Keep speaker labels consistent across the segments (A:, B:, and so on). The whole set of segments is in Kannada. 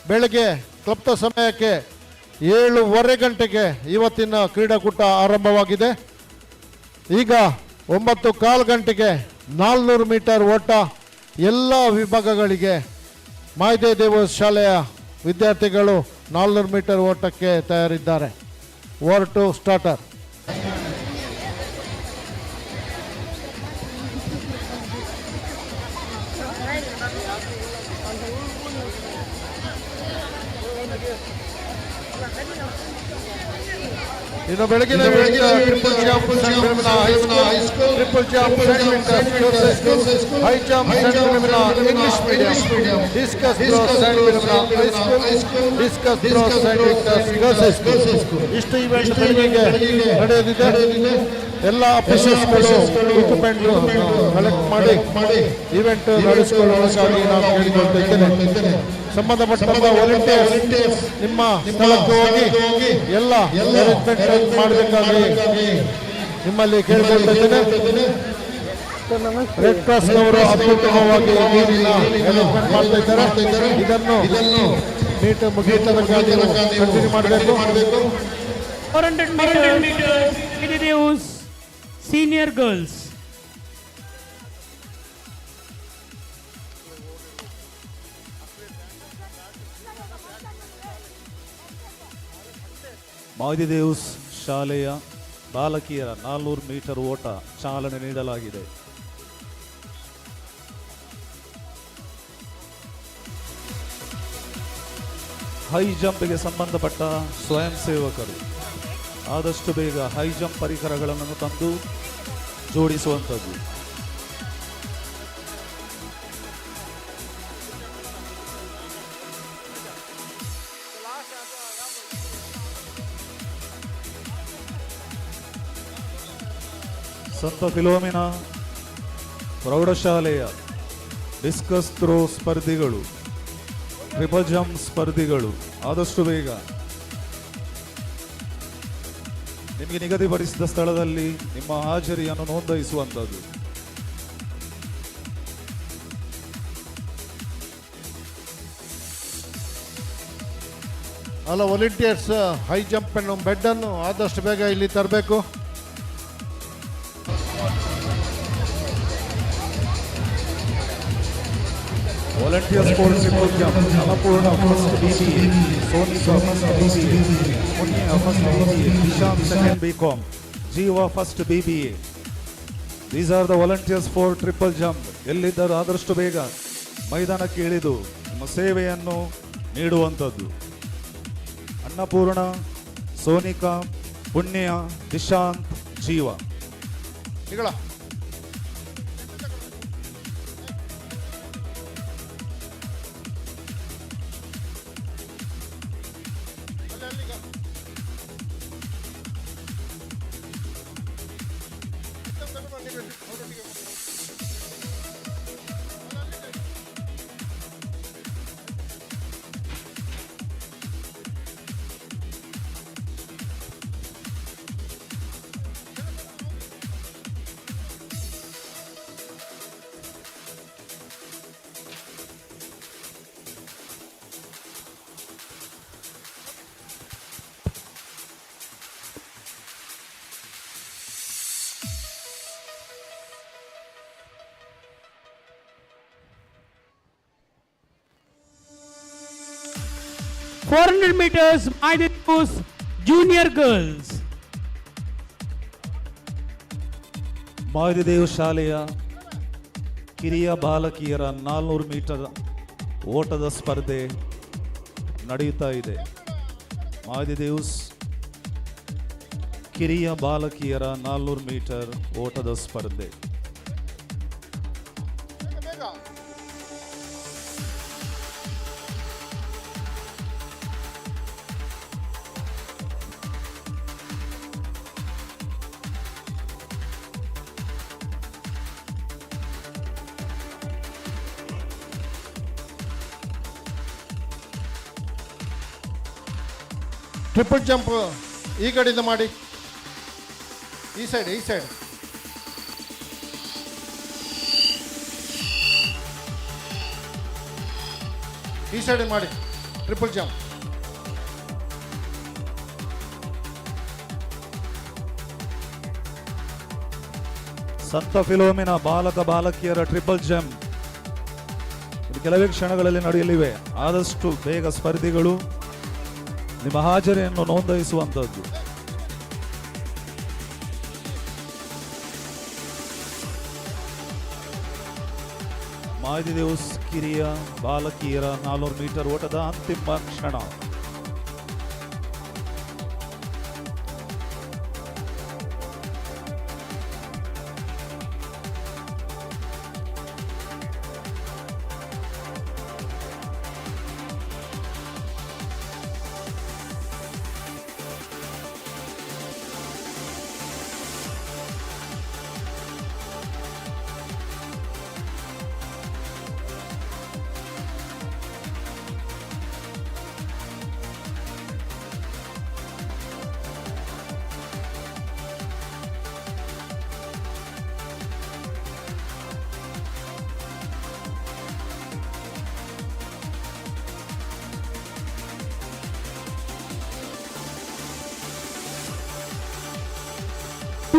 A: ಬೆಳಗ್ಗೆ ಕ್ಲಬ್ದ ಸಮಯಕ್ಕೆ 7:15 ಗಂಟೆಗೆ ಇವತ್ತಿನ ಕ್ರೀಡಾಕೂಟ ಆರಂಭವಾಗಿದೆ. ಈಗ 9:15 ಗಂಟೆಗೆ 400 ಮೀಟರ್ ಓಟ ಎಲ್ಲ ವಿಭಾಗಗಳಿಗೆ ಮಾಯದೆ ದೇವಸ್ ಶಾಲೆಯ ವಿದ್ಯಾರ್ಥಿಗಳು 400 ಮೀಟರ್ ಓಟಕ್ಕೆ ತಯಾರಿದ್ದಾರೆ. Over to starter. ಇನ್ನು ಬೆಳಗಿನ triple jump triple jump high jump English medium discus discus ಇಷ್ಟು ಇವೆಂಟ್ ಬೆಳಗ್ಗೆ ನಡೆಯಲಿದೆ. ಎಲ್ಲ ಅಫಿಷಿಯಲ್ಸ್ಗಳು ಇಕ್ವಿಪ್ಮೆಂಟ್ ಕಲೆಕ್ಟ್ ಮಾಡಿ ಇವೆಂಟ್ ನಡೆಸಿಕೊಳ್ಳುವುದಕ್ಕಾಗಿ ನಾನು ಕೇಳಿಕೊಳ್ತಿದ್ದೇನೆ. ಸಂಬಂಧಪಟ್ಟಂತ ವಾಲಂಟಿಯರ್ಸ್ ನಿಮ್ಮ ಸ್ಥಳಕ್ಕೆ ಹೋಗಿ ಎಲ್ಲ ಅರೇಂಜ್ಮೆಂಟ್ ಮಾಡಬೇಕಾಗಿ ನಿಮ್ಮಲ್ಲಿ ಕೇಳಿಕೊಳ್ತಿದ್ದೇನೆ. ರೆಡ್ ಕ್ರಾಸ್ ಅವರು ಅತ್ಯುತ್ತಮವಾಗಿ ನೀರಿನ ಅರೇಂಜ್ಮೆಂಟ್ ಮಾಡ್ತಾ ಇದ್ದಾರೆ. ಇದನ್ನು ಮೀಟ್ ಮುಗಿಯುವುದಕ್ಕಾಗಿ ಕಂಟಿನ್ಯೂ ಮಾಡಬೇಕು.
B: 400 meters senior girls.
C: ಮಾಯದೇವ್ಸ್ ಶಾಲೆಯ ಬಾಲಕಿಯರ 400 ಮೀಟರ್ ಓಟ ಚಾಲನೆ ನೀಡಲಾಗಿದೆ. ಹೈ ಜಂಪ್ಗೆ ಸಂಬಂಧಪಟ್ಟ ಸ್ವಯಂ ಸೇವಕರು ಆದಷ್ಟು ಬೇಗ ಹೈ ಜಂಪ್ ಪರಿಕರಗಳನ್ನು ತಂದು ಜೋಡಿಸುವಂಥದ್ದು. ಸಂತ ಫಿಲೋಮಿನಾ ಪ್ರೌಢಶಾಲೆಯ ಡಿಸ್ಕಸ್ ಥ್ರೋ ಸ್ಪರ್ಧಿಗಳು, ಟ್ರಿಪಲ್ ಜಂಪ್ ಸ್ಪರ್ಧಿಗಳು ಆದಷ್ಟು ಬೇಗ ನಿಮಗೆ ನಿಗದಿಪಡಿಸಿದ ಸ್ಥಳದಲ್ಲಿ ನಿಮ್ಮ ಹಾಜರಿಯನ್ನು ನೋಂದಾಯಿಸುವಂಥದ್ದು.
A: ಅಲ್ಲ, ವಾಲಂಟಿಯರ್ಸ್ ಹೈ ಜಂಪ್ ಅನ್ನು ಬೆಡ್ ಅನ್ನು ಆದಷ್ಟು ಬೇಗ ಇಲ್ಲಿ ತರಬೇಕು.
C: Volunteers for triple jump. Annapurna first BBA, Sonika first BBA, Munya first BBA, Nishant second BCom, Jiva first BBA. These are the volunteers for triple jump. ಎಲ್ಲಿದ್ದರೂ ಆದಷ್ಟು ಬೇಗ ಮೈದಾನಕ್ಕೆ ಇಳಿದು ನಿಮ್ಮ ಸೇವೆಯನ್ನು ನೀಡುವಂಥದ್ದು. ಅನ್ನಪೂರ್ಣ, ಸೋನಿಕಾ, ಪುಣ್ಯ, ನಿಶಾಂತ್, ಜೀವ.
B: $400 meters Maidipus junior girls.
C: ಮಾಯದೇವ್ ಶಾಲೆಯ ಕಿರಿಯ ಬಾಲಕಿಯರ 400 ಮೀಟರ್ ಓಟದ ಸ್ಪರ್ಧೆ ನಡೆಯುತ್ತಾ ಇದೆ. ಮಾಯದೇವ್ಸ್ ಕಿರಿಯ ಬಾಲಕಿಯರ 400 ಮೀಟರ್ ಓಟದ ಸ್ಪರ್ಧೆ.
A: ಟ್ರಿಪಲ್ ಜಂಪ್ ಈ ಕಡೆಯಿಂದ ಮಾಡಿ, ಈ ಸೈಡ್ ಈ ಸೈಡ್. ಈ ಸೈಡ್ ಮಾಡಿ. Triple jump.
C: ಸಂತ ಫಿಲೋಮಿನ ಬಾಲಕ ಬಾಲಕಿಯರ ಟ್ರಿಪಲ್ ಜಂಪ್ ಇದು ಕೆಲವೇ ಕ್ಷಣಗಳಲ್ಲಿ ನಡೆಯಲಿವೆ. ಆದಷ್ಟು ಬೇಗ ಸ್ಪರ್ಧಿಗಳು ನಿಮ್ಮ ಹಾಜರಿಯನ್ನು ನೋಂದಾಯಿಸುವಂತದ್ದು. ಮಾಹಿತಿ ದಿವಸ್ ಕಿರಿಯ ಬಾಲಕಿಯರ 400 ಮೀಟರ್ ಓಟದ ಅಂತಿಮ ಕ್ಷಣ.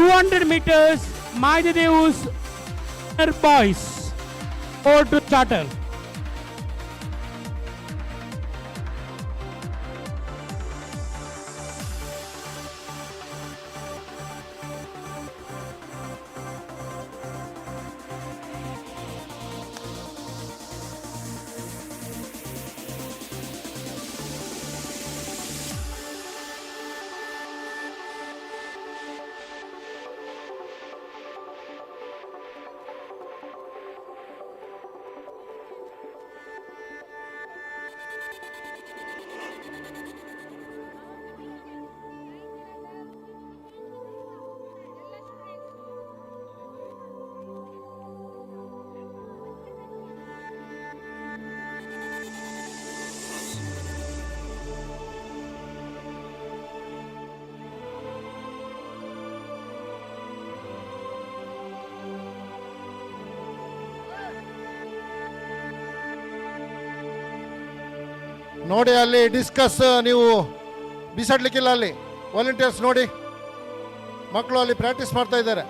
B: $200 meters, Maididevus boys, or to charter.
A: ನೋಡಿ ಅಲ್ಲಿ ಡಿಸ್ಕಸ್ ನೀವು ಬಿಸಾಡ್ಲಿಕ್ಕಿಲ್ಲ. ಅಲ್ಲಿ ವಾಲಂಟಿಯರ್ಸ್ ನೋಡಿ, ಮಕ್ಕಳು ಅಲ್ಲಿ ಪ್ರಾಕ್ಟೀಸ್ ಮಾಡ್ತಾ ಇದ್ದಾರೆ.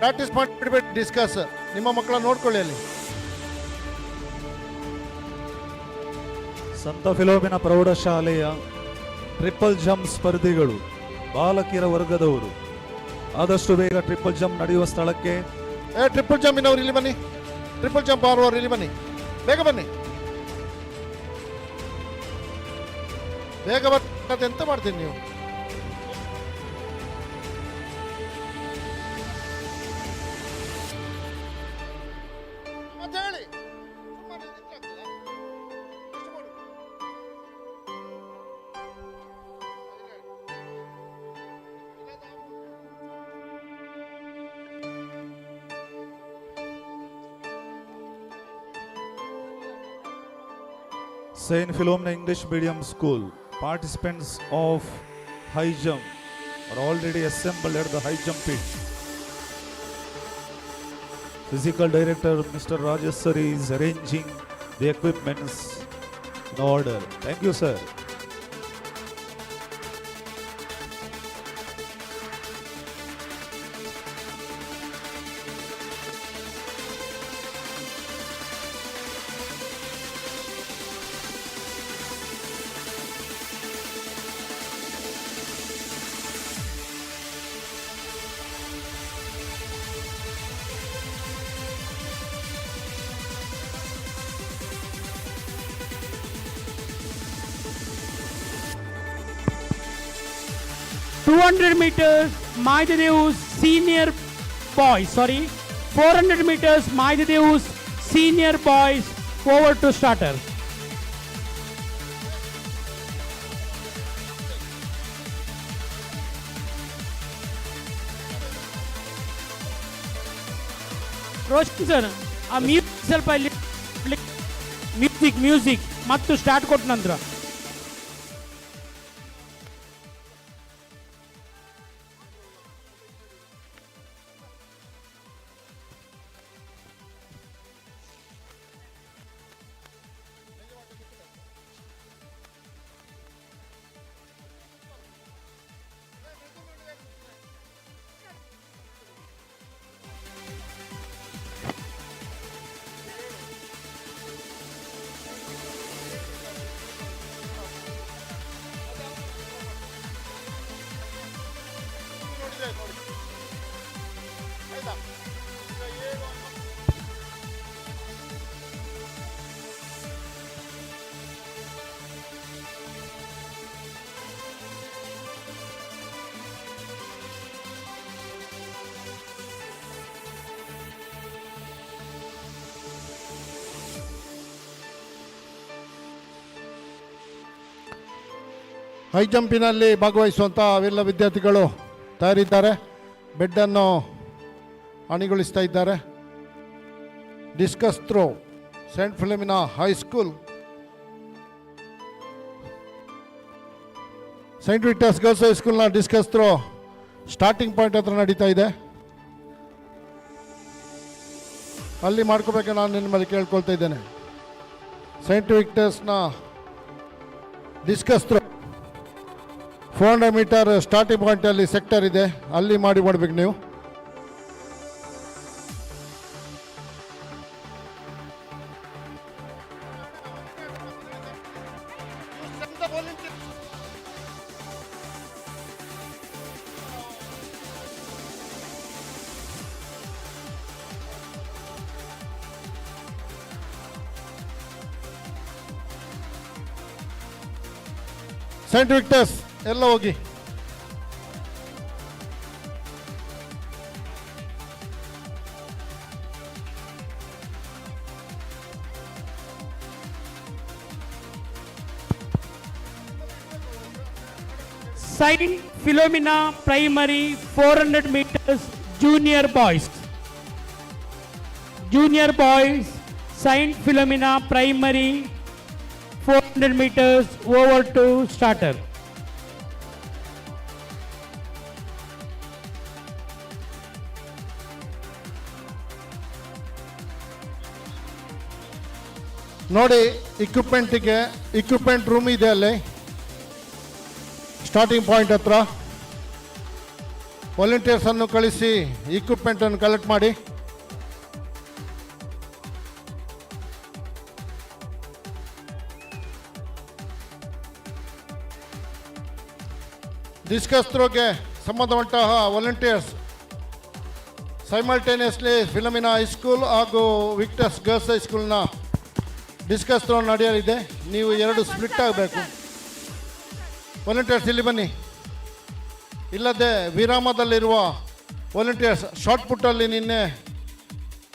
A: ಪ್ರಾಕ್ಟೀಸ್ ಮಾಡಿಬಿಡ್ಬೇಡಿ ಡಿಸ್ಕಸ್. ನಿಮ್ಮ ಮಕ್ಕಳ ನೋಡ್ಕೊಳ್ಳಿ ಅಲ್ಲಿ.
C: ಸಂತ ಫಿಲೋಮಿನ ಪ್ರೌಢಶಾಲೆಯ ಟ್ರಿಪಲ್ ಜಂಪ್ ಸ್ಪರ್ಧಿಗಳು ಬಾಲಕಿಯರ ವರ್ಗದವರು ಆದಷ್ಟು ಬೇಗ ಟ್ರಿಪಲ್ ಜಂಪ್ ನಡೆಯುವ ಸ್ಥಳಕ್ಕೆ.
A: ಟ್ರಿಪಲ್ ಜಂಪಿನವ್ರು ಇಲ್ಲಿ ಬನ್ನಿ. ಟ್ರಿಪಲ್ ಜಂಪ್ ಆಡುವವರು ಇಲ್ಲಿ ಬನ್ನಿ, ಬೇಗ ಬನ್ನಿ. ಬೇಗ ಬರ್ತದೆ. ಎಂತ ಮಾಡ್ತೀನಿ ನೀವು? ಮತ್ತೆ ಹೇಳಿ. ಸುಮ್ಮನೆ ನಿಂತ್ರೆ ಆಗ್ತದಾ? ಎಷ್ಟು ಮಾಡು?
C: Saint Philomena English Medium School participants of high jump are already assembled at the high jump pit. Physical Director Mr. Rajesh sir is arranging the equipments in order. Thank you, sir.
B: $200 meters, Maididevus senior boys. 400 meters, Maididevus senior boys. Over to starter. Roshan sir, ಆ ಮ್ಯೂಸಿಕ್ ಸ್ವಲ್ಪ ಮ್ಯೂಸಿಕ್ ಮತ್ತು ಸ್ಟಾರ್ಟ್ ಕೊಟ್ಟ ನಂತರ
A: ಹೈ ಜಂಪಿನಲ್ಲಿ ಭಾಗವಹಿಸುವಂಥ ಅವೆಲ್ಲ ವಿದ್ಯಾರ್ಥಿಗಳು ತಯಾರಿದ್ದಾರೆ. ಬೆಡ್ಡನ್ನು ಅಣಿಗೊಳಿಸ್ತಾ ಇದ್ದಾರೆ. Discus throw saint Philomena high school, Saint Victor's girls ಹೈಸ್ಕೂಲ್ನ ಡಿಸ್ಕಸ್ ಥ್ರೋ ಸ್ಟಾರ್ಟಿಂಗ್ ಪಾಯಿಂಟ್ ಹತ್ರ ನಡೀತಾ ಇದೆ. ಅಲ್ಲಿ ಮಾಡ್ಕೋಬೇಕು ನಾನು ನಿನ್ನ ಮೇಲೆ ಕೇಳ್ಕೊಳ್ತಾ ಇದ್ದೇನೆ. ಸೈಂಟ್ ವಿಕ್ಟರ್ಸ್ನ ಡಿಸ್ಕಸ್ ಥ್ರೋ 400 ಮೀಟರ್ ಸ್ಟಾರ್ಟಿಂಗ್ ಪಾಯಿಂಟಲ್ಲಿ ಸೆಕ್ಟರ್ ಇದೆ, ಅಲ್ಲಿ ಮಾಡಬೇಕು ನೀವು. ಸೈಂಟ್ ವಿಕ್ಟರ್ಸ್ ಎಲ್ಲ ಹೋಗಿ.
B: Saint Philomena Primary 400 meters junior boys. Junior boys, Saint Philomena Primary 400 meters over to starter.
A: ನೋಡಿ, ಇಕ್ವಿಪ್ಮೆಂಟ್ ರೂಮ್ ಇದೆ ಅಲ್ಲಿ ಸ್ಟಾರ್ಟಿಂಗ್ ಪಾಯಿಂಟ್ ಹತ್ರ. ವಾಲಂಟಿಯರ್ಸ್ ಅನ್ನು ಕಳಿಸಿ ಇಕ್ವಿಪ್ಮೆಂಟ್ ಅನ್ನು ಕಲೆಕ್ಟ್ ಮಾಡಿ. ಡಿಸ್ಕಸ್ ಥ್ರೋಗೆ ಸಂಬಂಧಪಟ್ಟಂತಹ ವಾಲಂಟಿಯರ್ಸ್ ಸೈಮಲ್ಟೇನಿಯಸ್ಲಿ ಫಿಲಮಿನಾ ಹೈಸ್ಕೂಲ್ ಹಾಗೂ ವಿಕ್ಟರ್ಸ್ ಗರ್ಲ್ಸ್ ಹೈಸ್ಕೂಲ್ನ ಡಿಸ್ಕಸ್ ಥ್ರೋ ನಡೆಯಲಿದೆ. ನೀವು 2 ಸ್ಪ್ಲಿಟ್ ಆಗಬೇಕು. ವಾಲಂಟಿಯರ್ಸ್ ಇಲ್ಲಿ ಬನ್ನಿ. ಇಲ್ಲದೆ ವಿರಾಮದಲ್ಲಿರುವ ವಾಲಂಟಿಯರ್ಸ್, ಶಾರ್ಟ್ ಪುಟ್ಟಲ್ಲಿ ನಿನ್ನೆ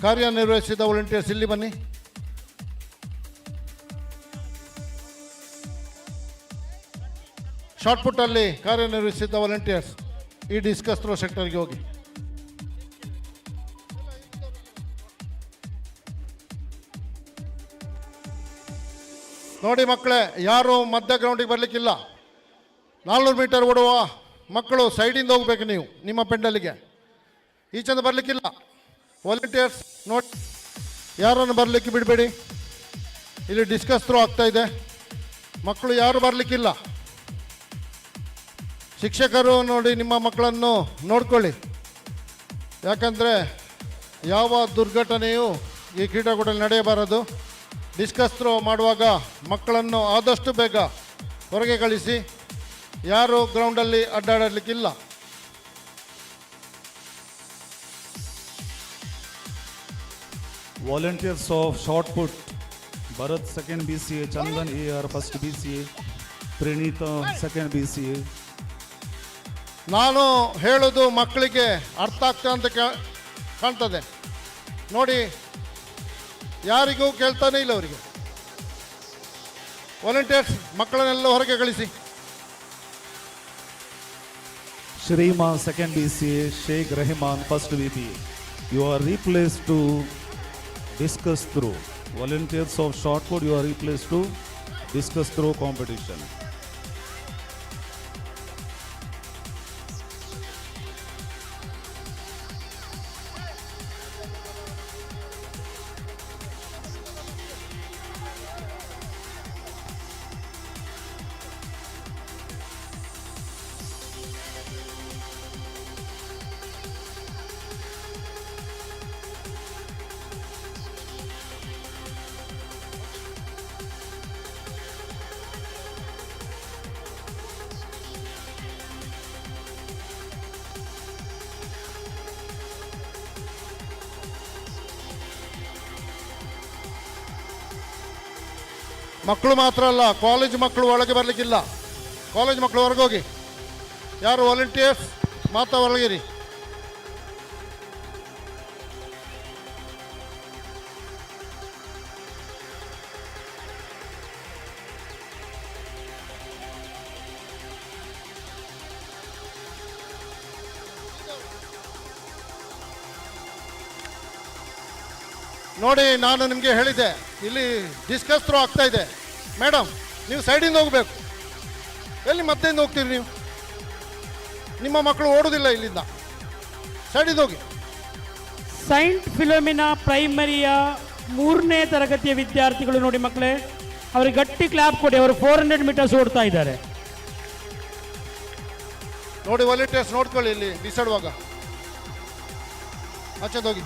A: ಕಾರ್ಯನಿರ್ವಹಿಸಿದ ವಾಲಂಟಿಯರ್ಸ್ ಇಲ್ಲಿ ಬನ್ನಿ. ಶಾರ್ಟ್ ಪುಟ್ಟಲ್ಲಿ ಕಾರ್ಯನಿರ್ವಹಿಸಿದ ವಾಲಂಟಿಯರ್ಸ್ ಈ ಡಿಸ್ಕಸ್ ಥ್ರೋ ಸೆಕ್ಟರ್ಗೆ ಹೋಗಿ. ನೋಡಿ ಮಕ್ಕಳೇ, ಯಾರು ಮಧ್ಯ ಗ್ರೌಂಡಿಗೆ ಬರಲಿಕ್ಕಿಲ್ಲ. 400 ಮೀಟರ್ ಓಡುವ ಮಕ್ಕಳು ಸೈಡಿಂದ ಹೋಗ್ಬೇಕು. ನೀವು ನಿಮ್ಮ ಪೆಂಡಲಿಗೆ ಈಚೆಂದ ಬರಲಿಕ್ಕಿಲ್ಲ. ವಾಲಂಟಿಯರ್ಸ್ ನೋಡಿ, ಯಾರನ್ನು ಬರಲಿಕ್ಕೆ ಬಿಡಬೇಡಿ. ಇಲ್ಲಿ ಡಿಸ್ಕಸ್ ಥ್ರೋ ಆಗ್ತಾ ಇದೆ. ಮಕ್ಕಳು ಯಾರು ಬರಲಿಕ್ಕಿಲ್ಲ. ಶಿಕ್ಷಕರು ನೋಡಿ ನಿಮ್ಮ ಮಕ್ಕಳನ್ನು ನೋಡ್ಕೊಳ್ಳಿ. ಯಾಕಂದರೆ ಯಾವ ದುರ್ಘಟನೆಯು ಈ ಕ್ರೀಡಾಕೂಟದಲ್ಲಿ ನಡೆಯಬಾರದು. ಡಿಸ್ಕಸ್ ಥ್ರೋ ಮಾಡುವಾಗ ಮಕ್ಕಳನ್ನು ಆದಷ್ಟು ಬೇಗ ಹೊರಗೆ ಕಳಿಸಿ. ಯಾರು ಗ್ರೌಂಡಲ್ಲಿ ಅಡ್ಡಾಡಲಿಕ್ಕಿಲ್ಲ.
C: Volunteers of shot put, Bharat 2nd BCA, Chandan AR 1st BCA, Pranita 2nd BCA.
A: ನಾನು ಹೇಳೋದು ಮಕ್ಕಳಿಗೆ ಅರ್ಥ ಆಗ್ತಾ ಅಂತ ಕಾಣ್ತದೆ. ನೋಡಿ, ಯಾರಿಗೂ ಕೇಳ್ತಾನೆ ಇಲ್ಲ ಅವರಿಗೆ. ವಾಲಂಟಿಯರ್ಸ್ ಮಕ್ಕಳನ್ನೆಲ್ಲ ಹೊರಗೆ ಕಳಿಸಿ.
C: Shrima 2nd BCA, Sheikh Rahman 1st BPA. You are replaced to discuss through. Volunteers of shot put, you are replaced to discuss through competition.
A: ಮಕ್ಕಳು ಮಾತ್ರ ಅಲ್ಲ, ಕಾಲೇಜ್ ಮಕ್ಕಳು ಒಳಗೆ ಬರಲಿಕ್ಕಿಲ್ಲ. ಕಾಲೇಜ್ ಮಕ್ಕಳು ಹೊರಗೆ ಹೋಗಿ. ಯಾರು ವಾಲಂಟಿಯರ್ಸ್ ಮಾತ್ರ ಒಳಗಿರಿ. ನೋಡಿ, ನಾನು ನಿಮಗೆ ಹೇಳಿದ್ದೆ, ಇಲ್ಲಿ ಡಿಸ್ಕಸ್ ಥ್ರೋ ಆಗ್ತಾ ಇದೆ. ಮೇಡಮ್, ನೀವು ಸೈಡಿಂದ ಹೋಗಬೇಕು. ಎಲ್ಲಿ ಮತ್ತೆಯಿಂದ ಹೋಗ್ತೀರಿ ನೀವು? ನಿಮ್ಮ ಮಕ್ಕಳು ಓಡೋದಿಲ್ಲ ಇಲ್ಲಿಂದ. ಸೈಡಿಂದ ಹೋಗಿ.
B: ಸೈಂಟ್ ಫಿಲೋಮಿನಾ ಪ್ರೈಮರಿಯ 3ನೇ ತರಗತಿಯ ವಿದ್ಯಾರ್ಥಿಗಳು ನೋಡಿ ಮಕ್ಕಳೇ, ಅವರಿಗೆ ಗಟ್ಟಿ ಕ್ಲಾಪ್ ಕೊಡಿ. ಅವರು 400 ಮೀಟರ್ಸ್ ಓಡ್ತಾ ಇದ್ದಾರೆ.
A: ನೋಡಿ, ವಾಲಂಟಿಯರ್ಸ್ ನೋಡ್ಕೊಳ್ಳಿ, ಇಲ್ಲಿ ಬಿಸಾಡುವಾಗ ಆಚೆ ಹೋಗಿ.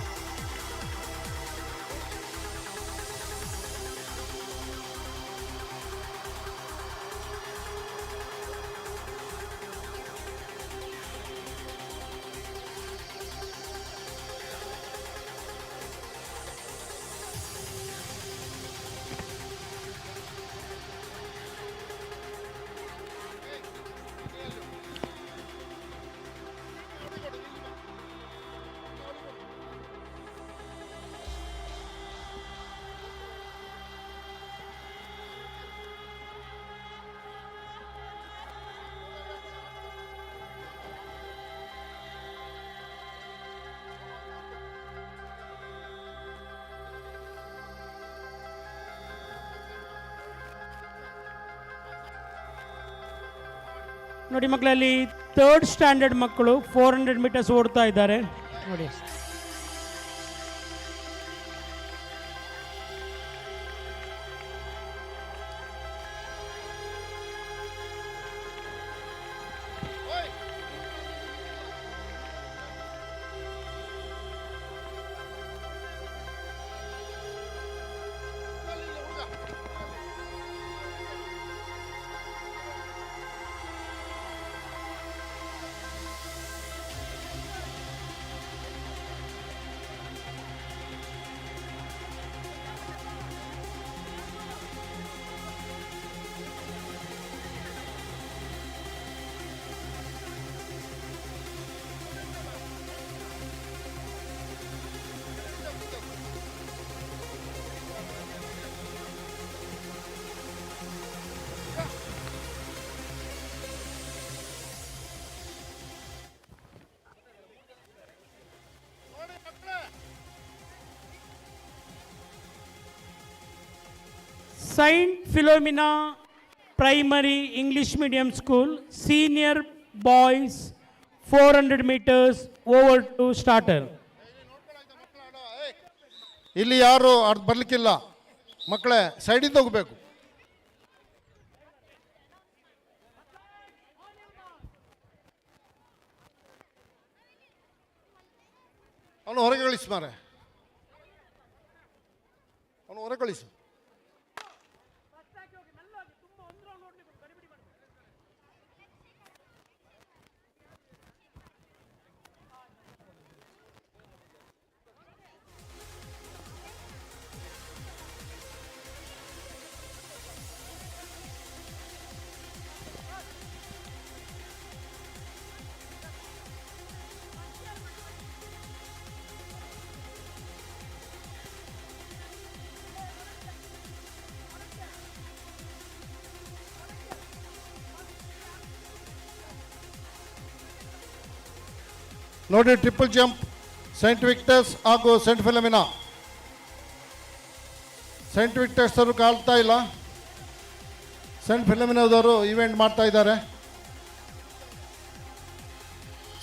B: ನೋಡಿ ಮಕ್ಕಳಲ್ಲಿ 3rd ಸ್ಟ್ಯಾಂಡರ್ಡ್ ಮಕ್ಕಳು 400 ಮೀಟರ್ಸ್ ಓಡ್ತಾ ಇದ್ದಾರೆ ನೋಡಿ. Saint Philomena primary English medium school senior boys 400 metres over to starter.
A: ಇಲ್ಲಿ ಯಾರು ಅರ್ಧ ಬರ್ಲಿಕ್ಕಿಲ್ಲ ಮಕ್ಕಳೇ, ಸೈಡಿಂದ ಹೋಗಬೇಕು. ಅವನು ಹೊರಗೆ ಕಳಿಸು ಮಾರೆ, ಅವನು ಹೊರಗೆ ಕಳಿಸು. ನೋಡಿ, ಟ್ರಿಪಲ್ ಜಂಪ್ ಸೈಂಟ್ ವಿಕ್ಟರ್ಸ್ ಹಾಗೂ ಸೈಂಟ್ ಫಿಲೋಮಿನಾ. ಸೈಂಟ್ ವಿಕ್ಟರ್ಸ್ ಅವರು ಕಾಲ್ತಾ ಇಲ್ಲ, ಸೈಂಟ್ ಫಿಲೋಮಿನಾದವರು ಇವೆಂಟ್ ಮಾಡ್ತಾ ಇದ್ದಾರೆ.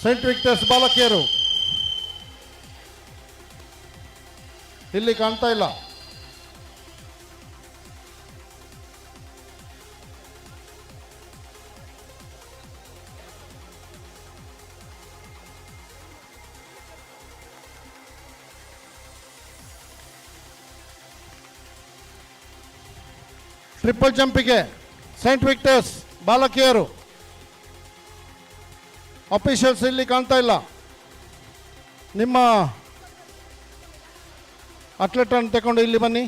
A: ಸೈಂಟ್ ವಿಕ್ಟರ್ಸ್ ಬಾಲಕಿಯರು ಇಲ್ಲಿ ಕಾಣ್ತಾ ಇಲ್ಲ. ಟ್ರಿಪಲ್ ಜಂಪಿಗೆ ಸೈಂಟ್ ವಿಕ್ಟರ್ಸ್ ಬಾಲಕಿಯರು ಅಫಿಷಿಯಲ್ಸ್ ಇಲ್ಲಿ ಕಾಣ್ತಾ ಇಲ್ಲ. ನಿಮ್ಮ ಅಥ್ಲೆಟನ್ನು ತಗೊಂಡು ಇಲ್ಲಿ ಬನ್ನಿ,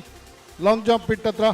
A: ಲಾಂಗ್ ಜಂಪ್ ಪಿಟ್ ಹತ್ರ.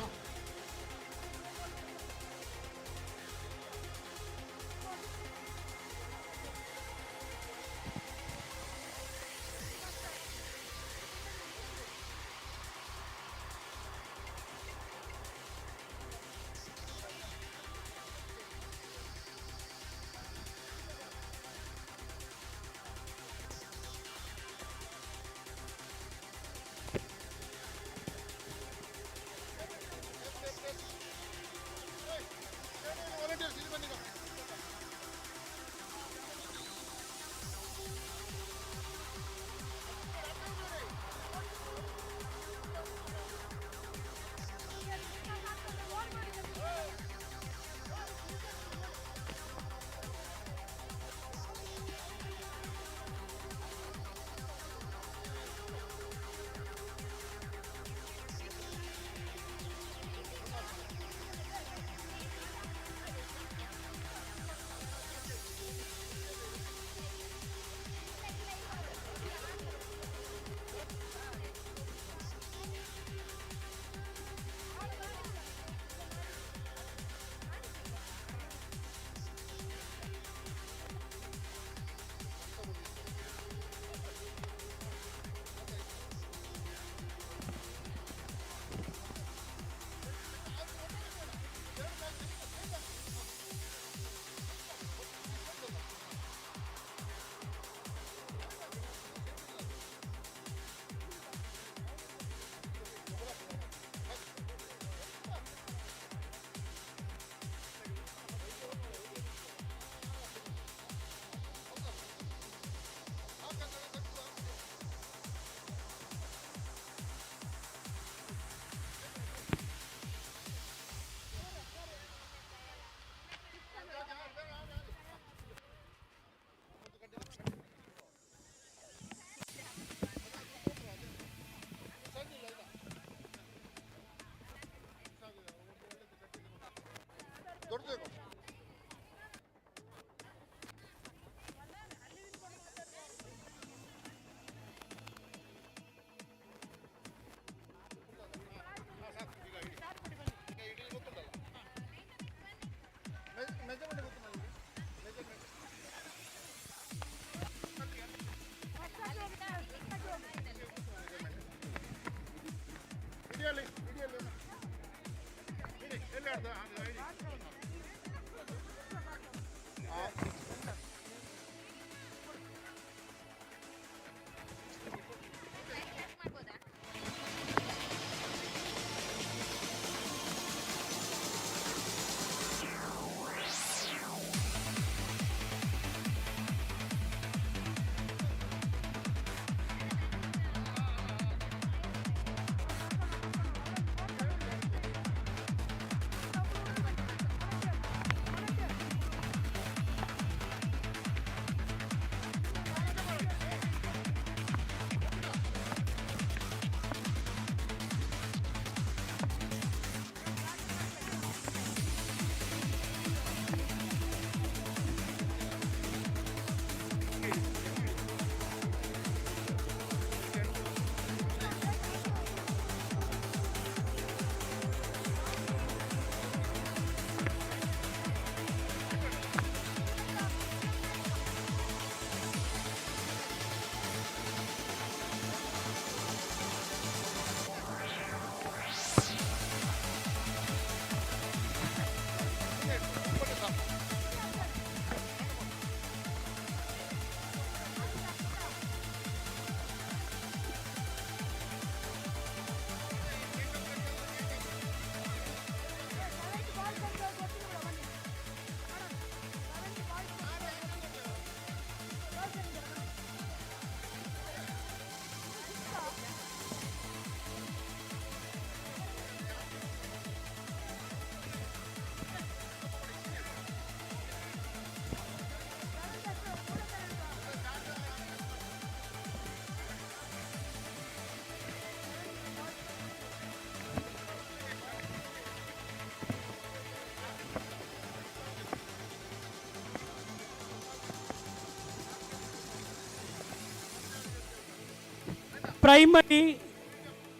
B: Primary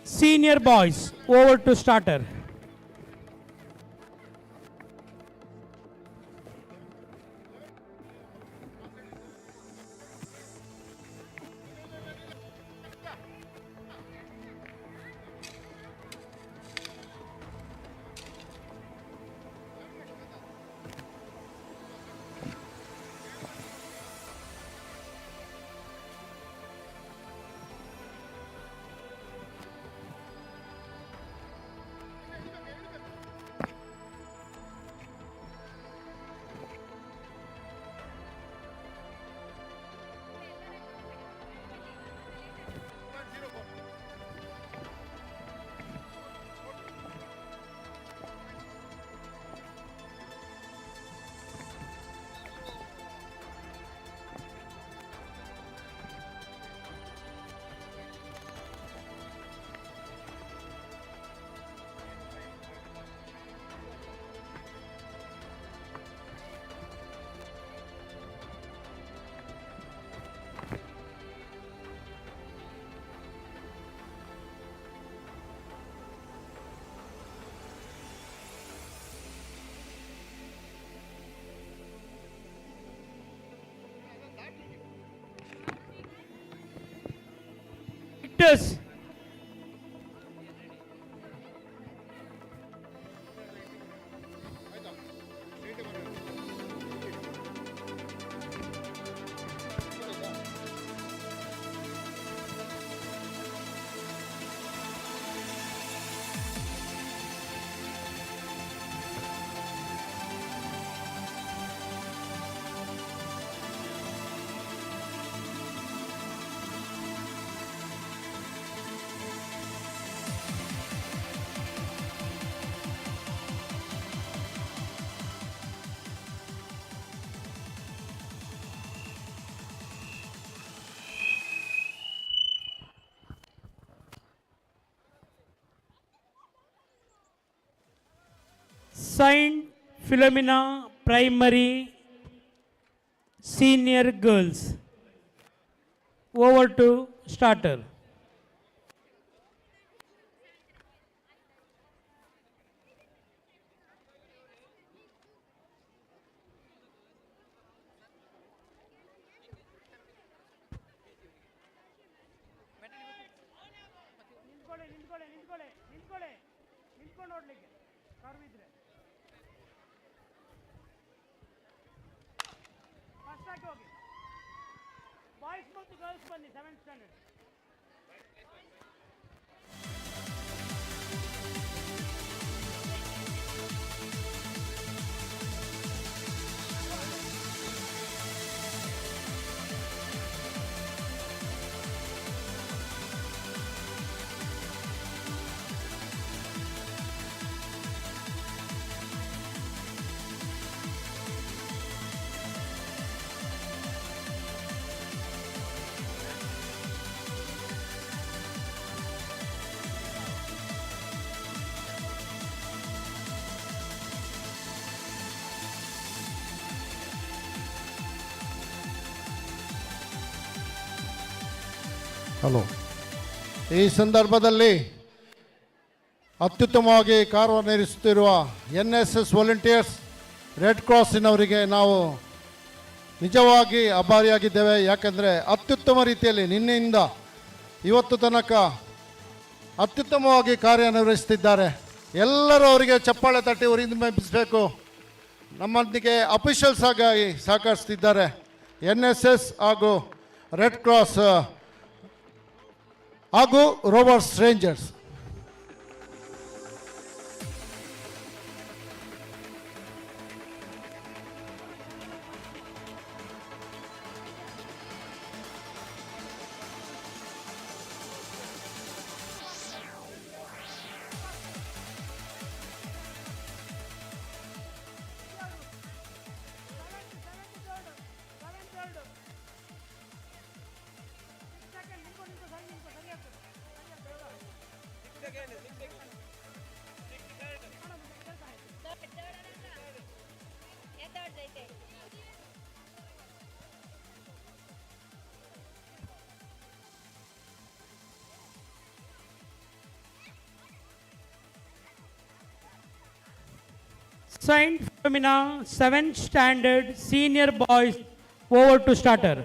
B: senior boys, over to starter. Victors. Saint Philomena Primary Senior Girls. Over to starter. ನಿಂತ್ಕೊಳ್ಳಿ ನಿಂತ್ಕೊಳ್ಳಿ ನಿಂತ್ಕೊಳ್ಳಿ ನಿಂತ್ಕೊಳ್ಳಿ ನಿಂತ್ಕೊಂಡು ನೋಡ್ಲಿಕ್ಕೆ ಕರ್ವಿದ್ರೆ ಬಾಯ್ಸ್ ಮತ್ತು ಗರ್ಲ್ಸ್ ಬನ್ನಿ 7th ಸ್ಟ್ಯಾಂಡರ್ಡ್.
A: ಹಲೋ. ಈ ಸಂದರ್ಭದಲ್ಲಿ ಅತ್ಯುತ್ತಮವಾಗಿ ಕಾರ್ಯನಿರ್ವಹಿಸುತ್ತಿರುವ NSS ವಾಲಂಟಿಯರ್ಸ್, ರೆಡ್ ಕ್ರಾಸಿನವರಿಗೆ ನಾವು ನಿಜವಾಗಿ ಆಭಾರಿಯಾಗಿದ್ದೇವೆ. ಯಾಕೆಂದರೆ ಅತ್ಯುತ್ತಮ ರೀತಿಯಲ್ಲಿ ನಿನ್ನೆಯಿಂದ ಇವತ್ತು ತನಕ ಅತ್ಯುತ್ತಮವಾಗಿ ಕಾರ್ಯನಿರ್ವಹಿಸುತ್ತಿದ್ದಾರೆ. ಎಲ್ಲರೂ ಅವರಿಗೆ ಚಪ್ಪಾಳೆ ತಟ್ಟಿ ಅವರಿಂದ ಮೆಬ್ಬಿಸಬೇಕು. ನಮ್ಮೊಂದಿಗೆ ಅಫಿಷಿಯಲ್ಸ್ ಆಗಿ ಸಹಕರಿಸ್ತಿದ್ದಾರೆ. NSS ಹಾಗೂ ರೆಡ್ ಕ್ರಾಸ್ ಹಾಗೂ rovers rangers.
B: Saint Philomena 7th standard senior boys over to starter.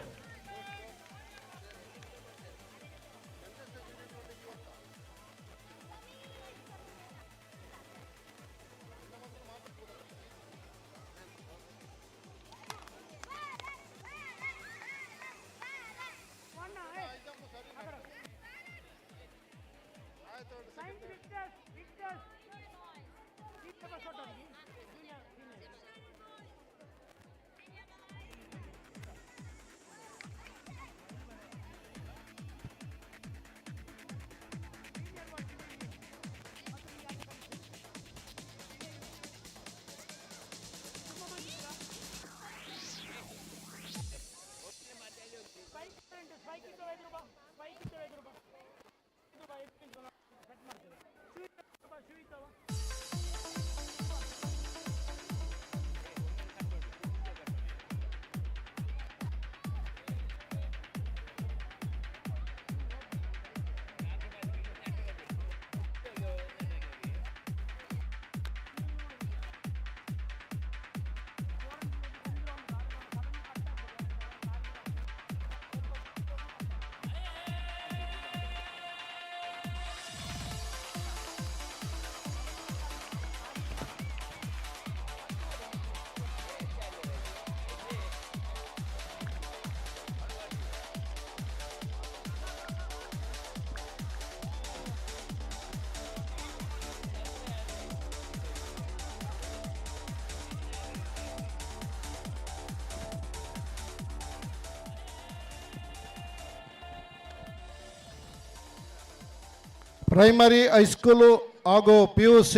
B: Primary, high school ಹಾಗೂ PUC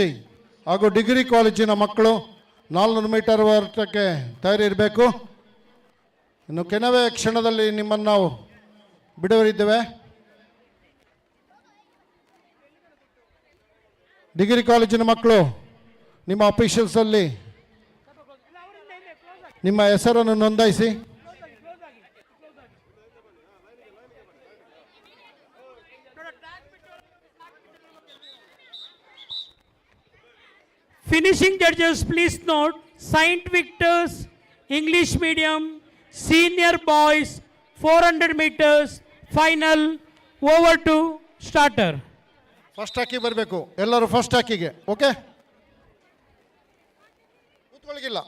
B: ಹಾಗೂ ಡಿಗ್ರಿ ಕಾಲೇಜಿನ ಮಕ್ಕಳು 400 ಮೀಟರ್ ಓಟಕ್ಕೆ ತಯಾರಿರಬೇಕು. ಇನ್ನು ಕೆಲವೇ ಕ್ಷಣದಲ್ಲಿ ನಿಮ್ಮನ್ನು ನಾವು ಬಿಡುವರಿದ್ದೇವೆ. ಡಿಗ್ರಿ ಕಾಲೇಜಿನ ಮಕ್ಕಳು ನಿಮ್ಮ ಅಫಿಷಿಯಲ್ಸಲ್ಲಿ ನಿಮ್ಮ ಹೆಸರನ್ನು ನೋಂದಾಯಿಸಿ. Finishing judges, please note, Saint Victor's English Medium Senior Boys 400 meters final over to starter.
A: First ಹಾಕಿ ಬರಬೇಕು ಎಲ್ಲರೂ, ಫಸ್ಟ್ ಹಾಕಿಗೆ. ಓಕೆ, ಕೂತ್ಕೊಳ್ಳಿಗಿಲ್ಲ.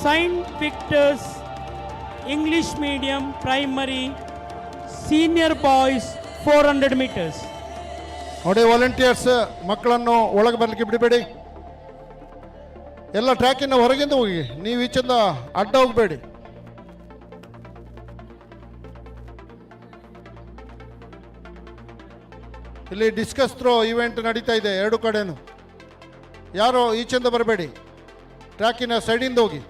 B: Saint Victor's English Medium Primary Senior Boys 400 meters.
A: ನೋಡಿ ವಾಲಂಟಿಯರ್ಸ್, ಮಕ್ಕಳನ್ನು ಒಳಗೆ ಬರಲಿಕ್ಕೆ ಬಿಡಬೇಡಿ. ಎಲ್ಲ ಟ್ರ್ಯಾಕಿನ ಹೊರಗಿಂದ ಹೋಗಿ, ನೀವು ಈಚಿಂದ ಅಡ್ಡ ಹೋಗಬೇಡಿ. ಇಲ್ಲಿ ಡಿಸ್ಕಸ್ ಥ್ರೋ ಇವೆಂಟ್ ನಡೀತಾ ಇದೆ ಎರಡು ಕಡೆನೂ. ಯಾರು ಈಚಿಂದ ಬರಬೇಡಿ, ಟ್ರ್ಯಾಕಿನ ಸೈಡಿಂದ ಹೋಗಿ.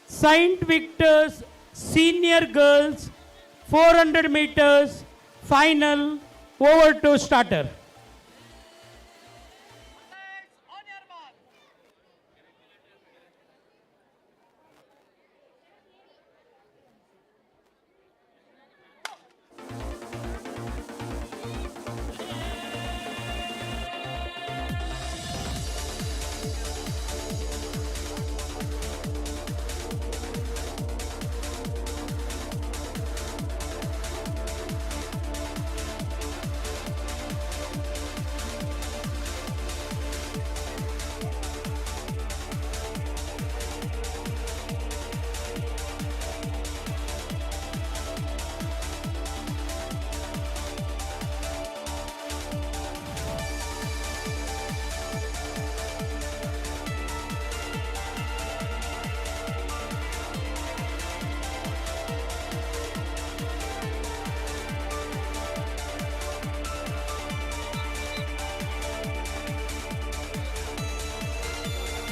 B: Saint Victor's Senior Girls 400 meters final over to starter.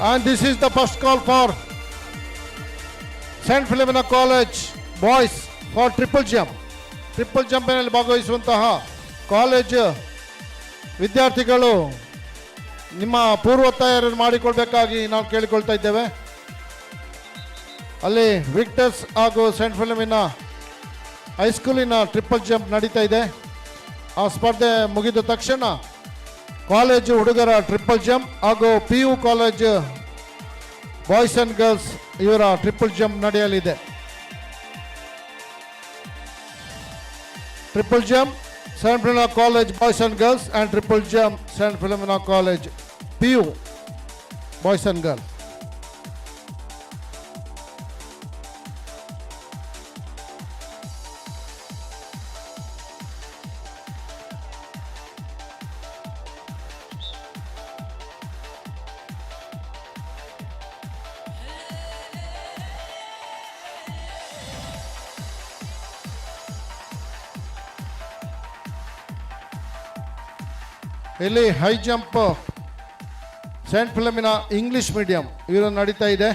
A: And this is the first call for Saint Philomena College boys for triple jump. Triple ಜಂಪಿನಲ್ಲಿ ಭಾಗವಹಿಸುವಂತಹ ಕಾಲೇಜ್ ವಿದ್ಯಾರ್ಥಿಗಳು ನಿಮ್ಮ ಪೂರ್ವ ತಯಾರಿಯನ್ನು ಮಾಡಿಕೊಳ್ಬೇಕಾಗಿ ನಾವು ಕೇಳಿಕೊಳ್ತಾ ಇದ್ದೇವೆ. ಅಲ್ಲಿ ವಿಕ್ಟರ್ಸ್ ಹಾಗೂ ಸೈಂಟ್ ಫಿಲೋಮಿನಾ ಹೈಸ್ಕೂಲಿನ ಟ್ರಿಪಲ್ ಜಂಪ್ ನಡೀತಾ ಇದೆ. ಆ ಸ್ಪರ್ಧೆ ಮುಗಿದ ತಕ್ಷಣ ಕಾಲೇಜು ಹುಡುಗರ ಟ್ರಿಪಲ್ ಜಂಪ್ ಹಾಗೂ PU college boys and girls ಇವರ ಟ್ರಿಪಲ್ ಜಂಪ್ ನಡೆಯಲಿದೆ. Triple jump Saint Philomena college boys and girls and triple jump Saint Philomena college PU boys and girls. ಇಲ್ಲಿ high jump Saint Philomena English medium ಇವರು ನಡೀತಾ ಇದೆ.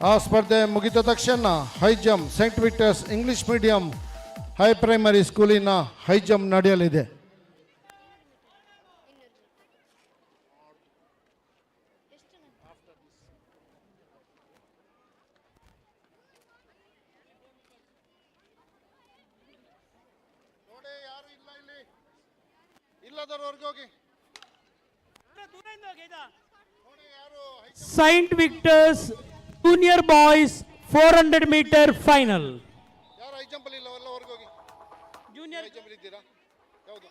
A: ಆ ಸ್ಪರ್ಧೆ ಮುಗಿದ ತಕ್ಷಣ high jump Saint Victor's English medium high primary ಸ್ಕೂಲಿನ ಹೈ ಜಂಪ್ ನಡೆಯಲಿದೆ.
B: Saint Victor's Junior Boys 400 meter final.
A: ಯಾರು ಹೈ ಜಂಪ್ ಅಲ್ಲಿ ಇಲ್ಲ, ಎಲ್ಲ ಹೊರಗೆ ಹೋಗಿ.
B: Junior
A: ಹೈ ಜಂಪ್ ಇದ್ದೀರಾ? ಯಾವುದು?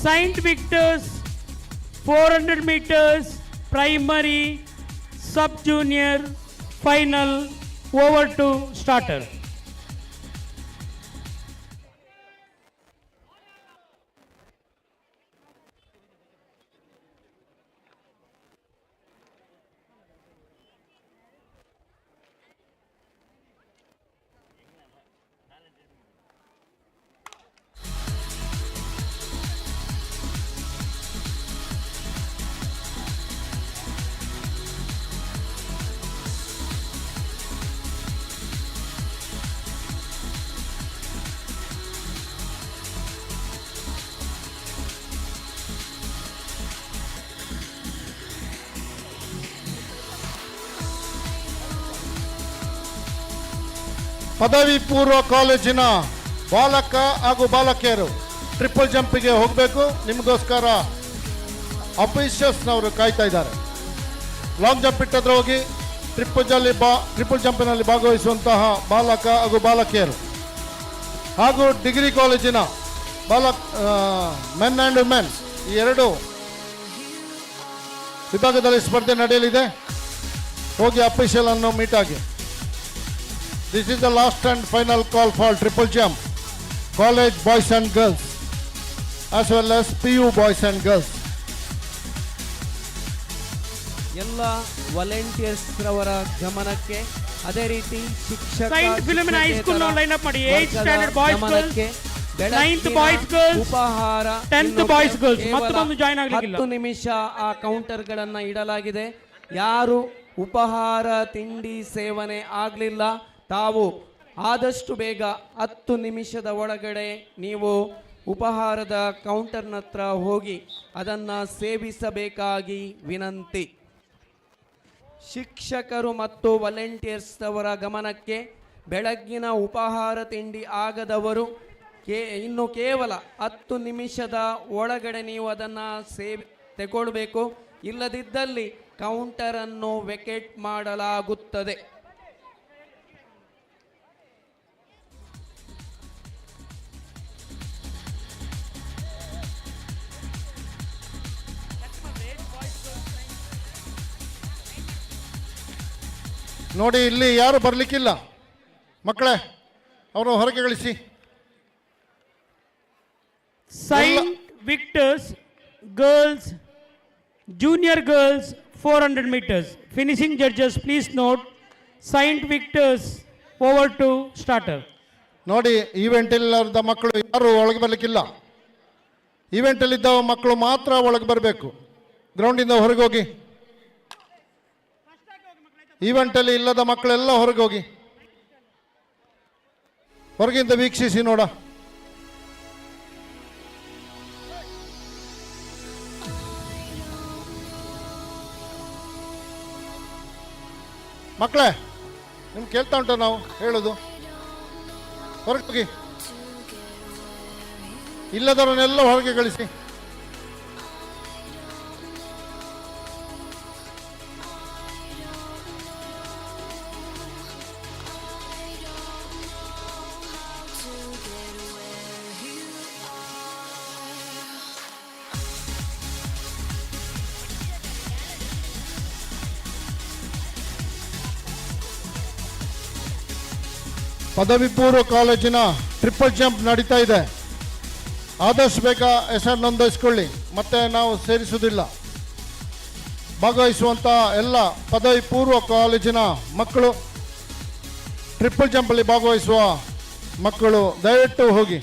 B: Saint Victor's 400 meters primary sub junior final over to starter.
A: ಪದವಿ ಪೂರ್ವ ಕಾಲೇಜಿನ ಬಾಲಕ ಹಾಗೂ ಬಾಲಕಿಯರು ಟ್ರಿಪಲ್ ಜಂಪಿಗೆ ಹೋಗಬೇಕು. ನಿಮಗೋಸ್ಕರ ಅಫಿಷಿಯಲ್ಸ್ನವರು ಕಾಯ್ತಾ ಇದ್ದಾರೆ. ಲಾಂಗ್ ಜಂಪ್ ಇಟ್ಟದ್ರೆ ಹೋಗಿ ಟ್ರಿಪಲ್ ಜಂಪಿನಲ್ಲಿ ಭಾಗವಹಿಸುವಂತಹ ಬಾಲಕ ಹಾಗೂ ಬಾಲಕಿಯರು ಹಾಗೂ ಡಿಗ್ರಿ ಕಾಲೇಜಿನ ಮೆನ್ ಆ್ಯಂಡ್ ವುಮೆನ್ಸ್ ಈ ಎರಡು ವಿಭಾಗದಲ್ಲಿ ಸ್ಪರ್ಧೆ ನಡೆಯಲಿದೆ. ಹೋಗಿ ಅಫಿಷಿಯಲ್ ಅನ್ನು ಮೀಟ್ ಆಗಿ. This is the last and final call for triple jump, college boys and girls, as well as PU boys and girls.
D: ಎಲ್ಲ ವಾಲಂಟಿಯರ್ಸ್ ರವರ ಗಮನಕ್ಕೆ, ಅದೇ ರೀತಿ ಶಿಕ್ಷಕ
B: Saint Philomena High School now line up ಮಾಡಿ 8th standard boys girls, 9th boys girls,
D: ಉಪಹಾರ
B: 10th boys girls ಮತ್ತೆ ಬಂದು ಜಾಯಿನ್ ಆಗಲಿಕ್ಕಿಲ್ಲ.
D: 10 ನಿಮಿಷ ಆ ಕೌಂಟರ್ಗಳನ್ನು ಇಡಲಾಗಿದೆ. ಯಾರು ಉಪಹಾರ ತಿಂಡಿ ಸೇವನೆ ಆಗಲಿಲ್ಲ, ತಾವು ಆದಷ್ಟು ಬೇಗ 10 ನಿಮಿಷದ ಒಳಗಡೆ ನೀವು ಉಪಹಾರದ ಕೌಂಟರ್ನ ಹತ್ರ ಹೋಗಿ ಅದನ್ನು ಸೇವಿಸಬೇಕಾಗಿ ವಿನಂತಿ. ಶಿಕ್ಷಕರು ಮತ್ತು ವಾಲಂಟಿಯರ್ಸ್ ಅವರ ಗಮನಕ್ಕೆ, ಬೆಳಗ್ಗಿನ ಉಪಹಾರ ತಿಂಡಿ ಆಗದವರು ಇನ್ನು ಕೇವಲ 10 ನಿಮಿಷದ ಒಳಗಡೆ ನೀವು ಅದನ್ನು ತಗೊಳ್ಬೇಕು. ಇಲ್ಲದಿದ್ದಲ್ಲಿ ಕೌಂಟರನ್ನು ವೆಕೆಟ್ ಮಾಡಲಾಗುತ್ತದೆ.
A: ನೋಡಿ, ಇಲ್ಲಿ ಯಾರು ಬರಲಿಕ್ಕಿಲ್ಲ ಮಕ್ಕಳೇ, ಅವರು ಹೊರಗೆ ಕಳಿಸಿ.
B: Saint Victor's girls, junior girls 400 meters. Finishing judges, please note, Saint Victor's over to starter.
A: ನೋಡಿ, ಈವೆಂಟ್ ಇಲ್ಲದ ಮಕ್ಕಳು ಯಾರು ಒಳಗೆ ಬರಲಿಕ್ಕಿಲ್ಲ. ಈವೆಂಟಲ್ಲಿದ್ದ ಮಕ್ಕಳು ಮಾತ್ರ ಒಳಗೆ ಬರಬೇಕು. ಗ್ರೌಂಡಿಂದ ಹೊರಗೆ ಹೋಗಿ. ಈವೆಂಟಲ್ಲಿ ಇಲ್ಲದ ಮಕ್ಕಳೆಲ್ಲ ಹೊರಗೆ ಹೋಗಿ, ಹೊರಗಿಂದ ವೀಕ್ಷಿಸಿ ನೋಡ. ಮಕ್ಕಳೇ, ನಿಮ್ಗೆ ಕೇಳ್ತಾ ಉಂಟ ನಾವು ಹೇಳೋದು? ಹೊರಗೆ ಹೋಗಿ, ಇಲ್ಲದವರನ್ನೆಲ್ಲ ಹೊರಗೆ ಕಳಿಸಿ. ಪದವಿ ಪೂರ್ವ ಕಾಲೇಜಿನ ಟ್ರಿಪಲ್ ಜಂಪ್ ನಡೀತಾ ಇದೆ. ಆದಷ್ಟು ಬೇಗ ಹೆಸರು ನೋಂದಾಯಿಸ್ಕೊಳ್ಳಿ, ಮತ್ತೆ ನಾವು ಸೇರಿಸುವುದಿಲ್ಲ. ಭಾಗವಹಿಸುವಂಥ ಎಲ್ಲ ಪದವಿ ಪೂರ್ವ ಕಾಲೇಜಿನ ಮಕ್ಕಳು ಟ್ರಿಪಲ್ ಜಂಪಲ್ಲಿ ಭಾಗವಹಿಸುವ ಮಕ್ಕಳು ದಯವಿಟ್ಟು ಹೋಗಿ.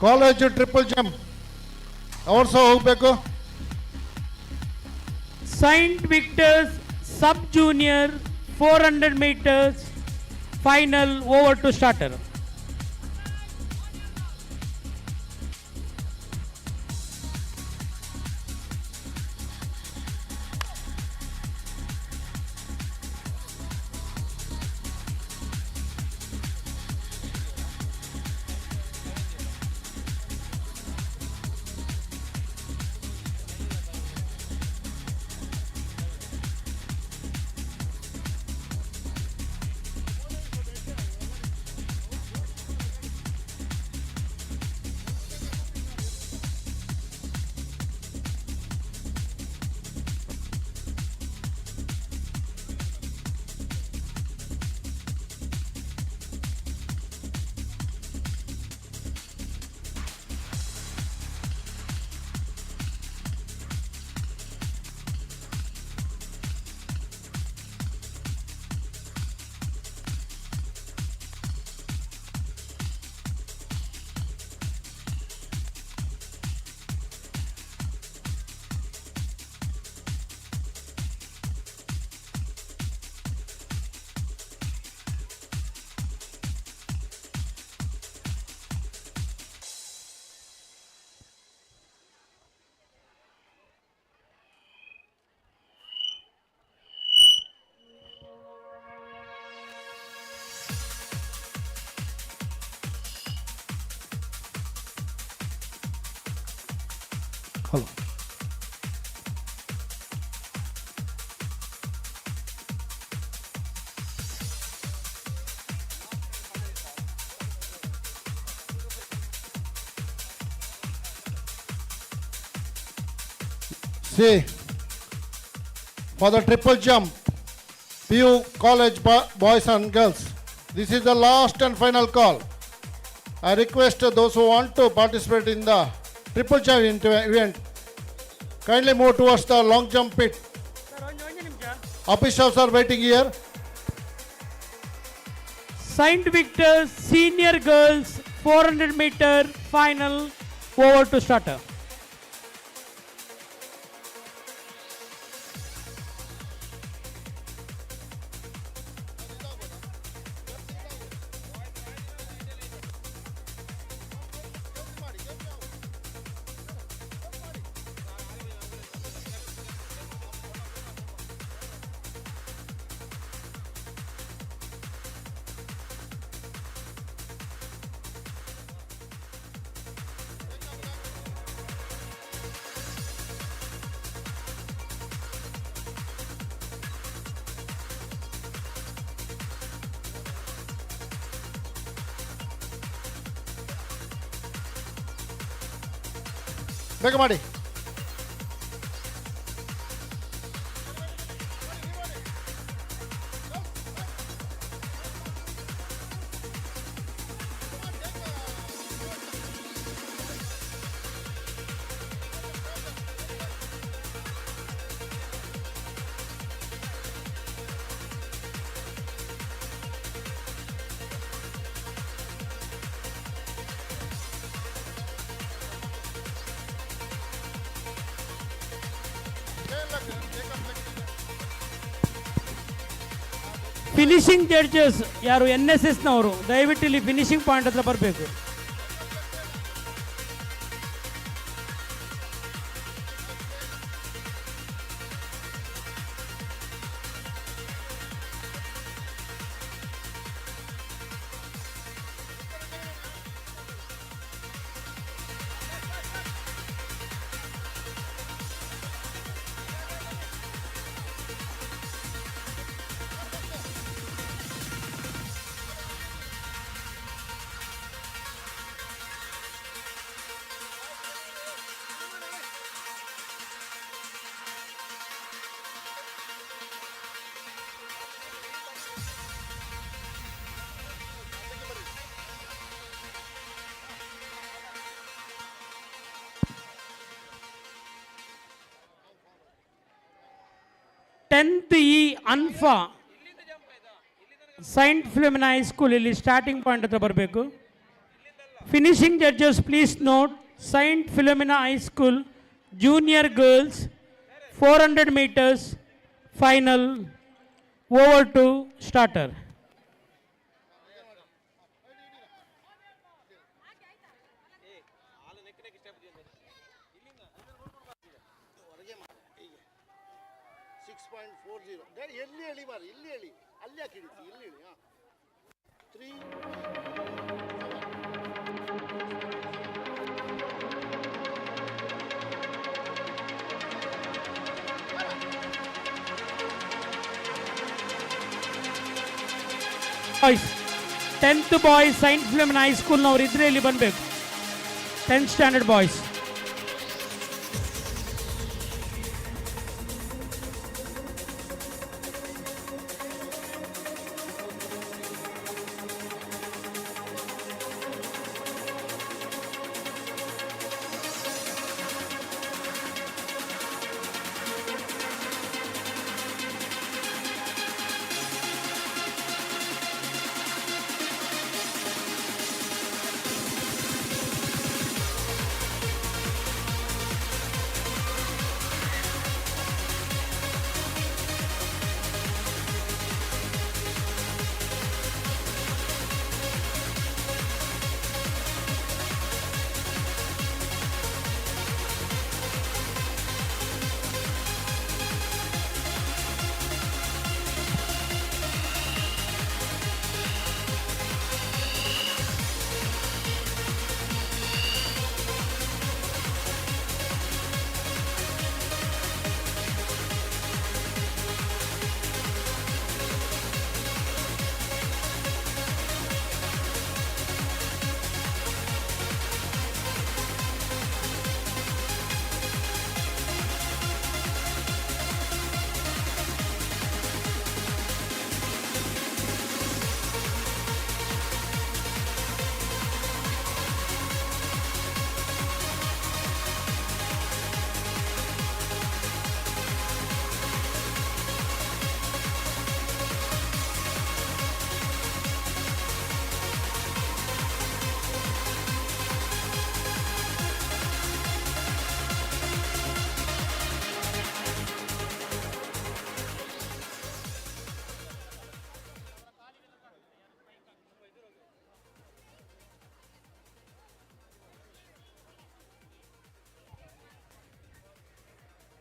A: ಕಾಲೇಜು ಟ್ರಿಪಲ್ ಜಂಪ್ ಅವ್ರು ಸಹ ಹೋಗಬೇಕು.
B: Saint Victus sub junior 400 meters final over to starter.
A: Hello. See, for the triple jump, PU College boys and girls, this is the last and final call. I request those who want to participate in the triple jump event, kindly move towards the long jump pit. Officials are waiting here.
B: Saint Victor's senior girls 400 meter final over to starter.
A: ಬೇಗ ಮಾಡಿ.
B: ಫಿನಿಶಿಂಗ್ ಜಡ್ಜಸ್ ಯಾರು NSSನವರು ದಯವಿಟ್ಟು ಇಲ್ಲಿ ಫಿನಿಶಿಂಗ್ ಪಾಯಿಂಟ್ ಹತ್ರ ಬರಬೇಕು. 10th ಇ ಅನ್ಫಾ ಸೈಂಟ್ ಫಿಲೋಮಿನಾ ಹೈಸ್ಕೂಲ್ ಇಲ್ಲಿ ಸ್ಟಾರ್ಟಿಂಗ್ ಪಾಯಿಂಟ್ ಹತ್ರ ಬರಬೇಕು. Finishing judges please note Saint Philomena high school junior girls 400 meters final over to starter.
A: ಎಲ್ಲಿ ಹೇಳಿ ಮಾರಿ, ಇಲ್ಲಿ ಹೇಳಿ, ಅಲ್ಲಿ ಯಾಕೆ ಹಿಡಿತಿ, ಇಲ್ಲಿ ಹೇಳಿ. 3
B: boys 10th boys Saint Philomena ಹೈಸ್ಕೂಲ್ನವ್ರು ಇದ್ರೆ ಇಲ್ಲಿ ಬರಬೇಕು. 10th standard boys.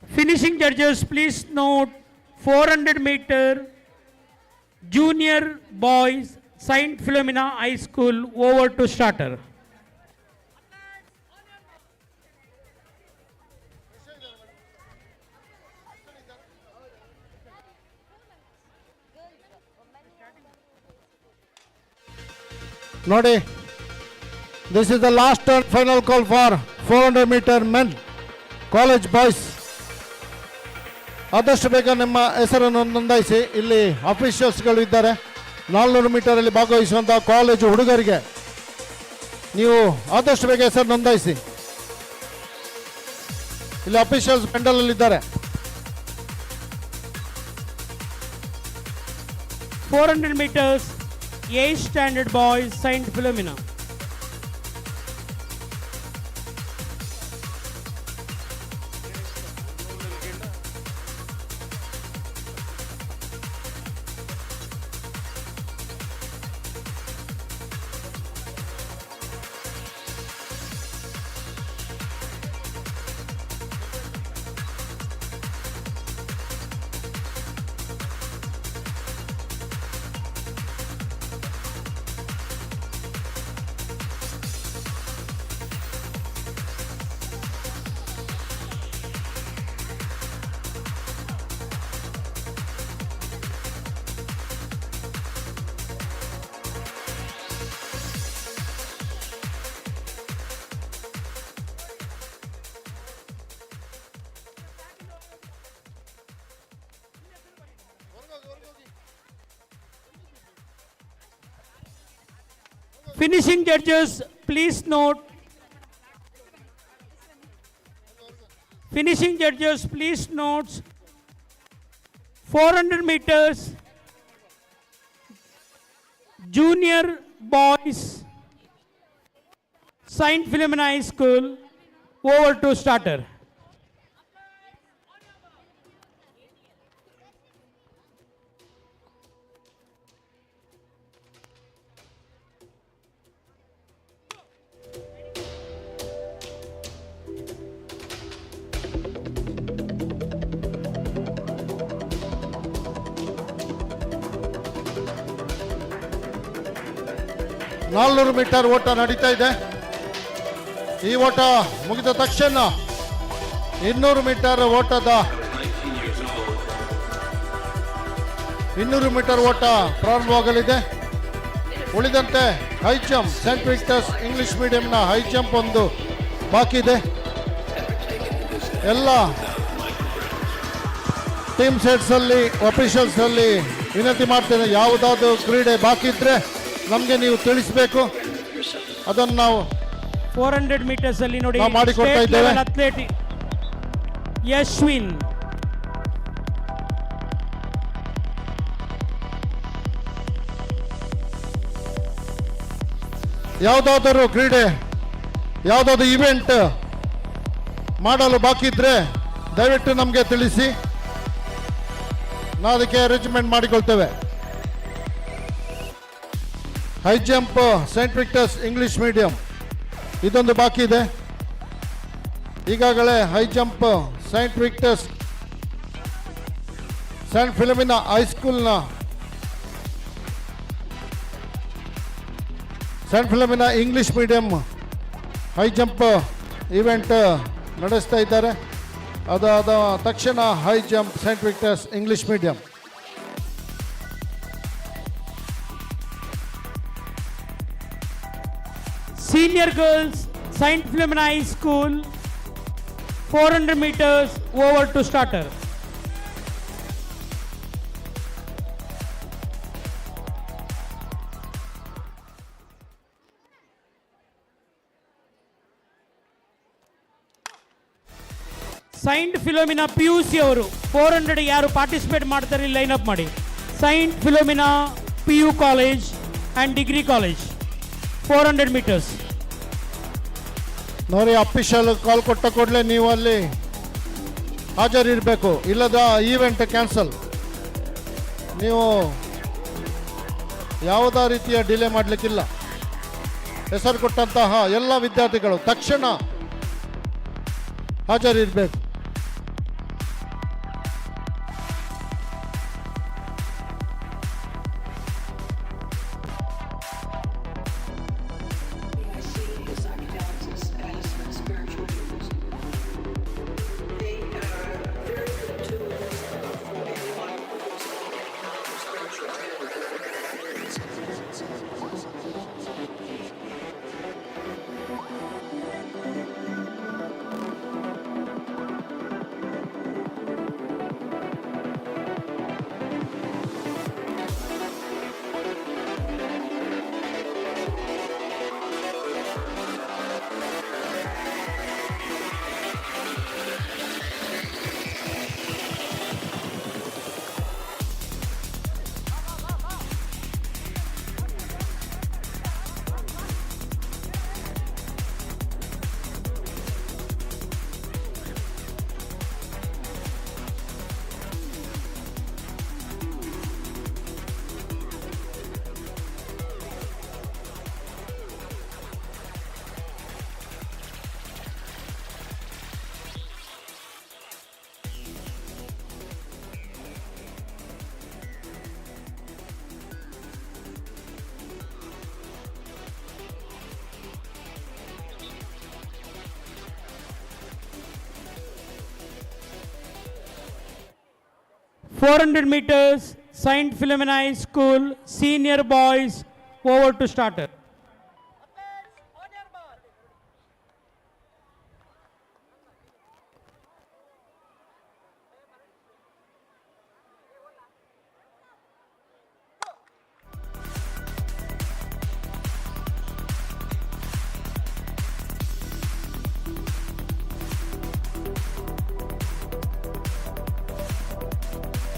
B: Finishing judges, please note 400 meter junior boys Saint Philomena High School over to starter.
A: ನೋಡಿ, this is the last and final call for 400 meter men college boys. ಆದಷ್ಟು ಬೇಗ ನಿಮ್ಮ ಹೆಸರನ್ನು ನೋಂದಾಯಿಸಿ. ಇಲ್ಲಿ ಅಫಿಷಿಯಲ್ಸ್ಗಳು ಇದ್ದಾರೆ. 400 ಮೀಟರಲ್ಲಿ ಭಾಗವಹಿಸುವಂಥ ಕಾಲೇಜು ಹುಡುಗರಿಗೆ ನೀವು ಆದಷ್ಟು ಬೇಗ ಹೆಸರು ನೋಂದಾಯಿಸಿ. ಇಲ್ಲಿ officials ಪೆಂಡಲಲ್ಲಿದ್ದಾರೆ.
B: 400 meters 8th standard boys Saint Philomena. Finishing judges, please note. Finishing judges, please note. 400 meters, Junior Boys, Saint Philomena High School, over to starter.
A: ನಾಲ್ನೂರು ಮೀಟರ್ ಓಟ ನಡೀತಾ ಇದೆ. ಈ ಓಟ ಮುಗಿದ ತಕ್ಷಣ 200 ಮೀಟರ್ ಓಟ ಪ್ರಾರಂಭವಾಗಲಿದೆ. ಉಳಿದಂತೆ high jump Saint Victor's English ಮೀಡಿಯಂನ ಹೈ ಜಂಪ್ ಒಂದು ಬಾಕಿ ಇದೆ. ಎಲ್ಲ ಟೀಮ್ ಸೆಟ್ಸ್ ಅಲ್ಲಿ ಅಫಿಷಿಯಲ್ಸ್ ಅಲ್ಲಿ ವಿನಂತಿ ಮಾಡ್ತೇನೆ, ಯಾವುದಾದ್ರು ಕ್ರೀಡೆ ಬಾಕಿ ಇದ್ರೆ ನಮಗೆ ನೀವು ತಿಳಿಸಬೇಕು. ಅದನ್ನು ನಾವು
B: 400 meters ಅಲ್ಲಿ ನೋಡಿ
A: ನಾವು ಮಾಡಿಕೊಡ್ತಾ
B: state
A: ಇದ್ದೇವೆ.
B: level athlete ಯಶ್ವಿನ್,
A: ಯಾವುದಾದರೂ ಕ್ರೀಡೆ ಯಾವುದಾದ್ರು ಇವೆಂಟ್ ಮಾಡಲು ಬಾಕಿ ಇದ್ರೆ ದಯವಿಟ್ಟು ನಮಗೆ ತಿಳಿಸಿ, ನಾವು ಅದಕ್ಕೆ ಅರೇಂಜ್ಮೆಂಟ್ ಮಾಡಿಕೊಳ್ತೇವೆ. High jump Saint Victor's English medium ಇದೊಂದು ಬಾಕಿ ಇದೆ. ಈಗಾಗಲೇ high jump Saint Victor's Saint Philomena ಹೈಸ್ಕೂಲ್ನ Saint Philomena English medium high jump event ನಡೆಸ್ತಾ ಇದ್ದಾರೆ. ಅದಾದ ತಕ್ಷಣ high jump Saint Victor's English medium.
B: senior girls Saint Philomena High School, 400 meters over to starter. Saint Philomena PUC ಅವರು 400 ಯಾರು ಪಾರ್ಟಿಸಿಪೇಟ್ ಮಾಡ್ತಾರೆ ಲೈನ್ ಅಪ್ ಮಾಡಿ. Saint Philomena PU college and degree college 400 meters.
A: ನೋಡಿ, ಅಫಿಷಿಯಲ್ ಕಾಲ್ ಕೊಟ್ಟ ಕೂಡಲೇ ನೀವು ಅಲ್ಲಿ ಹಾಜರಿರಬೇಕು, ಇಲ್ಲದ ಈವೆಂಟ್ ಕ್ಯಾನ್ಸಲ್. ನೀವು ಯಾವುದೇ ರೀತಿಯ ಡಿಲೇ ಮಾಡಲಿಕ್ಕಿಲ್ಲ. ಹೆಸರು ಕೊಟ್ಟಂತಹ ಎಲ್ಲ ವಿದ್ಯಾರ್ಥಿಗಳು ತಕ್ಷಣ ಹಾಜರಿರಬೇಕು.
B: $400 meters, Saint Philomena High School, senior boys, over to starter.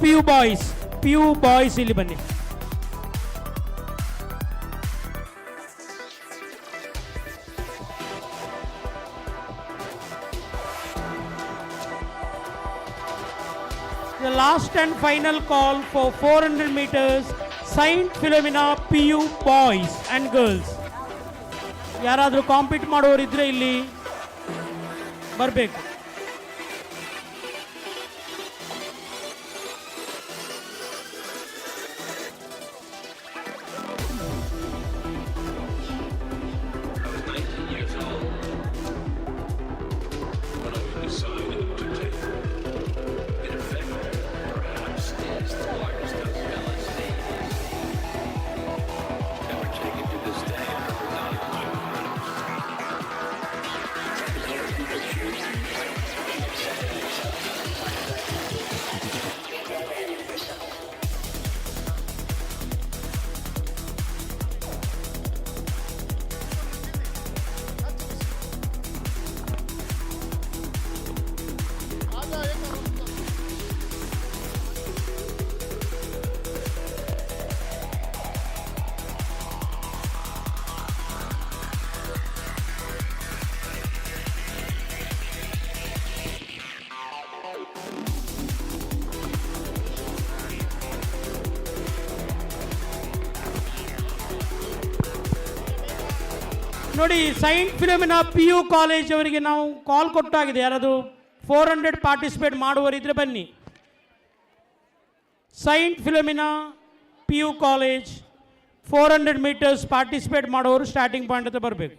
B: P U boys ಇಲ್ಲಿ ಬನ್ನಿ. The last and final call for 400 meters, Saint Philomena PU boys and girls. ಯಾರಾದರೂ ಕಾಂಪೀಟ್ ಮಾಡೋರು ಇದ್ರೆ ಇಲ್ಲಿ ಬರಬೇಕು. ನೋಡಿ, saint Philomena P U college ಅವರಿಗೆ ನಾವು ಕಾಲ್ ಕೊಟ್ಟಾಗಿದೆ. ಯಾರಾದರೂ 400 ಪಾರ್ಟಿಸಿಪೇಟ್ ಮಾಡುವರಿದ್ರೆ ಬನ್ನಿ. Saint Philomena P U college 400 metres participate ಮಾಡೋರು ಸ್ಟಾರ್ಟಿಂಗ್ ಪಾಯಿಂಟ್ ಹತ್ರ ಬರಬೇಕು.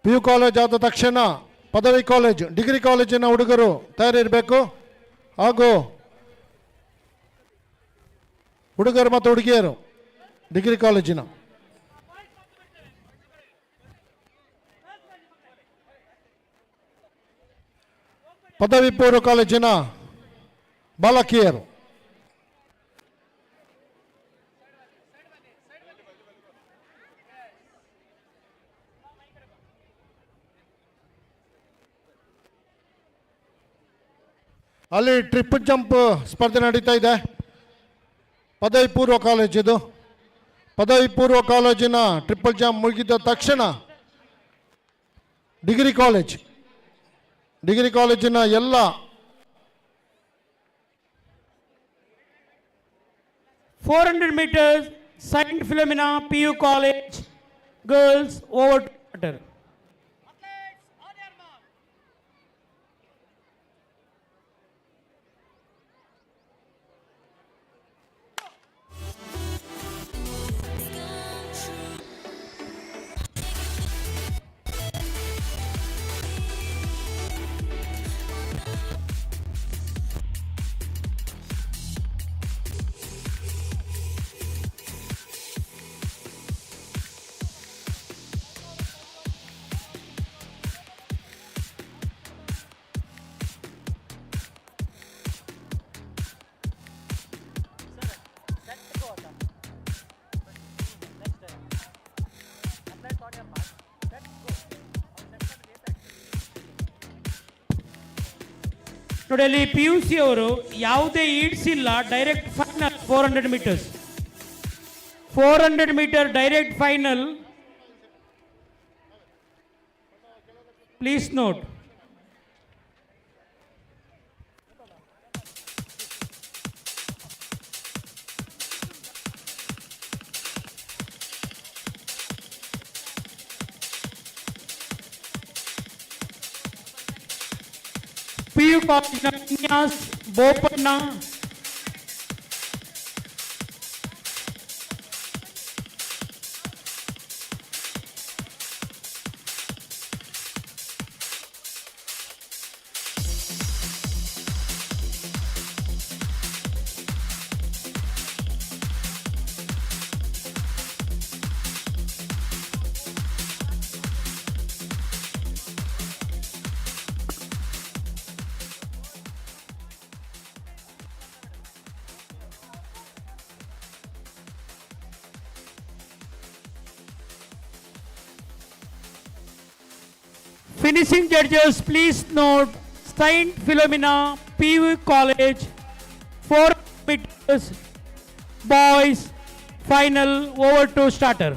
A: ಪಿ ಯು ಕಾಲೇಜ್ ಆದ ತಕ್ಷಣ ಪದವಿ ಕಾಲೇಜ್, ಡಿಗ್ರಿ ಕಾಲೇಜಿನ ಹುಡುಗರು ತಯಾರಿರಬೇಕು. ಹಾಗೂ ಹುಡುಗರು ಮತ್ತು ಹುಡುಗಿಯರು ಡಿಗ್ರಿ ಕಾಲೇಜಿನ ಪದವಿ ಪೂರ್ವ ಕಾಲೇಜಿನ ಬಾಲಕಿಯರು, ಅಲ್ಲಿ ಟ್ರಿಪಲ್ ಜಂಪ್ ಸ್ಪರ್ಧೆ ನಡೀತಾ ಇದೆ. ಪದವಿ ಪೂರ್ವ ಕಾಲೇಜಿದು. ಪದವಿ ಪೂರ್ವ ಕಾಲೇಜಿನ ಟ್ರಿಪಲ್ ಜಂಪ್ ಮುಗಿದ ತಕ್ಷಣ ಡಿಗ್ರಿ ಕಾಲೇಜಿನ ಎಲ್ಲ
B: 400 meters, Saint Philomena PU College, girls over to water. ನೋಡಿ, ಅಲ್ಲಿ ಪಿ ಯು ಸಿ ಅವರು ಯಾವುದೇ ಈಡ್ಸ್ ಇಲ್ಲ, direct final 400 metres. 400 metre direct final. Please note. PU College Vinyas Bopanna, Finishing judges, please note Saint Philomena PU College 4 meters boys final over to starter.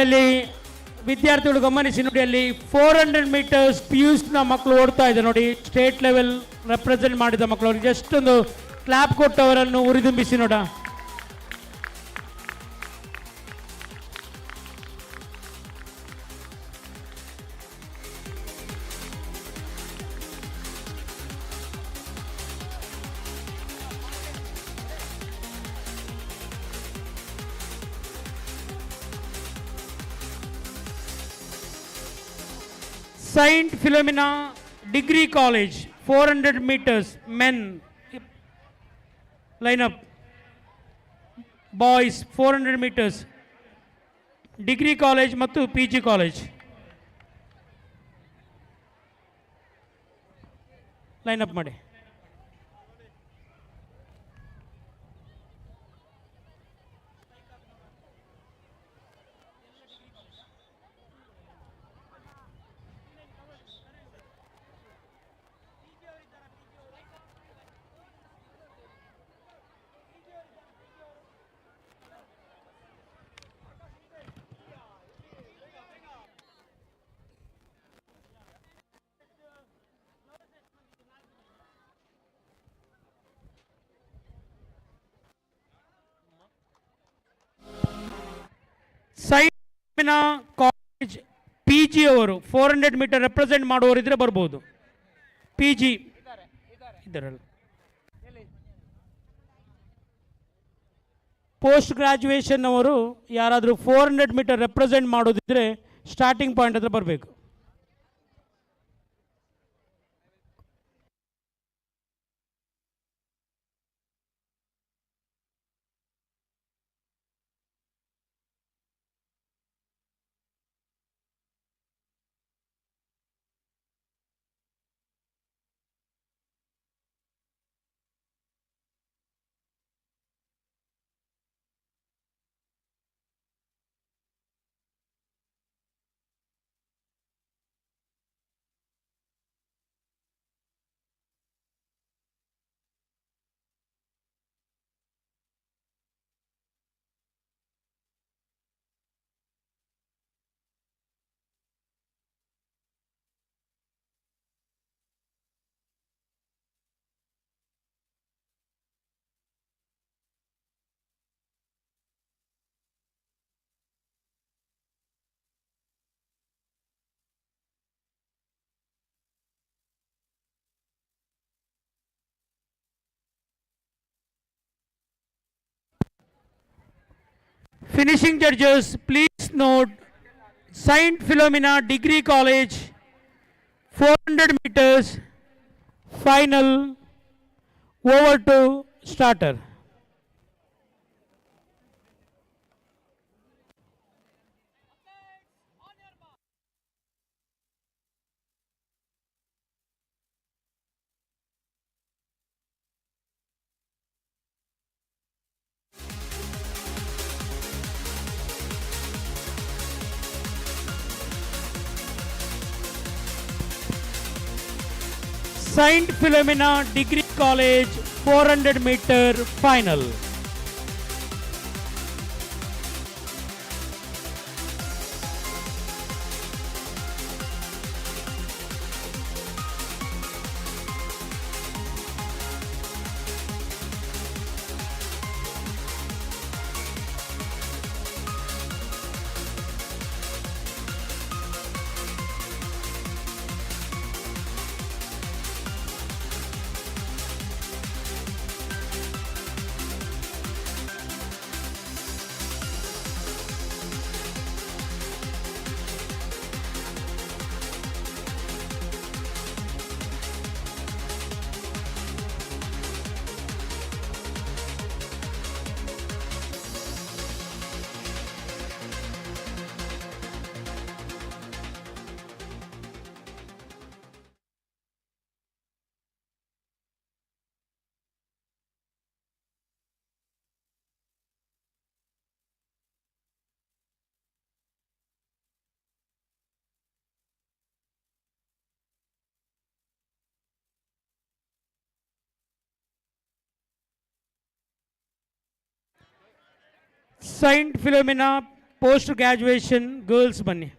B: ಅಲ್ಲಿ ವಿದ್ಯಾರ್ಥಿಗಳು ಗಮನಿಸಿ ನೋಡಿ, ಅಲ್ಲಿ 400 ಮೀಟರ್ಸ್ ಪಿಯೂಸ್ನ ಮಕ್ಕಳು ಓಡ್ತಾ ಇದೆ ನೋಡಿ, ಸ್ಟೇಟ್ ಲೆವೆಲ್ ರೆಪ್ರೆಸೆಂಟ್ ಮಾಡಿದ ಮಕ್ಕಳು. ಅವ್ರಿಗೆ ಜಸ್ಟ್ ಒಂದು ಕ್ಲಾಪ್ ಕೊಟ್ಟು ಅವರನ್ನು ಉರಿದುಂಬಿಸಿ ನೋಡ. Saint Philomena Degree College 400 meters men line up, boys 400 meters Degree College ಮತ್ತು PG College ಲೈನ್ ಅಪ್ ಮಾಡಿ. Saint Philomena college P G ಅವರು 400 ಮೀಟರ್ ರೆಪ್ರೆಸೆಂಟ್ ಮಾಡುವವರಿದ್ರೆ ಬರ್ಬೋದು. ಪಿ ಜಿ ಇದ್ದಾರಲ್ಲ, ಪೋಸ್ಟ್ ಗ್ರಾಜುಯೇಷನ್ ಅವರು ಯಾರಾದರೂ 400 ಮೀಟರ್ ರೆಪ್ರೆಸೆಂಟ್ ಮಾಡೋದಿದ್ರೆ ಸ್ಟಾರ್ಟಿಂಗ್ ಪಾಯಿಂಟ್ ಹತ್ರ ಬರಬೇಕು. Finishing judges, please note Saint Philomena Degree College 400 meters final over to starter. Saint Philomena Degree College 400 meter final. Saint Philomena post graduation girls ಬನ್ನಿ.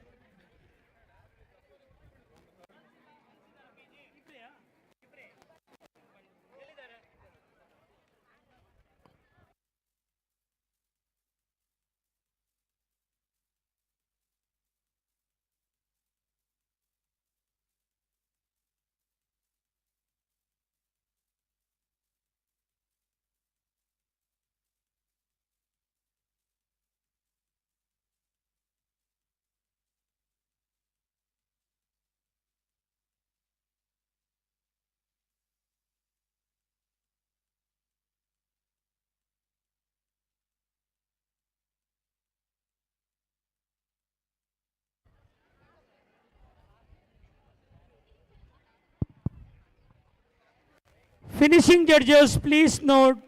B: Finishing judges, please note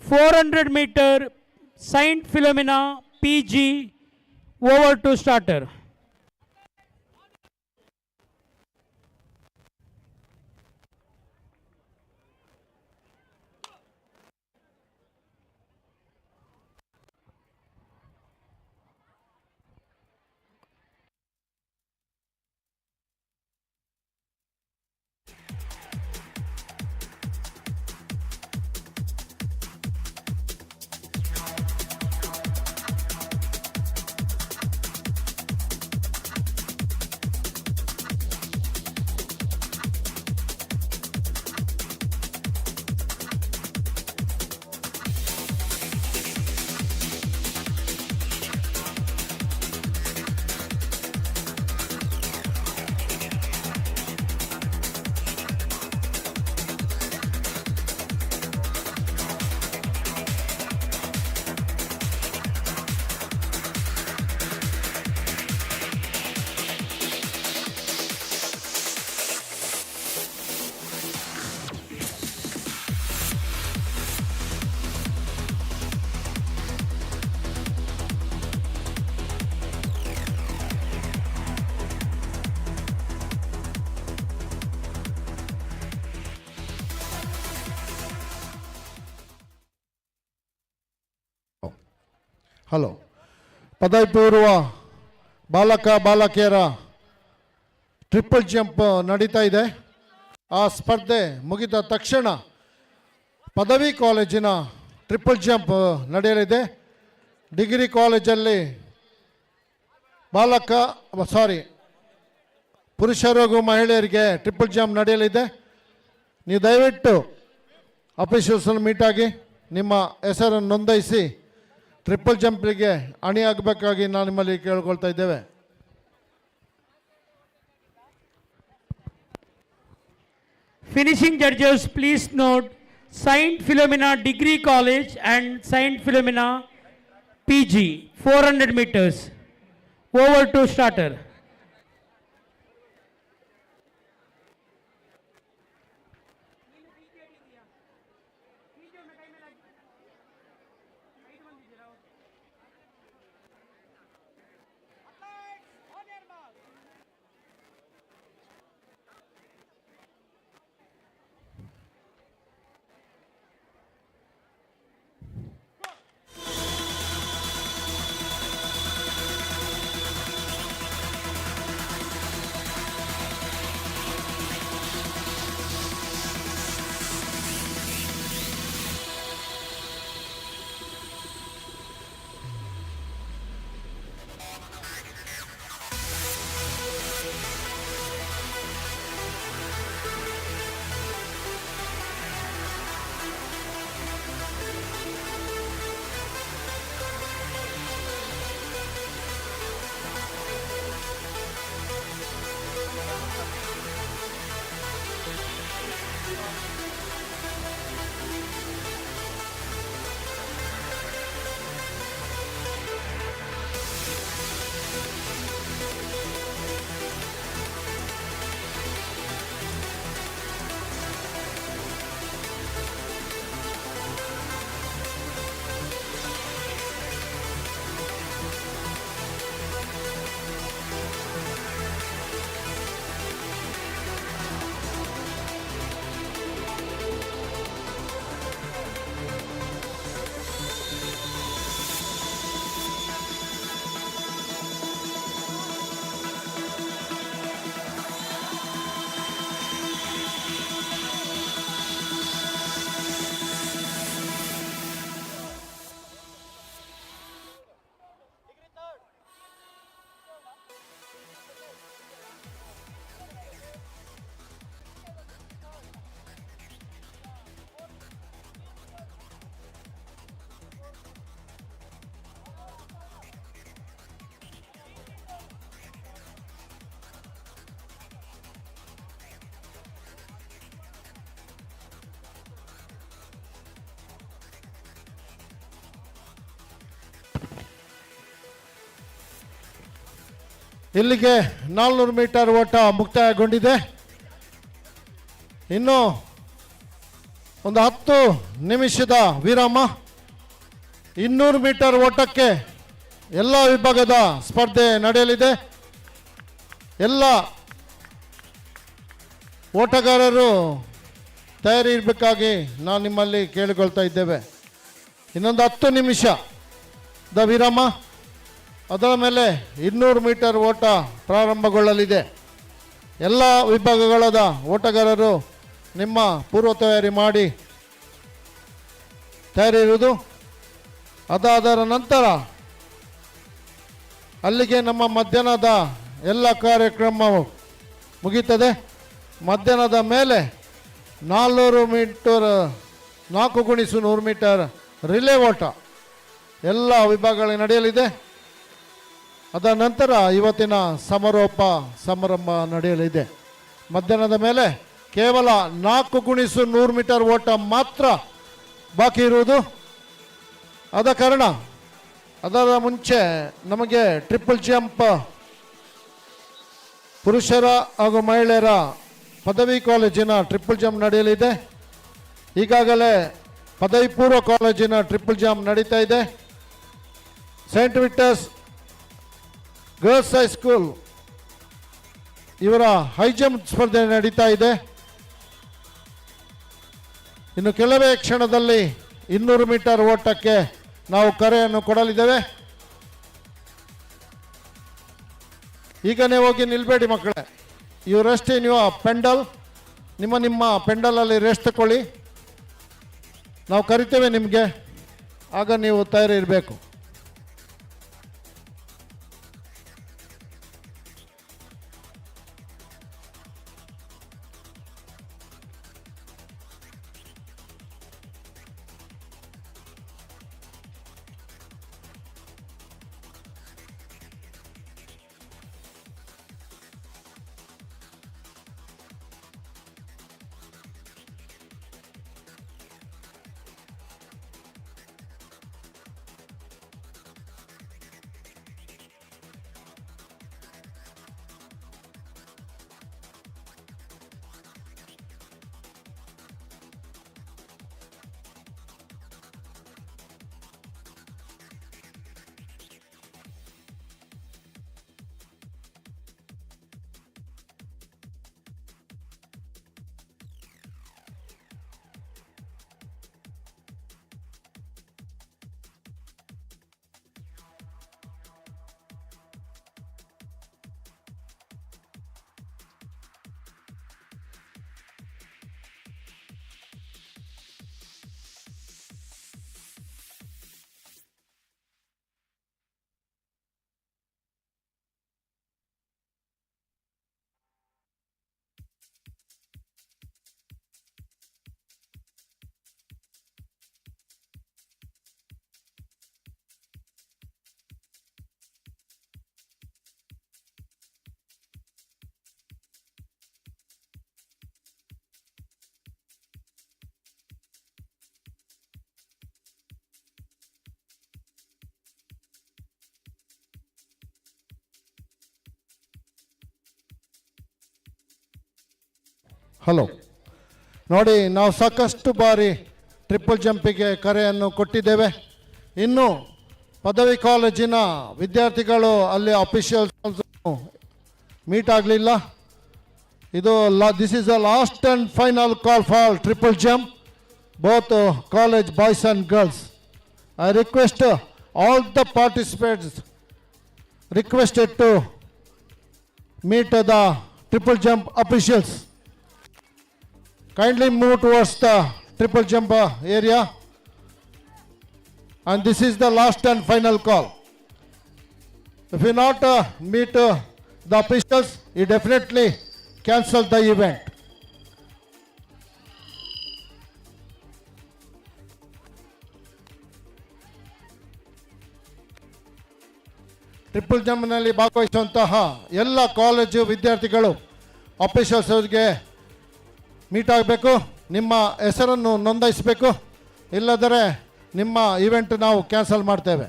B: 400 meter Saint Philomena PG over to starter.
A: Hello. ಪದವಿ ಪೂರ್ವ ಬಾಲಕ ಬಾಲಕಿಯರ ಟ್ರಿಪಲ್ ಜಂಪ್ ನಡೀತಾ ಇದೆ. ಆ ಸ್ಪರ್ಧೆ ಮುಗಿದ ತಕ್ಷಣ ಪದವಿ ಕಾಲೇಜಿನ ಟ್ರಿಪಲ್ ಜಂಪ್ ನಡೆಯಲಿದೆ. ಡಿಗ್ರಿ ಕಾಲೇಜಲ್ಲಿ ಪುರುಷರು ಹಾಗೂ ಮಹಿಳೆಯರಿಗೆ ಟ್ರಿಪಲ್ ಜಂಪ್ ನಡೆಯಲಿದೆ. ನೀವು ದಯವಿಟ್ಟು ಅಫಿಷಿಯಲ್ಸನ್ನು ಮೀಟಾಗಿ ನಿಮ್ಮ ಹೆಸರನ್ನು ನೋಂದಾಯಿಸಿ ಟ್ರಿಪಲ್ ಜಂಪ್ಗೆ ಅಣಿಯಾಗಬೇಕಾಗಿ ನಾನು ನಿಮ್ಮಲ್ಲಿ ಕೇಳ್ಕೊಳ್ತಾ ಇದ್ದೇವೆ.
B: Finishing judges, please note Saint Philomena Degree College and Saint Philomena PG 400 meters over to starter.
A: ಇಲ್ಲಿಗೆ 400 ಮೀಟರ್ ಓಟ ಮುಕ್ತಾಯಗೊಂಡಿದೆ. ಇನ್ನು ಒಂದು 10 ನಿಮಿಷದ ವಿರಾಮ. 200 ಮೀಟರ್ ಓಟಕ್ಕೆ ಎಲ್ಲ ವಿಭಾಗದ ಸ್ಪರ್ಧೆ ನಡೆಯಲಿದೆ. ಎಲ್ಲ ಓಟಗಾರರು ತಯಾರಿ ಇರಬೇಕಾಗಿ ನಾವು ನಿಮ್ಮಲ್ಲಿ ಕೇಳಿಕೊಳ್ತಾ ಇದ್ದೇವೆ. ಇನ್ನೊಂದು 10 ನಿಮಿಷದ ವಿರಾಮ, ಅದರ ಮೇಲೆ 200 ಮೀಟರ್ ಓಟ ಪ್ರಾರಂಭಗೊಳ್ಳಲಿದೆ. ಎಲ್ಲ ವಿಭಾಗಗಳಾದ ಓಟಗಾರರು ನಿಮ್ಮ ಪೂರ್ವ ತಯಾರಿ ಮಾಡಿ ತಯಾರಿ ಇರುವುದು. ಅದಾದರ ನಂತರ ಅಲ್ಲಿಗೆ ನಮ್ಮ ಮಧ್ಯಾಹ್ನದ ಎಲ್ಲ ಕಾರ್ಯಕ್ರಮವು ಮುಗೀತದೆ. ಮಧ್ಯಾಹ್ನದ ಮೇಲೆ 400 ಮೀಟರ್ 4x100 ಮೀಟರ್ ರಿಲೇ ಓಟ ಎಲ್ಲ ವಿಭಾಗಗಳಲ್ಲಿ ನಡೆಯಲಿದೆ. ಅದರ ನಂತರ ಇವತ್ತಿನ ಸಮಾರೋಪ ಸಮಾರಂಭ ನಡೆಯಲಿದೆ. ಮಧ್ಯಾಹ್ನದ ಮೇಲೆ ಕೇವಲ 4x100 ಮೀಟರ್ ಓಟ ಮಾತ್ರ ಬಾಕಿ ಇರುವುದು. ಆದ ಕಾರಣ ಅದರ ಮುಂಚೆ ನಮಗೆ ಟ್ರಿಪಲ್ ಜಂಪ್ ಪುರುಷರ ಹಾಗೂ ಮಹಿಳೆಯರ ಪದವಿ ಕಾಲೇಜಿನ ಟ್ರಿಪಲ್ ಜಂಪ್ ನಡೆಯಲಿದೆ. ಈಗಾಗಲೇ ಪದವಿ ಪೂರ್ವ ಕಾಲೇಜಿನ ಟ್ರಿಪಲ್ ಜಂಪ್ ನಡೀತಾ ಇದೆ. ಸೈಂಟ್ ವಿಕ್ಟರ್ಸ್ ಗರ್ಲ್ಸ್ ಹೈಸ್ಕೂಲ್ ಇವರ ಹೈ ಜಂಪ್ ಸ್ಪರ್ಧೆ ನಡೀತಾ ಇದೆ. ಇನ್ನು ಕೆಲವೇ ಕ್ಷಣದಲ್ಲಿ 200 ಮೀಟರ್ ಓಟಕ್ಕೆ ನಾವು ಕರೆಯನ್ನು ಕೊಡಲಿದ್ದೇವೆ. ಈಗನೇ ಹೋಗಿ ನಿಲ್ಬೇಡಿ ಮಕ್ಕಳೇ. You rest in your pandal. ನಿಮ್ಮ ಪೆಂಡಲಲ್ಲಿ ರೆಸ್ಟ್ ತಗೊಳ್ಳಿ. ನಾವು ಕರಿತೇವೆ ನಿಮಗೆ, ಆಗ ನೀವು ತಯಾರಿ ಇರಬೇಕು. ಹಲೋ ನೋಡಿ, ನಾವು ಸಾಕಷ್ಟು ಬಾರಿ ಟ್ರಿಪಲ್ ಜಂಪಿಗೆ ಕರೆಯನ್ನು ಕೊಟ್ಟಿದ್ದೇವೆ. ಇನ್ನು ಪದವಿ ಕಾಲೇಜಿನ ವಿದ್ಯಾರ್ಥಿಗಳು ಅಲ್ಲಿ ಅಫಿಷಿಯಲ್ಸ್ ಮೀಟ್ ಆಗಲಿಲ್ಲ. This is the last and final call for triple jump both college boys and girls. I request all the participates requested to meet the triple jump officials. Kindly move towards the triple jump area, and this is the last and final call. If you not meet the officials, you definitely cancel the event. Triple ಜಂಪ್ನಲ್ಲಿ ಭಾಗವಹಿಸುವಂತಹ ಎಲ್ಲ ಕಾಲೇಜು ವಿದ್ಯಾರ್ಥಿಗಳು ಆಫೀಸರ್ಸ್ ಅವರಿಗೆ ಮೀಟ್ ಆಗಬೇಕು. ನಿಮ್ಮ ಹೆಸರನ್ನು ನೋಂದಾಯಿಸಬೇಕು, ಇಲ್ಲದರೆ ನಿಮ್ಮ ಇವೆಂಟ್ ನಾವು ಕ್ಯಾನ್ಸಲ್ ಮಾಡ್ತೇವೆ.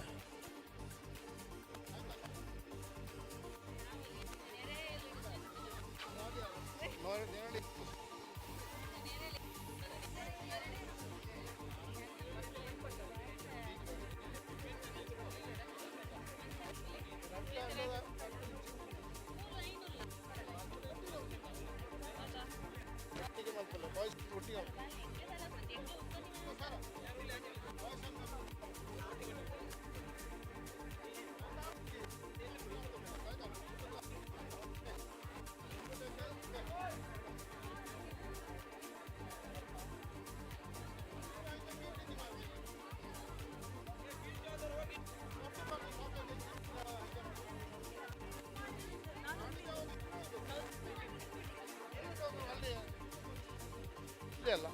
A: ಇದೆ ಅಲ್ಲ.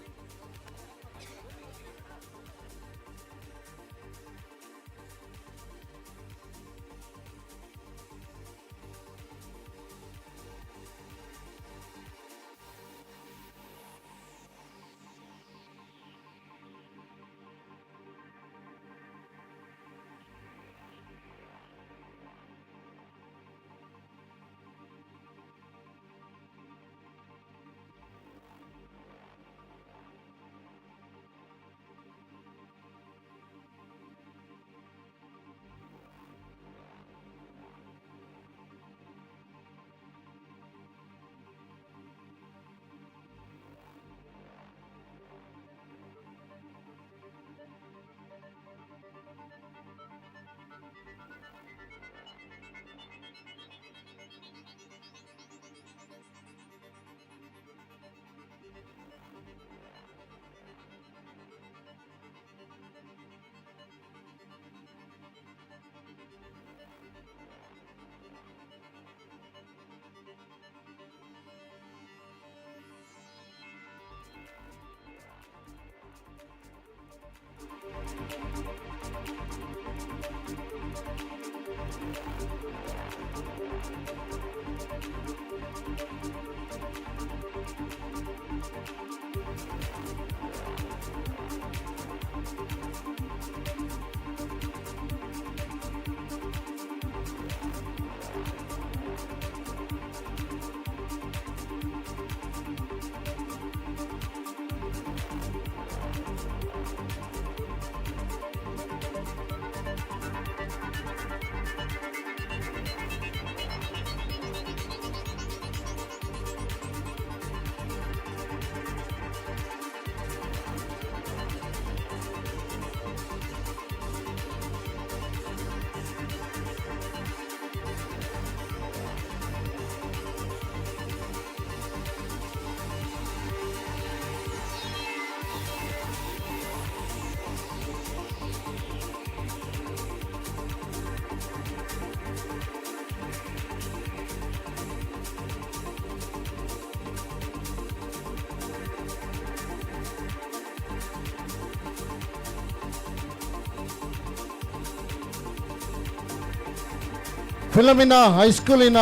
A: ಫಿಲಮಿನಾ ಹೈಸ್ಕೂಲಿನ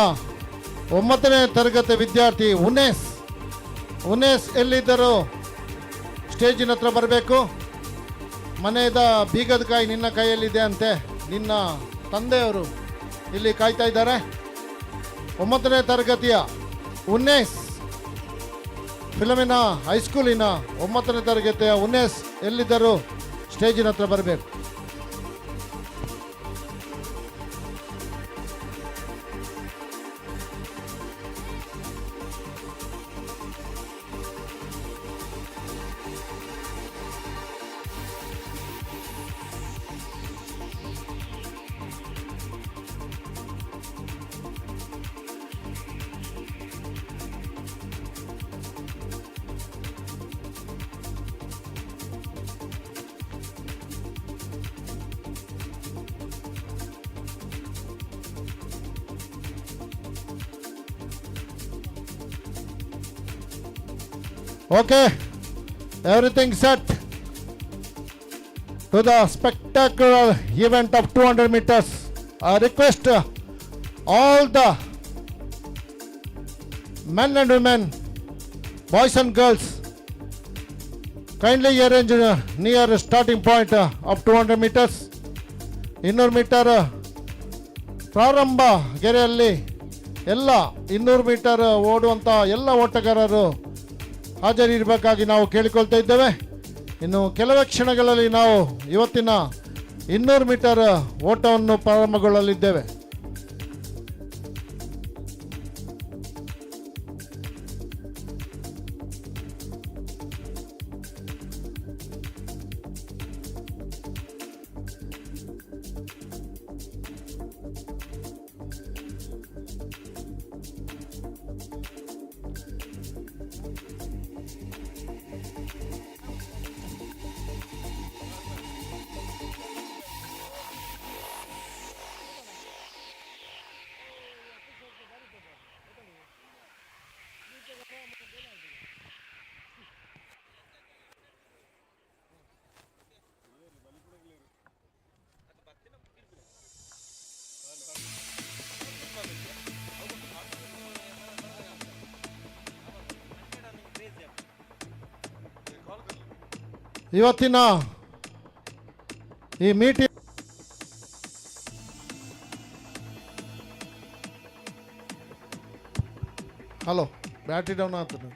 A: 9ನೇ ತರಗತಿ ವಿದ್ಯಾರ್ಥಿ ಉನೇಸ್ ಎಲ್ಲಿದ್ದರೂ ಸ್ಟೇಜಿನ ಹತ್ರ ಬರಬೇಕು. ಮನೆಯದ ಬೀಗದ ಕಾಯಿ ನಿನ್ನ ಕೈಯಲ್ಲಿದೆ ಅಂತೆ. ನಿನ್ನ ತಂದೆಯವರು ಇಲ್ಲಿ ಕಾಯ್ತಾ ಇದ್ದಾರೆ. 9ನೇ ತರಗತಿಯ ಉನೇಸ್, ಫಿಲಮಿನಾ ಹೈಸ್ಕೂಲಿನ 9ನೇ ತರಗತಿಯ ಉನೇಸ್ ಎಲ್ಲಿದ್ದರೂ ಸ್ಟೇಜಿನ ಹತ್ರ ಬರಬೇಕು. Okay, everything set to the spectacular event of 200 meters. I request all the men and women, boys and girls, kindly arrange near starting point of 200 meters. 200 metre ಪ್ರಾರಂಭ ಗೆರೆಯಲ್ಲಿ ಎಲ್ಲ 200 ಮೀಟರ್ ಓಡುವಂಥ ಎಲ್ಲ ಓಟಗಾರರು ಹಾಜರಿರಬೇಕಾಗಿ ನಾವು ಕೇಳಿಕೊಳ್ತಾ ಇದ್ದೇವೆ. ಇನ್ನು ಕೆಲವೇ ಕ್ಷಣಗಳಲ್ಲಿ ನಾವು ಇವತ್ತಿನ 200 ಮೀಟರ್ ಓಟವನ್ನು ಪ್ರಾರಂಭಗೊಳ್ಳಲಿದ್ದೇವೆ. ಇವತ್ತಿನ ಈ ಮೀಟಿಂಗ್ ಹಲೋ ಬ್ಯಾಟ್ರಿ ಡೌನ್ ಆಗ್ತದೆ.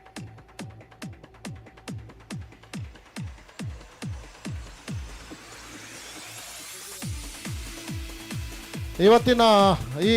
A: ಇವತ್ತಿನ ಈ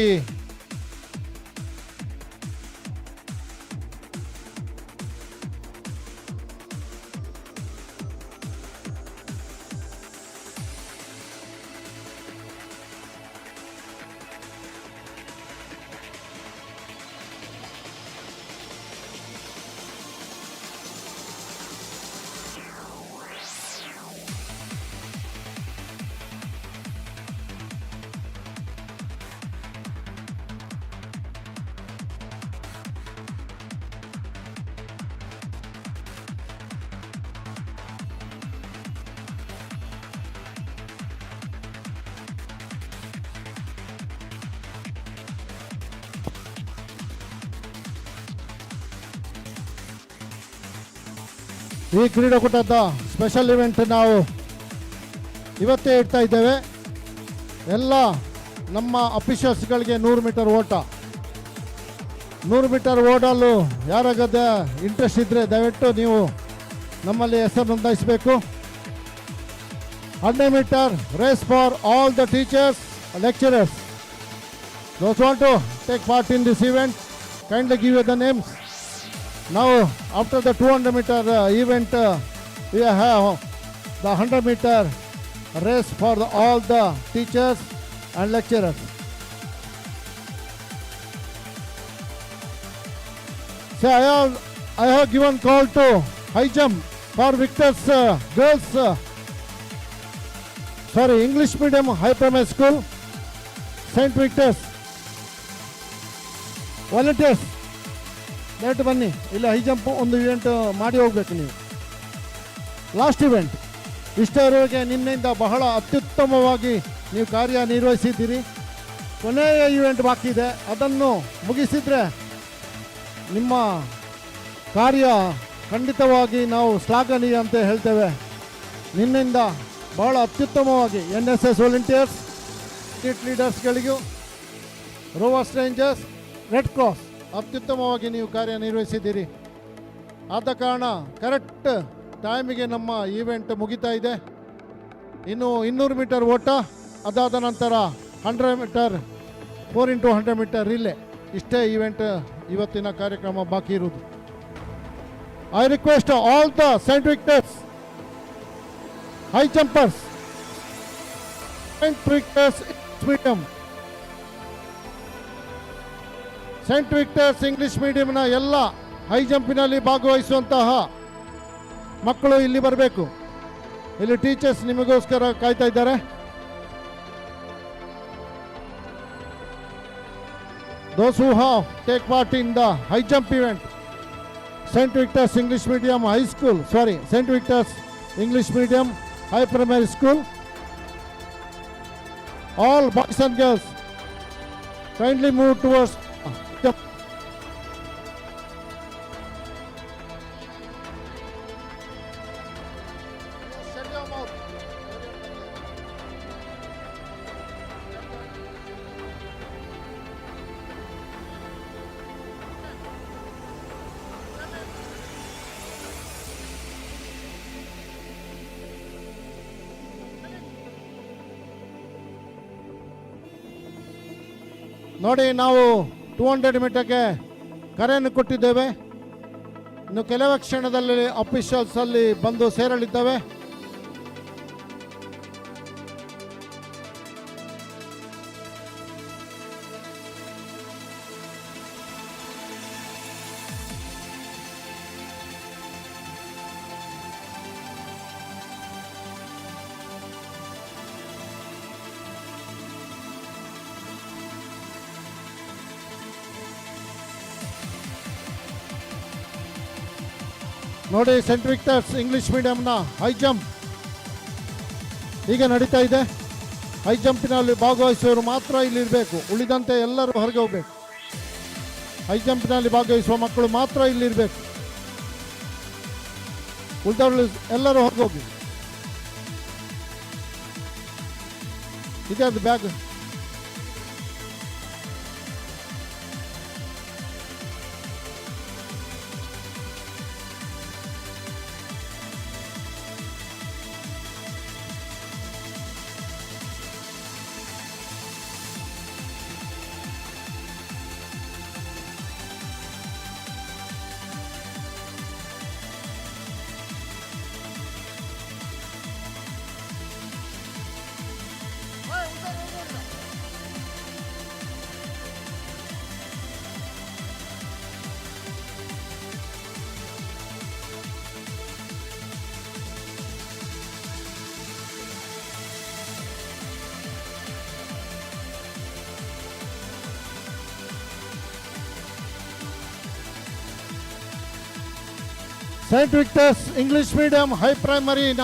A: ಈ ಕ್ರೀಡಾಕೂಟದ ಸ್ಪೆಷಲ್ ಇವೆಂಟ್ ನಾವು ಇವತ್ತೇ ಇಡ್ತಾ ಇದ್ದೇವೆ. ಎಲ್ಲ ನಮ್ಮ ಅಫಿಷಿಯಲ್ಸ್ಗಳಿಗೆ 100 ಮೀಟರ್ ಓಟ. 100 ಮೀಟರ್ ಓಡಲು ಯಾರಾಗದ ಇಂಟ್ರೆಸ್ಟ್ ಇದ್ದರೆ ದಯವಿಟ್ಟು ನೀವು ನಮ್ಮಲ್ಲಿ ಹೆಸರು ನೋಂದಾಯಿಸಬೇಕು. 100 metre race for all the teachers, lecturers. Those want to take part in this event, kindly give you the names. Now, after the 200 meter event, we have the 100 meter race for all the teachers and lecturers. So I have given call to high jump for Victor's girls, English medium high primary school, St. Victor's. Volunteers. ದಯವಿಟ್ಟು ಬನ್ನಿ. ಇಲ್ಲಿ ಹೈ ಜಂಪ್ ಒಂದು ಇವೆಂಟ್ ಮಾಡಿ ಹೋಗ್ಬೇಕು ನೀವು. ಲಾಸ್ಟ್ ಇವೆಂಟ್ ಇಷ್ಟರವರೆಗೆ ನಿನ್ನೆಯಿಂದ ಬಹಳ ಅತ್ಯುತ್ತಮವಾಗಿ ನೀವು ಕಾರ್ಯನಿರ್ವಹಿಸಿದ್ದೀರಿ. ಕೊನೆಯ ಇವೆಂಟ್ ಬಾಕಿ ಇದೆ, ಅದನ್ನು ಮುಗಿಸಿದರೆ ನಿಮ್ಮ ಕಾರ್ಯ ಖಂಡಿತವಾಗಿ ನಾವು ಶ್ಲಾಘನೀಯ ಅಂತ ಹೇಳ್ತೇವೆ. ನಿನ್ನೆಯಿಂದ ಬಹಳ ಅತ್ಯುತ್ತಮವಾಗಿ NSS ವಾಲಂಟಿಯರ್ಸ್, ಸ್ಟೇಟ್ ಲೀಡರ್ಸ್ಗಳಿಗೂ, ರೋವರ್ಸ್ ರೇಂಜರ್ಸ್, ರೆಡ್ ಕ್ರಾಸ್ ಅತ್ಯುತ್ತಮವಾಗಿ ನೀವು ಕಾರ್ಯನಿರ್ವಹಿಸಿದ್ದೀರಿ. ಆದ ಕಾರಣ ಕರೆಕ್ಟ್ ಟೈಮಿಗೆ ನಮ್ಮ ಈವೆಂಟ್ ಮುಗಿತಾ ಇದೆ. ಇನ್ನು 200 ಮೀಟರ್ ಓಟ, ಅದಾದ ನಂತರ 100 ಮೀಟರ್ 4x100 ಮೀಟರ್ ರಿಲೇ. ಇಷ್ಟೇ ಈವೆಂಟ್ ಇವತ್ತಿನ ಕಾರ್ಯಕ್ರಮ ಬಾಕಿ ಇರುವುದು. I request all the St. Victor's high jumpers, St. Victor's medium, St. Victor's English ಮೀಡಿಯಂನ ಎಲ್ಲ ಹೈ ಜಂಪಿನಲ್ಲಿ ಭಾಗವಹಿಸುವಂತಹ ಮಕ್ಕಳು ಇಲ್ಲಿ ಬರಬೇಕು. ಇಲ್ಲಿ ಟೀಚರ್ಸ್ ನಿಮಗೋಸ್ಕರ ಕಾಯ್ತಾ ಇದ್ದಾರೆ. Those who have take part in the high jump event, St. Victor's English Medium High School, St. Victor's English Medium High Primary School, all boys and girls, kindly move towards jump. ನೋಡಿ, ನಾವು 200 ಮೀಟರ್ಗೆ ಕರೆಯನ್ನು ಕೊಟ್ಟಿದ್ದೇವೆ. ಇನ್ನು ಕೆಲವೇ ಕ್ಷಣದಲ್ಲಿ ಅಫಿಷಿಯಲ್ಸ್ ಅಲ್ಲಿ ಬಂದು ಸೇರಲಿದ್ದಾವೆ. ನೋಡಿ, ಸೆಂಟ್ ವಿಕ್ಟರ್ಸ್ ಇಂಗ್ಲಿಷ್ ಮೀಡಿಯಂನ ಹೈ ಜಂಪ್ ಈಗ ನಡೀತಾ ಇದೆ. ಹೈ ಜಂಪಿನಲ್ಲಿ ಭಾಗವಹಿಸುವವರು ಮಾತ್ರ ಇಲ್ಲಿ ಇರಬೇಕು, ಉಳಿದಂತೆ ಎಲ್ಲರೂ ಹೊರಗೆ ಹೋಗಬೇಕು. ಹೈ ಜಂಪಿನಲ್ಲಿ ಭಾಗವಹಿಸುವ ಮಕ್ಕಳು ಮಾತ್ರ ಇಲ್ಲಿ ಇರಬೇಕು, ಉಳಿದವರು ಎಲ್ಲರೂ ಹೊರಗೆ ಹೋಗಿ. ಇದೆ ಅದು bag. Saint Victor's English medium high ಪ್ರೈಮರಿನ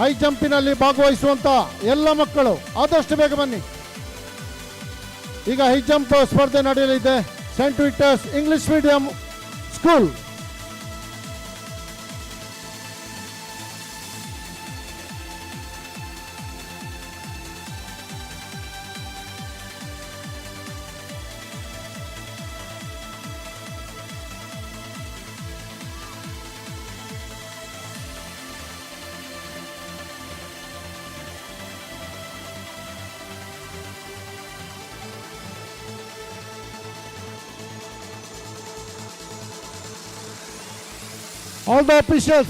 A: ಹೈ ಜಂಪಿನಲ್ಲಿ ಭಾಗವಹಿಸುವಂತ ಎಲ್ಲ ಮಕ್ಕಳು ಆದಷ್ಟು ಬೇಗ ಬನ್ನಿ. ಈಗ ಹೈ ಜಂಪ್ ಸ್ಪರ್ಧೆ ನಡೆಯಲಿದೆ. Saint Victor's English medium school. All the officials,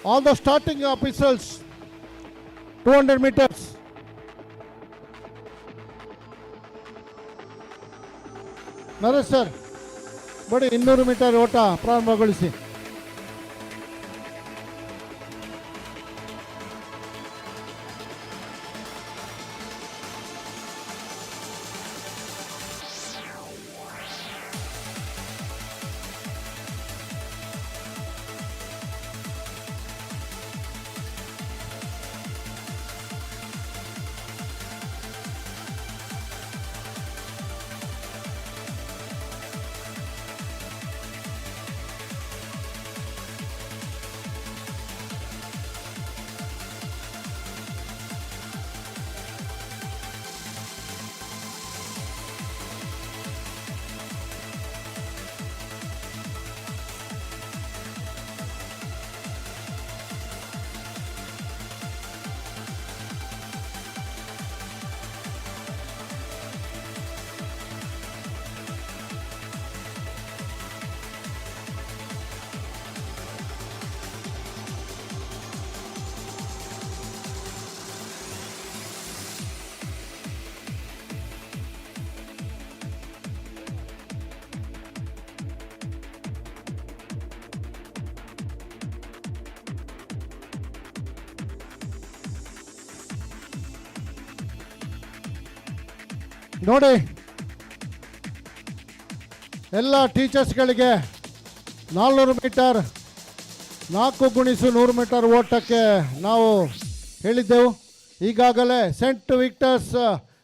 A: all the starting officials, 200 meters. Naresh sir, ಬಡಿ 200 ಮೀಟರ್ ಓಟ ಪ್ರಾರಂಭಗೊಳಿಸಿ. ನೋಡಿ, ಎಲ್ಲ ಟೀಚರ್ಸ್ಗಳಿಗೆ 400 ಮೀಟರ್ 4x100 ಮೀಟರ್ ಓಟಕ್ಕೆ ನಾವು ಹೇಳಿದ್ದೆವು. ಈಗಾಗಲೇ ಸೆಂಟ್ ವಿಕ್ಟರ್ಸ್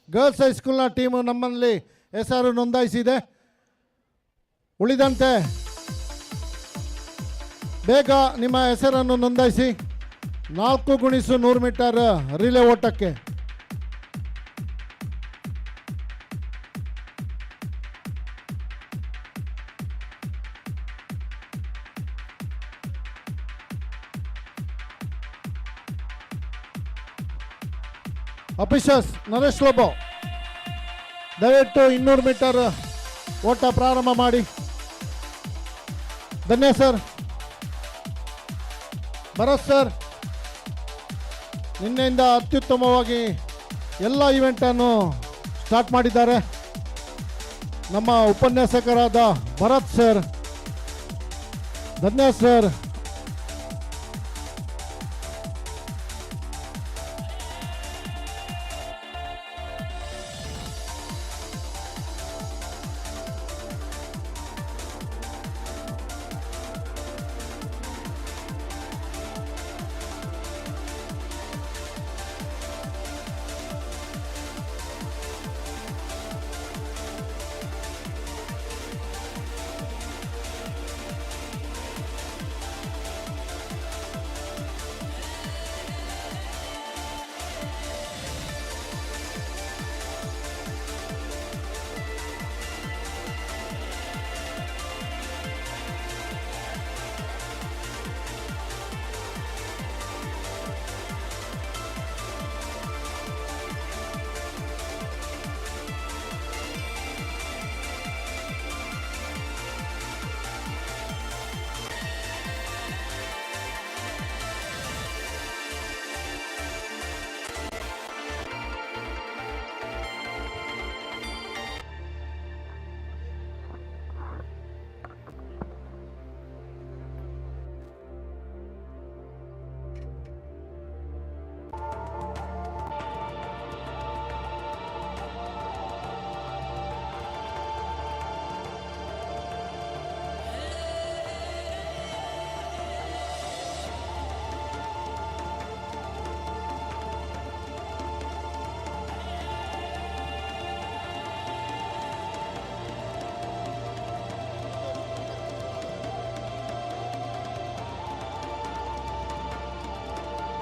A: ಗರ್ಲ್ಸ್ ಹೈಸ್ಕೂಲ್ನ ಟೀಮು ನಮ್ಮಲ್ಲಿ ಹೆಸರು ನೋಂದಾಯಿಸಿದೆ. ಉಳಿದಂತೆ ಬೇಗ ನಿಮ್ಮ ಹೆಸರನ್ನು ನೋಂದಾಯಿಸಿ 4x100 ಮೀಟರ್ ರಿಲೇ ಓಟಕ್ಕೆ. Officials, Naresh Lobo. ದಯವಿಟ್ಟು 200 ಮೀಟರ್ ಓಟ ಪ್ರಾರಂಭ ಮಾಡಿ. ಧನ್ಯ ಸರ್. ಭರತ್ ಸರ್, ನಿನ್ನೆಯಿಂದ ಅತ್ಯುತ್ತಮವಾಗಿ ಎಲ್ಲ ಇವೆಂಟನ್ನು ಸ್ಟಾರ್ಟ್ ಮಾಡಿದ್ದಾರೆ. ನಮ್ಮ ಉಪನ್ಯಾಸಕರಾದ Bharat sir, Dhanya sir.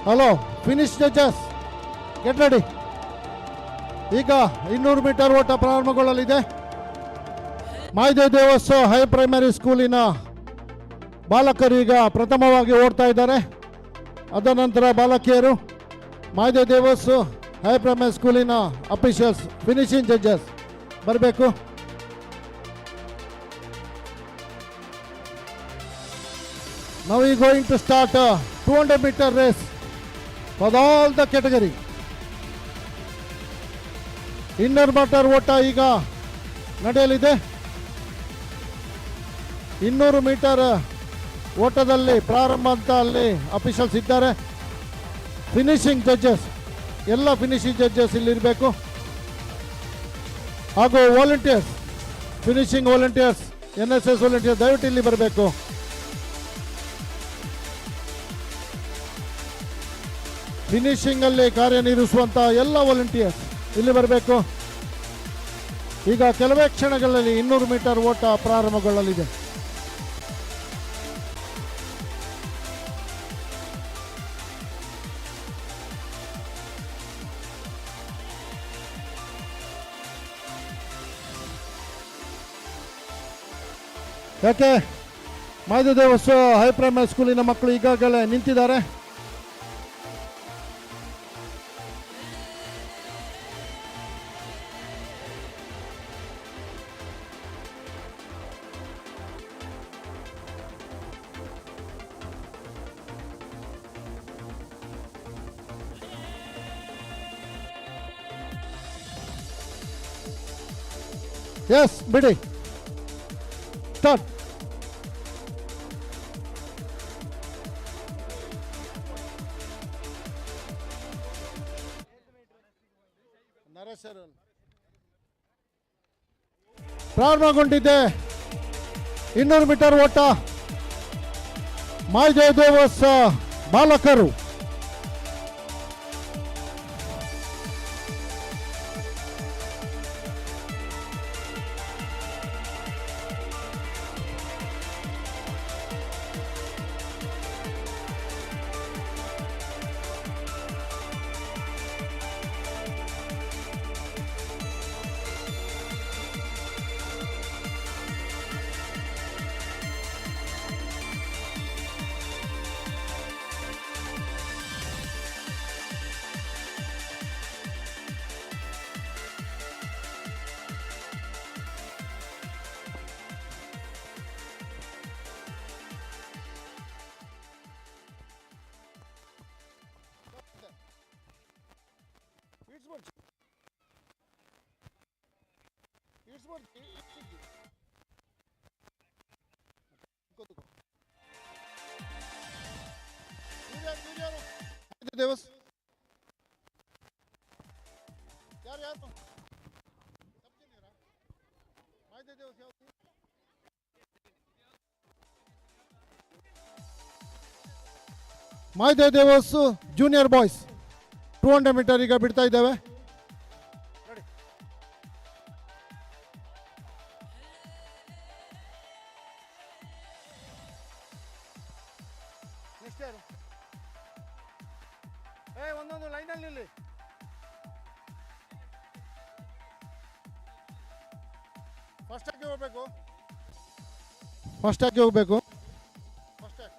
A: Hello, finish judges, get ready. ಈಗ 200 ಮೀಟರ್ ಓಟ ಪ್ರಾರಂಭಗೊಳ್ಳಲಿದೆ. ಮಾಯದೇವ್ ದೇವಸ್ ಹೈ ಪ್ರೈಮರಿ ಸ್ಕೂಲಿನ ಬಾಲಕರು ಈಗ ಪ್ರಥಮವಾಗಿ ಓಡ್ತಾ ಇದ್ದಾರೆ. ಅದ ನಂತರ ಬಾಲಕಿಯರು. ಮಾಯದೇವ್ ದೇವಸ್ ಹೈ ಪ್ರೈಮರಿ ಸ್ಕೂಲಿನ ಅಫಿಷಿಯಲ್ಸ್, ಫಿನಿಶಿಂಗ್ ಜಡ್ಜಸ್ ಬರಬೇಕು. Now we are going to start a 200 meter race for all the category. 200 metre ಓಟ ಈಗ ನಡೆಯಲಿದೆ. 200 ಮೀಟರ್ ಓಟದಲ್ಲಿ ಪ್ರಾರಂಭ ಅಂತ ಅಲ್ಲಿ ಅಫಿಷಿಯಲ್ಸ್ ಇದ್ದಾರೆ. ಫಿನಿಶಿಂಗ್ ಜಡ್ಜಸ್, ಎಲ್ಲ ಫಿನಿಶಿಂಗ್ ಜಡ್ಜಸ್ ಇಲ್ಲಿ ಇರಬೇಕು. ಹಾಗೂ volunteers, finishing volunteers, NSS volunteers ದಯವಿಟ್ಟು ಇಲ್ಲಿ ಬರಬೇಕು. ಫಿನಿಶಿಂಗ್ ಅಲ್ಲಿ ಕಾರ್ಯನಿರ್ವಹಿಸುವಂತ ಎಲ್ಲ ವಾಲಂಟಿಯರ್ಸ್ ಇಲ್ಲಿ ಬರಬೇಕು. ಈಗ ಕೆಲವೇ ಕ್ಷಣಗಳಲ್ಲಿ 200 ಮೀಟರ್ ಓಟ ಪ್ರಾರಂಭಗೊಳ್ಳಲಿದೆ. ಯಾಕೆ ಮಾಯದೇವ್ ದೇವಸ್ ಹೈ ಪ್ರೈಮರಿ ಸ್ಕೂಲಿನ ಮಕ್ಕಳು ಈಗಾಗಲೇ ನಿಂತಿದ್ದಾರೆ. ಎಸ್, ಬಿಡಿ, ಸ್ಟಾರ್ಟ್. ಪ್ರಾರಂಭಗೊಂಡಿದೆ 200 ಮೀಟರ್ ಓಟ. ಮಾಯದೇವ್ ದೇವಸ್ ಬಾಲಕರು ದೇವಸ್ ಯಾರು ಯಾರು ಮಾಹಿತಿ ದೇವಸ್ ಯಾವುದು ಮಾಹಿತಿ ದೇವಸ್ ಜೂನಿಯರ್ ಬಾಯ್ಸ್ 200 ಮೀಟರ್ ಈಗ ಬಿಡ್ತಾ ಇದ್ದೇವೆ. ನೆಕ್ಸ್ಟ್ ಯಾರು ಒಂದೊಂದು ಲೈನಲ್ಲಿ ನಿಲ್ಲಿ. ಫಸ್ಟ್ ಆಗಿ ಹೋಗ್ಬೇಕು ಫಸ್ಟ್ ಆಗಿ ಹೋಗ್ಬೇಕು ಫಸ್ಟ್ ಆಗಿ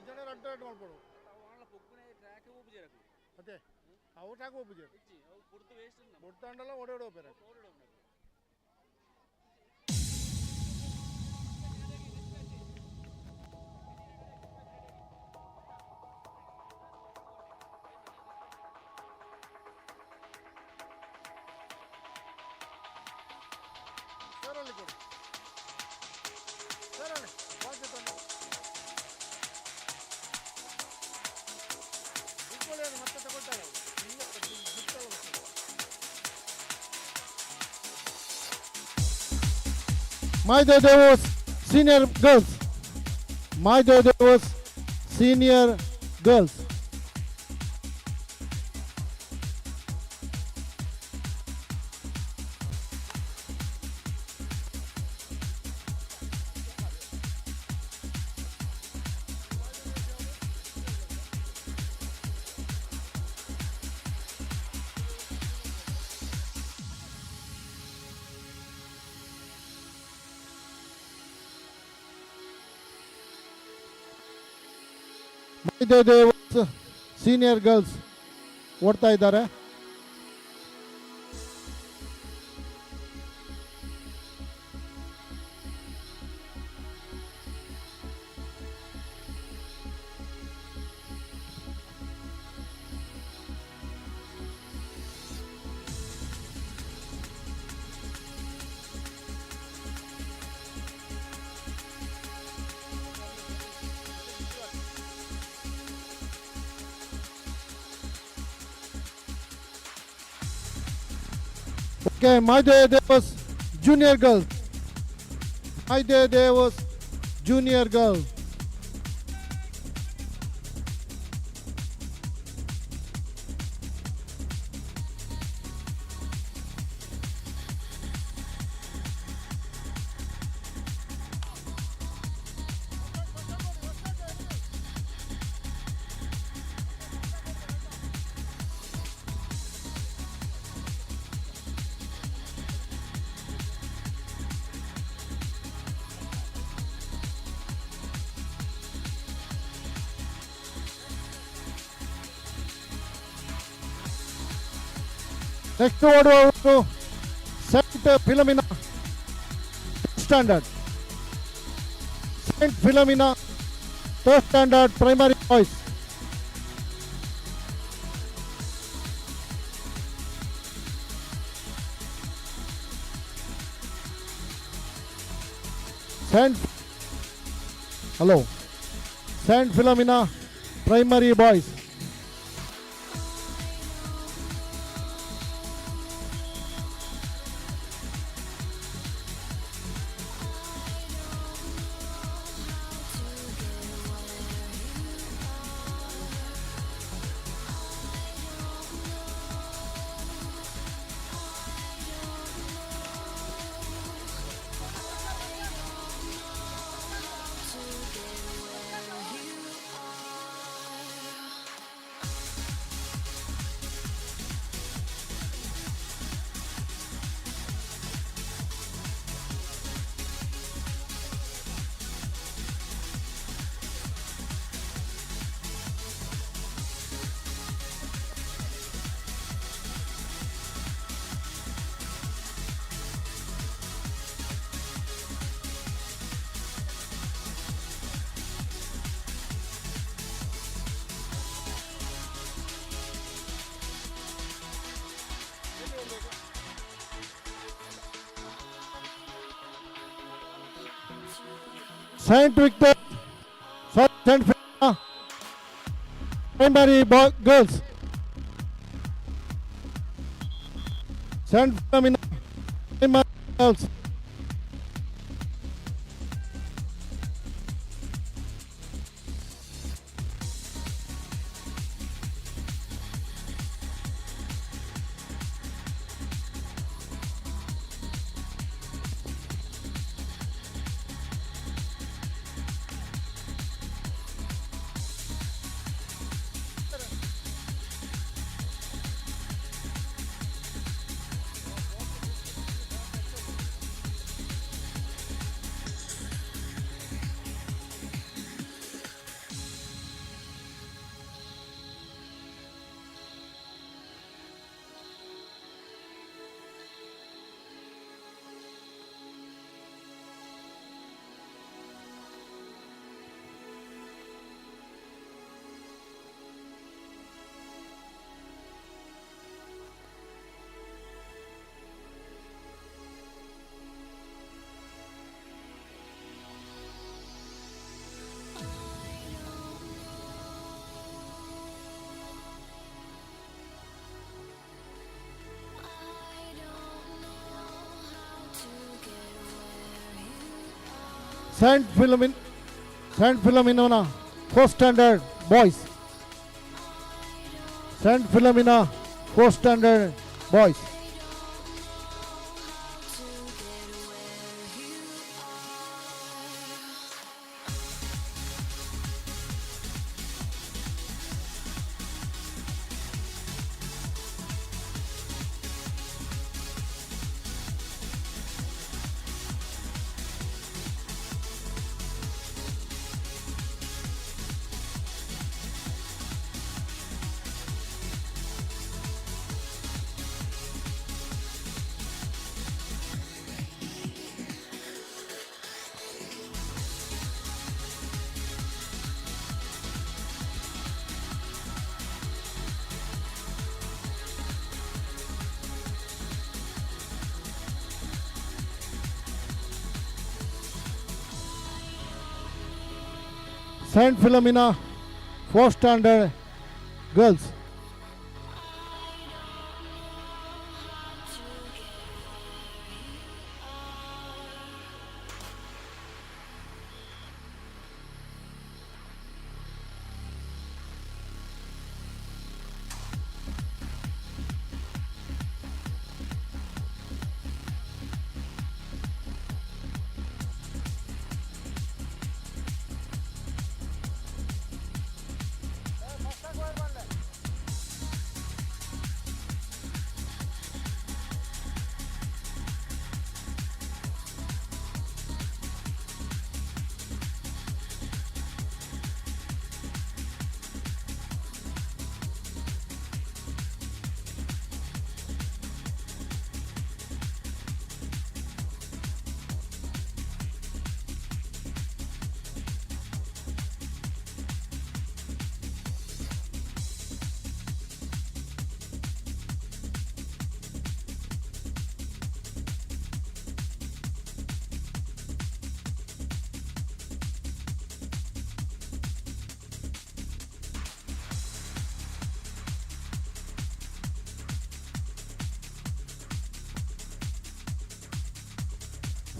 A: ಜನರ ಅಡ್ಡ ಮಾಡ್ಕೊಡು ಅದೇ ಔಟ್ ಆಗಿ ಹೋಗ್ಬಿಜೆ ಬುಡ್ತಾಂಡಲ್ಲ ಓಡಾಡಿ ಹೋಗ್ಬೇರೆ. ಸರಲ್ಲಿ ಕೊಡು ಸರಲ್ಲಿ ಬಾಜೆ ತಂದು ಇಟ್ಕೊಳ್ಳಿ ಮತ್ತೆ ತಗೊಳ್ತಾರೆ ಅವರು. My Devos senior girls. My Devos senior girls. ದೇವಸ್ ಸೀನಿಯರ್ ಗರ್ಲ್ಸ್ ಓಡ್ತಾ ಇದ್ದಾರೆ. Okay, my Devas junior girl. My Devas junior girl. Next order to Saint Philomena standard. Saint Philomena third standard primary boys. Saint Philomena primary boys. Saint Victor, sorry, Saint Philomena Primary Girls. Saint Philomena Primary Girls. Saint Philomena, 4th standard boys. Saint Philomena, 4th standard boys. Saint Philomena, 4th standard girls.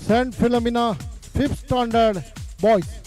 A: Saint Philomena, 5th standard boys.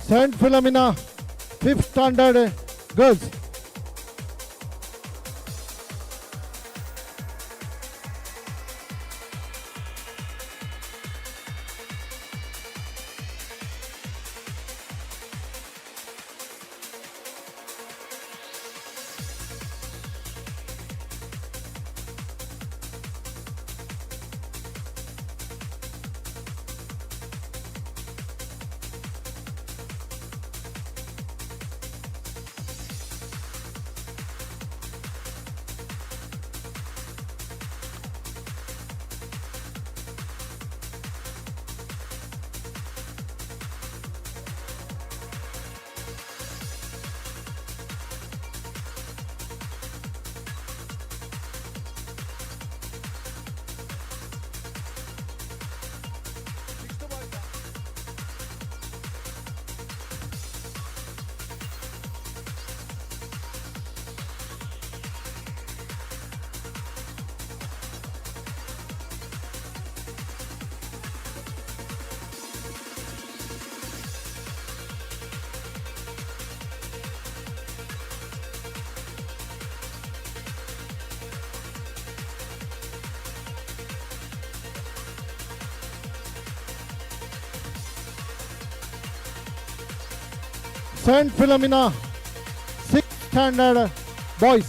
A: Saint Philomena 5th standard girls. Saint Philomena 6th standard boys.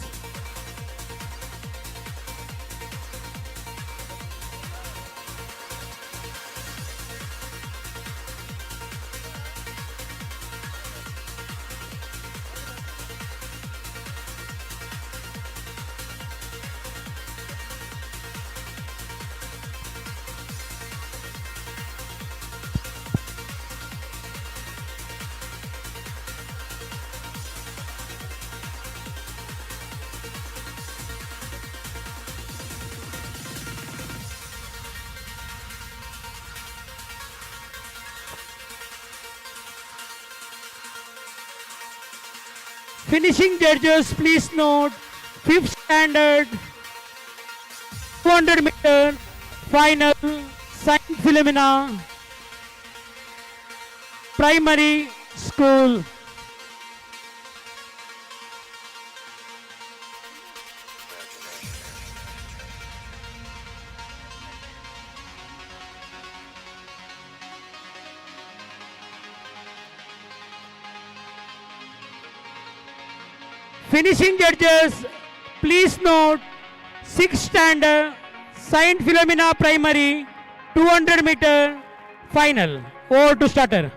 B: Finishing judges, please note, 5th standard, 200 meter, final, Saint Philomena Primary School. Finishing judges, please note, 6th standard, Saint Philomena Primary, 200 meter, final. Over to starter.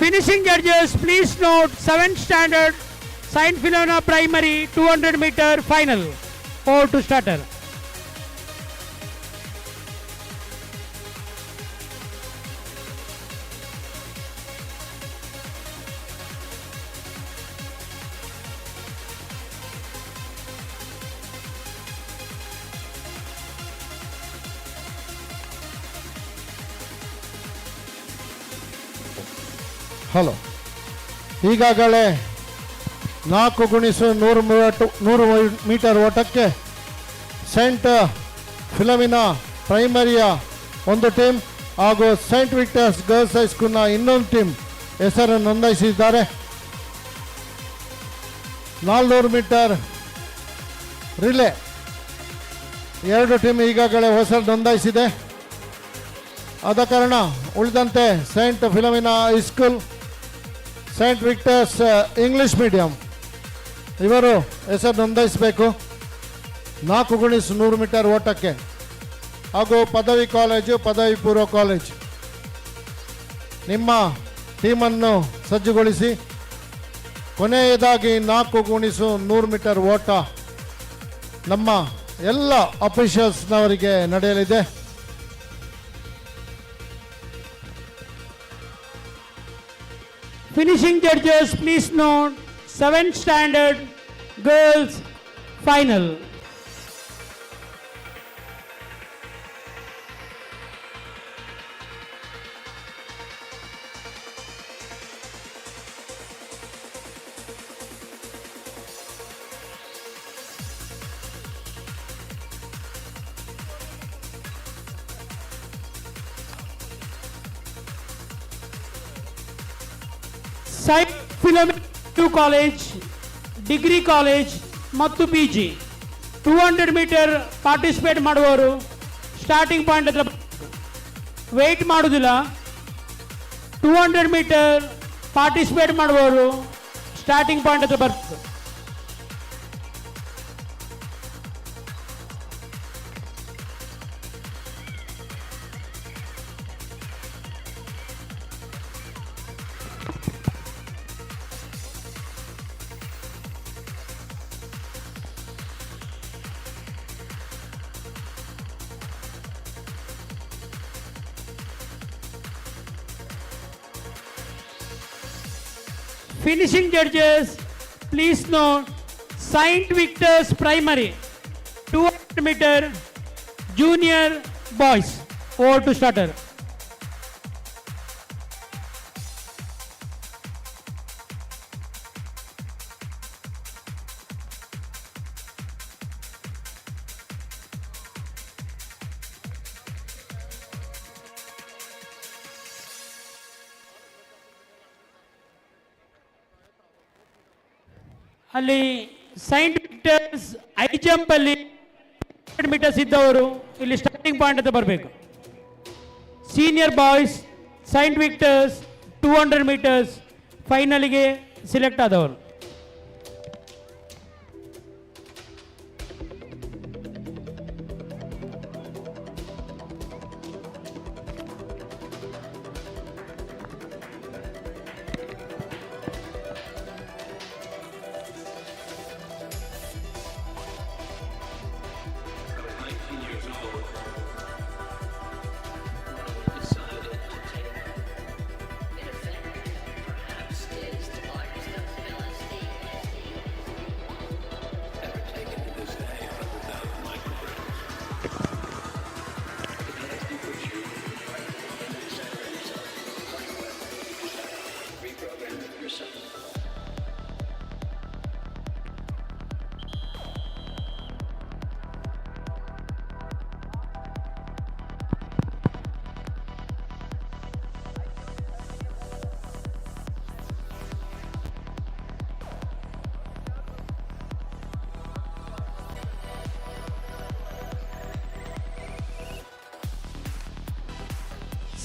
B: Finishing judges, please note, 7th standard, Saint Philomena Primary, 200 meter, final. Over to starter.
A: Hello, ಈಗಾಗಲೇ 4x100 ಮೀಟರ್ ಓಟಕ್ಕೆ ಸೈಂಟ್ ಫಿಲಮಿನಾ ಪ್ರೈಮರಿಯ ಒಂದು ಟೀಮ್ ಹಾಗೂ ಸೈಂಟ್ ವಿಕ್ಟರ್ಸ್ ಗರ್ಲ್ಸ್ ಹೈಸ್ಕೂಲ್ನ ಇನ್ನೊಂದು ಟೀಮ್ ಹೆಸರನ್ನು ನೋಂದಾಯಿಸಿದ್ದಾರೆ. 400 ಮೀಟರ್ ರಿಲೇ ಎರಡು ಟೀಮ್ ಈಗಾಗಲೇ ಹೆಸರು ನೋಂದಾಯಿಸಿದೆ. ಆದ ಕಾರಣ ಉಳಿದಂತೆ Saint Philomena high school, Saint Victor's English medium ಇವರು ಹೆಸರು ನೋಂದಾಯಿಸಬೇಕು 4x100 ಮೀಟರ್ ಓಟಕ್ಕೆ. ಹಾಗೂ ಪದವಿ ಕಾಲೇಜು, ಪದವಿ ಪೂರ್ವ ಕಾಲೇಜು ನಿಮ್ಮ ಟೀಮನ್ನು ಸಜ್ಜುಗೊಳಿಸಿ. ಕೊನೆಯದಾಗಿ 4x100 ಮೀಟರ್ ಓಟ ನಮ್ಮ ಎಲ್ಲ ಅಫಿಷಿಯಲ್ಸ್ನವರಿಗೆ ನಡೆಯಲಿದೆ.
B: Finishing judges, please note 7th standard girls final. Saint Philomena College, degree college ಮತ್ತು PG 200 ಮೀಟರ್ ಪಾರ್ಟಿಸಿಪೇಟ್ ಮಾಡುವವರು ಸ್ಟಾರ್ಟಿಂಗ್ ಪಾಯಿಂಟ್ ಹತ್ರ ವೆಯ್ಟ್ ಮಾಡೋದಿಲ್ಲ. 200 ಮೀಟರ್ ಪಾರ್ಟಿಸಿಪೇಟ್ ಮಾಡುವವರು ಸ್ಟಾರ್ಟಿಂಗ್ ಪಾಯಿಂಟ್ ಹತ್ರ ಬರ್ತದೆ. Finishing judges, please note Saint Victor's Primary 200 meter junior boys. Over to starter. ಅಲ್ಲಿ ಸೈಂಟ್ ವಿಕ್ಟರ್ಸ್ ಹೈ ಜಂಪ್ ಅಲ್ಲಿ 100 ಮೀಟರ್ಸ್ ಇದ್ದವರು ಇಲ್ಲಿ ಸ್ಟಾರ್ಟಿಂಗ್ ಪಾಯಿಂಟ್ ಅಂತ ಬರಬೇಕು. Senior boys Saint Victor's 200 metres ಫೈನಲಿಗೆ ಸಿಲೆಕ್ಟ್ ಆದವರು.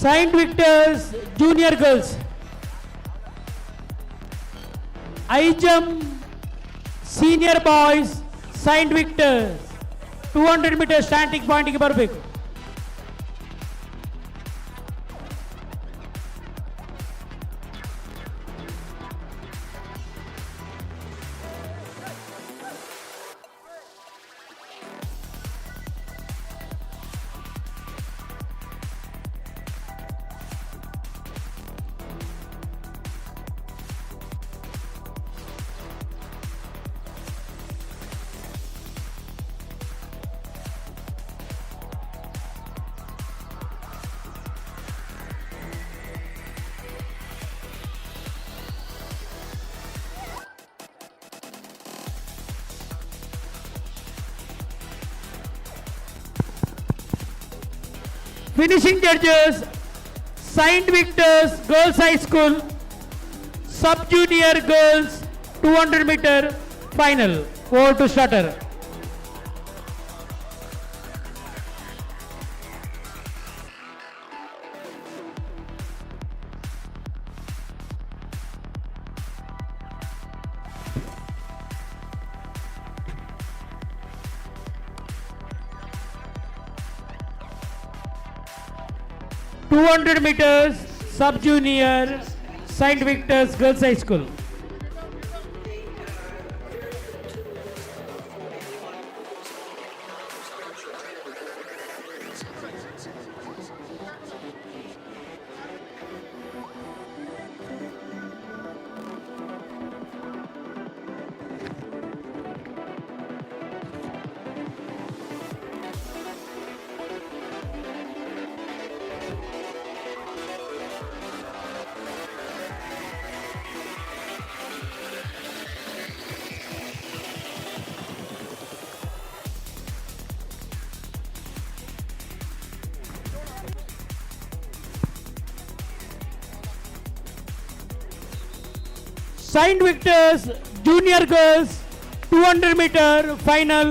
B: Saint Victor's Junior Girls high jump senior boys Saint Victor's 200 meter starting point ಗೆ ಬರಬೇಕು. Finishing judges, Saint Victor's Girls High School, Sub-Junior Girls 200 meter final. Over to starter. .200 meters sub-junior Saint Victor's Girls High School. Saint Victor's Junior Girls 200 meter final.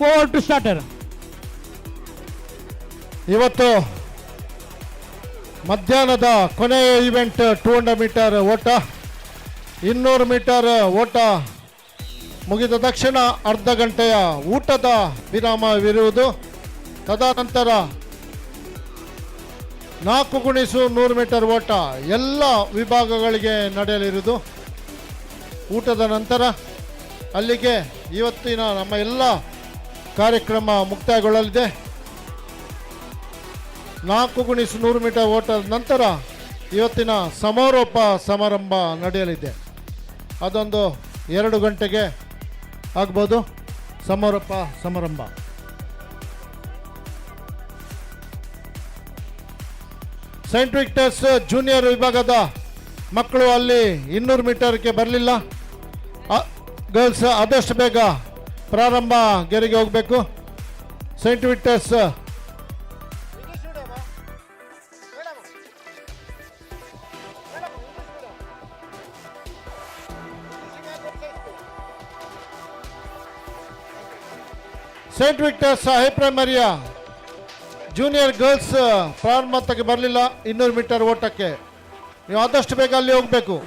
B: Over to starter.
A: ಇವತ್ತು ಮಧ್ಯಾಹ್ನದ ಕೊನೆಯ ಇವೆಂಟ್ 200 ಮೀಟರ್ ಓಟ. 200 ಮೀಟರ್ ಓಟ ಮುಗಿದ ತಕ್ಷಣ ಅರ್ಧ ಗಂಟೆಯ ಊಟದ ವಿರಾಮವಿರುವುದು. ತದನಂತರ 4x100 ಮೀಟರ್ ಓಟ ಎಲ್ಲ ವಿಭಾಗಗಳಿಗೆ ನಡೆಯಲಿರುವುದು. ಊಟದ ನಂತರ ಅಲ್ಲಿಗೆ ಇವತ್ತಿನ ನಮ್ಮ ಎಲ್ಲ ಕಾರ್ಯಕ್ರಮ ಮುಕ್ತಾಯಗೊಳ್ಳಲಿದೆ. 4x100 ಮೀಟರ್ ಓಟದ ನಂತರ ಇವತ್ತಿನ ಸಮಾರೋಪ ಸಮಾರಂಭ ನಡೆಯಲಿದೆ. ಅದೊಂದು 2 ಗಂಟೆಗೆ ಆಗ್ಬೋದು ಸಮಾರೋಪ ಸಮಾರಂಭ. ಸೈಂಟ್ ವಿಕ್ಟರ್ಸ್ ಜೂನಿಯರ್ ವಿಭಾಗದ ಮಕ್ಕಳು ಅಲ್ಲಿ 200 ಮೀಟರ್ಗೆ ಬರಲಿಲ್ಲ. ಗರ್ಲ್ಸ್ ಆದಷ್ಟು ಬೇಗ ಪ್ರಾರಂಭ ಗೆರೆಗೆ ಹೋಗಬೇಕು. Saint Victor's Saint Victor's high ಪ್ರೈಮರಿಯ ಜೂನಿಯರ್ ಗರ್ಲ್ಸ್ ಪ್ರಾರಂಭಕ್ಕೆ ಬರಲಿಲ್ಲ 200 ಮೀಟರ್ ಓಟಕ್ಕೆ. ನೀವು ಆದಷ್ಟು ಬೇಗ ಅಲ್ಲಿ ಹೋಗಬೇಕು.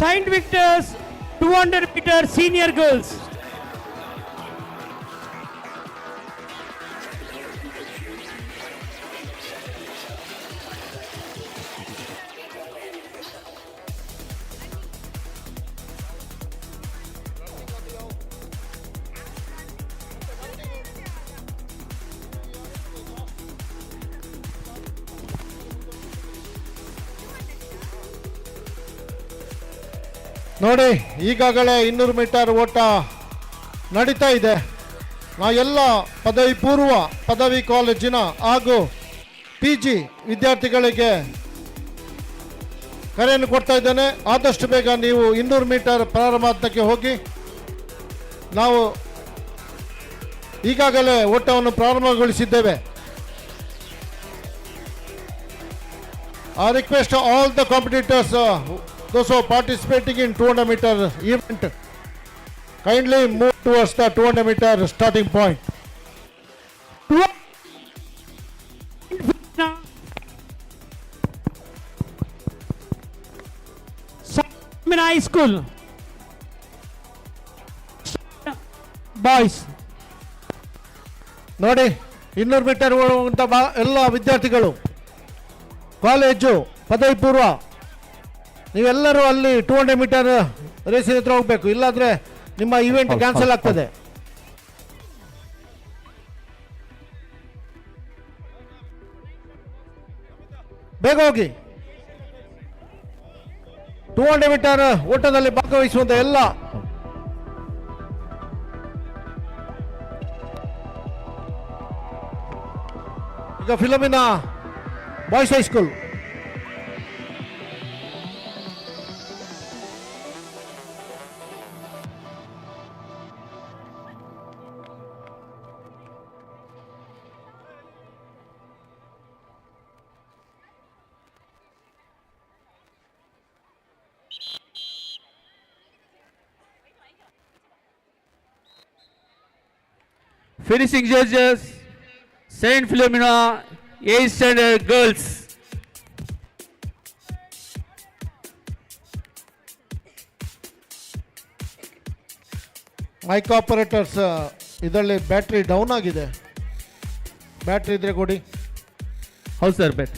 B: Saint Victor's 200 meter senior girls.
A: ನೋಡಿ, ಈಗಾಗಲೇ 200 ಮೀಟರ್ ಓಟ ನಡೀತಾ ಇದೆ. ನಾ ಎಲ್ಲ ಪದವಿ ಪೂರ್ವ ಪದವಿ ಕಾಲೇಜಿನ ಹಾಗೂ PG ವಿದ್ಯಾರ್ಥಿಗಳಿಗೆ ಕರೆಯನ್ನು ಕೊಡ್ತಾ ಇದ್ದೇನೆ. ಆದಷ್ಟು ಬೇಗ ನೀವು 200 ಮೀಟರ್ ಪ್ರಾರಂಭಕ್ಕೆ ಹೋಗಿ. ನಾವು ಈಗಾಗಲೇ ಓಟವನ್ನು ಪ್ರಾರಂಭಗೊಳಿಸಿದ್ದೇವೆ. I request all the competitors, those who are participating in 200 meter event, kindly move towards the 200 meter starting point.
B: High School boys.
A: ನೋಡಿ, 200 ಮೀಟರ್ ಓಡುವಂಥ ಎಲ್ಲ ವಿದ್ಯಾರ್ಥಿಗಳು, ಕಾಲೇಜು, ಪದವಿ ಪೂರ್ವ, ನೀವೆಲ್ಲರೂ ಅಲ್ಲಿ 200 ಮೀಟರ್ ರೇಸಿನ ಹತ್ರ ಹೋಗಬೇಕು. ಇಲ್ಲಾಂದರೆ ನಿಮ್ಮ ಇವೆಂಟ್ ಕ್ಯಾನ್ಸಲ್ ಆಗ್ತದೆ. ಬೇಗ ಹೋಗಿ. 200 ಮೀಟರ್ ಓಟದಲ್ಲಿ ಭಾಗವಹಿಸುವಂಥ ಎಲ್ಲ ಈಗ Philomena boys high school.
E: Finishing judges, Saint Philomena, 8th standard girls.
A: Mic operators, ಇದರಲ್ಲಿ ಬ್ಯಾಟ್ರಿ ಡೌನ್ ಆಗಿದೆ. ಬ್ಯಾಟ್ರಿ ಇದ್ರೆ ಕೊಡಿ.
E: How sir, bet?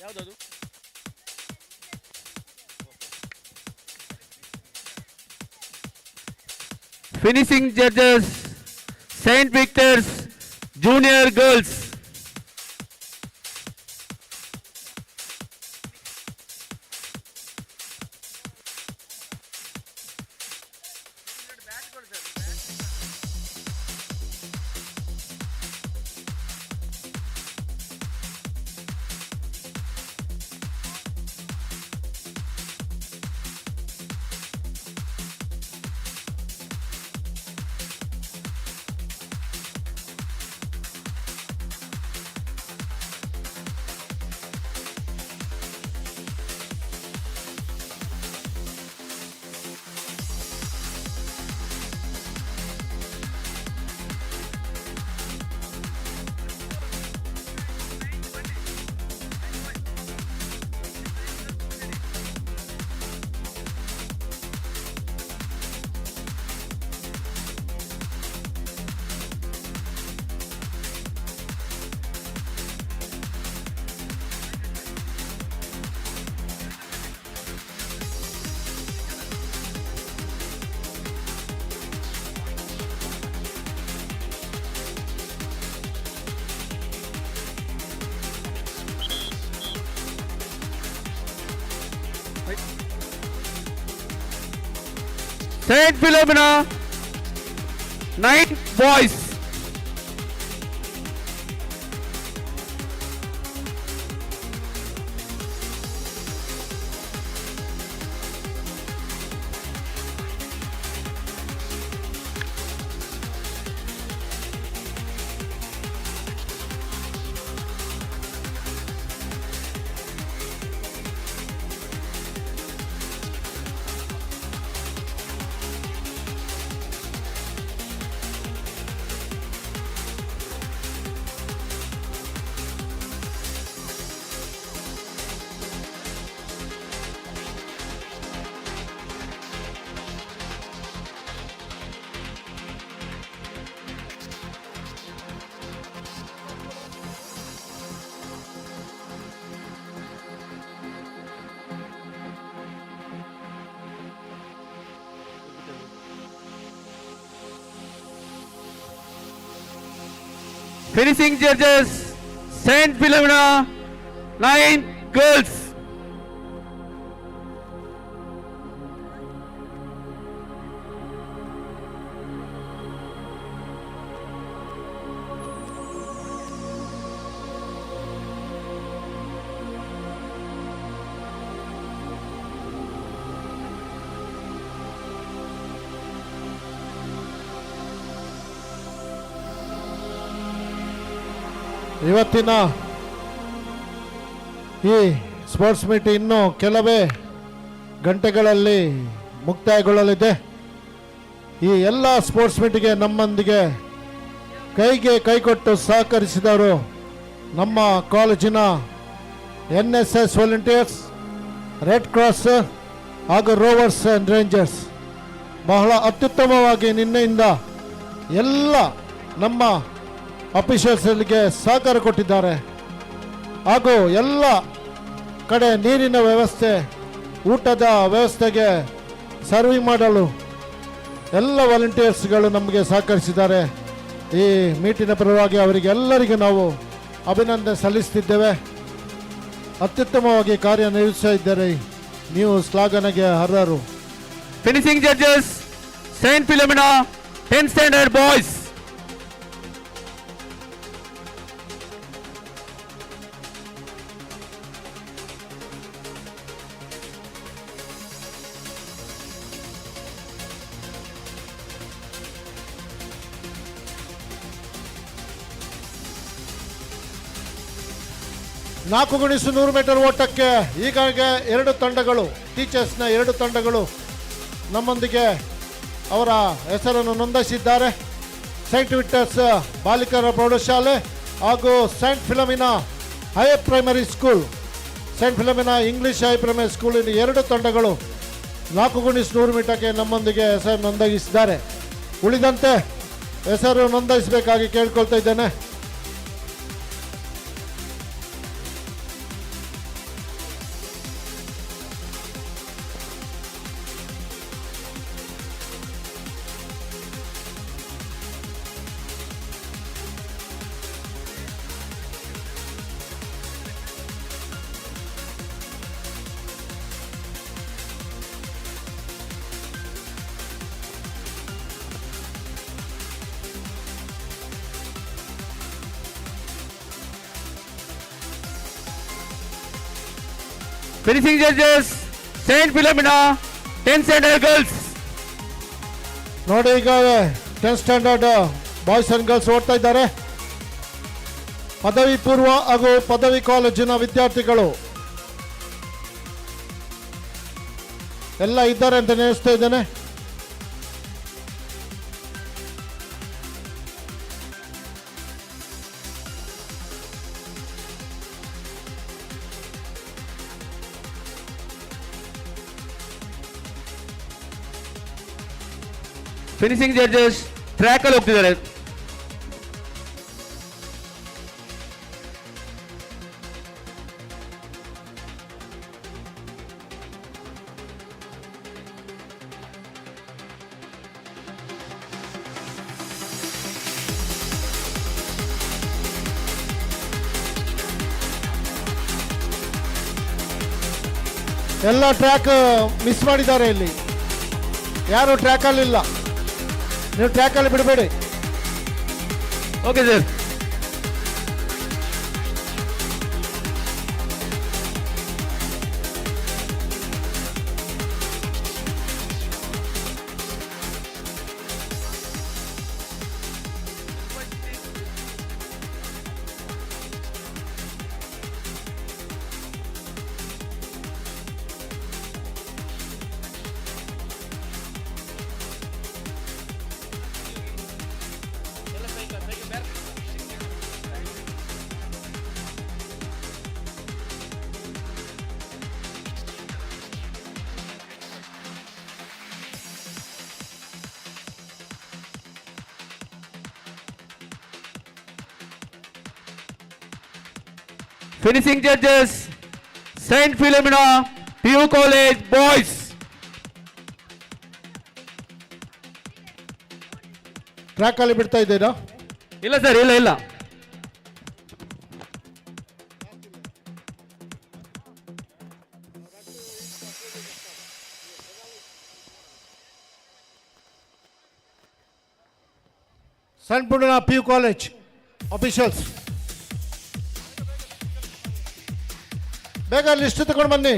E: ಯಾವ್ದದು? Finishing judges, Saint Victor's Junior Girls. Saint Philomena, 9 boys. Finishing judges, Saint Philomena, 9 girls.
A: ಇವತ್ತಿನ ಈ ಸ್ಪೋರ್ಟ್ಸ್ ಮೀಟ್ ಇನ್ನೂ ಕೆಲವೇ ಗಂಟೆಗಳಲ್ಲಿ ಮುಕ್ತಾಯಗೊಳ್ಳಲಿದೆ. ಈ ಎಲ್ಲ ಸ್ಪೋರ್ಟ್ಸ್ ಮೀಟ್ಗೆ ನಮ್ಮೊಂದಿಗೆ ಕೈಗೆ ಕೈಕೊಟ್ಟು ಸಹಕರಿಸಿದವರು ನಮ್ಮ ಕಾಲೇಜಿನ NSS ವಾಲಂಟಿಯರ್ಸ್, ರೆಡ್ ಕ್ರಾಸ್ ಹಾಗೂ ರೋವರ್ಸ್ ಆ್ಯಂಡ್ ರೇಂಜರ್ಸ್. ಬಹಳ ಅತ್ಯುತ್ತಮವಾಗಿ ನಿನ್ನೆಯಿಂದ ಎಲ್ಲ ನಮ್ಮ ಅಫಿಷಿಯಲ್ಸ್ಗಳಿಗೆ ಸಹಕಾರ ಕೊಟ್ಟಿದ್ದಾರೆ. ಹಾಗೂ ಎಲ್ಲ ಕಡೆ ನೀರಿನ ವ್ಯವಸ್ಥೆ, ಊಟದ ವ್ಯವಸ್ಥೆಗೆ ಸರ್ವಿಂಗ್ ಮಾಡಲು ಎಲ್ಲ ವಾಲಂಟಿಯರ್ಸ್ಗಳು ನಮಗೆ ಸಹಕರಿಸಿದ್ದಾರೆ. ಈ ಮೀಟಿನ ಪರವಾಗಿ ಅವರಿಗೆಲ್ಲರಿಗೂ ನಾವು ಅಭಿನಂದನೆ ಸಲ್ಲಿಸ್ತಿದ್ದೇವೆ. ಅತ್ಯುತ್ತಮವಾಗಿ ಕಾರ್ಯನಿರ್ವಹಿಸಿದ್ದಾರೆ. ನೀವು ಶ್ಲಾಘನೆಗೆ ಅರ್ಹರು.
E: Finishing judges, Saint Philomena, 10th standard boys.
A: ನಾಲ್ಕು ಗುಣಿಸು 100 ಮೀಟರ್ ಓಟಕ್ಕೆ ಈಗಾಗಲೇ 2 ತಂಡಗಳು, ಟೀಚರ್ಸ್ನ 2 ತಂಡಗಳು ನಮ್ಮೊಂದಿಗೆ ಅವರ ಹೆಸರನ್ನು ನೋಂದಾಯಿಸಿದ್ದಾರೆ. ಸೈಂಟ್ ವಿಕ್ಟರ್ಸ್ ಬಾಲಿಕರ ಪ್ರೌಢಶಾಲೆ ಹಾಗೂ Saint Philomena high primary school, Saint Philomena English high primary ಸ್ಕೂಲಿನ 2 ತಂಡಗಳು 4 ಗುಣಿಸು 100 ಮೀಟರ್ಗೆ ನಮ್ಮೊಂದಿಗೆ ಹೆಸರು ನೋಂದಾಯಿಸಿದ್ದಾರೆ. ಉಳಿದಂತೆ ಹೆಸರು ನೋಂದಾಯಿಸಬೇಕಾಗಿ ಕೇಳ್ಕೊಳ್ತಾ ಇದ್ದೇನೆ.
E: Finishing judges, Saint Philomena, 10th standard girls.
A: ನೋಡಿ, ಈಗ 10th standard boys and girls ಓಡ್ತಾ ಇದ್ದಾರೆ. ಪದವಿ ಪೂರ್ವ ಹಾಗೂ ಪದವಿ ಕಾಲೇಜಿನ ವಿದ್ಯಾರ್ಥಿಗಳು ಎಲ್ಲ ಇದ್ದಾರೆ ಅಂತ ನೆನೆಸ್ತಾ ಇದ್ದೇನೆ.
E: Finishing judges, track ಅಲ್ಲಿ ಹೋಗ್ತಿದ್ದಾರೆ.
A: ಎಲ್ಲ ಟ್ರ್ಯಾಕ್ ಮಿಸ್ ಮಾಡಿದ್ದಾರೆ. ಇಲ್ಲಿ ಯಾರು ಟ್ರ್ಯಾಕಲ್ಲಿ ಇಲ್ಲ, ನೀವು ಟ್ರ್ಯಾಕಲ್ಲಿ ಬಿಡಬೇಡಿ.
E: Okay sir. Finishing judges, Saint Philomena, PU College boys.
A: ಟ್ರ್ಯಾಕಲ್ಲಿ ಬಿಡ್ತಾ ಇದ್ದೀರಾ?
E: ಇಲ್ಲ ಸರ್, ಇಲ್ಲ.
A: Saint Philomena PU college officials, ಬೇಗ ಲಿಸ್ಟ್ ತಗೊಂಡು ಬನ್ನಿ.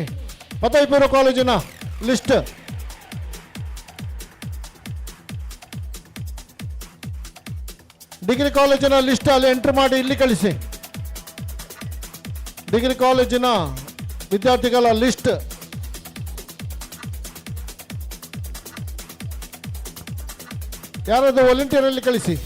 A: ಪದವಿ ಪೂರ್ವ ಕಾಲೇಜಿನ ಲಿಸ್ಟ್. ಡಿಗ್ರಿ ಕಾಲೇಜಿನ ಲಿಸ್ಟ್ ಅಲ್ಲಿ ಎಂಟ್ರಿ ಮಾಡಿ ಇಲ್ಲಿ ಕಳಿಸಿ. ಡಿಗ್ರಿ ಕಾಲೇಜಿನ ವಿದ್ಯಾರ್ಥಿಗಳ ಲಿಸ್ಟ್ ಯಾರಾದರೂ ವಾಲಂಟಿಯರಲ್ಲಿ ಕಳಿಸಿ.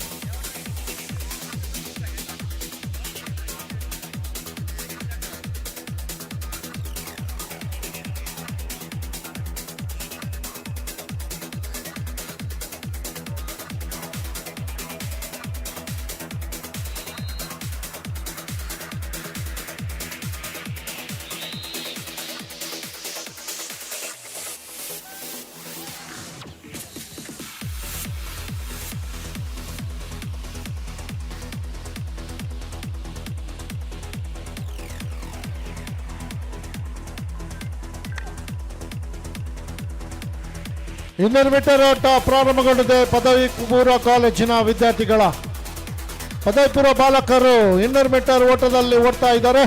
A: ಇನ್ನೂರು ಮೀಟರ್ ಓಟ ಪ್ರಾರಂಭಗೊಂಡಿದೆ. ಪದವಿ ಪೂರ್ವ ಕಾಲೇಜಿನ ವಿದ್ಯಾರ್ಥಿಗಳ ಪದವಿ ಪೂರ್ವ ಬಾಲಕರು 200 ಮೀಟರ್ ಓಟದಲ್ಲಿ ಓಡ್ತಾ ಇದ್ದಾರೆ.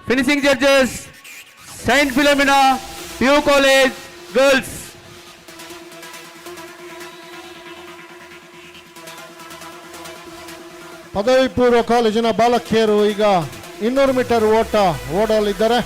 E: Finishing judges, Saint Philomena, PU College, girls.
A: ಪದವಿ ಪೂರ್ವ ಕಾಲೇಜಿನ ಬಾಲಕಿಯರು ಈಗ 200 ಮೀಟರ್ ಓಟ ಓಡಲಿದ್ದಾರೆ.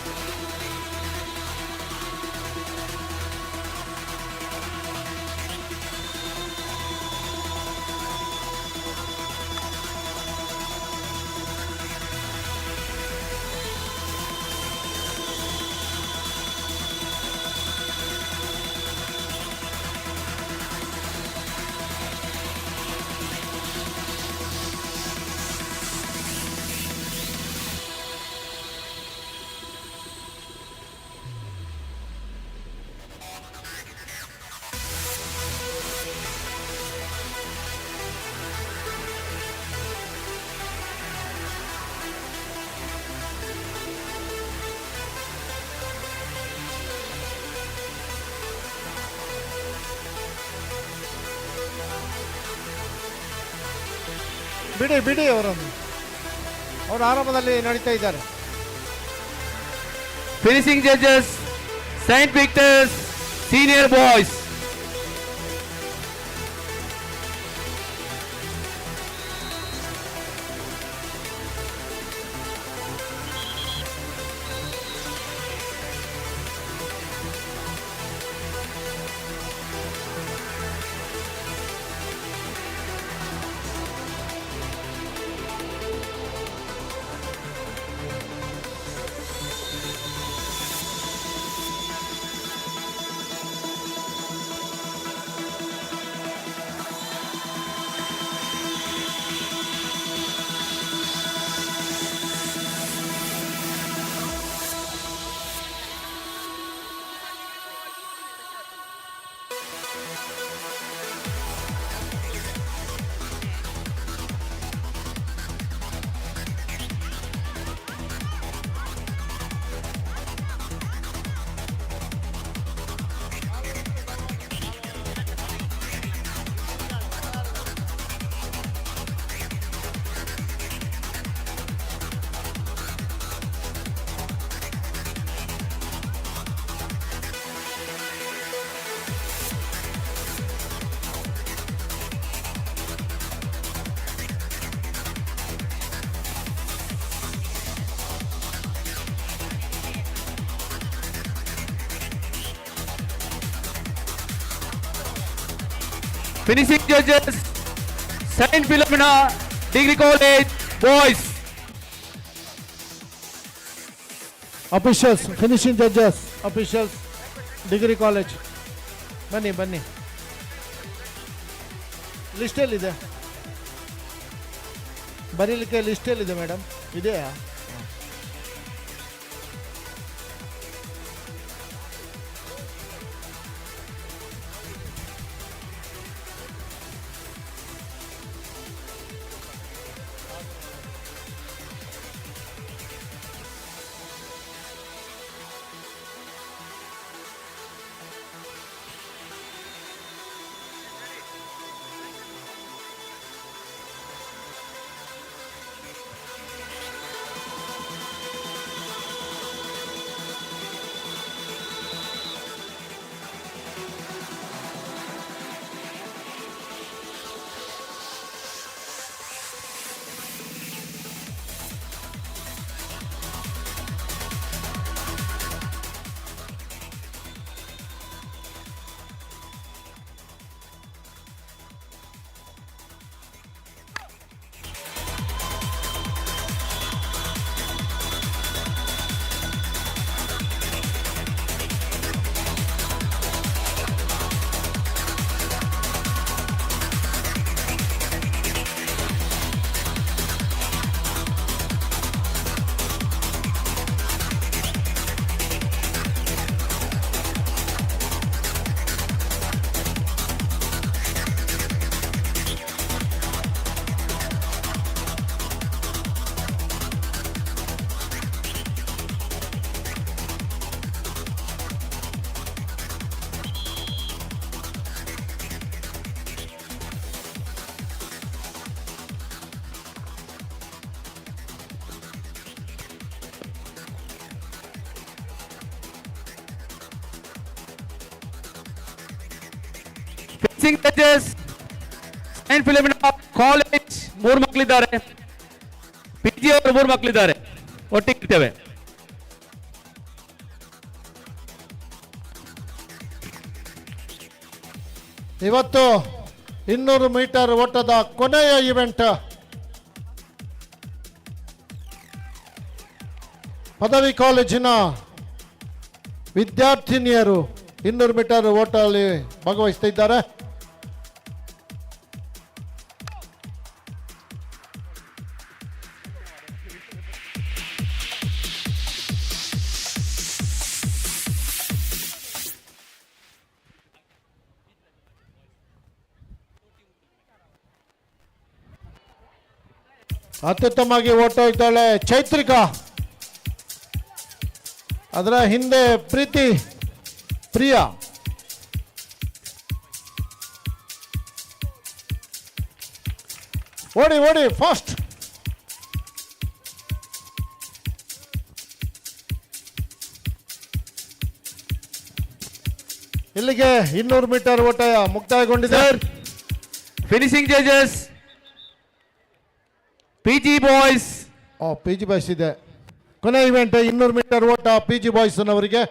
A: ಬಿಡಿ ಅವರನ್ನು, ಅವರು ಆರಂಭದಲ್ಲಿ ನಡೀತಾ ಇದ್ದಾರೆ.
E: Finishing judges, Saint Victor's, senior boys. Finishing judges, Saint Philomena, Degree College, boys.
A: Officials, finishing judges, officials, degree college, ಬನ್ನಿ. ಲಿಸ್ಟಲ್ಲಿದೆ, ಬರೀಲಿಕ್ಕೆ ಲಿಸ್ಟಲ್ಲಿದೆ ಮೇಡಮ್, ಇದೆಯಾ?
E: Finishing judges Saint Philomena college 3 ಮಕ್ಕಳಿದ್ದಾರೆ, PG ಅವರು 3 ಮಕ್ಕಳಿದ್ದಾರೆ. ಒಟ್ಟಿಗೆ ಇರ್ತೇವೆ.
A: ಇವತ್ತು 200 ಮೀಟರ್ ಓಟದ ಕೊನೆಯ ಇವೆಂಟ್ ಪದವಿ ಕಾಲೇಜಿನ ವಿದ್ಯಾರ್ಥಿನಿಯರು 200 ಮೀಟರ್ ಓಟದಲ್ಲಿ ಭಾಗವಹಿಸ್ತಿದ್ದಾರೆ. ಅತ್ಯುತ್ತಮವಾಗಿ ಓಟ ಇದ್ದಾಳೆ ಚೈತ್ರಿಕಾ. ಅದರ ಹಿಂದೆ ಪ್ರೀತಿ ಪ್ರಿಯಾ. ಓಡಿ ಓಡಿ ಫಾಸ್ಟ್. ಇಲ್ಲಿಗೆ 200 ಮೀಟರ್ ಓಟ ಮುಕ್ತಾಯಗೊಂಡಿದೆ.
E: Finishing judges PG boys.
A: PG boys ಇದೆ. ಕೊನೆ ಇವೆಂಟ್ 200 ಮೀಟರ್ ಓಟ PG ಬಾಯ್ಸ್ ನವರಿಗೆ.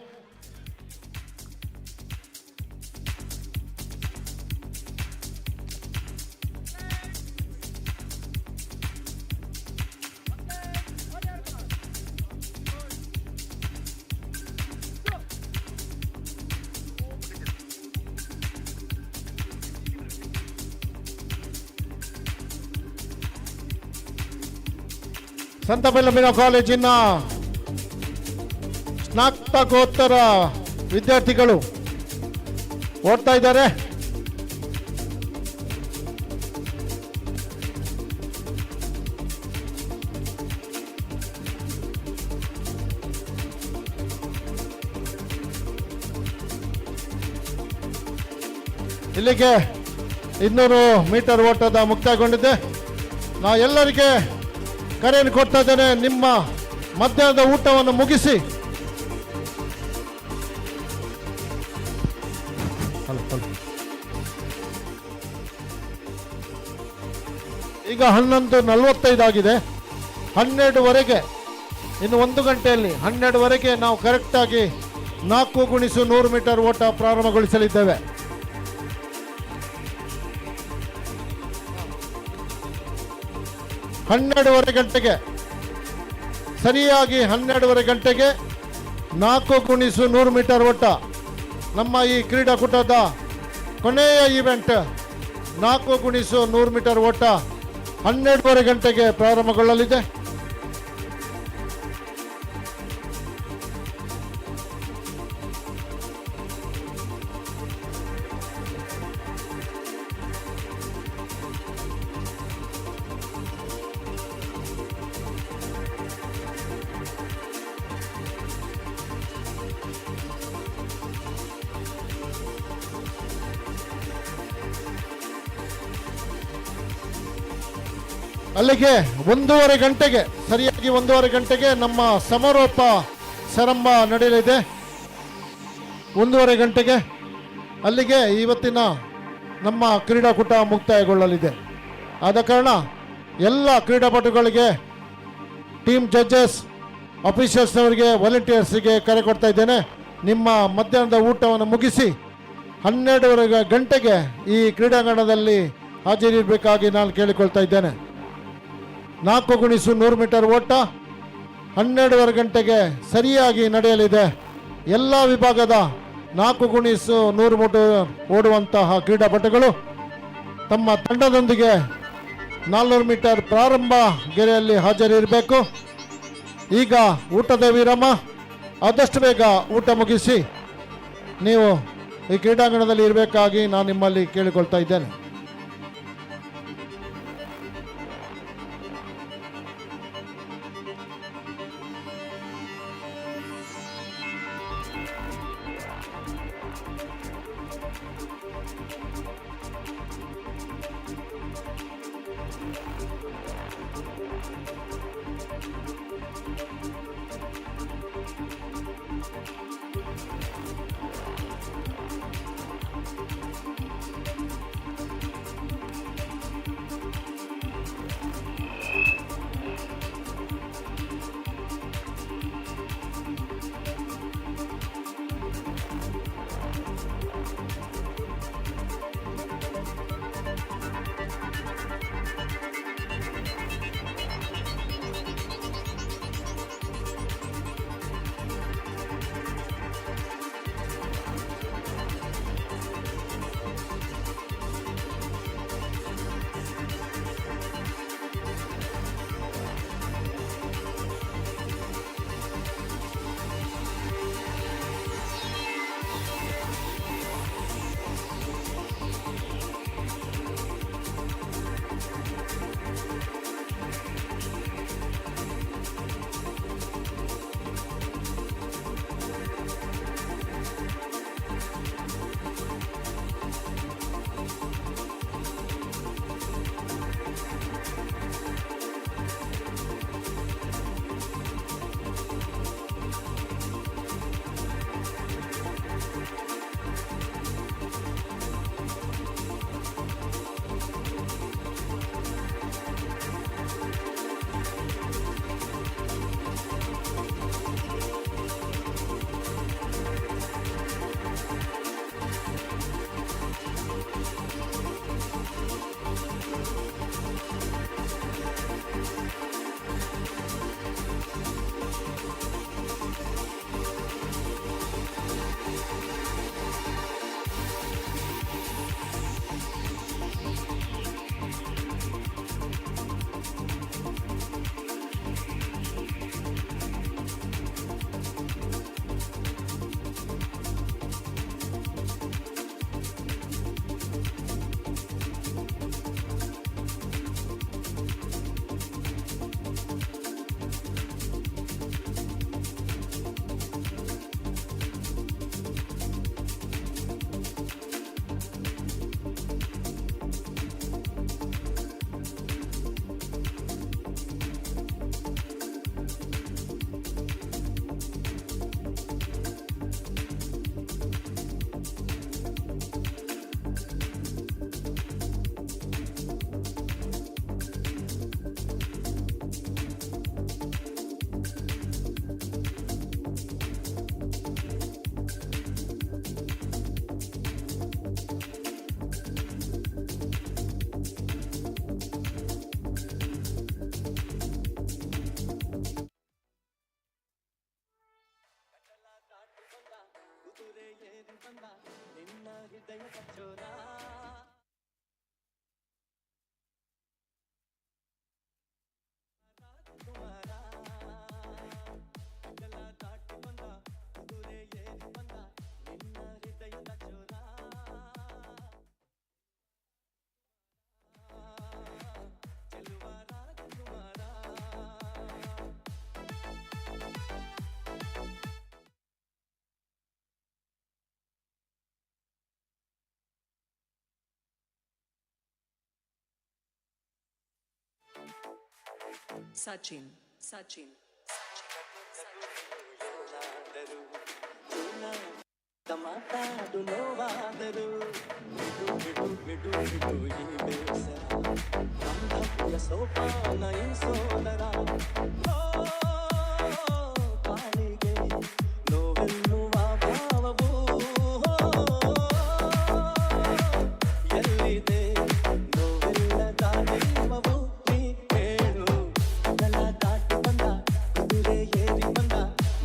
A: ಸಂತ ಫಿಲೋಮಿನಾ ಕಾಲೇಜಿನ ಸ್ನಾತಕೋತ್ತರ ವಿದ್ಯಾರ್ಥಿಗಳು ಓಡ್ತಾ ಇದ್ದಾರೆ. ಇಲ್ಲಿಗೆ 200 ಮೀಟರ್ ಓಟದ ಮುಕ್ತಾಯಗೊಂಡಿದೆ. ನಾ ಎಲ್ಲರಿಗೆ ಕರೆಯನ್ನು ಕೊಡ್ತಾ ಇದ್ದೇನೆ. ನಿಮ್ಮ ಮಧ್ಯಾಹ್ನದ ಊಟವನ್ನು ಮುಗಿಸಿ ಈಗ 11:45 ಆಗಿದೆ. 12ವರೆಗೆ ಇನ್ನು 1 ಗಂಟೆಯಲ್ಲಿ 12ವರೆಗೆ ನಾವು ಕರೆಕ್ಟಾಗಿ 4x100 ಮೀಟರ್ ಓಟ ಪ್ರಾರಂಭಗೊಳಿಸಲಿದ್ದೇವೆ. ಗಂಟೆಗೆ ಸರಿಯಾಗಿ 12:30 ಗಂಟೆಗೆ 4x100 ಮೀಟರ್ ಓಟ ನಮ್ಮ ಈ ಕ್ರೀಡಾಕೂಟದ ಕೊನೆಯ ಇವೆಂಟ್ 4x100 ಮೀಟರ್ ಓಟ 12:30 ಗಂಟೆಗೆ ಪ್ರಾರಂಭಗೊಳ್ಳಲಿದೆ. ಅಲ್ಲಿಗೆ 1:30 ಗಂಟೆಗೆ ಸರಿಯಾಗಿ 1:30 ಗಂಟೆಗೆ ನಮ್ಮ ಸಮಾರೋಪ ಸರಂಭ ನಡೆಯಲಿದೆ. 1:30 ಗಂಟೆಗೆ ಅಲ್ಲಿಗೆ ಇವತ್ತಿನ ನಮ್ಮ ಕ್ರೀಡಾಕೂಟ ಮುಕ್ತಾಯಗೊಳ್ಳಲಿದೆ. ಆದ ಕಾರಣ ಎಲ್ಲ ಕ್ರೀಡಾಪಟುಗಳಿಗೆ, ಟೀಮ್ ಜಡ್ಜಸ್, ಅಫಿಷಿಯಲ್ಸ್ನವರಿಗೆ, ವಾಲಂಟಿಯರ್ಸ್ಗೆ ಕರೆ ಕೊಡ್ತಾ ಇದ್ದೇನೆ. ನಿಮ್ಮ ಮಧ್ಯಾಹ್ನದ ಊಟವನ್ನು ಮುಗಿಸಿ 12:30 ಗಂಟೆಗೆ ಈ ಕ್ರೀಡಾಂಗಣದಲ್ಲಿ ಹಾಜರಿರಬೇಕಾಗಿ ನಾನು ಕೇಳಿಕೊಳ್ತಾ ಇದ್ದೇನೆ. 4x100 ಮೀಟರ್ ಓಟ 12:30 ಗಂಟೆಗೆ ಸರಿಯಾಗಿ ನಡೆಯಲಿದೆ. ಎಲ್ಲ ವಿಭಾಗದ 4x100 ಮೀಟರ್ ಓಡುವಂತಹ ಕ್ರೀಡಾಪಟುಗಳು ತಮ್ಮ ತಂಡದೊಂದಿಗೆ 400 ಮೀಟರ್ ಪ್ರಾರಂಭ ಗೆರೆಯಲ್ಲಿ ಹಾಜರಿರಬೇಕು. ಈಗ ಊಟದ ವಿರಾಮ. ಆದಷ್ಟು ಬೇಗ ಊಟ ಮುಗಿಸಿ ನೀವು ಈ ಕ್ರೀಡಾಂಗಣದಲ್ಲಿ ಇರಬೇಕಾಗಿ ನಾನು ನಿಮ್ಮಲ್ಲಿ ಕೇಳಿಕೊಳ್ತಾ ಇದ್ದೇನೆ.
F: Sachin, Sachin.
G: ಮಾತಾಡು ನೋವಾದರು ಬಿಡು ಬಿಡು ಬಿಡು ಬಿಡು ಈ ಬೇಸರ ಬಾಂಧವ್ಯ ಸೋಪಾನ ಈ ಸೋದರ ಕಾಲಿಗೆ ನೋವೆನ್ನುವ ಭಾವವು ಎಲ್ಲಿದೆ ನೋವೆಲ್ಲದ ದೈವವು ನೀ ಹೇಳು ಕಲ ದಾಟಿ ಬಂದ ಕುದುರೆ ಏರಿ ಬಂದ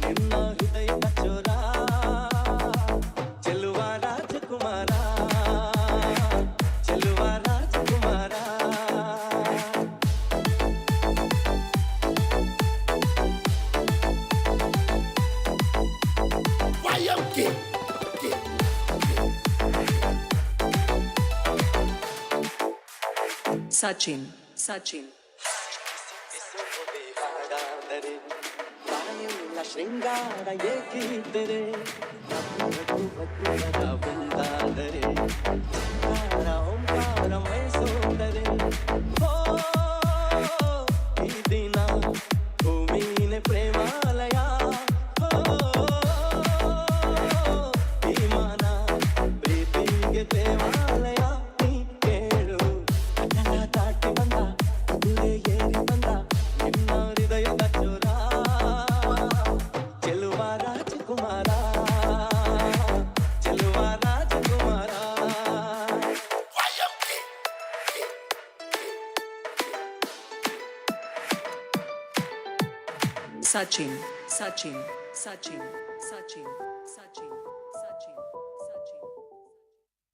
G: ನಿನ್ನ ಹೃದಯದ ಚೋರ ಚೆಲುವ ರಾಜಕುಮಾರ ಚೆಲುವ ರಾಜಕುಮಾರ
F: Sachin, Sachin.
G: ಹಾಡಾದರೆ ಬಾಯಿಲ್ಲ ಶೃಂಗಾರ ಏಕಿದ್ದರೆ ಒಂದಾದರೆ ಚಿಂಗಾರ ಓಂಕಾರ ಮೈಸೋದರೆ ಈ ದಿನ ಭೂಮಿನೇ ಪ್ರೇಮಾಲಯ ವಿಮಾನ ಪ್ರೀತಿಗೆ ದೇವಾಲಯ ನೀ ಕೇಳು ಕಲ ದಾಟಿ ಬಂದ ಕುದುರೆ ಏರಿ ಬಂದ ನಿನ್ನ ಹೃದಯದ ಚೋರ ಚೆಲುವ ರಾಜಕುಮಾರ ಚೆಲುವ ರಾಜಕುಮಾರ
F: Sachin, Sachin, Sachin, Sachin, Sachin, Sachin, Sachin.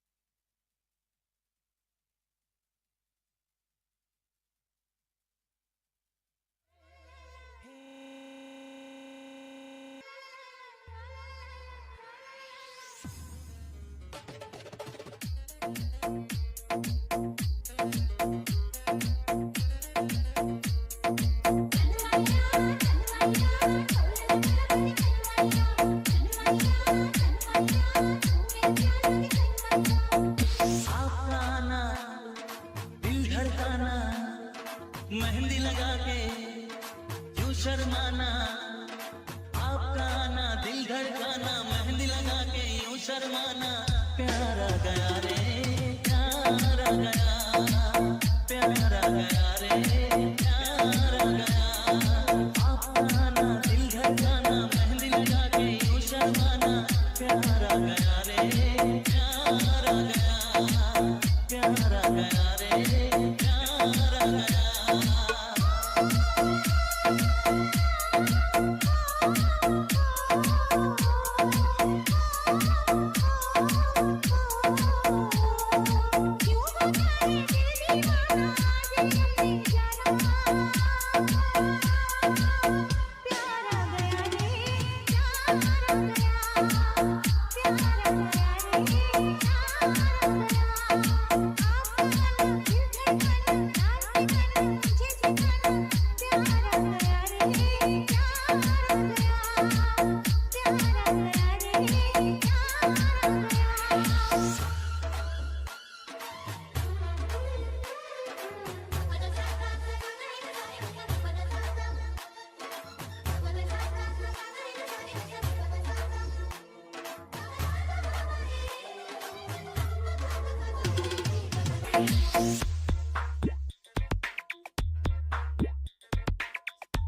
G: आपका दिल धड़काना मेहंदी लगा के क्यों शर्माना आपका आना दिल धड़काना मेहंदी लगा के यूं शर्माना प्यारा गया रे प्यारा गया प्यारा गया रे प्यारा गया आपका आना दिल धड़काना मेहंदी लगा के यूं शर्माना प्यारा गया रे प्यारा गया प्यारा गया रे प्यारा गया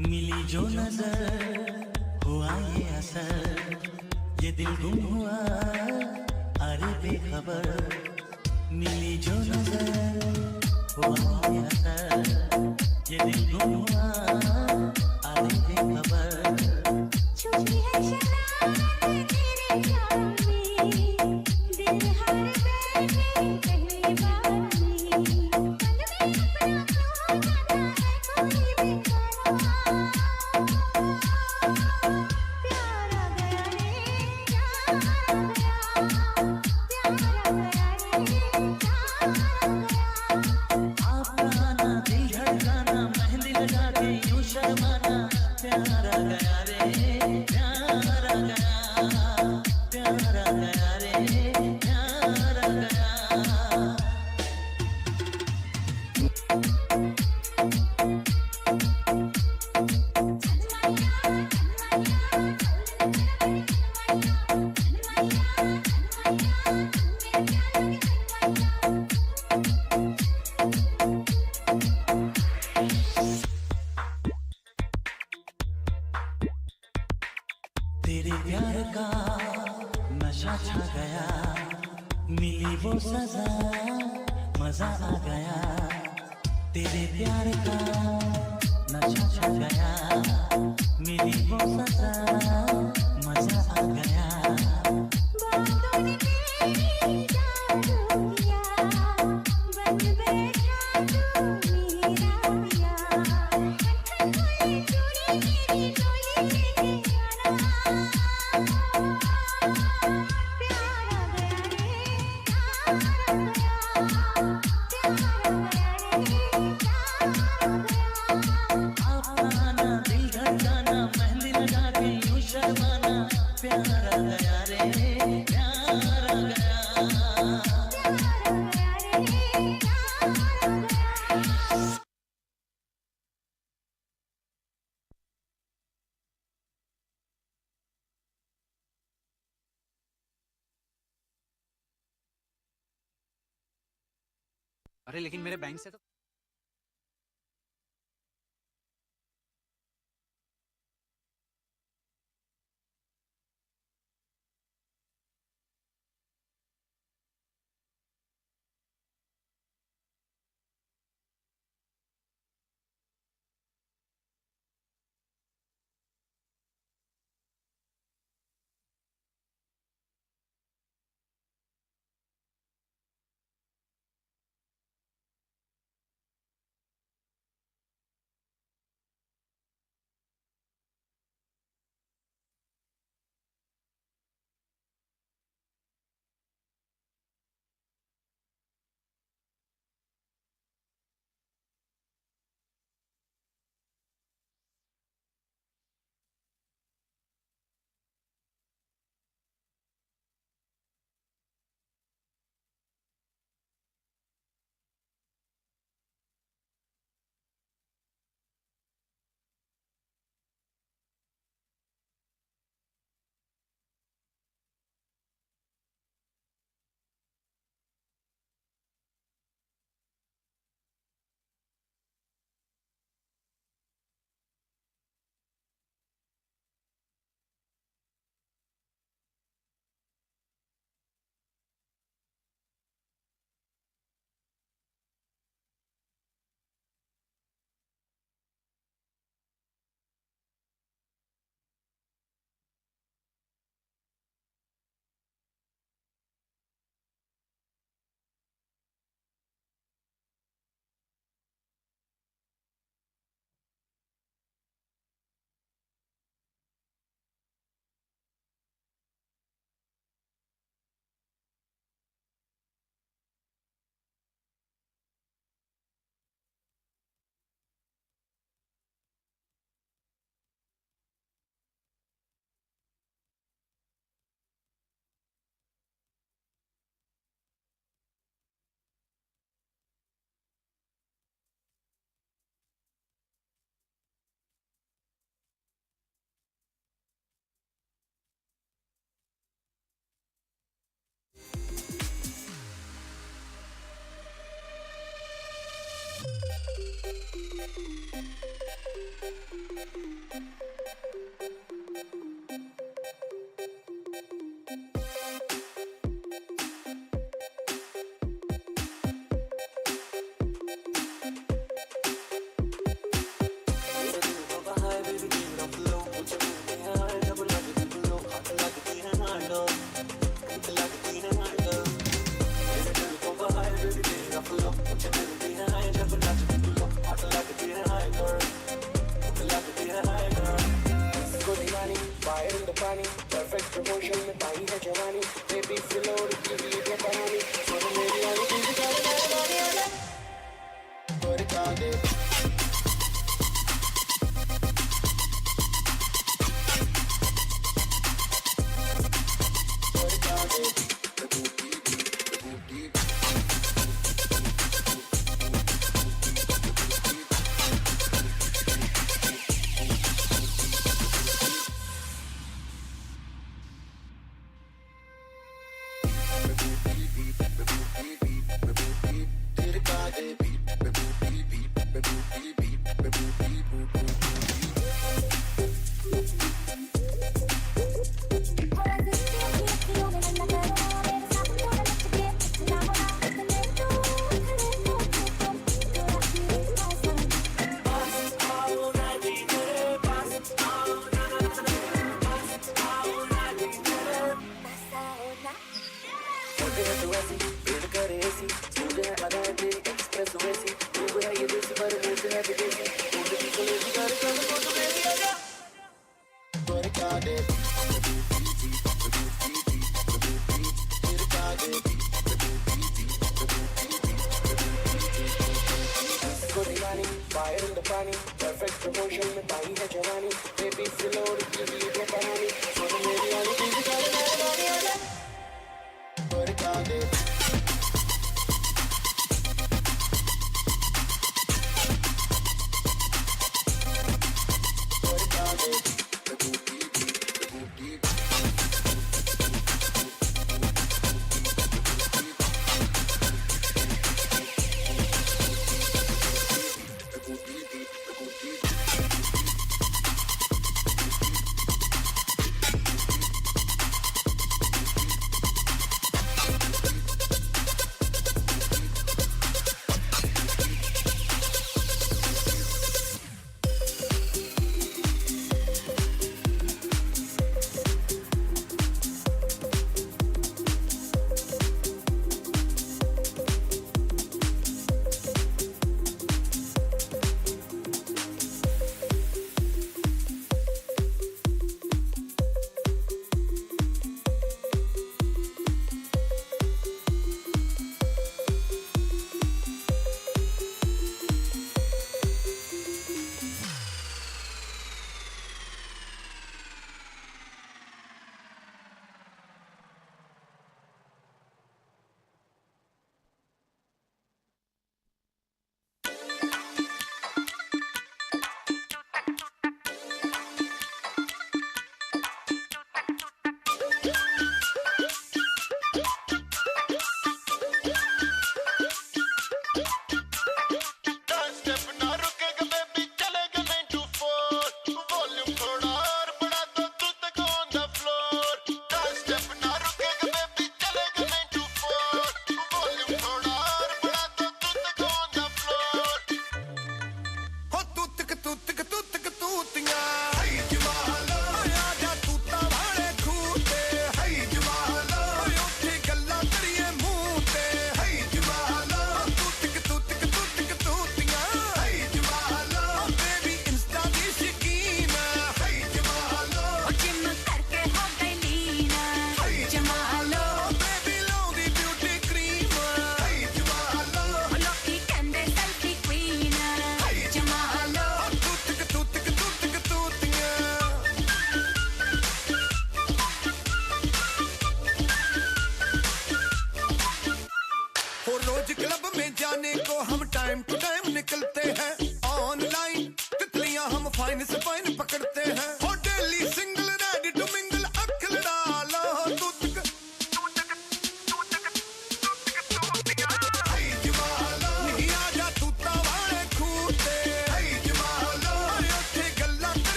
G: मिली जो नजर हुआ ये असर ये दिल गुम हुआ अरे बेखबर मिली जो नजर हुआ ये असर ये दिल गुम हुआ अरे बेखबर
H: छुपी है शरारत तेरे प्यार में दिल है
G: गया रे प्यारा गया प्यारा गया रे प्यारा गया तेरे प्यार का नशा छा गया मिली वो सजा मजा आ गया तेरे प्यार का नशा छा गया मिली वो सजा मजा आ गया अपना दिल धड़काना मेहंदी लगा के यूं शर्माना प्यारा गया रे प्यारा गया
E: अरे लेकिन मेरे बैंक से तो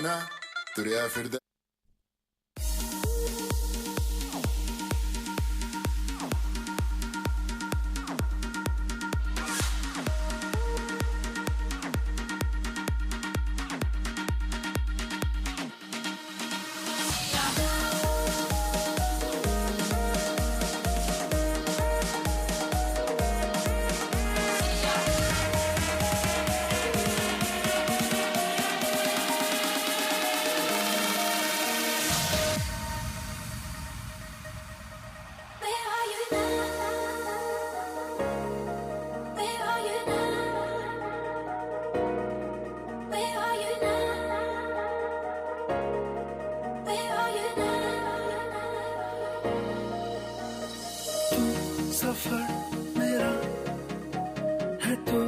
H: ना तुरिया फिर
I: Where are you now? Where are you now? Where are you now? Where are you now?
G: सफर मेरा है तो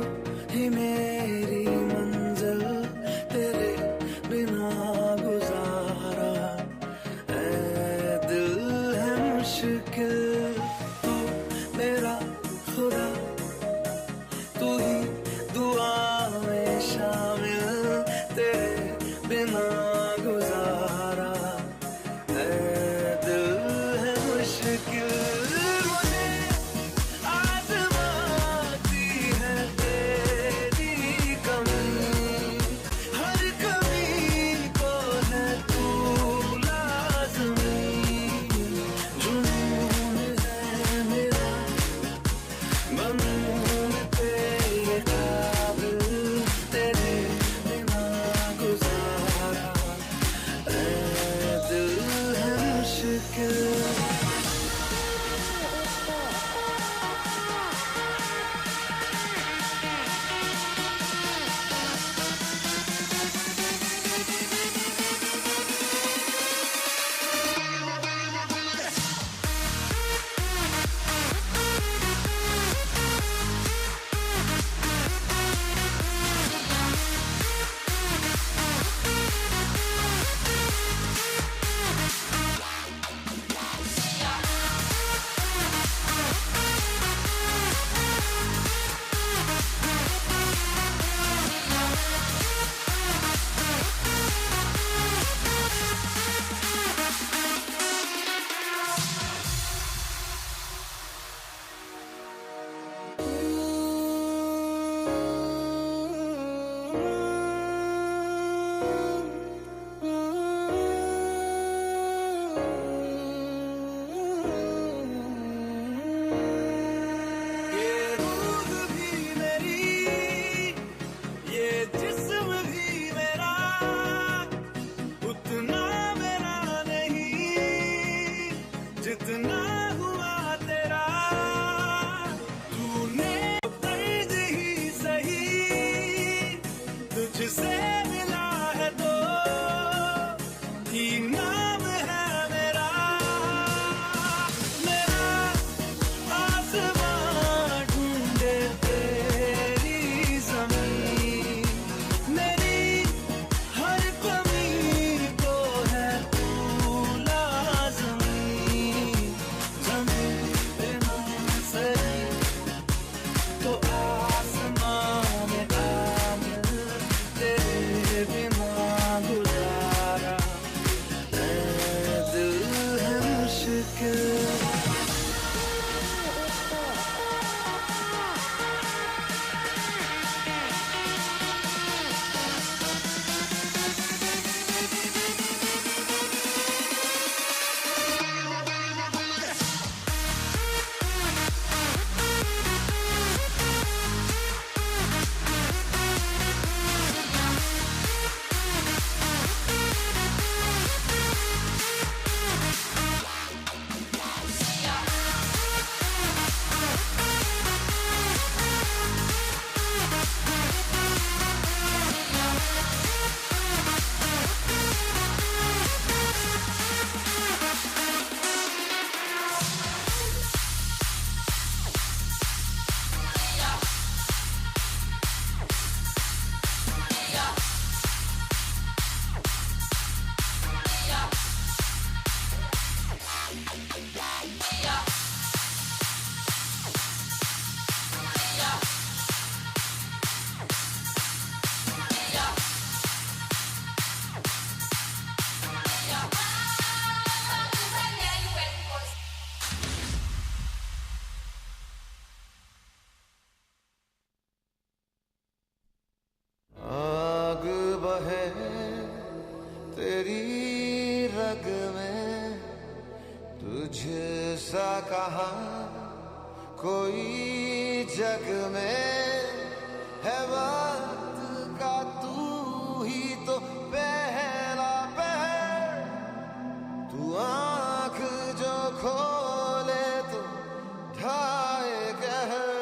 G: ही मेरी मंजिल तेरे बिना गुजारा ऐ दिल है मुश्किल तू मेरा खुदा तू ही दुआ में शामिल तेरे बिना गुजारा ऐ दिल है मुश्किल मुझे आजमाती है तेरी कम कहा कोई जग में है वक्त का तू ही तो पहला पहर तू आँख जो खोले तो ढाए कहर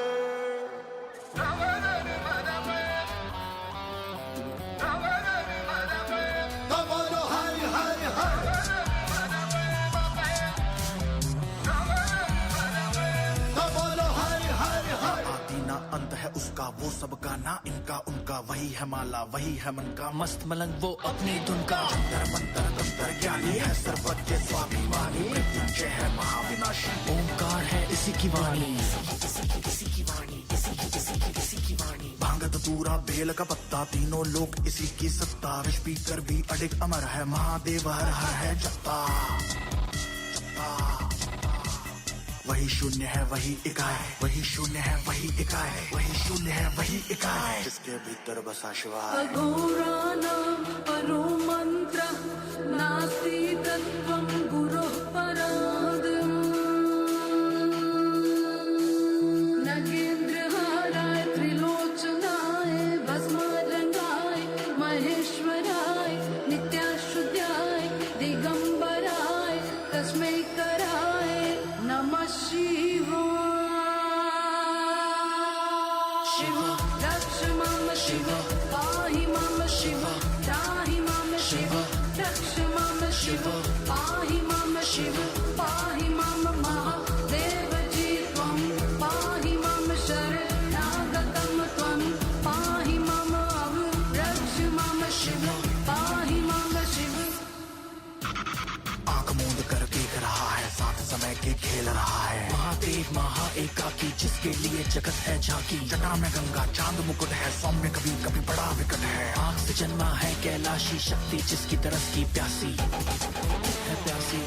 H: अंत है उसका वो सबका ना इनका उनका वही है माला वही है मन का मस्त मलंग वो अपनी धुन का अंतर मंतर तंत्र ज्ञानी है सर्वज्ञ स्वाभिमानी मृत्युंजय है महाविनाशी ओंकार है इसी की वाणी भांगत पूरा बेल का पत्ता तीनों लोक इसी की सत्ता विष पी कर भी अडिग अमर है महादेव हर हर है जत्ता वही शून्य है वही इकाई वही शून्य है वही इकाई वही शून्य है वही इकाई जिसके भीतर बसा शिवाय
I: अघोराणां परो मन्त्रः नास्ति तत्त्वं गुरोः पराद् नगेन्द्रहाराय त्रिलोचनाय भस्मारंगाय महेश्वराय नित्याशुद्धाय दिगंबराय तस्मै कराय नमः शिवाय शिव रक्ष मम शिव पाहि मम शिव त्राहि मम शिव रक्ष मम शिव पाहि मम शिव पाहि मम महादेव जी त्वं पाहि मम शरणागतं त्वं पाहि मम रक्ष मम शिव पाहि मम शिव
H: आंख मूंद कर देख रहा है साथ समय के खेल रहा है महादेव महा एकाकी जिसके लिए जगत है झांकी जटा में गंगा चांद मुकुट है सौम्य कभी कभी बड़ा विकट है आग से जन्मा है कैलाशी शक्ति जिसकी तरस की प्यासी है प्यासी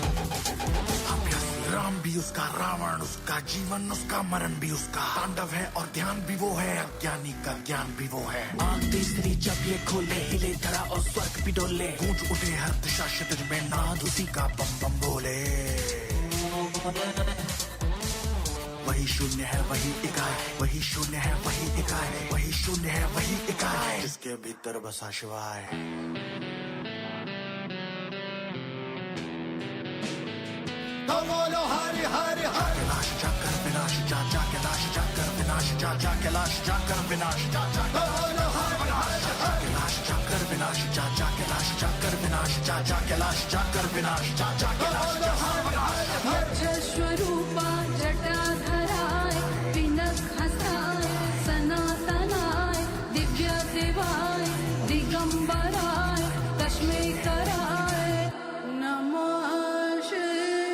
H: हाँ, प्यासी। राम भी उसका रावण उसका जीवन उसका मरण भी उसका तांडव है और ध्यान भी वो है अज्ञानी का ज्ञान भी वो है आंख तीसरी जब ये खोले हिले धरा और स्वर्ग भी डोले गूंज उठे हर दिशा क्षितिज में नाद उसी का बम बम बोले वही शून्य है वही इकाई वही शून्य है वही इकाई वही शून्य है वही इकाई जिसके भीतर बसा शिवाय
G: तो बोलो हरि हरि हरि
H: कैलाश जाकर विनाश जा जा कैलाश जाकर विनाश जा जा कैलाश जाकर विनाश जा जा
G: तो बोलो हरि हरि
H: कैलाश जाकर विनाश जा जा कैलाश जाकर विनाश जा जा कैलाश जाकर विनाश जा जा कैलाश
I: स्वरूपा जटाधराय पिनकहस्ताय सनातनाय दिव्य देवाय दिगंबराय तस्मै कराय नमः शिवाय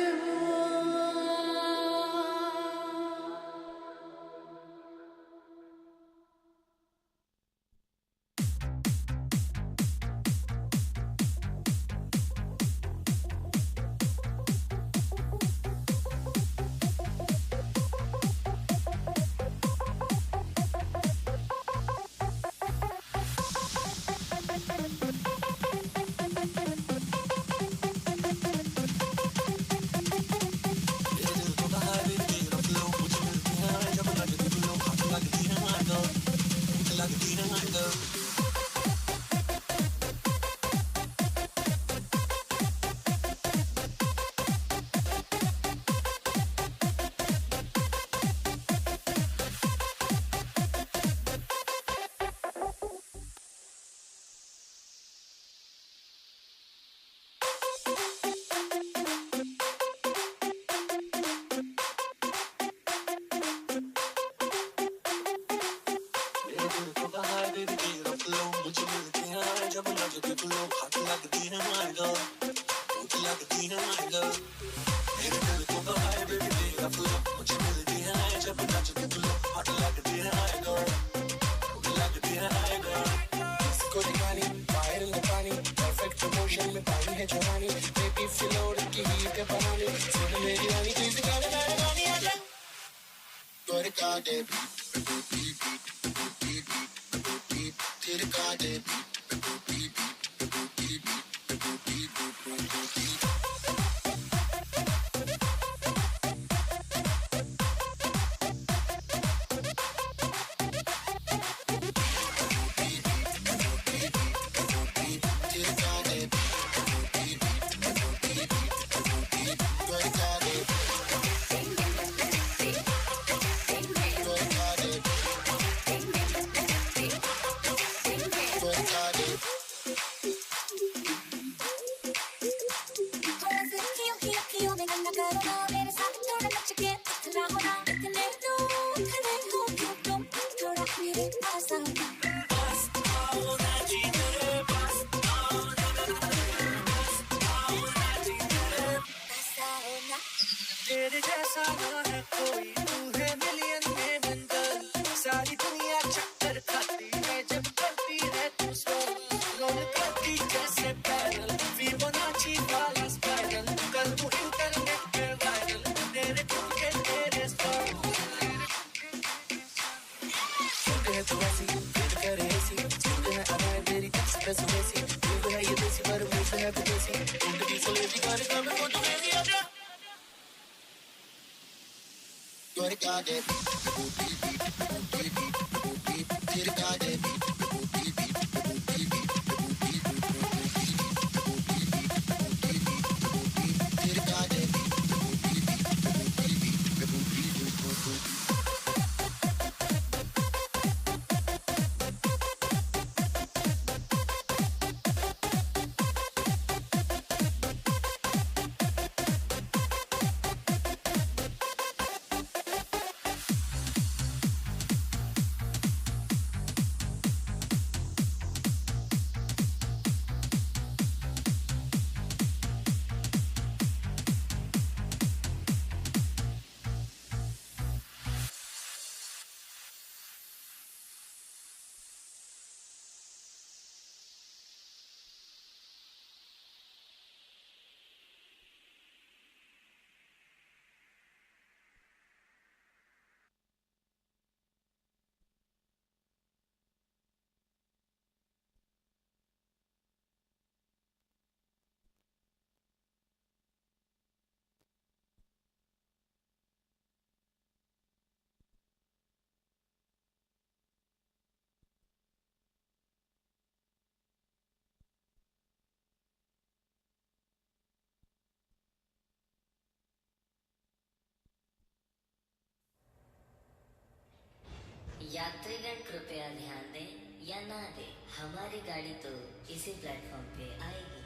J: यात्रीगण कृपया ध्यान दें या ना दें, हमारी गाड़ी तो इसी प्लेटफॉर्म पे आएगी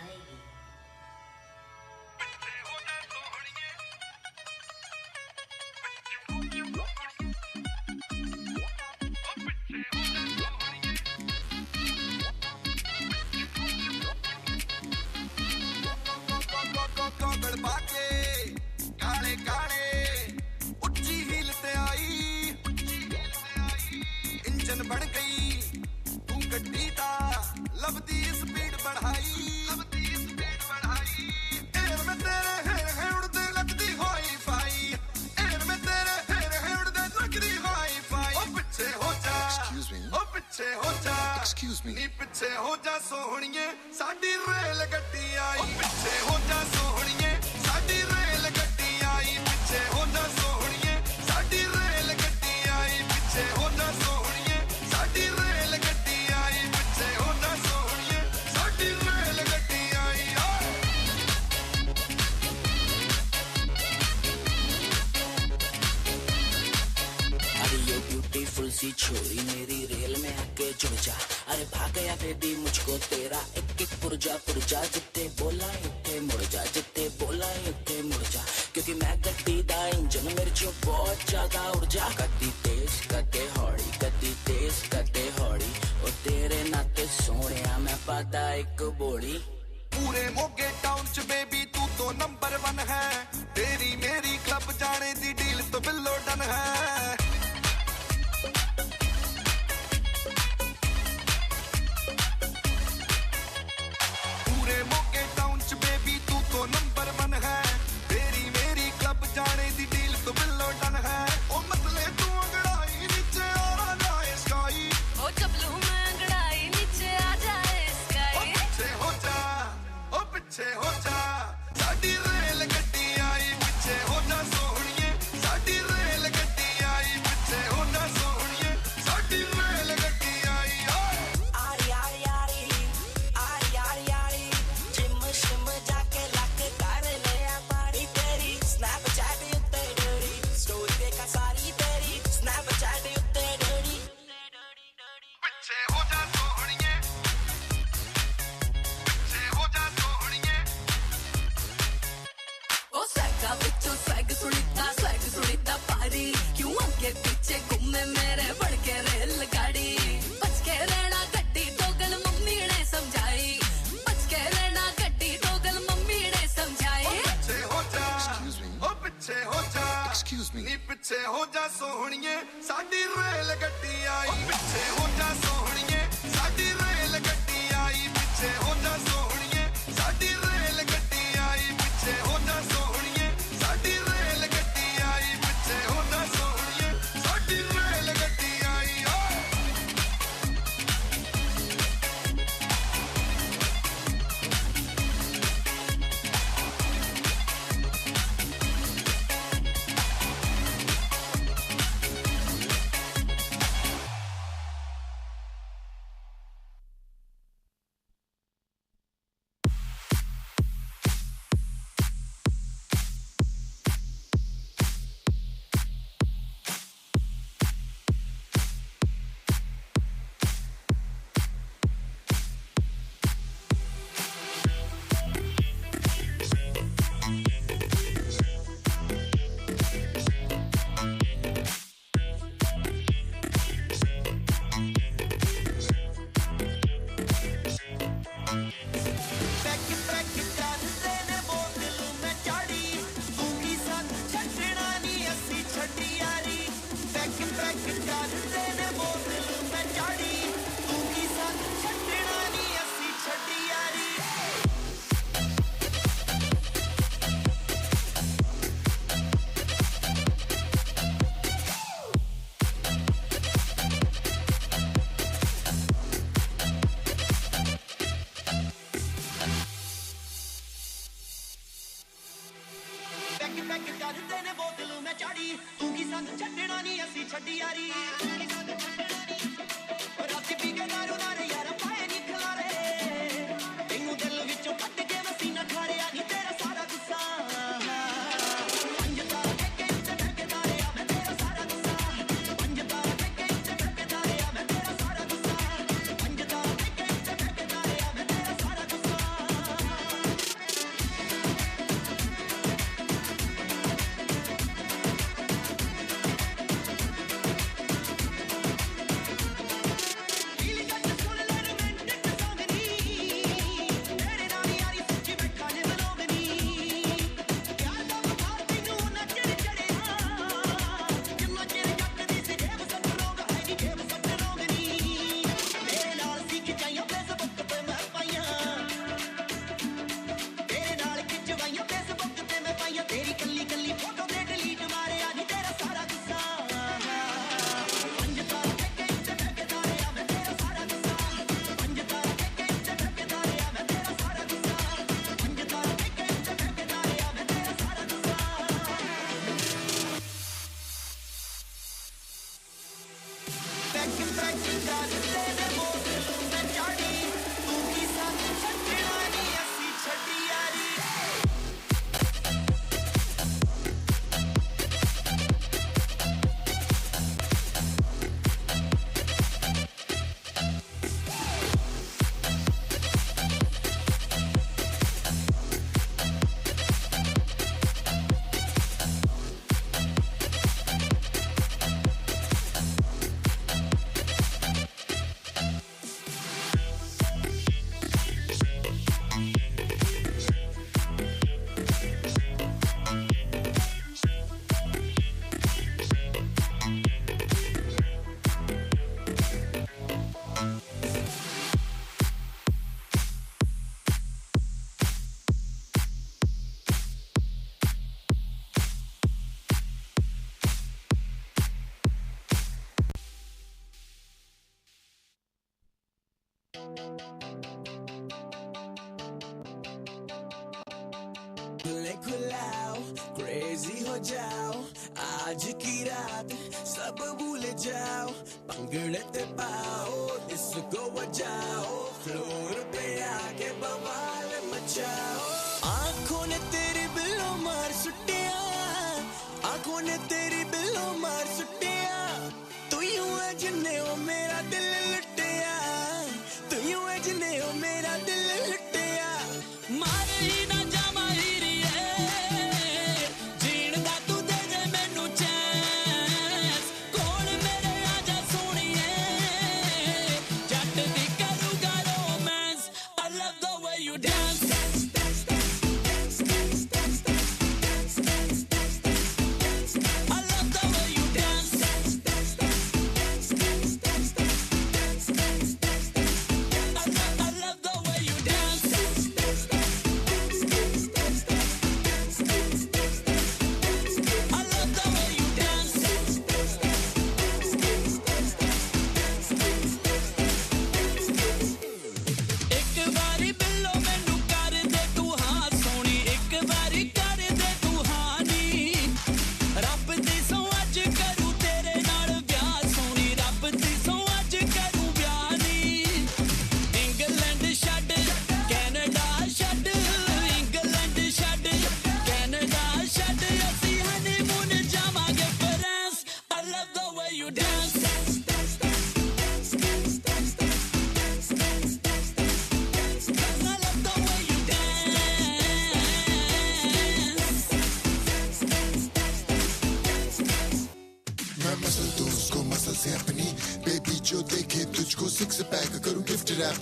J: आएगी।
G: काले काले उच्ची हील ते आई, इंजन बन गई तू गड्डी दा, लबदी स्पीड बढ़ाई, एयर में तेरे है उड़दे लगदी हाई फाई, एयर में तेरे है उड़दे लगदी हाई फाई। ओ पीछे हो जा, ओ पीछे हो जा, नी पीछे हो जा सोहणिए साडी रेल गड्डी आई, पीछे हो जा सोहणिए साडी रेल गड्डी आई, पीछे हो जा सोहणिए साडी रेल गड्डी आई, पीछे हो जा सोहणिए साडी रेल गड्डी आई, पीछे हो जा सोहणिए साडी रेल गड्डी आई।
H: अरे यो ब्यूटीफुल सी छोरी मेरी रेल में आके जुड़ जा, अरे भाग गया बेबी मुझको तेरा एक एक पुरजा पुरजा, जित्ते बोला इत्ते मुड़ जा, जित्ते बोला इत्ते मुड़ जा, क्योंकि मैं गड्डी दा इंजन मेरे चो बहुत ज्यादा ऊर्जा, कदी तेज कदे हौली, कदी तेज कदे हौली, और तेरे नाते सोने मैं पाता एक बोली।
G: पूरे मोगे टाउन च बेबी तू तो नंबर 1 है, तेरी मेरी क्लब जाने दी डील तो बिल्लो डन है। पूरे मोगे टाउन च बेबी तू तो नंबर 1 है, तेरी मेरी क्लब जाने दी डील तो बिल्लो डन है। ओ मतले तू अंगड़ाई नीचे आ जाए स्काई,
I: ओ चपलू में अंगड़ाई नीचे आ जाए स्काई।
G: ओ पीछे हो जा, ओ पीछे हो जा, साडी रेल गड्डी आई, पीछे हो जा सोहणिए साडी रेल गड्डी आई, पीछे हो जा सोहणिए साडी रेल गड्डी आई।
H: आरी आरी आरी आरी आरी आरी, जिम शिम जाके लक कर ले आ पारी तेरी, स्नैपचैट उत्ते डोरी, स्टोरी देखा सारी तेरी, स्नैपचैट उत्ते डोरी।
G: पीछे हो जा सोहणिए, पीछे हो जा सोहणिए।
I: ओ सैगा बिचो स्वैग सुनीता पारी, क्यों आगे पीछे घूमे मेरे बढ़ के रेल गाड़ी, बच के रहना गड्डी टोगल मम्मी ने समझाई, बच के रहना गड्डी टोगल मम्मी ने समझाई।
G: पीछे हो जा, ओ पीछे हो जा, नी पीछे हो जा सोहणिए साडी रेल गड्डी आई, पीछे हो जा सोहणिए साडी रेल गड्डी आई, पीछे हो जा सोहणिए साडी रेल गड्डी आई, पीछे हो जा सोहणिए साडी रेल गड्डी आई, पीछे हो जा सोहणिए साडी रेल गड्डी आई।
H: खुलाओ क्रेजी हो जाओ आज की रात सब भूल जाओ पंगड़े ते पाओ इसको बजाओ फ्लोर पे आके बवाल मचाओ आंखों ने तेरी बिल्लो मार सुटिया आंखों ने तेरी बिल्लो मार सुटिया तू यूं है जिन्ने ओ मेरा दिल लुटिया तू यूं है जिन्ने ओ मेरा दिल लुटिया मार ही ना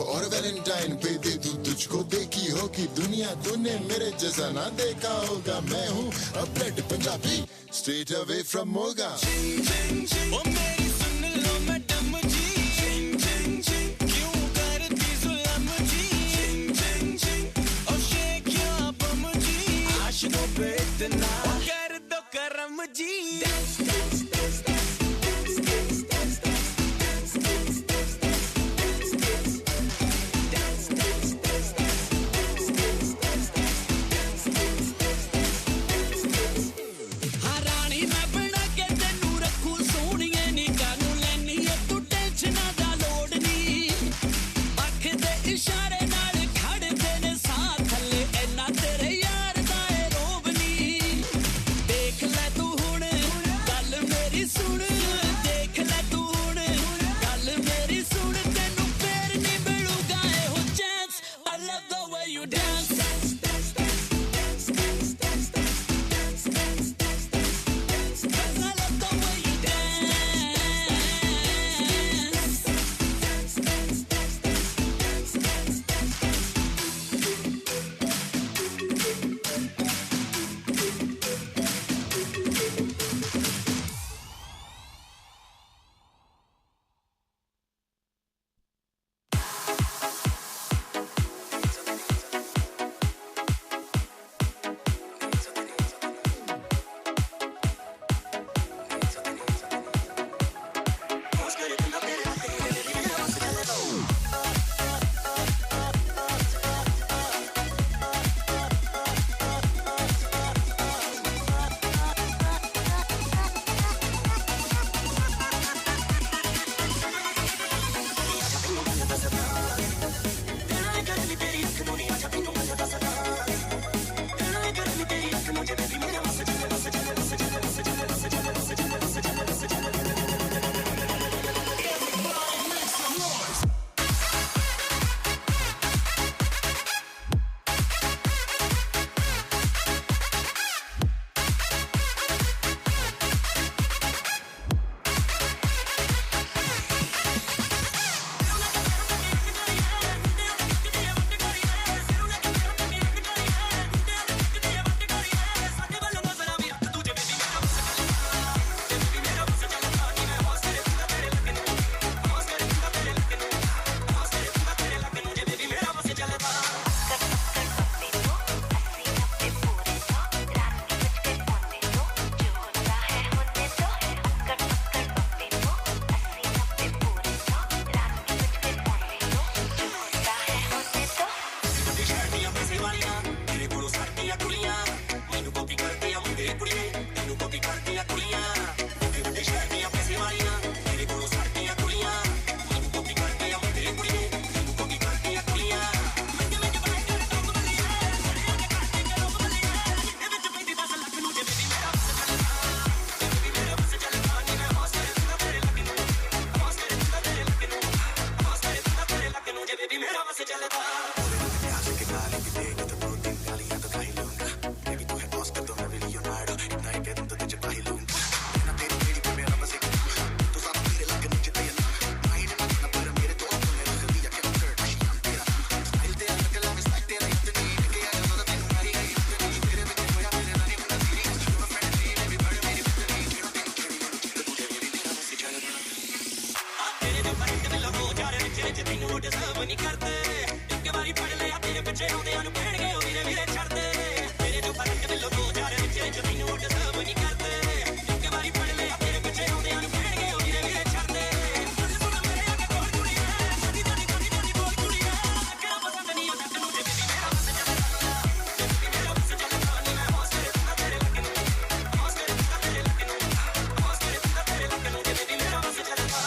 G: और वैलेंटाइन पे दे दूं तुझको देखी होगी दुनिया तूने मेरे जैसा ना देखा होगा मैं हूँ a blood Punjabi straight away from Moga ओ मेरी सुन लो मैडम जी क्यों करती जुल्म जी ओ शेक या बम जी आशिकों पे इतना कर दो करम जी रानी मैं बना के
H: ਤੈਨੂੰ ਡਿਸਟਰਬ ਨਹੀਂ ਕਰਦੇ ਇੱਕ ਵਾਰੀ ਪੜ ਲਿਆ ਤੇਰੇ ਪਿੱਛੇ ਆਉਂਦਿਆਂ ਨੂੰ ਕਹਿਣਗੇ ਉਹ ਵੀਰੇ ਵੀਰੇ ਛੱਡਦੇ ਤੇਰੇ ਜੋ ਫਰਕ ਮਿਲੋ 2000 ਵਿੱਚ ਜੋ ਤੈਨੂੰ ਡਿਸਟਰਬ ਨਹੀਂ ਕਰਦੇ ਇੱਕ ਵਾਰੀ ਪੜ ਲਿਆ ਤੇਰੇ ਪਿੱਛੇ ਆਉਂਦਿਆਂ ਨੂੰ ਕਹਿਣਗੇ ਉਹ ਵੀਰੇ ਵੀਰੇ ਛੱਡਦੇ ਸੁਣ ਮੇਰੇ ਅੱਗੇ ਕੋਲ ਕੁੜੀ ਹੈ ਛੱਡੀ ਦਾਦੀ ਬੋਲ ਕੁੜੀ ਹੈ ਕਿਹੜਾ ਪਸੰਦ ਨਹੀਂ ਆਉਂਦਾ ਤੈਨੂੰ ਜੇ ਬੀਬੀ ਮੇਰਾ ਬਸ ਚੱਲਦਾ ਜੇ ਬੀਬੀ ਮੇਰਾ ਬਸ ਚੱਲਦਾ ਨਹੀਂ ਮੈਂ ਹੌਸਲੇ ਦਿੰਦਾ ਤੇਰੇ ਲੱਗੇ ਨੂੰ ਹੌਸਲੇ ਦਿੰਦਾ ਤੇਰੇ ਲੱਗੇ ਨੂੰ ਹੌਸਲੇ ਦਿੰਦਾ ਤੇਰੇ ਲੱਗੇ ਨੂੰ ਜੇ ਬੀਬੀ ਮੇਰਾ ਬਸ ਚੱਲਦਾ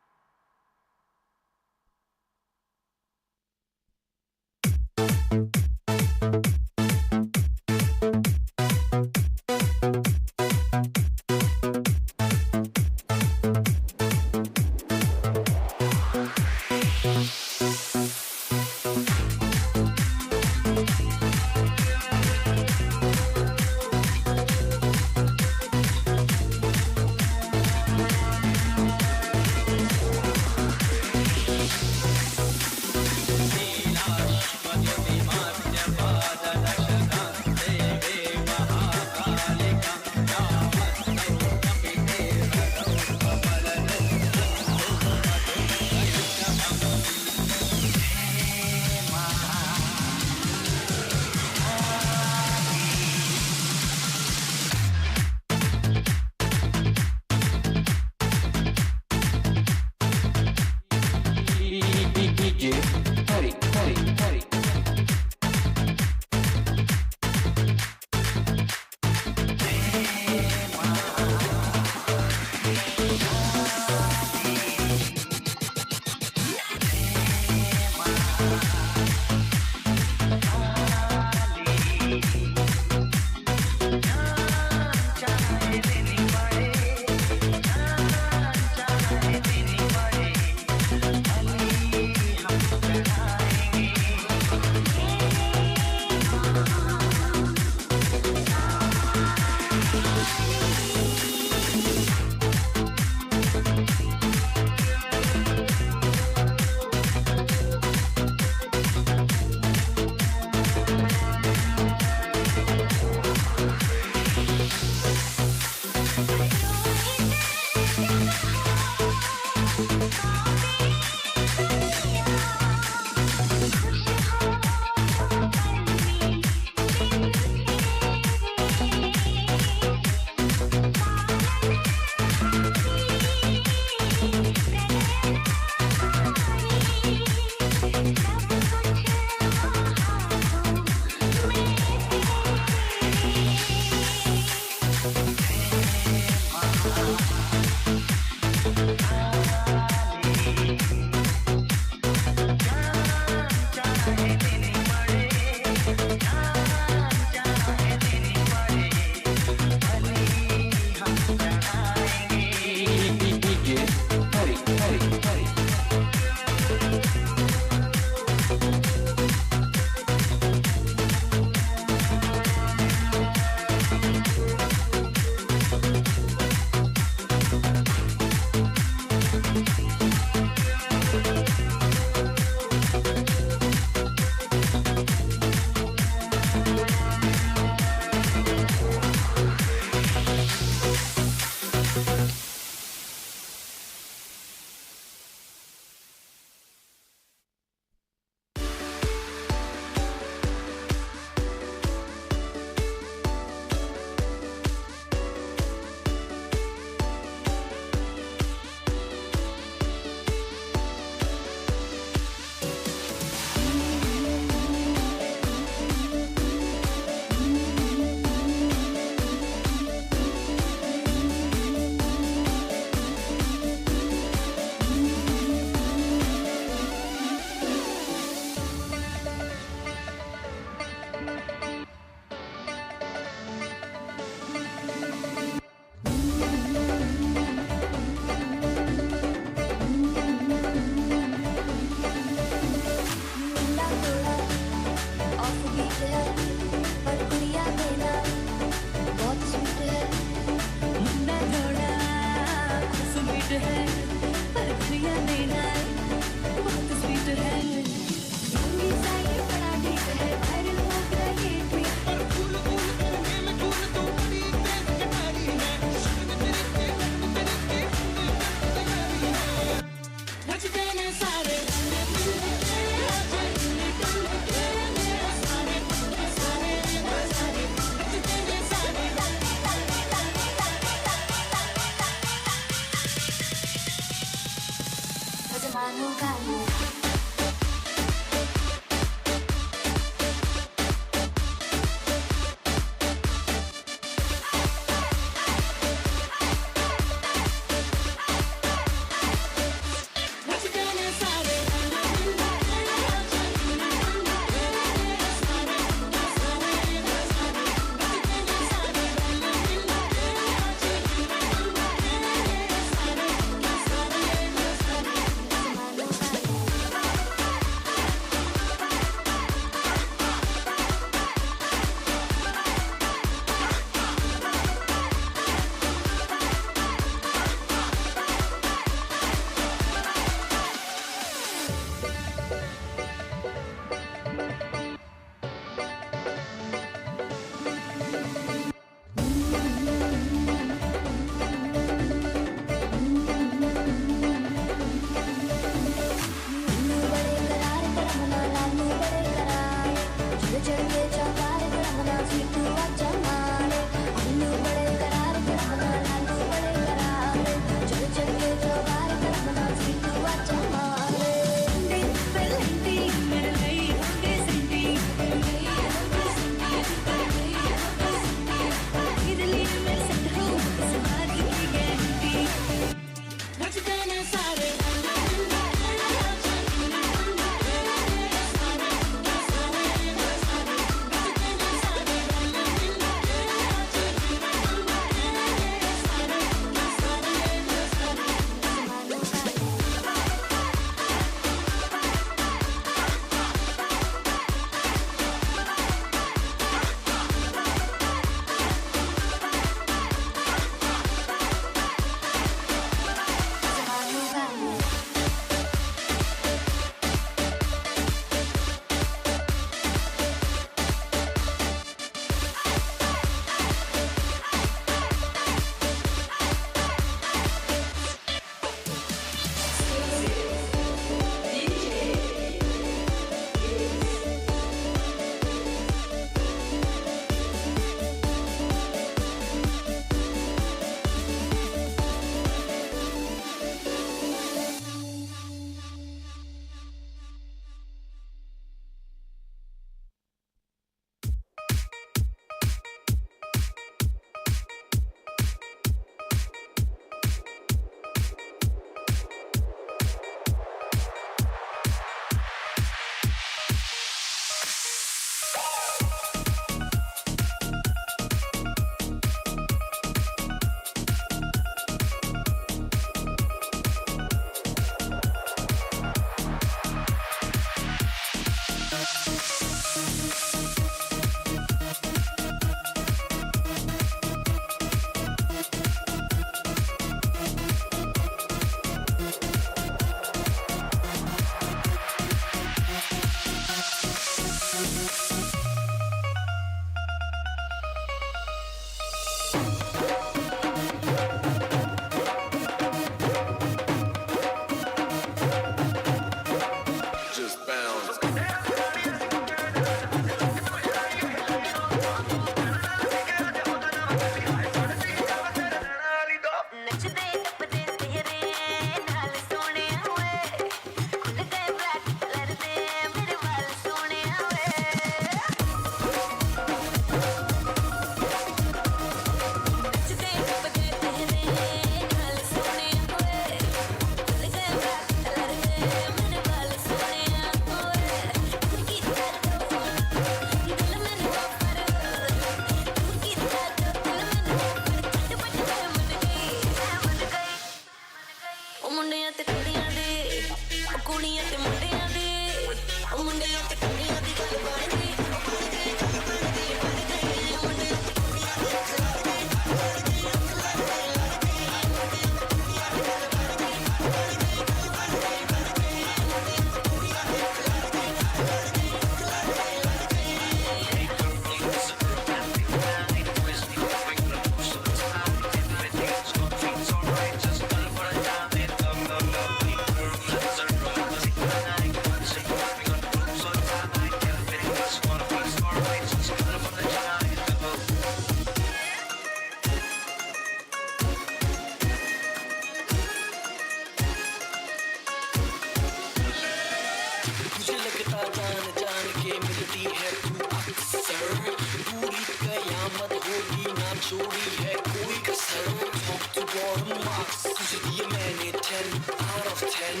H: जोड़ी है कोई कसर top to bottom marks तुझे दिए मैंने 10 out of 10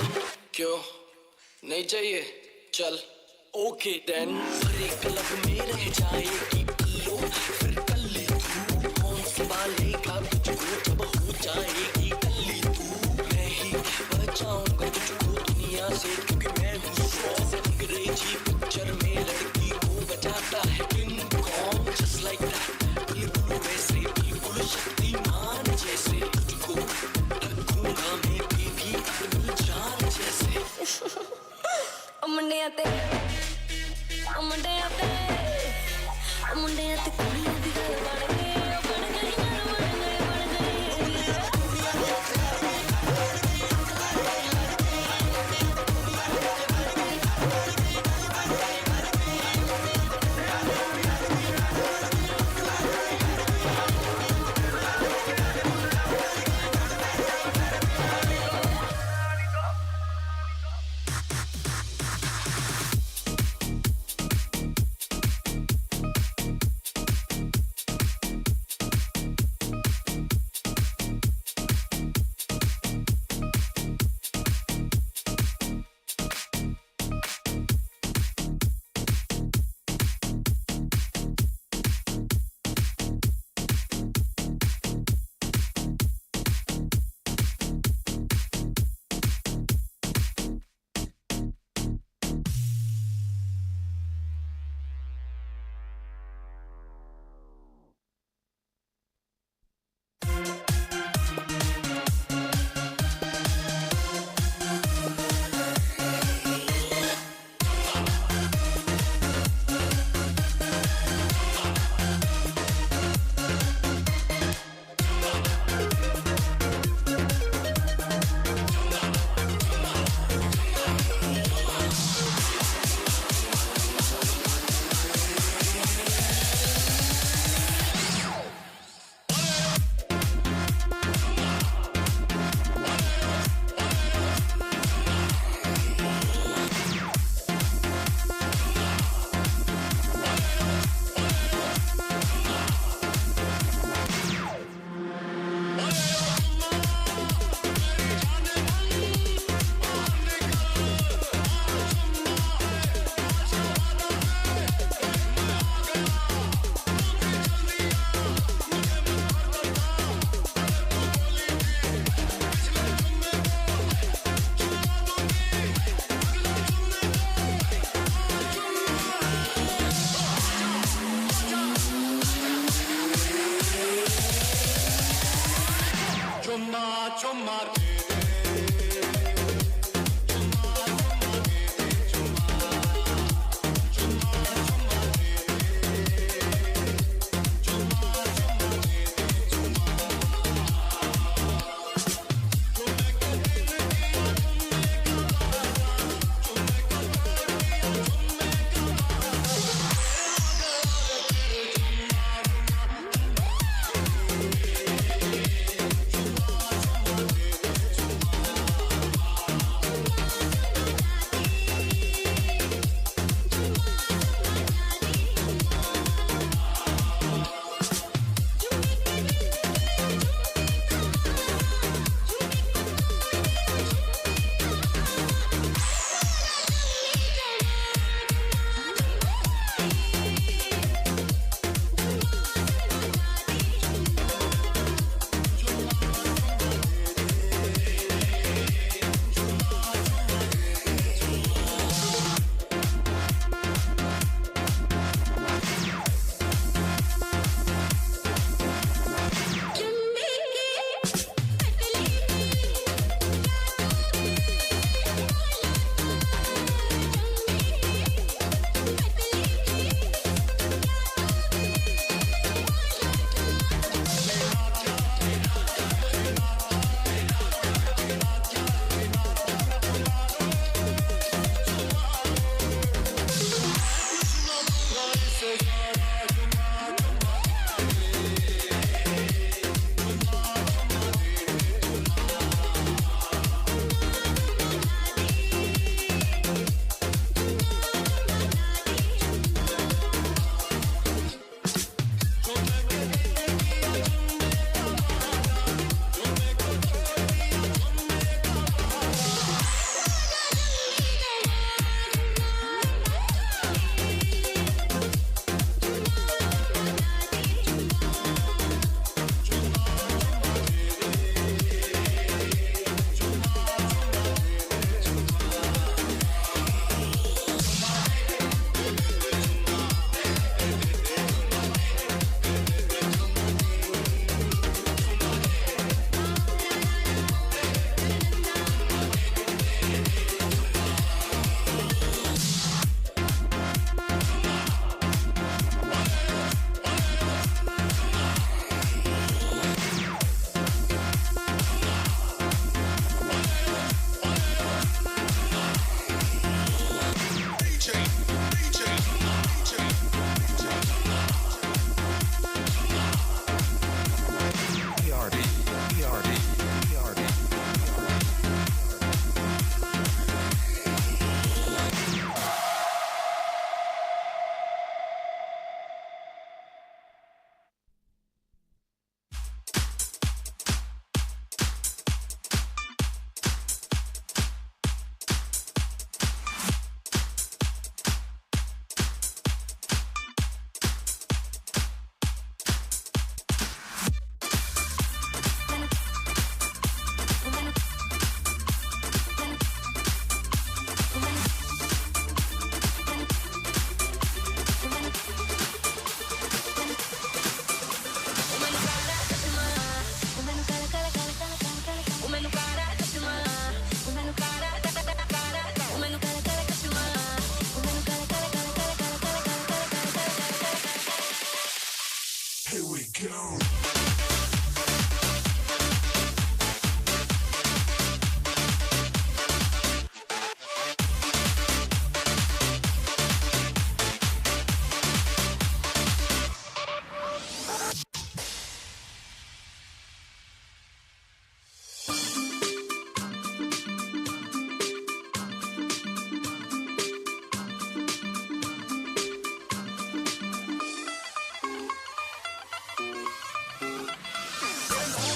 H: क्यों नहीं चाहिए चल ओके देन भरे क्लब में रह जाएगी पियो फिर कल ले तू कौन संभालेगा तुझको जब हो जाएगी कल्ली तू मैं ही बचाऊंगा तुझको दुनिया से क्योंकि मैं हूँ strong अंग्रेजी पिक्चर में लड़की को बचाता है king Kong just like that बिल्कुल वैसे बिल्कुल शक्तिमान जैसे तुझको रखूंगा मैं बेबी अपनी जान जैसे
I: मुंडिया ते कुड़ियां दी गल बन गई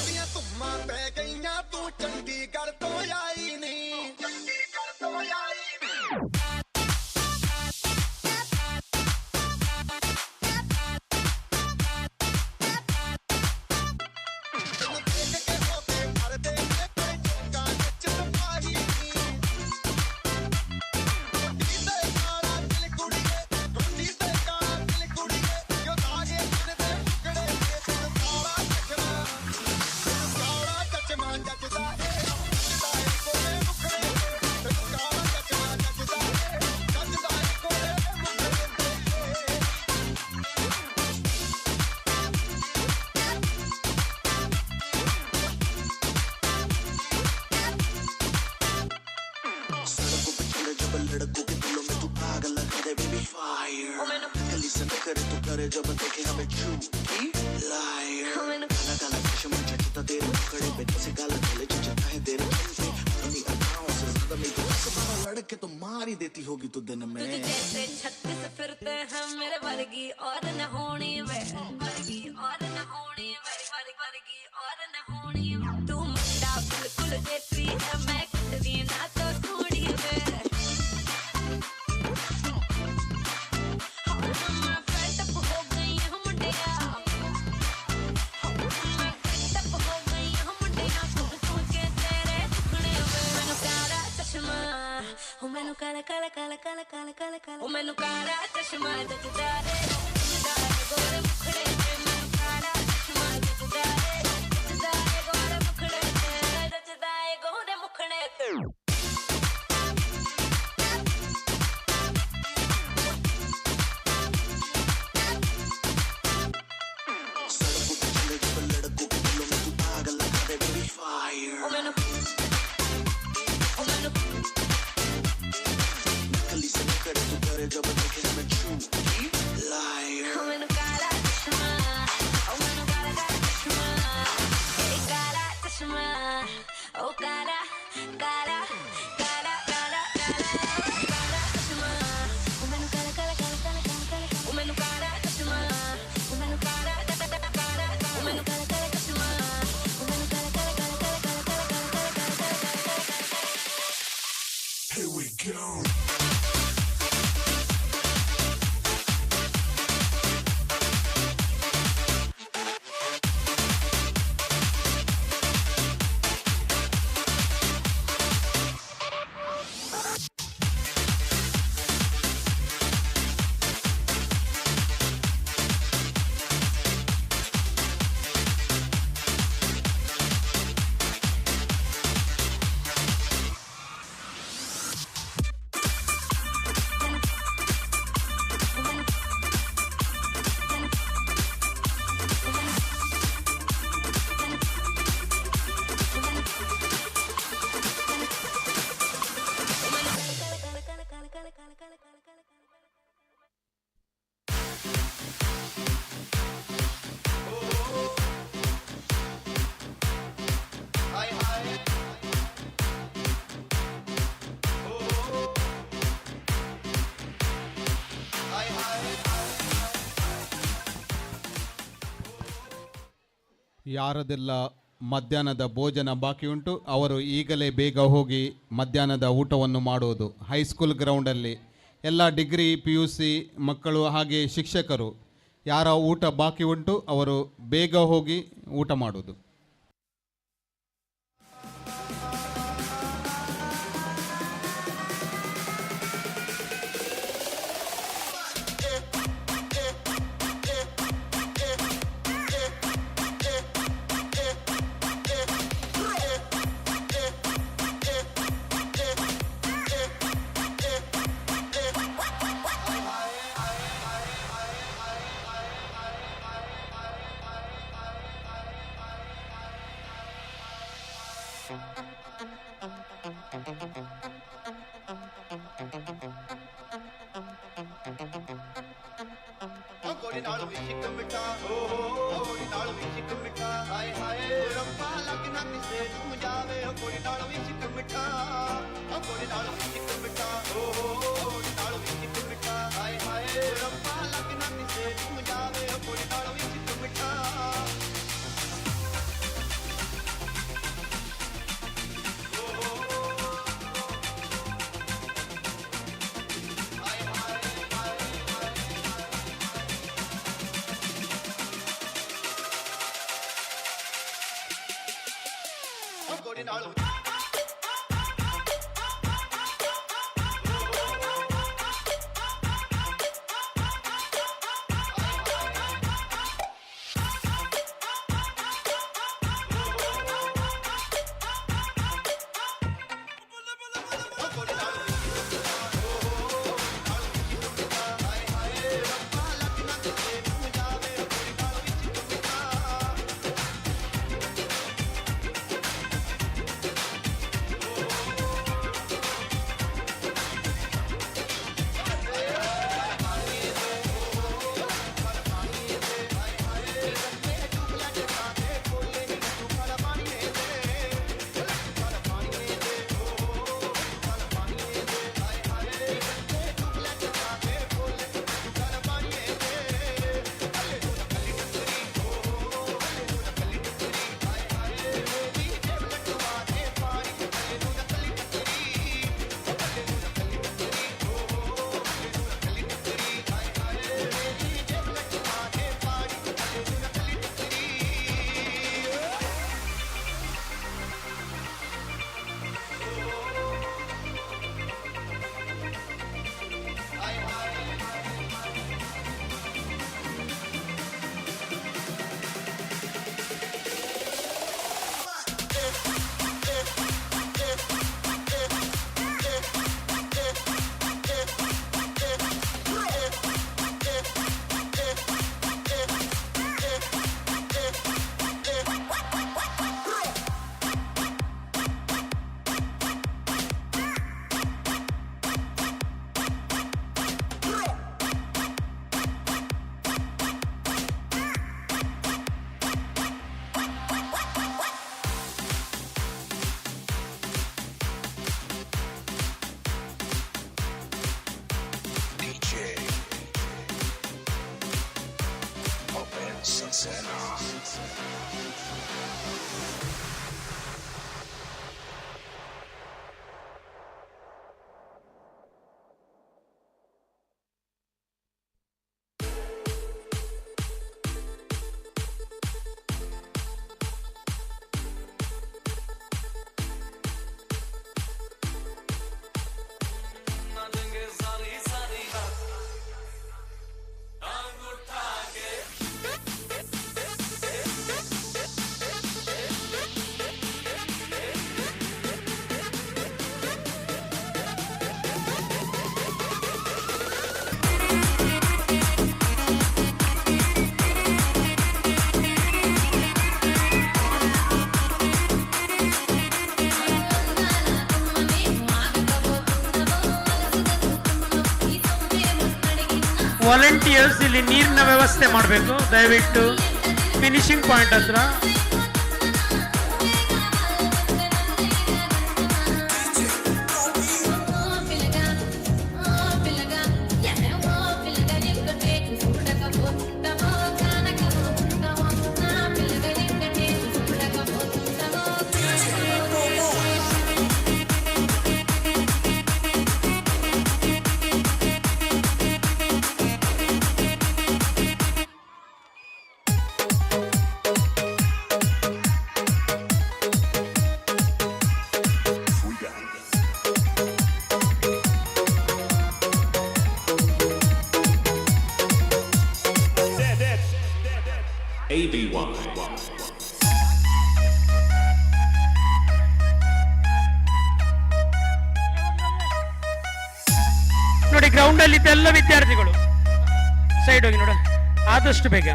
G: ਦੀਆਂ ਧੁੰਮਾਂ ਪੈ ਗਈਆਂ ਤੂੰ ਚੰਡੀਗੜ੍ਹ ਤੋਂ ਆਈ ਨਹੀਂ ਚੰਡੀਗੜ੍ਹ ਤੋਂ ਆਈ ਨਹੀਂ ਤੈਨੂੰ ਦੇਖ ਕੇ ਹੋ ਕੇ ਮਰਦੇ ਨੇ ਕੋਈ ਚੋਕਾਂ ਨੱਚਣ ਪਾਈ ਨਹੀਂ ਰੋਟੀ ਤੇ ਕਾਲਾ ਦਿਲ ਕੁੜੀਏ ਰੋਟੀ ਤੇ ਕਾਲਾ ਦਿਲ ਕੁੜੀਏ ਜੋ ਦਾਗੇ ਤੇਰੇ ਤੇ ਟੁਕੜੇ ਤੇ ਤੈਨੂੰ ਕਾਲਾ ਚਸ਼ਮਾ ਜੱਜਦਾ ਏ ਜੱਜਦਾ ਏ ਕੋਲੇ ਮੁਖੜੇ ਤੈਨੂੰ ਕਾਲਾ ਚਸ਼ਮਾ ਜੱਜਦਾ ਏ ਜੱਜਦਾ ਏ ਕੋਲੇ ਮੁਖੜੇ
H: सड़कों पे चले जब लड़कों के दिलों में तू आग लगा दे बेबी फायर गली से न करे तो करे जब देखे हमें झूठी लायर काला काला चश्मा जचता तेरे मुखड़े पे जैसे काला गले जचता है तेरे चेहरे पे अपनी अदाओं से ज्यादा मेरी तो सब लड़के तो मार ही देती होगी तू दिन में
I: जैसे 36 फिरते हैं मेरे वर्गी और न होनी वे वर्गी और न होनी वे वर्गी और न होनी तू मुंडा बिल्कुल देसी है मैं कितनी ना तो थोड़ी वे मैं fed up हो गई हूं मुंडिया मैं fed up हो गई हूं मुंडिया सुन के तेरे दुखड़े वे मैनू काला चश्मा ओ मैनू काला काला काला काला काला काला काला ओ मैनू काला चश्मा जचदा रे गोरे मुखड़े ते मैनू काला चश्मा जचदा रे गोरे मुखड़े ते जचदा रे गोरे मुखड़े ते
H: सड़कों पे चले जब लड़कों के दिलों में तू आग लगा दे बेबी फायर
I: ओ मैनू
H: गली से न करे तो करे जब देखे हमें झूठी लायर
I: ओ मैनू काला चश्मा ओ मैनू काला काला चश्मा ए काला चश्मा ओ काला काला काला काला काला काला चश्मा ओ मैनू काला काला काला काला काला ओ मैनू काला चश्मा ओ मैनू काला काला काला ओ मैनू काला काला चश्मा ओ मैनू काला काला काला काला काला काला
H: Here we go.
K: ಯಾರದೆಲ್ಲ ಮಧ್ಯಾಹ್ನದ ಭೋಜನ ಬಾಕಿ ಉಂಟು ಅವರು ಈಗಲೇ ಬೇಗ ಹೋಗಿ ಮಧ್ಯಾಹ್ನದ ಊಟವನ್ನು ಮಾಡುವುದು. ಹೈಸ್ಕೂಲ್ ಗ್ರೌಂಡಲ್ಲಿ ಎಲ್ಲ ಡಿಗ್ರಿ PUC ಮಕ್ಕಳು ಹಾಗೆ ಶಿಕ್ಷಕರು ಯಾರ ಊಟ ಬಾಕಿ ಉಂಟು ಅವರು ಬೇಗ ಹೋಗಿ ಊಟ ಮಾಡುವುದು.
G: ਗੋਲੀ ਨਾਲ ਵੀ ਇੱਕ ਮਿੱਠਾ ਗੋਲੀ ਨਾਲ ਵੀ ਇੱਕ ਮਿੱਠਾ ਹਾਏ ਹਾਏ ਰੱਬਾ ਲੱਗ ਨਾ ਕਿਸੇ ਨੂੰ ਜਾਵੇ ਗੋਲੀ ਨਾਲ ਵੀ ਇੱਕ ਮਿੱਠਾ ਗੋਲੀ ਨਾਲ ਵੀ ਇੱਕ ਮਿੱਠਾ ਗੋਲੀ ਨਾਲ ਵੀ ਇੱਕ ਮਿੱਠਾ ਹਾਏ ਹਾਏ ਰੱਬਾ ਲੱਗ ਨਾ ਕਿਸੇ ਨੂੰ ਜਾਵੇ ਗੋਲੀ ਨਾਲ ਵੀ ਇੱਕ ਮਿੱਠਾ ਗੋਲੀ ਨਾਲ
B: ವಾಲಂಟಿಯರ್ಸ್ ಇಲ್ಲಿ ನೀರಿನ ವ್ಯವಸ್ಥೆ ಮಾಡಬೇಕು ದಯವಿಟ್ಟು ಫಿನಿಶಿಂಗ್ ಪಾಯಿಂಟ್ ಹತ್ರ. ನೋಡಿ ಗ್ರೌಂಡ್ ಅಲ್ಲಿ ಎಲ್ಲ ವಿದ್ಯಾರ್ಥಿಗಳು ಸೈಡ್ ಹೋಗಿ ನೋಡ ಆದಷ್ಟು ಬೇಗ.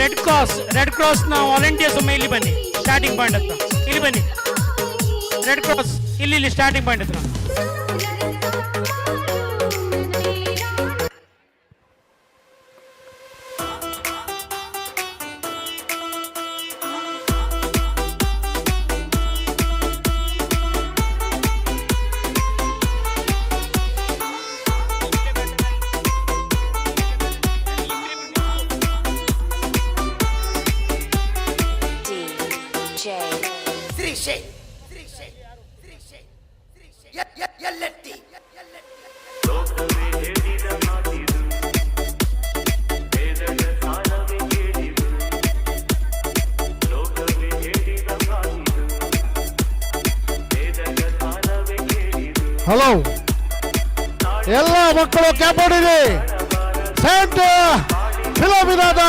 B: ರೆಡ್ ಕ್ರಾಸ್ನ ವಾಲಂಟಿಯರ್ಸ್ ಒಮ್ಮೆ ಇಲ್ಲಿ ಬನ್ನಿ, ಸ್ಟಾರ್ಟಿಂಗ್ ಪಾಯಿಂಟ್ ಹತ್ರ ಇಲ್ಲಿ ಬನ್ನಿ. ರೆಡ್ ಕ್ರಾಸ್ ಇಲ್ಲಿ ಸ್ಟಾರ್ಟಿಂಗ್ ಪಾಯಿಂಟ್ ಹತ್ರ.
A: ಹಲೋ, ಎಲ್ಲ ಮಕ್ಕಳು ಕ್ಯಾಪ್ ಹೊಡೀರಿ. ಸೆಂಟ್ ಫಿಲೋಮಿನಾದ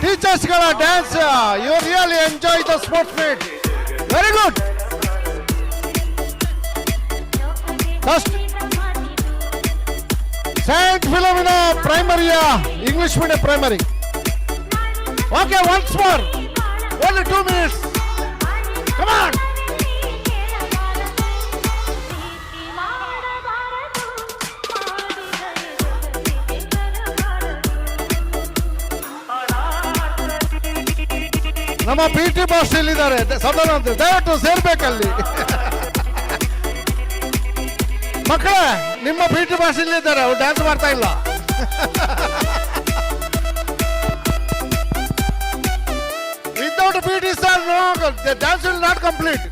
A: ಟೀಚರ್ಸ್ಗಳ dance, you really enjoy the sports meet. Very good. First Saint Philomena ಪ್ರೈಮರಿಯ English medium primary. Okay, once more, only 2 minutes. Come on. ನಮ್ಮ PT ಬಾಸ್ ಇಲ್ಲಿದ್ದಾರೆ, ಸದನ ಅಂತ, ದಯವಿಟ್ಟು ಸೇರ್ಬೇಕಲ್ಲಿ. ಮಕ್ಕಳೇ, ನಿಮ್ಮ PT ಬಾಸ್ ಇಲ್ಲಿದ್ದಾರೆ, ಅವ್ರು ಡ್ಯಾನ್ಸ್ ಮಾಡ್ತಾ ಇಲ್ಲ. Without PT sir no, the dance will not complete.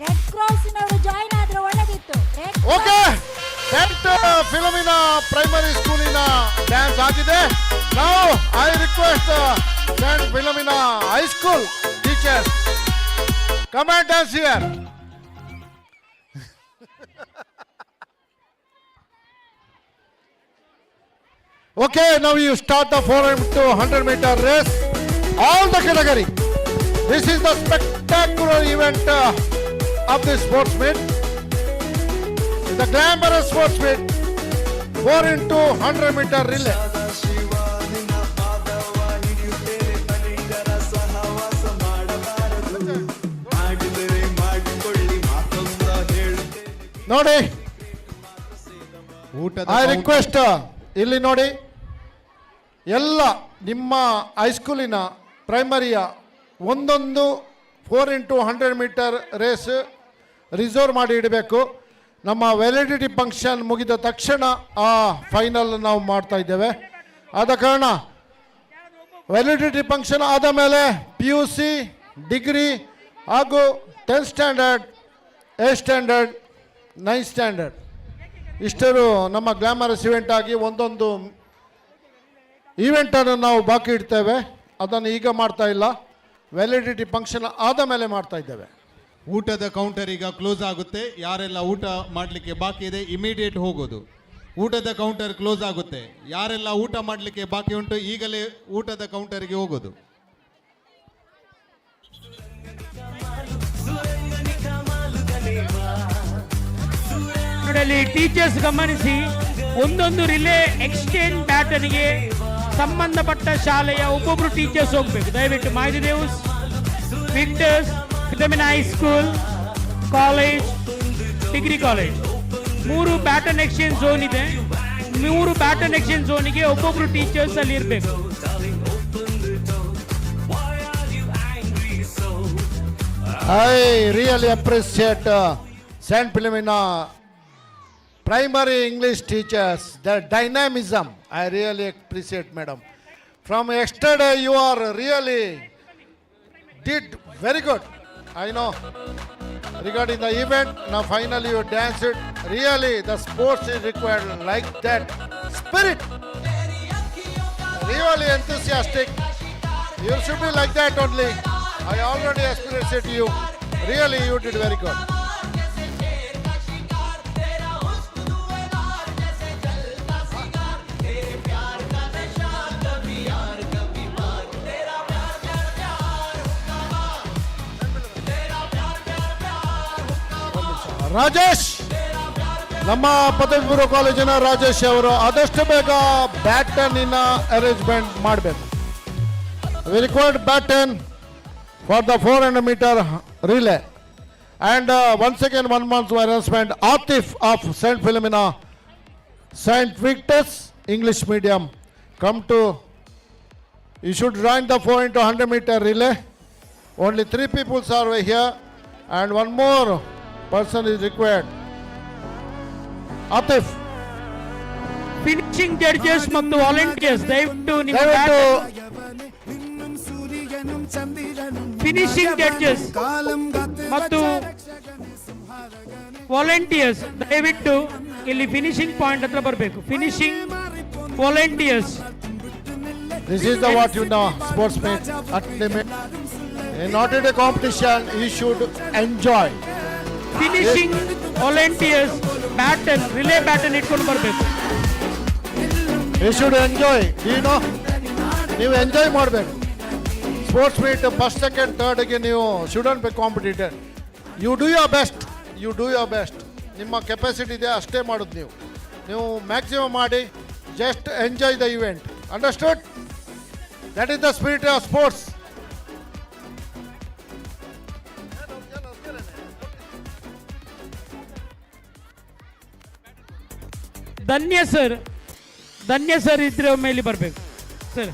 I: Red ಕ್ರಾಸ್ನವರು ಜಾಯಿನ್ ಆದ್ರೆ ಒಳ್ಳೆದಿತ್ತು.
A: ಓಕೆ, ಸೆಂಟ್ ಫಿಲೋಮಿನಾ ಪ್ರೈಮರಿ ಸ್ಕೂಲಿನ ಡ್ಯಾನ್ಸ್ ಆಗಿದೆ. ನಾವು I request Saint Philomena high school teachers, come and dance here. Okay, now you start the 400 to 100 meter race, all the category. This is the spectacular event of the sports meet. The glamorous sports meet, 4 into 100 meter relay. ನೋಡಿ, ಐ ರಿಕ್ವೆಸ್ಟ್, ಇಲ್ಲಿ ನೋಡಿ, ಎಲ್ಲ ನಿಮ್ಮ ಹೈಸ್ಕೂಲಿನ ಪ್ರೈಮರಿಯ ಒಂದೊಂದು 4 into 100 meter ರೇಸ್ ರಿಸರ್ವ್ ಮಾಡಿ ಇಡಬೇಕು. ನಮ್ಮ ವ್ಯಾಲಿಡಿಟಿ ಫಂಕ್ಷನ್ ಮುಗಿದ ತಕ್ಷಣ ಆ ಫೈನಲ್ ನಾವು ಮಾಡ್ತಾ ಇದ್ದೇವೆ. ಆದ ಕಾರಣ ವ್ಯಾಲಿಡಿಟಿ ಫಂಕ್ಷನ್ ಆದ ಮೇಲೆ PUC, ಡಿಗ್ರಿ ಹಾಗೂ 10th standard, 8th standard, 9th standard ಇಷ್ಟರು ನಮ್ಮ ಗ್ಲಾಮರಸ್ ಇವೆಂಟ್ ಆಗಿ ಒಂದೊಂದು ಈವೆಂಟನ್ನು ನಾವು ಬಾಕಿ ಇಡ್ತೇವೆ. ಅದನ್ನು ಈಗ ಮಾಡ್ತಾ ಇಲ್ಲ, ವ್ಯಾಲಿಡಿಟಿ ಫಂಕ್ಷನ್ ಆದ ಮೇಲೆ ಮಾಡ್ತಾ ಇದ್ದೇವೆ.
K: ಊಟದ ಕೌಂಟರ್ ಈಗ ಕ್ಲೋಸ್ ಆಗುತ್ತೆ. ಯಾರೆಲ್ಲ ಊಟ ಮಾಡಲಿಕ್ಕೆ ಬಾಕಿ ಇದೆ ಇಮಿಡಿಯೇಟ್ ಹೋಗೋದು. ಊಟದ ಕೌಂಟರ್ ಕ್ಲೋಸ್ ಆಗುತ್ತೆ. ಯಾರೆಲ್ಲ ಊಟ ಮಾಡಲಿಕ್ಕೆ ಬಾಕಿ ಉಂಟು ಈಗಲೇ ಊಟದ ಕೌಂಟರ್ಗೆ ಹೋಗೋದು.
B: ನೋಡಿ, ಟೀಚರ್ಸ್ ಗಮನಿಸಿ, ಒಂದೊಂದು ರಿಲೇ ಎಕ್ಸ್ಚೇಂಜ್ ಪ್ಯಾಟರ್ನ್ಗೆ ಸಂಬಂಧಪಟ್ಟ ಶಾಲೆಯ ಒಬ್ಬೊಬ್ರು ಟೀಚರ್ಸ್ ಹೋಗ್ಬೇಕು. ದಯವಿಟ್ಟು ಮಾಹಿದೇವ್ಸ್, Victor's, Philomena high school, college, degree college 3 pattern exchange zone ಇದೆ. 3 ಪ್ಯಾಟರ್ನ್ ಎಕ್ಸ್ಚೇಂಜ್ ಝೋನಿಗೆ ಒಬ್ಬೊಬ್ರು ಟೀಚರ್ಸ್ ಅಲ್ಲಿ ಇರಬೇಕು.
A: I really appreciate Saint Philomena primary English teachers, their dynamism, I really appreciate, madam. From yesterday, you are really did very good. I know regarding the event. Now finally you danced it. Really, the sports is required like that spirit. Really enthusiastic. You should be like that only. I already experienced it. You really you did very good. Rajesh, ನಮ್ಮ ಪದವಿ ಪೂರ್ವ ಕಾಲೇಜಿನ ರಾಜೇಶ್ ಅವರು ಆದಷ್ಟು ಬೇಗ ಬ್ಯಾಟನ್ನಿನ ಅರೇಂಜ್ಮೆಂಟ್ ಮಾಡಬೇಕು. We required baton for the 400 meter relay. And once again, 1 month announcement. Atif of Saint Philomena, Saint Victus English Medium, come to. You should join the 4 into 100 meter relay. Only 3 people are here, and one more person is required. Atif,
B: finishing judges ಮತ್ತು ವಾಲಂಟಿಯರ್ಸ್ ದಯವಿಟ್ಟು ನಿಮ್ಮ ಫಿನಿಶಿಂಗ್ ಜಡ್ಜಸ್ ಮತ್ತು ವಾಲಂಟಿಯರ್ಸ್ ದಯವಿಟ್ಟು ಇಲ್ಲಿ ಫಿನಿಶಿಂಗ್ ಪಾಯಿಂಟ್ ಹತ್ರ ಬರಬೇಕು. Finishing volunteers.
A: this is the what you know, sportsman at limit. Not in a competition, you should enjoy.
B: Finishing volunteers baton relay baton ಇಟ್ಕೊಂಡು ಬರಬೇಕು.
A: You should enjoy. You know, ನೀವು ಎಂಜಾಯ್ ಮಾಡಬೇಕು. ಸ್ಪೋರ್ಟ್ಸ್ ಮೀಟ್ ಫಸ್ಟ್ ಸೆಕೆಂಡ್ ಥರ್ಡ್ಗೆ ನೀವು shouldn't be competitor. You do your best. You do your best. ನಿಮ್ಮ ಕೆಪಾಸಿಟಿ ಇದೆ ಅಷ್ಟೇ ಮಾಡೋದು ನೀವು ಮ್ಯಾಕ್ಸಿಮಮ್ ಮಾಡಿ. Just enjoy the event. Understood? That is the spirit of sports.
B: Dhanya sir ಇದ್ರೆ ಮೇಲೆ ಬರಬೇಕು sir.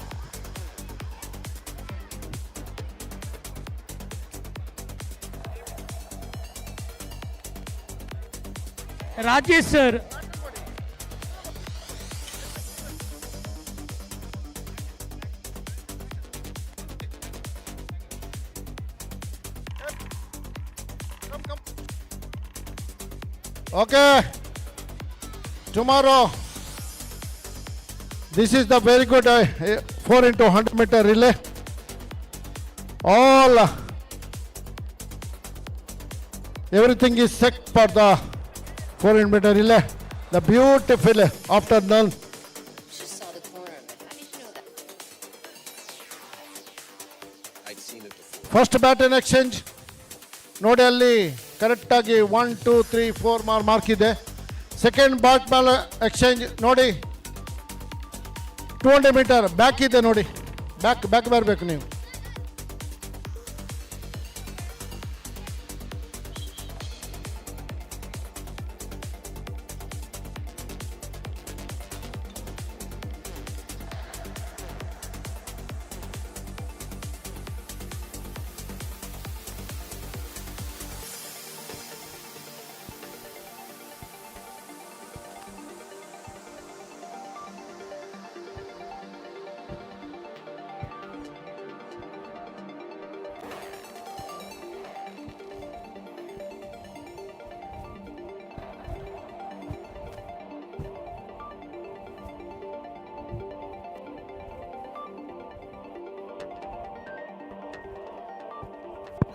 B: Rajesh sir.
A: Okay. Tomorrow, this is the very good 4 into 100 meter relay. All everything is set for the 400 meter relay. The beautiful afternoon. First baton exchange. ನೋಡಿ ಅಲ್ಲಿ ಕರೆಕ್ಟಾಗಿ 1 2 3 4 ಮಾರ್ಕ್ ಇದೆ. ಸೆಕೆಂಡ್ ಬಾಲ್ ಎಕ್ಸ್ಚೇಂಜ್ ನೋಡಿ 200 meter ಬ್ಯಾಕ್ ಇದೆ ನೋಡಿ. ಬ್ಯಾಕ್ ಬರಬೇಕು ನೀವು.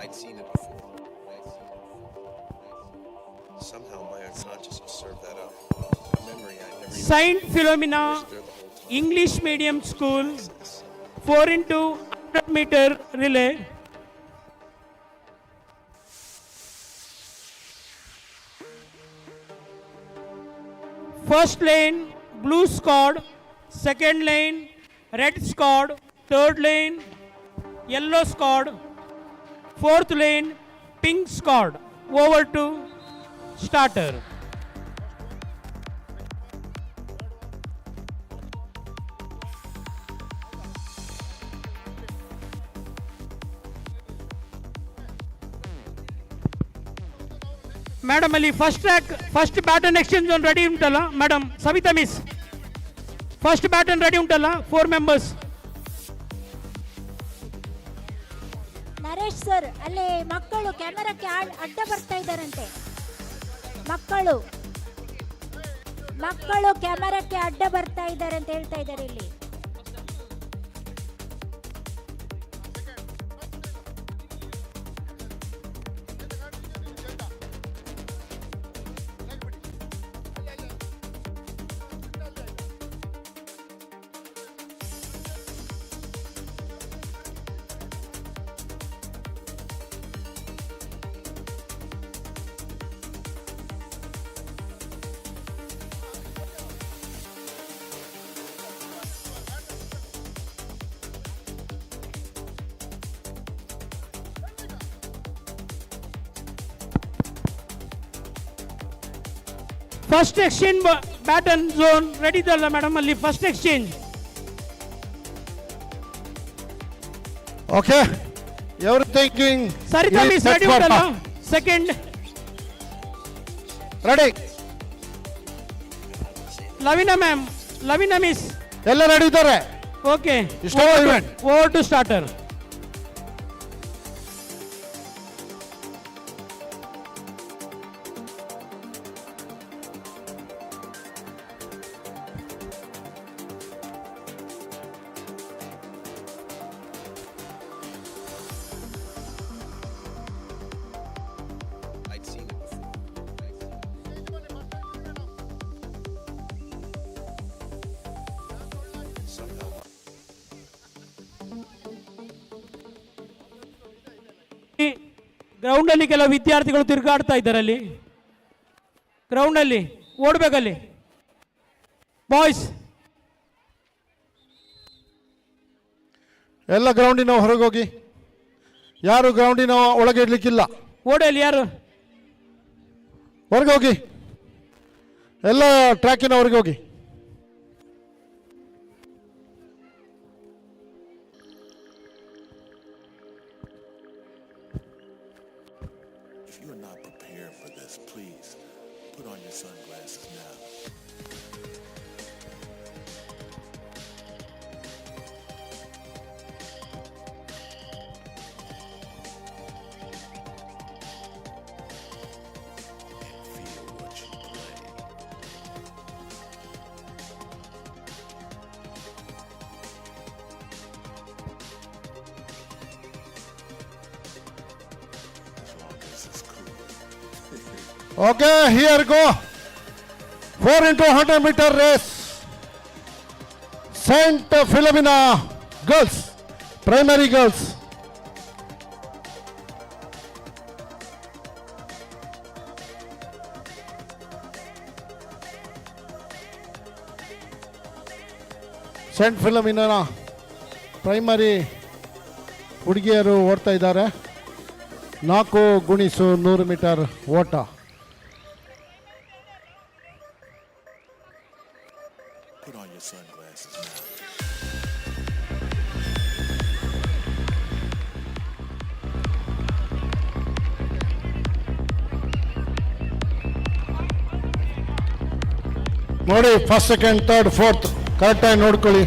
L: I'd seen it before. Somehow my unconsciousness served that up. A memory I never even
B: Saint Philomena
L: was there the whole time.
B: English Medium School 4 into 100 meter relay. First lane blue scored, second lane red scored, third lane yellow scored, fourth lane pink scored. Over to starter. Madam ಅಲ್ಲಿ ಫಸ್ಟ್ ಬ್ಯಾಟನ್ ಎಕ್ಸ್ಚೇಂಜ್ ಒಂದು ರೆಡಿ ಉಂಟಲ್ಲ madam? Savitha miss, first baton ready ಉಂಟಲ್ಲ? 4 members.
M: ನರೇಶ್ ಸರ್, ಅಲ್ಲಿ ಮಕ್ಕಳು ಕ್ಯಾಮೆರಾಕ್ಕೆ ಅಡ್ಡ ಬರ್ತಾ ಇದ್ದಾರಂತೆ. ಮಕ್ಕಳು ಕ್ಯಾಮೆರಾಕ್ಕೆ ಅಡ್ಡ ಬರ್ತಾ ಇದ್ದಾರೆ ಅಂತ ಹೇಳ್ತಾ ಇದ್ದಾರೆ ಇಲ್ಲಿ.
B: First exchange baton zone ready ಇದಲ್ಲ ಮೇಡಮ್ ಅಲ್ಲಿ first exchange.
A: Okay everything
B: Sarita miss ready ಉಂಟಲ್ಲ second.
A: Ready.
B: Lavina ma'am, Lavina miss
A: ಎಲ್ಲ ರೆಡಿ ಇದ್ದಾರೆ.
B: Okay
A: event
B: over to starter.
L: I'd seen it before. Somehow
B: ground ಅಲ್ಲಿ ಕೆಲವು ವಿದ್ಯಾರ್ಥಿಗಳು ತಿರುಗಾಡ್ತಾ ಇದ್ದಾರೆ ಅಲ್ಲಿ ಗ್ರೌಂಡ್ ಅಲ್ಲಿ ಓಡ್ಬೇಕಲ್ಲಿ ಬಾಯ್ಸ್.
A: ಎಲ್ಲ ಗ್ರೌಂಡಿನ ಹೊರಗೆ ಹೋಗಿ. ಯಾರು ಗ್ರೌಂಡಿನ ಒಳಗೆ ಇಡ್ಲಿಕ್ಕಿಲ್ಲ.
B: ಓಡಲ್ಲಿ ಯಾರು
A: ಹೊರಗೆ ಹೋಗಿ. ಎಲ್ಲ ಟ್ರ್ಯಾಕಿನ ಹೊರಗೆ ಹೋಗಿ.
H: If you are not prepared for this, please put on your sunglasses now. Feel what you play. As long as it's cool.
A: Okay, here go. 4 into 100 meter race. Saint Philomena girls, primary girls. Saint Philomena primary ಹುಡುಗಿಯರು ಓಡ್ತಾ ಇದ್ದಾರೆ. 4x100 ಮೀಟರ್ ಓಟ.
H: Put on your sunglasses now.
A: ನೋಡಿ ಫಸ್ಟ್ ಸೆಕೆಂಡ್ ಥರ್ಡ್ ಫೋರ್ತ್ ಕರೆಕ್ಟಾಗಿ ನೋಡ್ಕೊಳ್ಳಿ.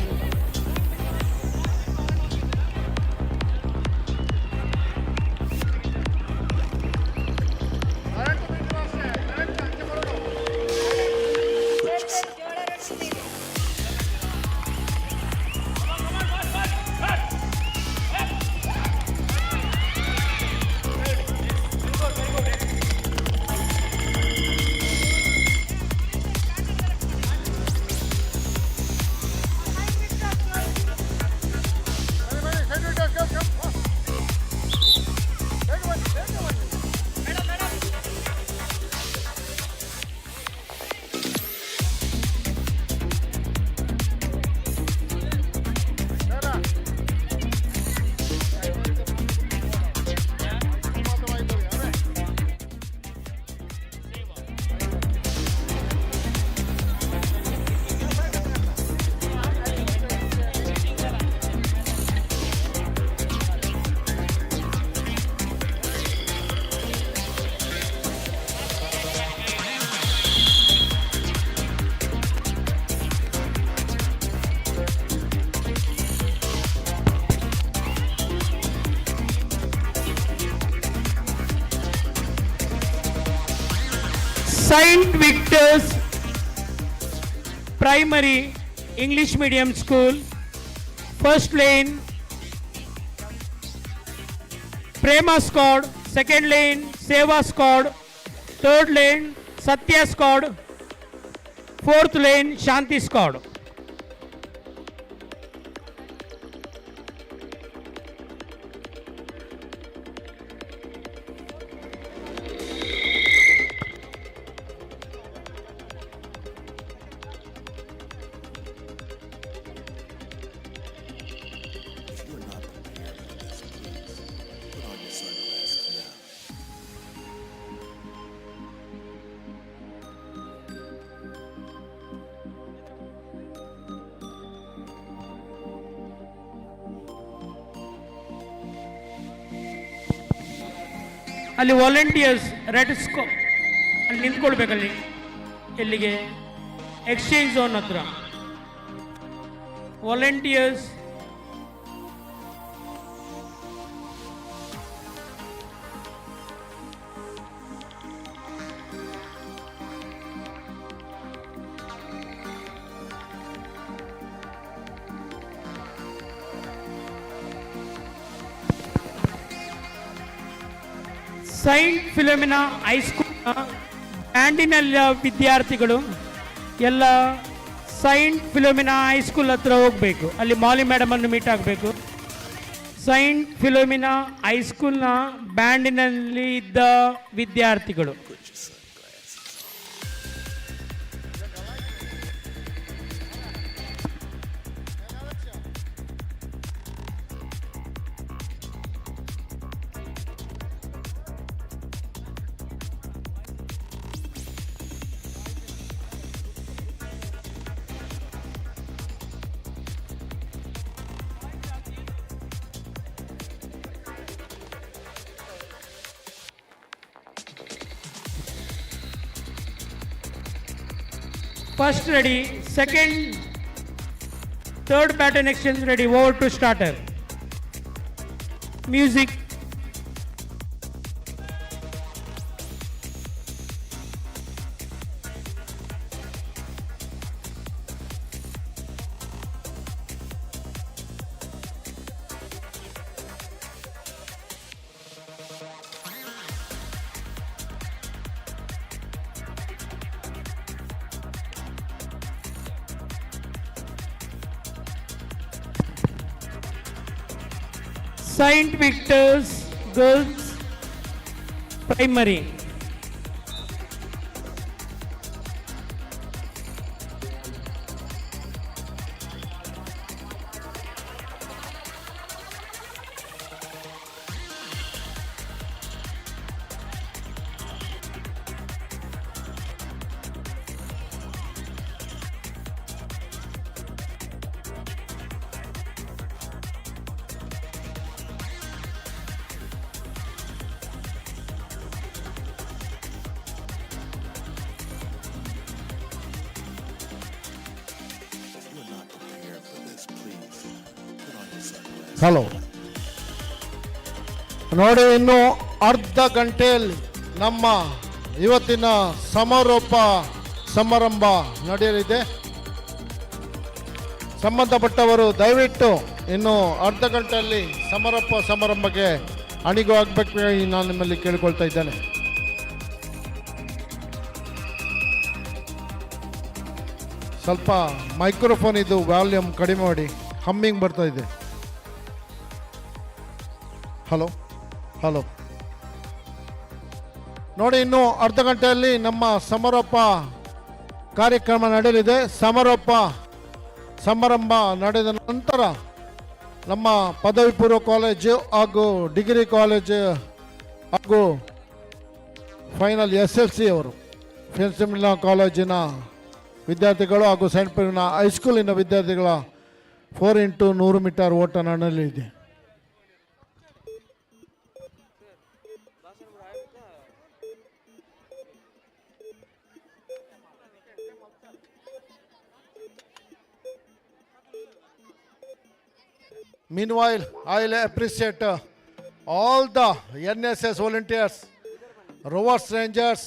B: Saint Victor's Primary English Medium School, first lane Prema squad, second lane Seva squad, third lane Satya squad, fourth lane Shanti squad.
H: If you are not prepared for this, please put on your sunglasses now.
B: ಅಲ್ಲಿ ವಾಲಂಟಿಯರ್ಸ್ ರೆಡ್ ಸ್ಕೋ ಅಲ್ಲಿ ನಿಂತ್ಕೊಳ್ಬೇಕಲ್ಲಿ ಎಲ್ಲಿಗೆ ಎಕ್ಸ್ಚೇಂಜ್ ಝೋನ್ ಹತ್ರ ವಾಲಂಟಿಯರ್ಸ್ ಸೈಂಟ್ ಫಿಲೋಮಿನಾ ಹೈಸ್ಕೂಲ್ನ ಬ್ಯಾಂಡಿನ ವಿದ್ಯಾರ್ಥಿಗಳು ಎಲ್ಲ ಸೈಂಟ್ ಫಿಲೋಮಿನಾ ಹೈಸ್ಕೂಲ್ ಹತ್ರ ಹೋಗಬೇಕು. ಅಲ್ಲಿ ಮಾಲಿ ಮೇಡಮ್ ಅನ್ನು ಮೀಟ್ ಆಗಬೇಕು. ಸೈಂಟ್ ಫಿಲೋಮಿನಾ ಹೈಸ್ಕೂಲ್ನ ಬ್ಯಾಂಡಿನಲ್ಲಿ ಇದ್ದ ವಿದ್ಯಾರ್ಥಿಗಳು first ready, second, third pattern exchange ready, over to starter. Music. Saint Victor's Girls Primary.
A: Hello ನೋಡಿ, ಇನ್ನು ಅರ್ಧ ಗಂಟೆಯಲ್ಲಿ ನಮ್ಮ ಇವತ್ತಿನ ಸಮಾರೋಪ ಸಮಾರಂಭ ನಡೆಯಲಿದೆ. ಸಂಬಂಧಪಟ್ಟವರು ದಯವಿಟ್ಟು ಇನ್ನು ಅರ್ಧ ಗಂಟೆಯಲ್ಲಿ ಸಮಾರೋಪ ಸಮಾರಂಭಕ್ಕೆ ಅಣಿಗು ಆಗಬೇಕು ನಾನು ನಿಮ್ಮಲ್ಲಿ ಕೇಳಿಕೊಳ್ತಾ ಇದ್ದೇನೆ. ಸ್ವಲ್ಪ ಮೈಕ್ರೋಫೋನ್ ಇದು ವಾಲ್ಯೂಮ್ ಕಡಿಮೆ ಮಾಡಿ, ಹಮ್ಮಿಂಗ್ ಬರ್ತಾ ಇದೆ. ಹಲೋ ಹಲೋ ನೋಡಿ, ಇನ್ನು ಅರ್ಧ ಗಂಟೆಯಲ್ಲಿ ನಮ್ಮ ಸಮಾರೋಪ ಕಾರ್ಯಕ್ರಮ ನಡೆಯಲಿದೆ. ಸಮಾರೋಪ ಸಮಾರಂಭ ನಡೆದ ನಂತರ ನಮ್ಮ ಪದವಿ ಪೂರ್ವ ಕಾಲೇಜು ಹಾಗೂ ಡಿಗ್ರಿ ಕಾಲೇಜು ಹಾಗೂ ಫೈನಲ್ SLC ಅವರು ಫಿಲ್ಸಿಮಿಲಾ ಕಾಲೇಜಿನ ವಿದ್ಯಾರ್ಥಿಗಳು ಹಾಗೂ ಸೈಂಟ್ ಫಿಲೋಮಿನಾ ಹೈಸ್ಕೂಲಿನ ವಿದ್ಯಾರ್ಥಿಗಳ 4x100 ಮೀಟರ್ ಓಟ ನಡೆಯಲಿದೆ. Meanwhile, I will appreciate all the NSS volunteers, Rovers Rangers,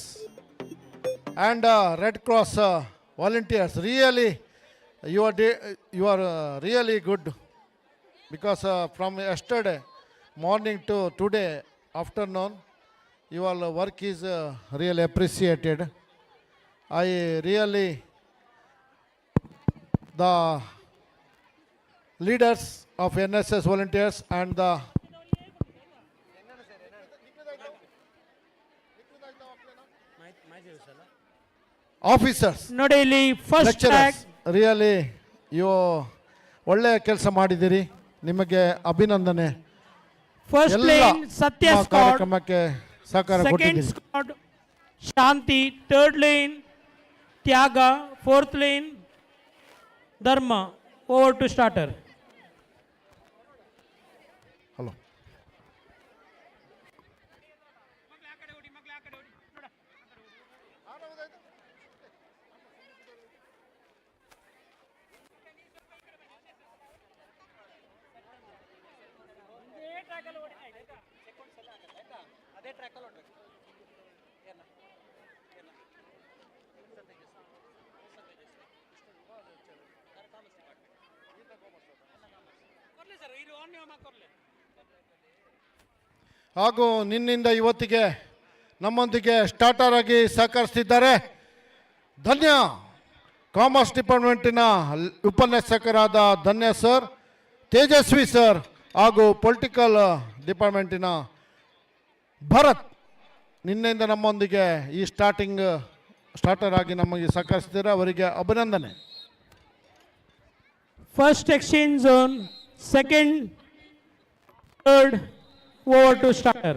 A: and Red Cross volunteers. Really, you are really good, because from yesterday morning to today afternoon, your work is really appreciated. I really, the leaders of NSS volunteers and the officers,
B: ನೋಡಿ ಇಲ್ಲಿ ಫಸ್ಟ್
A: lecturers, really you ಒಳ್ಳೆಯ ಕೆಲಸ ಮಾಡಿದ್ದೀರಿ. ನಿಮಗೆ ಅಭಿನಂದನೆ.
B: ಫಸ್ಟ್ ಲೈನ್ ಸತ್ಯ ಸ್ಕ್ವಾಡ್,
A: ಕಾರ್ಯಕ್ರಮಕ್ಕೆ ಸಹಕಾರ
B: ಸೆಕೆಂಡ್
A: ಕೊಟ್ಟಿದ್ದೀರಿ.
B: Squad Shanti, third line Tyaga, fourth line Dharma. Over to starter.
A: Hello ಹಾಗೂ ನಿನ್ನಿಂದ ಇವತ್ತಿಗೆ ನಮ್ಮೊಂದಿಗೆ ಸ್ಟಾರ್ಟರ್ ಆಗಿ ಸಹಕರಿಸ್ತಿದ್ದಾರೆ. ಧನ್ಯ ಕಾಮರ್ಸ್ ಡಿಪಾರ್ಟ್ಮೆಂಟಿನ ಉಪನ್ಯಾಸಕರಾದ ಧನ್ಯ ಸರ್, ತೇಜಸ್ವಿ ಸರ್ ಹಾಗೂ ಪೊಲಿಟಿಕಲ್ ಡಿಪಾರ್ಟ್ಮೆಂಟಿನ ಭರತ್ ನಿನ್ನೆಯಿಂದ ನಮ್ಮೊಂದಿಗೆ ಈ ಸ್ಟಾರ್ಟರ್ ಆಗಿ ನಮಗೆ ಸಹಕರಿಸ್ತಿದ್ದಾರೆ. ಅವರಿಗೆ ಅಭಿನಂದನೆ.
B: First exchange zone, second, third, over to starter.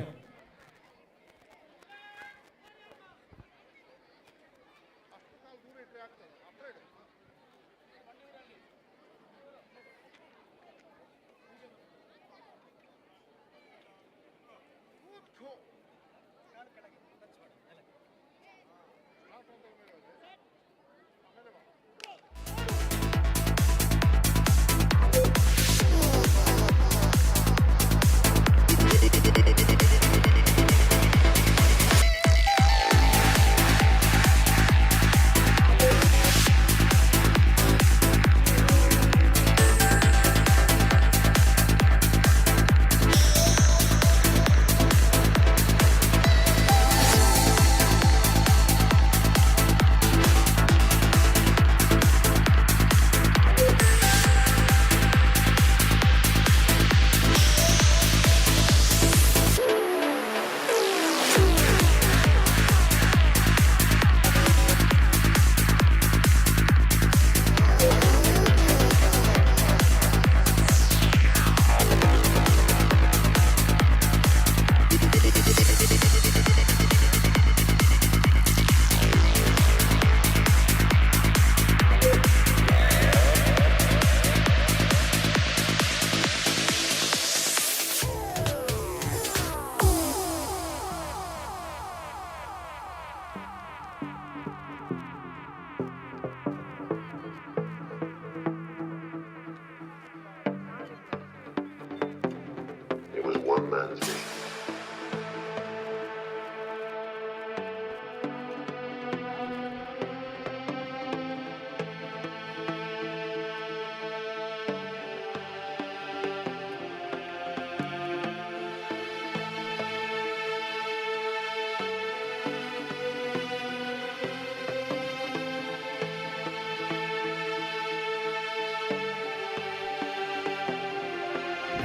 L: It was one man's vision.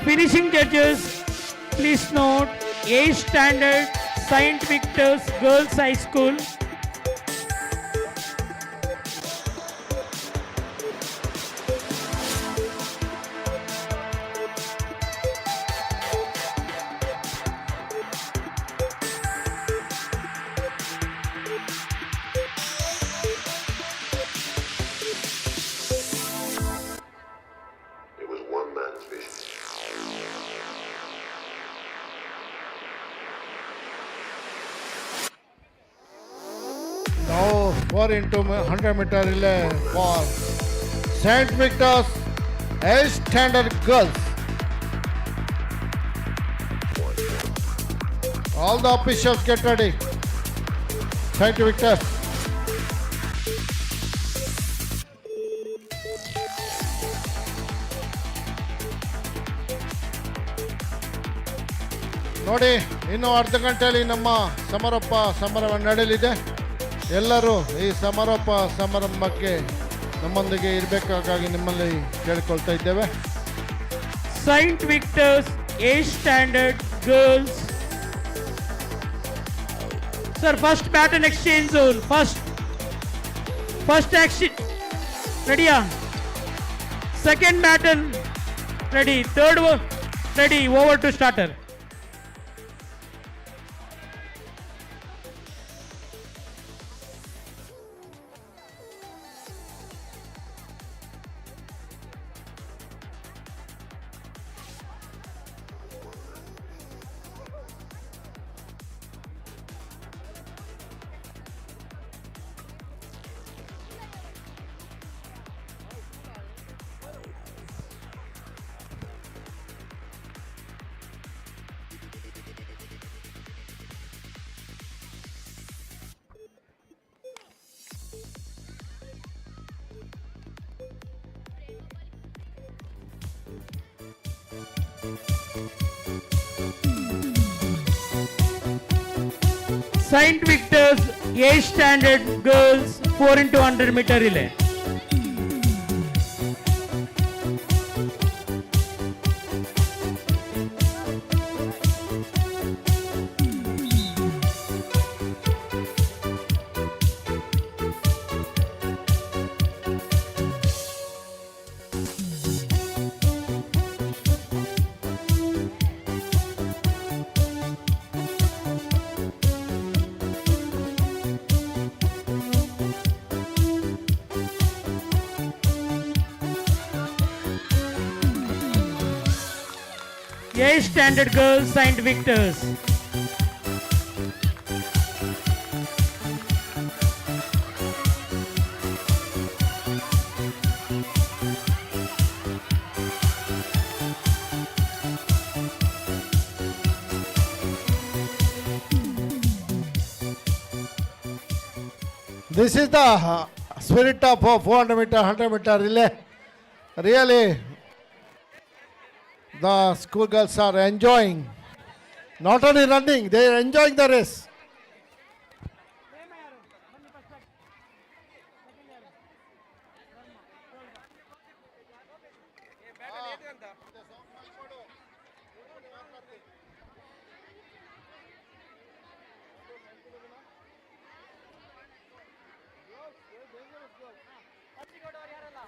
B: Finishing judges, please note, 8th standard Saint Victor's Girls High School.
L: It was one man's vision.
A: Now 4 into 100 meter relay for Saint Victor's 8th standard girls. All the officials get ready. Saint Victor's. ನೋಡಿ, ಇನ್ನು ಅರ್ಧ ಗಂಟೆಯಲ್ಲಿ ನಮ್ಮ ಸಮಾರಂಭ ನಡೆಯಲಿದೆ. ಎಲ್ಲರೂ ಈ ಸಮಾರಂಭಕ್ಕೆ ನಮ್ಮೊಂದಿಗೆ ಇರಬೇಕಾಗಿ ನಿಮ್ಮಲ್ಲಿ ಕೇಳಿಕೊಳ್ತಾ ಇದ್ದೇವೆ.
B: Saint Victor's 8th standard girls. Sir, first baton exchange zone. First action. Ready? Second baton. Ready. Third one. Ready. Over to starter. Saint Victor's A Standard Girls 4 into 100 meter relay. A Standard Girls Saint Victor's.
A: This is the spirit of 400 meter, 100 meter relay. Really, the school girls are enjoying, not only running, they are enjoying the race.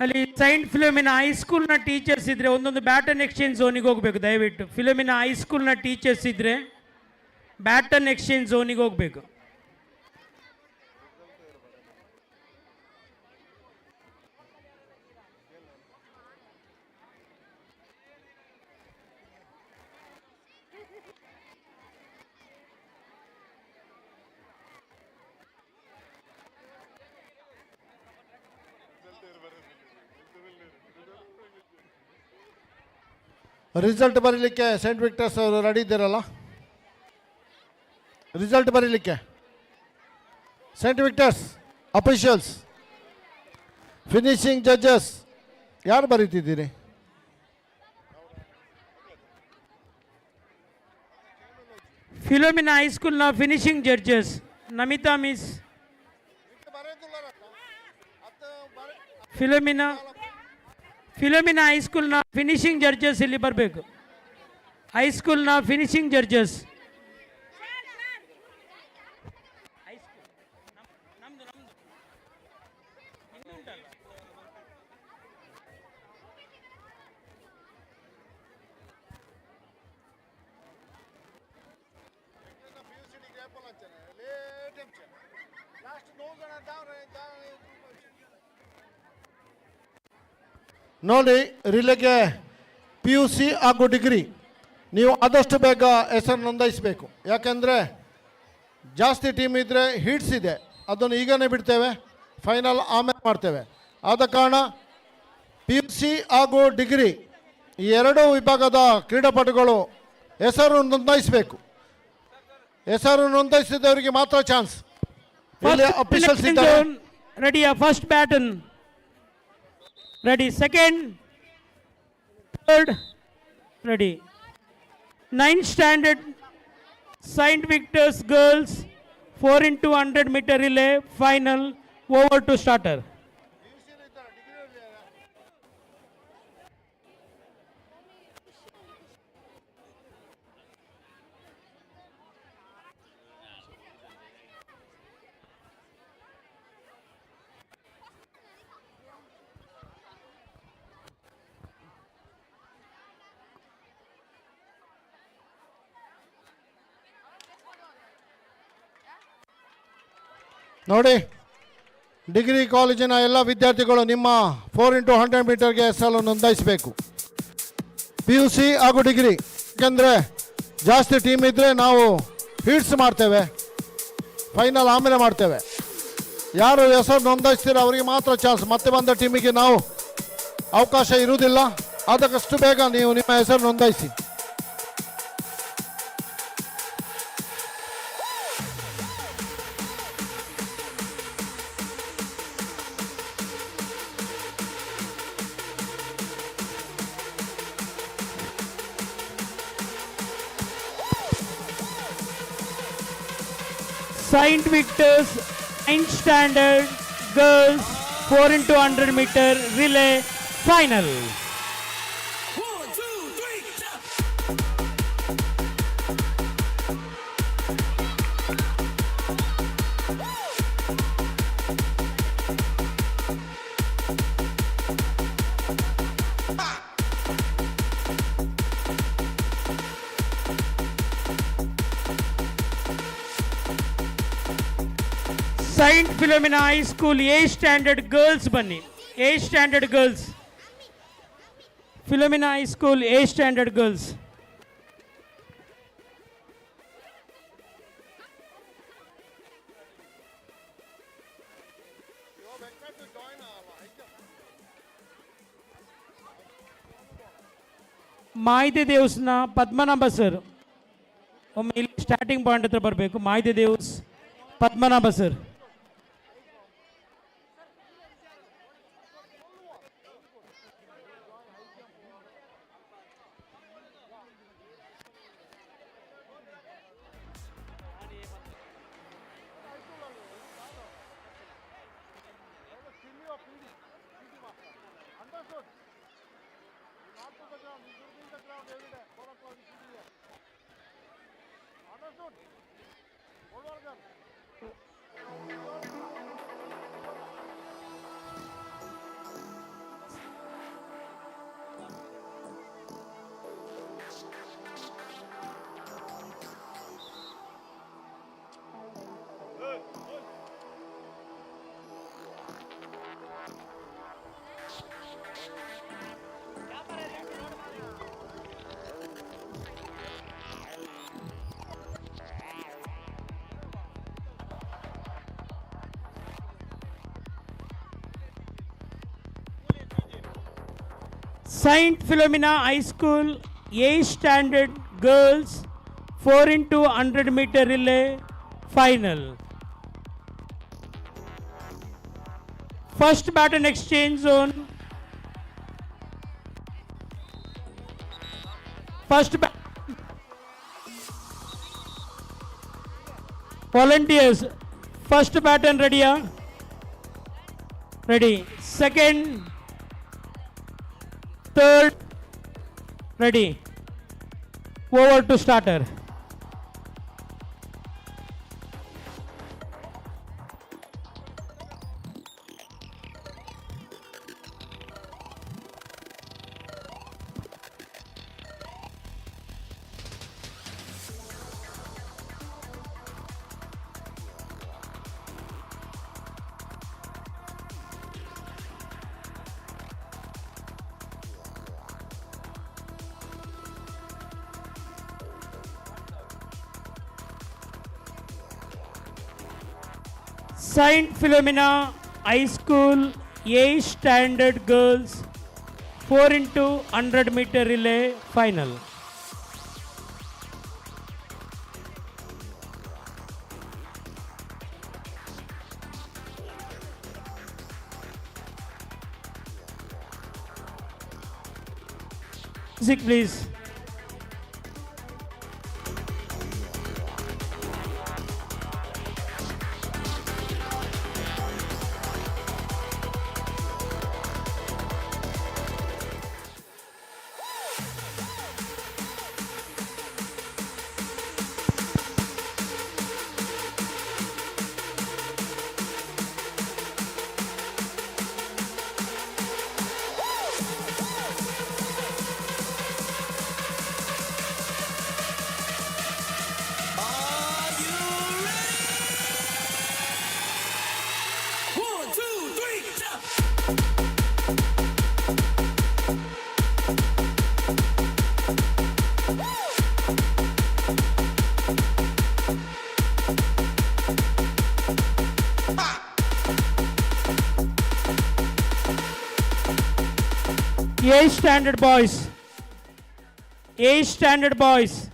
B: ಅಲ್ಲಿ ಸೈಂಟ್ ಫಿಲೋಮಿನಾ ಹೈಸ್ಕೂಲ್ನ ಟೀಚರ್ಸ್ ಇದ್ರೆ ಒಂದೊಂದು ಬ್ಯಾಟನ್ ಎಕ್ಸ್ಚೇಂಜ್ ಝೋನಿಗೆ ಹೋಗಬೇಕು ದಯವಿಟ್ಟು. ಫಿಲೋಮಿನಾ ಹೈಸ್ಕೂಲ್ನ ಟೀಚರ್ಸ್ ಇದ್ರೆ ಬ್ಯಾಟನ್ ಎಕ್ಸ್ಚೇಂಜ್ ಝೋನಿಗೆ ಹೋಗಬೇಕು.
A: ರಿಸಲ್ಟ್ ಬರೀಲಿಕ್ಕೆ ಸೈಂಟ್ ವಿಕ್ಟರ್ಸ್ ಅವರು ರೆಡಿ ಇದ್ದೀರಲ್ಲ? ರಿಸಲ್ಟ್ ಬರೀಲಿಕ್ಕೆ Saint Victor's officials, finishing judges ಯಾರು ಬರೀತಿದ್ದೀರಿ?
B: ಫಿಲೋಮಿನಾ ಹೈಸ್ಕೂಲ್ನ finishing judges Namita miss. Philomena ಹೈಸ್ಕೂಲ್ನ ಫಿನಿಶಿಂಗ್ ಜಡ್ಜಸ್ ಇಲ್ಲಿ ಬರಬೇಕು. ಹೈಸ್ಕೂಲ್ನ ಫಿನಿಶಿಂಗ್ ಜಡ್ಜಸ್.
A: ನೋಡಿ, ರಿಲೇಗೆ ಪಿ ಯು ಸಿ ಹಾಗೂ ಡಿಗ್ರಿ ನೀವು ಆದಷ್ಟು ಬೇಗ ಹೆಸರು ನೋಂದಾಯಿಸಬೇಕು. ಯಾಕೆಂದರೆ ಜಾಸ್ತಿ ಟೀಮ್ ಇದ್ದರೆ ಹೀಟ್ಸ್ ಇದೆ, ಅದನ್ನು ಈಗನೇ ಬಿಡ್ತೇವೆ, ಫೈನಲ್ ಆಮೇಲೆ ಮಾಡ್ತೇವೆ. ಆದ ಕಾರಣ ಪಿ ಯು ಸಿ ಹಾಗೂ ಡಿಗ್ರಿ ಈ ಎರಡೂ ವಿಭಾಗದ ಕ್ರೀಡಾಪಟುಗಳು ಹೆಸರು ನೋಂದಾಯಿಸಬೇಕು. ಹೆಸರು ನೋಂದಾಯಿಸಿದವರಿಗೆ ಮಾತ್ರ ಚಾನ್ಸ್. ಇಲ್ಲಿ ಅಫಿಷಿಯಲ್ಸ್ ಇದ್ದಾರೆ.
B: Ready, first baton ready, second, third, ready. 9th standard Saint Victor's girls 4 into 100 meter relay final, over to starter.
A: ನೋಡಿ, ಡಿಗ್ರಿ ಕಾಲೇಜಿನ ಎಲ್ಲ ವಿದ್ಯಾರ್ಥಿಗಳು ನಿಮ್ಮ 4 into 100 ಮೀಟರ್ಗೆ ಹೆಸರು ನೋಂದಾಯಿಸಬೇಕು. ಪಿ ಯು ಸಿ ಹಾಗೂ ಡಿಗ್ರಿ, ಯಾಕೆಂದರೆ ಜಾಸ್ತಿ ಟೀಮ್ ಇದ್ದರೆ ನಾವು ಹೀಟ್ಸ್ ಮಾಡ್ತೇವೆ, ಫೈನಲ್ ಆಮೇಲೆ ಮಾಡ್ತೇವೆ. ಯಾರು ಹೆಸರು ನೋಂದಾಯಿಸ್ತೀರೋ ಅವರಿಗೆ ಮಾತ್ರ ಚಾನ್ಸ್. ಮತ್ತೆ ಬಂದ ಟೀಮಿಗೆ ನಾವು ಅವಕಾಶ ಇರುವುದಿಲ್ಲ. ಆದಷ್ಟು ಬೇಗ ನೀವು ನಿಮ್ಮ ಹೆಸರು ನೋಂದಾಯಿಸಿ.
B: Saint Victor's 9th standard girls 4 into 100 meter relay final. Saint Philomena High School A standard girls ಬನ್ನಿ. A standard girls. Philomena High School A standard girls. ಮಾಹಿತಿ ದೇವಸ್ನ ಪದ್ಮನಾಭ ಸರ್ ಒಮ್ಮೆ ಇಲ್ಲಿ ಸ್ಟಾರ್ಟಿಂಗ್ ಪಾಯಿಂಟ್ ಹತ್ರ ಬರಬೇಕು. ಮಾಹಿತಿ ದೇವಸ್ Padmanabha sir. Saint Philomena High School A standard girls 4 into 100 meter relay final. First baton exchange zone. First volunteers, first baton ready? Ready. Second, third, ready. Over to starter. Saint Philomena High School A standard girls 4 into 100 meter relay final. Music please. A standard boys. A standard boys.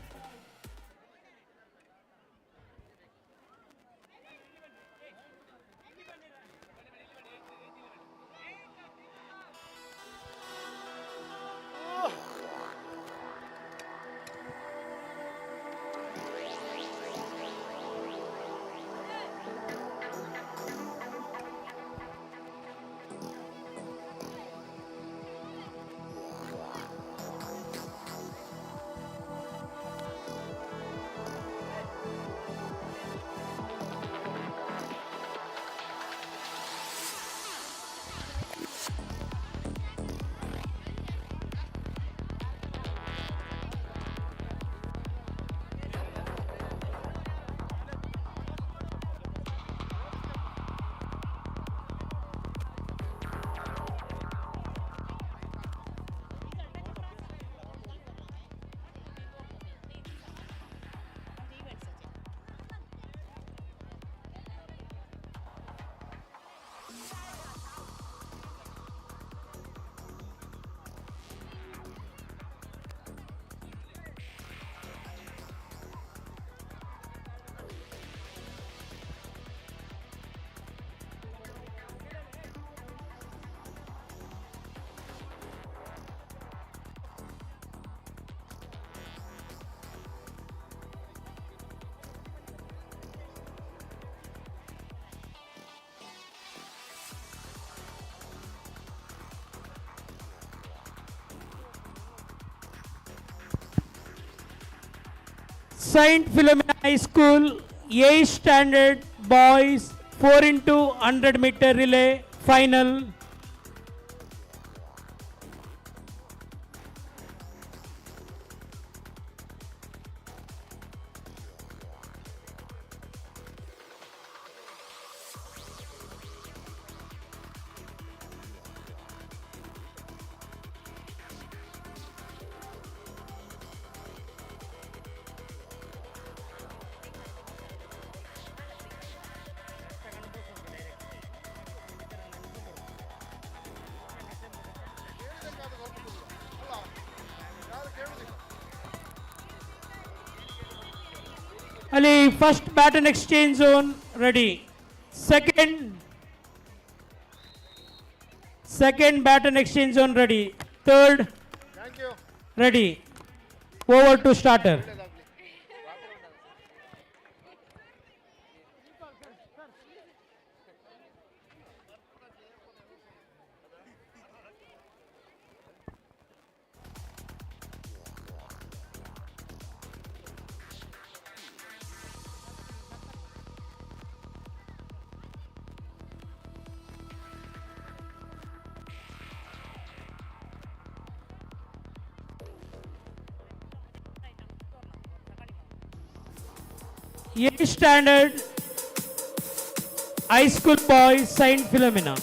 B: Saint Philomena High School, 8th standard boys 4x100 meter relay final. Ali, first baton exchange zone ready. Second baton exchange zone ready. Third ready. Over to starter. Eighth standard high school boys, Saint Philomena.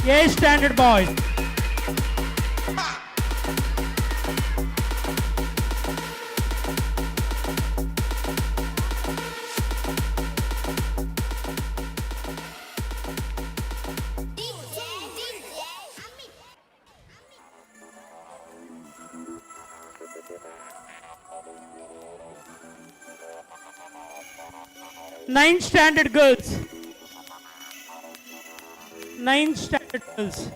B: Eighth standard boys. Ninth standard girls. Ninth standard girls.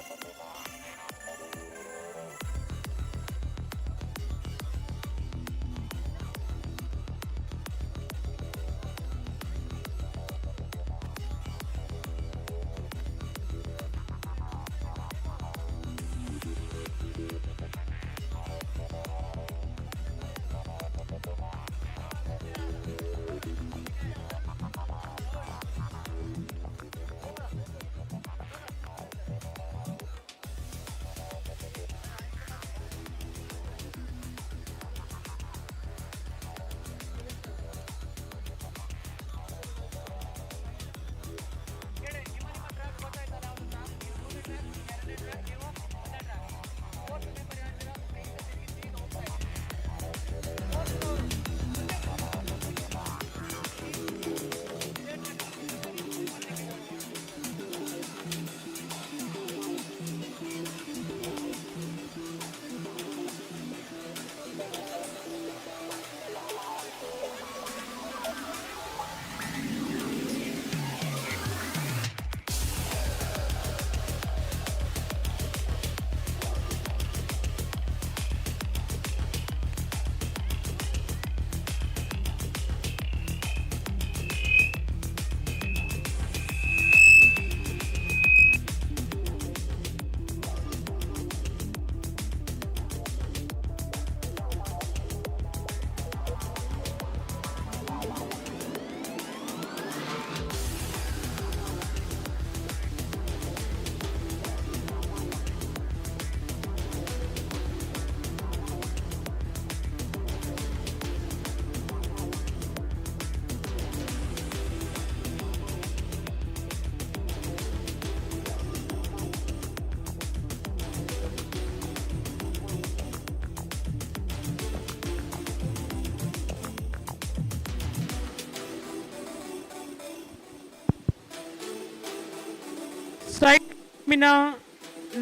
B: Mina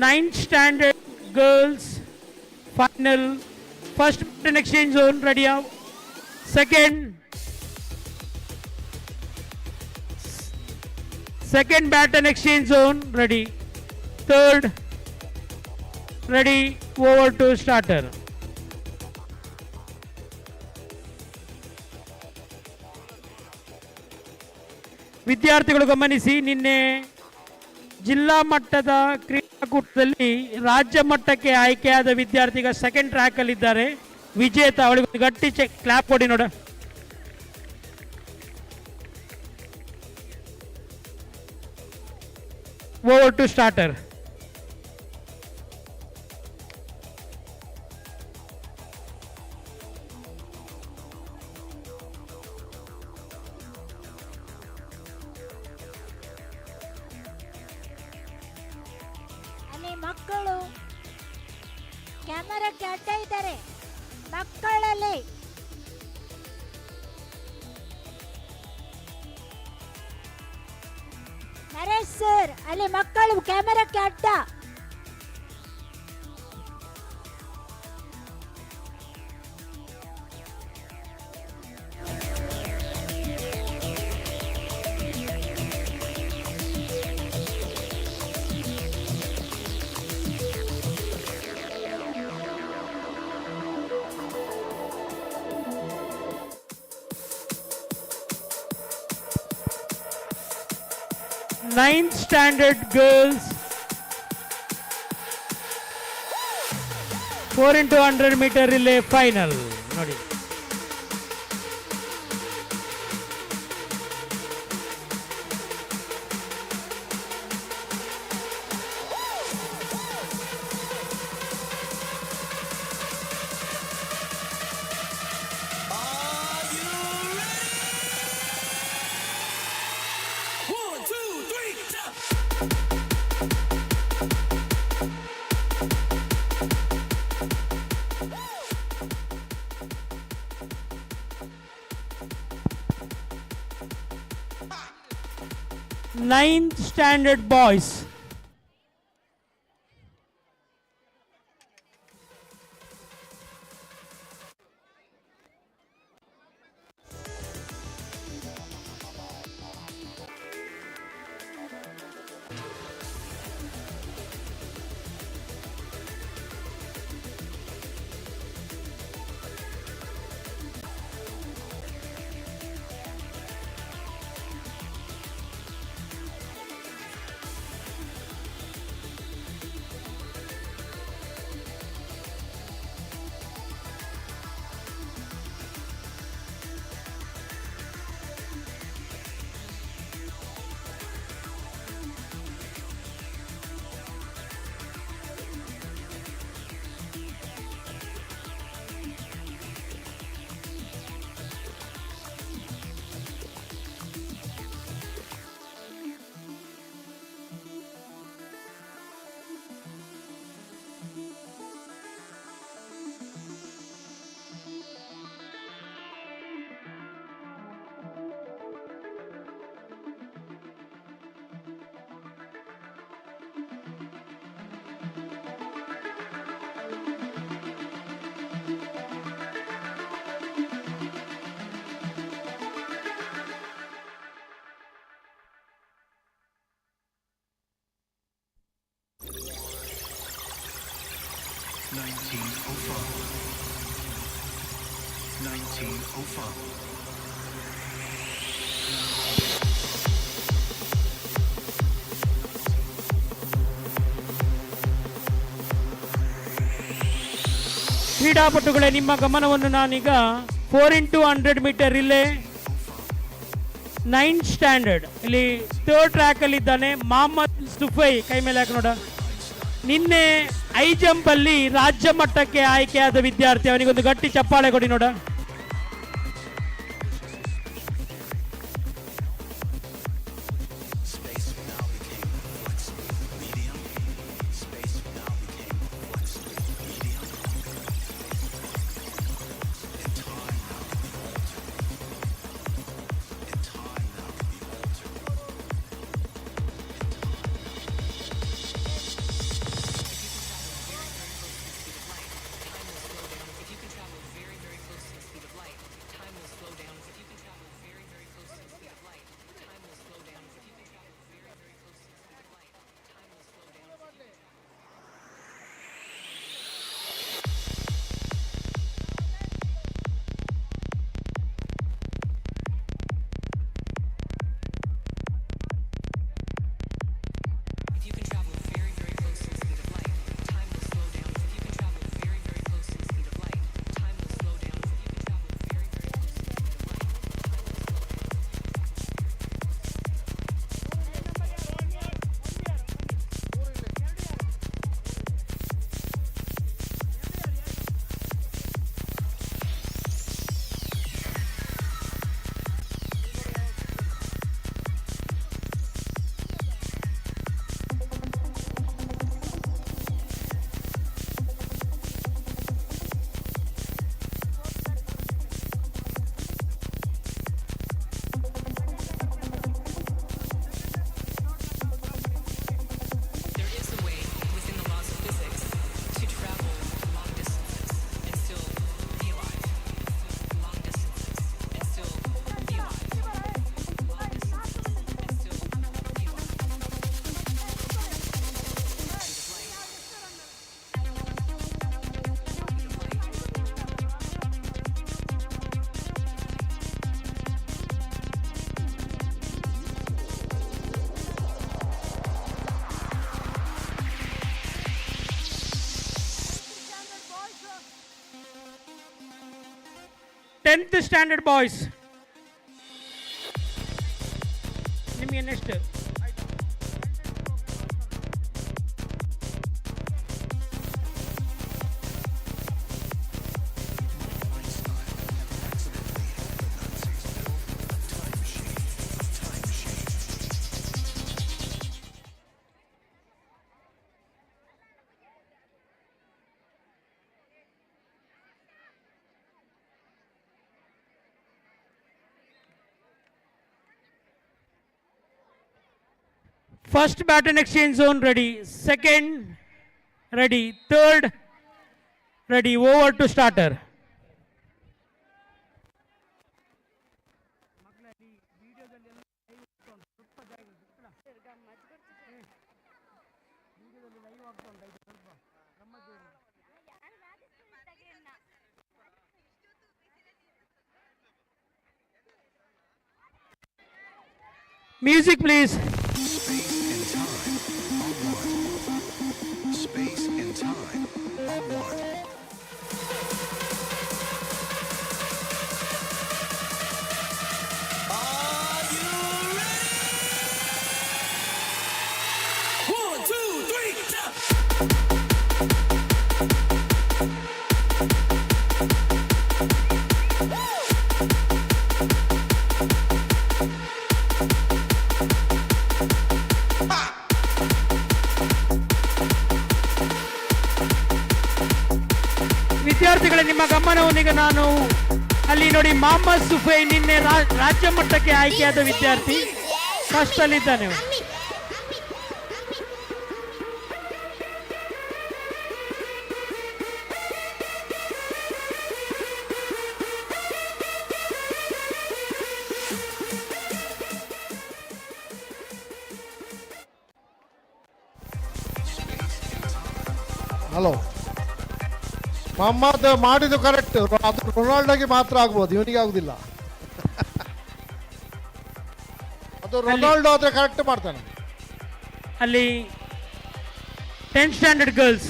B: 9th standard girls final. First baton exchange zone ready out. Second baton exchange zone ready. Third ready, over to starter. ವಿದ್ಯಾರ್ಥಿಗಳು ಗಮನಿಸಿ, ನಿನ್ನೆ ಜಿಲ್ಲಾ ಮಟ್ಟದ ಕ್ರೀಡಾಕೂಟದಲ್ಲಿ ರಾಜ್ಯ ಮಟ್ಟಕ್ಕೆ ಆಯ್ಕೆಯಾದ ವಿದ್ಯಾರ್ಥಿಗ ಸೆಕೆಂಡ್ ಟ್ರ್ಯಾಕ್ ಅಲ್ಲಿ ಇದ್ದಾರೆ. ವಿಜೇತ, ಅವಳಿಗೆ ಗಟ್ಟಿ ಕ್ಲಾಪ್ ಕೊಡಿ ನೋಡ. Over to starter.
M: ಅಲ್ಲಿ ಮಕ್ಕಳು ಕ್ಯಾಮರಾಕ್ಕೆ ಅಡ್ಡ ಇದ್ದಾರೆ. ಮಕ್ಕಳಲ್ಲಿ ನರೇಶ್ ಸರ್, ಅಲ್ಲಿ ಮಕ್ಕಳು ಕ್ಯಾಮರಾಕ್ಕೆ ಅಡ್ಡ.
B: Ninth standard girls 4x100 meter relay final. ನೋಡಿ, ninth standard boys. ಕ್ರೀಡಾಪಟುಗಳೇ, ನಿಮ್ಮ ಗಮನವನ್ನು ನಾನೀಗ 4x100 metre relay 9th standard ಇಲ್ಲಿ ಥರ್ಡ್ ಟ್ರ್ಯಾಕ್ ಅಲ್ಲಿ ಇದ್ದಾನೆ ಮೊಹಮ್ಮದ್ ಸುಫೈ. ಕೈ ಮೇಲೆ ಹಾಕಿ ನೋಡ. ನಿನ್ನೆ ಹೈ ಜಂಪ್ ಅಲ್ಲಿ ರಾಜ್ಯ ಮಟ್ಟಕ್ಕೆ ಆಯ್ಕೆಯಾದ ವಿದ್ಯಾರ್ಥಿ, ಅವನಿಗೊಂದು ಗಟ್ಟಿ ಚಪ್ಪಾಳೆ ಕೊಡಿ ನೋಡ. 10th ಸ್ಟ್ಯಾಂಡರ್ಡ್ ಬಾಯ್ಸ್ ನಿಮಗೆ next First baton exchange zone ready. Second ready. Third ready. Over to starter. Music please.
G: Space and time are one. Are you ready? 1, 2, 3, jump!
B: ವಿದ್ಯಾರ್ಥಿಗಳ ನಿಮ್ಮ ಗಮನವನ್ನೀಗ ನಾನು ಅಲ್ಲಿ ನೋಡಿ ಮೊಹಮ್ಮದ್ ಸುಫೈ ನಿನ್ನೆ ರಾಜ್ಯ ಮಟ್ಟಕ್ಕೆ ಆಯ್ಕೆಯಾದ ವಿದ್ಯಾರ್ಥಿ ಫಸ್ಟ್ ಅಲ್ಲಿದ್ದಾನೆ.
A: ಹಲೋ, ಮೊಹಮ್ಮದ್ ಮಾಡಿದ್ದು ಕರೆಕ್ಟ್. ಅದು ರೊನಾಲ್ಡೋಗೆ ಮಾತ್ರ ಆಗ್ಬೋದು, ಇವನಿಗೆ ಆಗುದಿಲ್ಲ. ಅದು ರೊನಾಲ್ಡೋ ಆದ್ರೆ ಕರೆಕ್ಟ್ ಮಾಡ್ತಾನೆ.
B: ಅಲ್ಲಿ 10th standard girls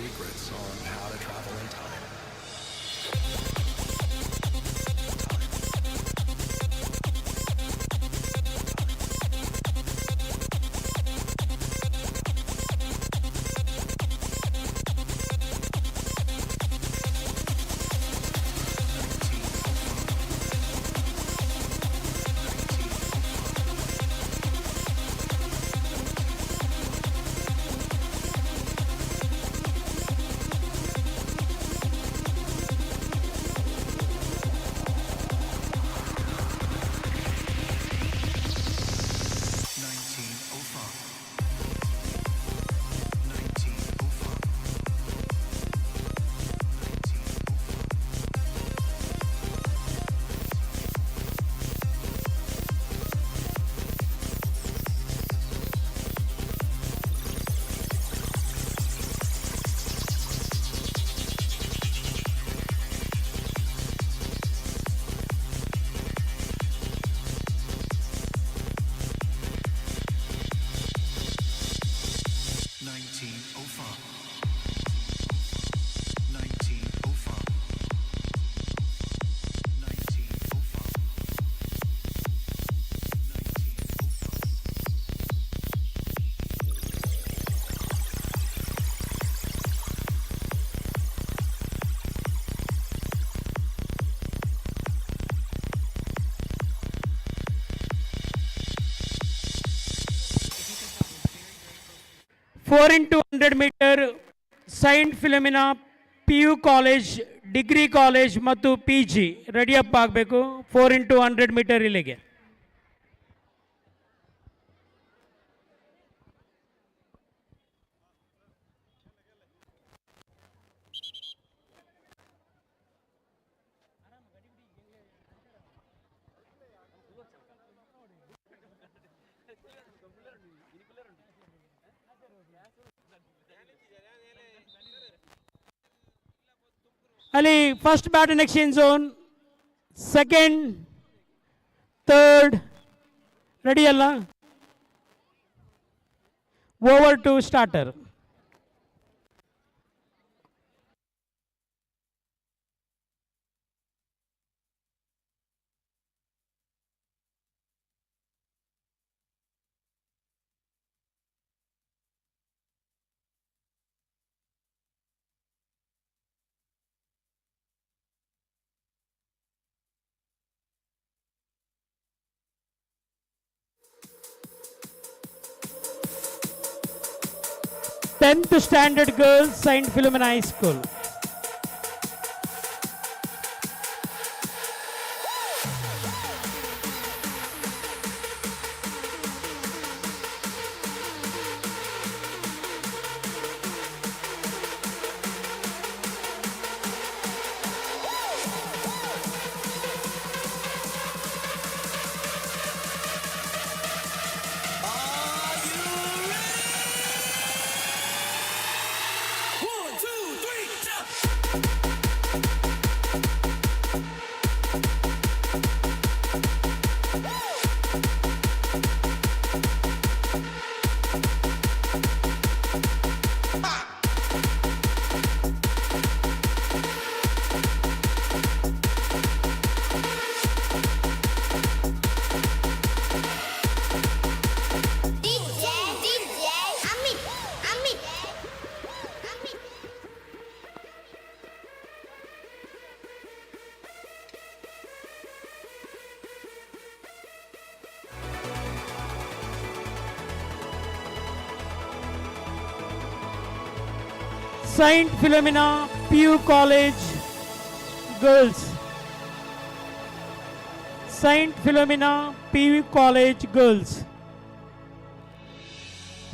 G: Secrets on how to travel in time. Four into 100 metre Saint Philomena PU college, degree college ಮತ್ತು PG ರೆಡಿಯಪ್ ಆಗಬೇಕು. 4 ಇಂಟು 100 ಮೀಟರ್ ಇಲ್ಲಿಗೆ.
B: ಅಲ್ಲಿ first baton exchange zone, second, third, ready ಅಲ್ಲ? Over to starter. Tenth standard girls, Saint Philomena High School. Saint Philomena PU College Girls. Saint Philomena PU College Girls.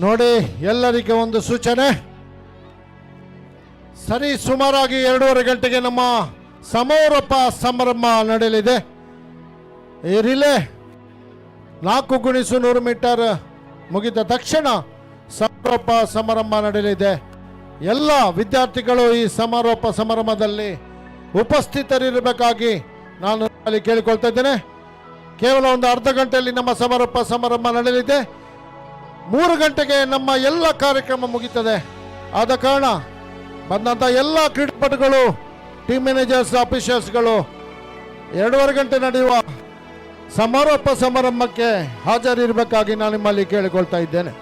A: ನೋಡಿ, ಎಲ್ಲರಿಗೆ ಒಂದು ಸೂಚನೆ. ಸರಿ ಸುಮಾರಾಗಿ 2:30 ಗಂಟೆಗೆ ನಮ್ಮ ಸಮಾರೋಪ ಸಮಾರಂಭ ನಡೆಯಲಿದೆ. ಈ ರಿಲೇ 4x100 ಮೀಟರ್ ಮುಗಿದ ತಕ್ಷಣ ಸಮಾರೋಪ ಸಮಾರಂಭ ನಡೆಯಲಿದೆ. ಎಲ್ಲ ವಿದ್ಯಾರ್ಥಿಗಳು ಈ ಸಮಾರೋಪ ಸಮಾರಂಭದಲ್ಲಿ ಉಪಸ್ಥಿತರಿರಬೇಕಾಗಿ ನಾನು ಅಲ್ಲಿ ಕೇಳಿಕೊಳ್ತಾ ಇದ್ದೇನೆ. ಕೇವಲ ಒಂದು ಅರ್ಧ ಗಂಟೆಯಲ್ಲಿ ನಮ್ಮ ಸಮಾರೋಪ ಸಮಾರಂಭ ನಡೆಯಲಿದೆ. 3 ಗಂಟೆಗೆ ನಮ್ಮ ಎಲ್ಲ ಕಾರ್ಯಕ್ರಮ ಮುಗಿತದೆ. ಆದ ಕಾರಣ ಬಂದಂಥ ಎಲ್ಲ ಕ್ರೀಡಾಪಟುಗಳು, ಟೀಮ್ ಮ್ಯಾನೇಜರ್ಸ್, ಆಫೀಸರ್ಸ್ಗಳು 2:30 ಗಂಟೆ ನಡೆಯುವ ಸಮಾರೋಪ ಸಮಾರಂಭಕ್ಕೆ ಹಾಜರಿರಬೇಕಾಗಿ ನಾನು ನಿಮ್ಮಲ್ಲಿ ಕೇಳಿಕೊಳ್ತಾ ಇದ್ದೇನೆ.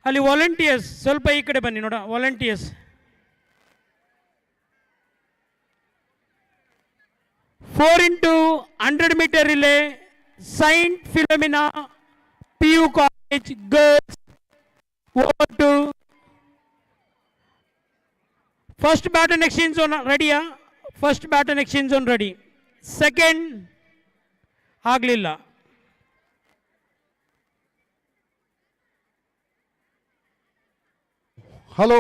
B: ಅಲ್ಲಿ ವಾಲಂಟಿಯರ್ಸ್ ಸ್ವಲ್ಪ ಈ ಕಡೆ ಬನ್ನಿ ನೋಡ, volunteers. 4x100 meter relay, Saint Philomena PU College girls. Over to first baton exchange zone ready. First baton exchange zone ready. Second ಆಗ್ಲಿಲ್ಲ.
A: ಹಲೋ,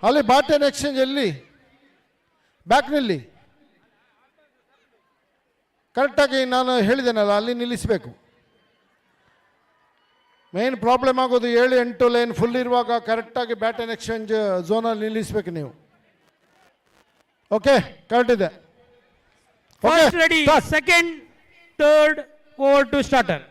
A: ಅಲ್ಲಿ ಬಾಟನ್ ಎಕ್ಸ್ಚೇಂಜ್ ಎಲ್ಲಿ? ಬ್ಯಾಕ್ನಲ್ಲಿ ಕರೆಕ್ಟಾಗಿ ನಾನು ಹೇಳಿದ್ದೇನಲ್ಲ, ಅಲ್ಲಿ ನಿಲ್ಲಿಸಬೇಕು. ಮೇನ್ ಪ್ರಾಬ್ಲಮ್ ಆಗೋದು 7-8 ಲೈನ್ ಫುಲ್ ಇರುವಾಗ ಕರೆಕ್ಟಾಗಿ ಬ್ಯಾಟನ್ ಎಕ್ಸ್ಚೇಂಜ್ ಝೋನಲ್ಲಿ ನಿಲ್ಲಿಸಬೇಕು ನೀವು. ಓಕೆ, ಕರೆಕ್ಟ್ ಇದೆ.
B: First ready, second, third, over to starter.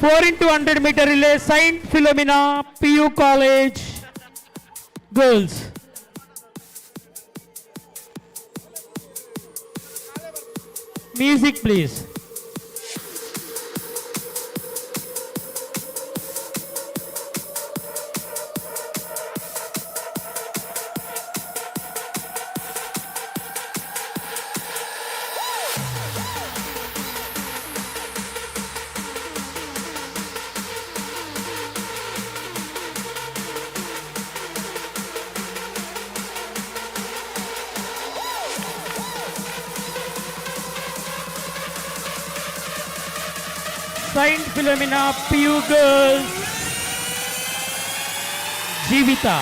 B: Four into 100 meter relay, Saint Philomena PU College girls. Music please. Saint Philomena PU girls, Jeevita.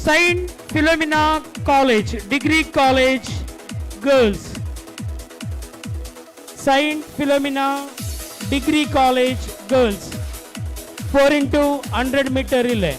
B: Saint Philomena College, Degree College girls. Saint Philomena Degree College girls. 4 into 100 meter relay.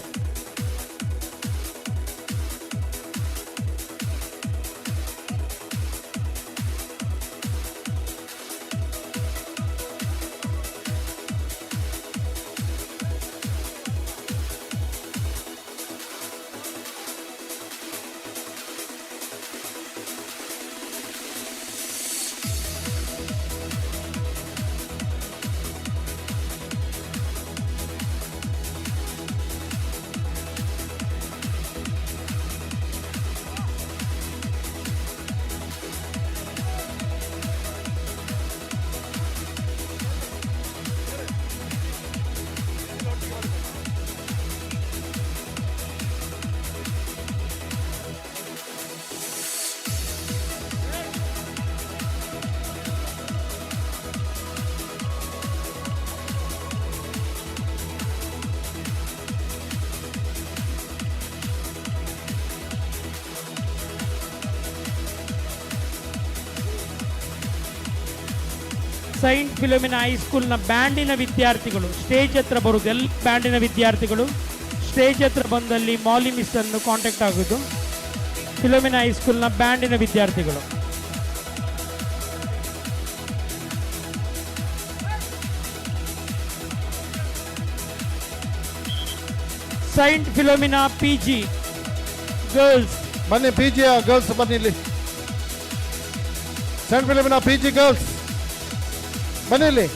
B: Saint Philomena ಹೈಸ್ಕೂಲ್ನ ಬ್ಯಾಂಡಿನ ವಿದ್ಯಾರ್ಥಿಗಳು ಸ್ಟೇಜ್ ಹತ್ರ ಬರುವುದು. ಎಲ್ಲ ಬ್ಯಾಂಡಿನ ವಿದ್ಯಾರ್ಥಿಗಳು ಸ್ಟೇಜ್ ಹತ್ರ ಬಂದಲ್ಲಿ ಮಾಲಿ ಮಿಸ್ ಅನ್ನು ಕಾಂಟ್ಯಾಕ್ಟ್ ಆಗೋದು. ಫಿಲೋಮಿನಾ ಹೈಸ್ಕೂಲ್ನ ಬ್ಯಾಂಡಿನ ವಿದ್ಯಾರ್ಥಿಗಳು. Saint Philomena PG girls.
A: ಬನ್ನಿ PG ಗರ್ಲ್ಸ್ ಬನ್ನಿ ಇಲ್ಲಿ. ಸೈಂಟ್ ಫಿಲೋಮಿನಾ PG ಗರ್ಲ್ಸ್ ಬನ್ನಿ ಇಲ್ಲಿ.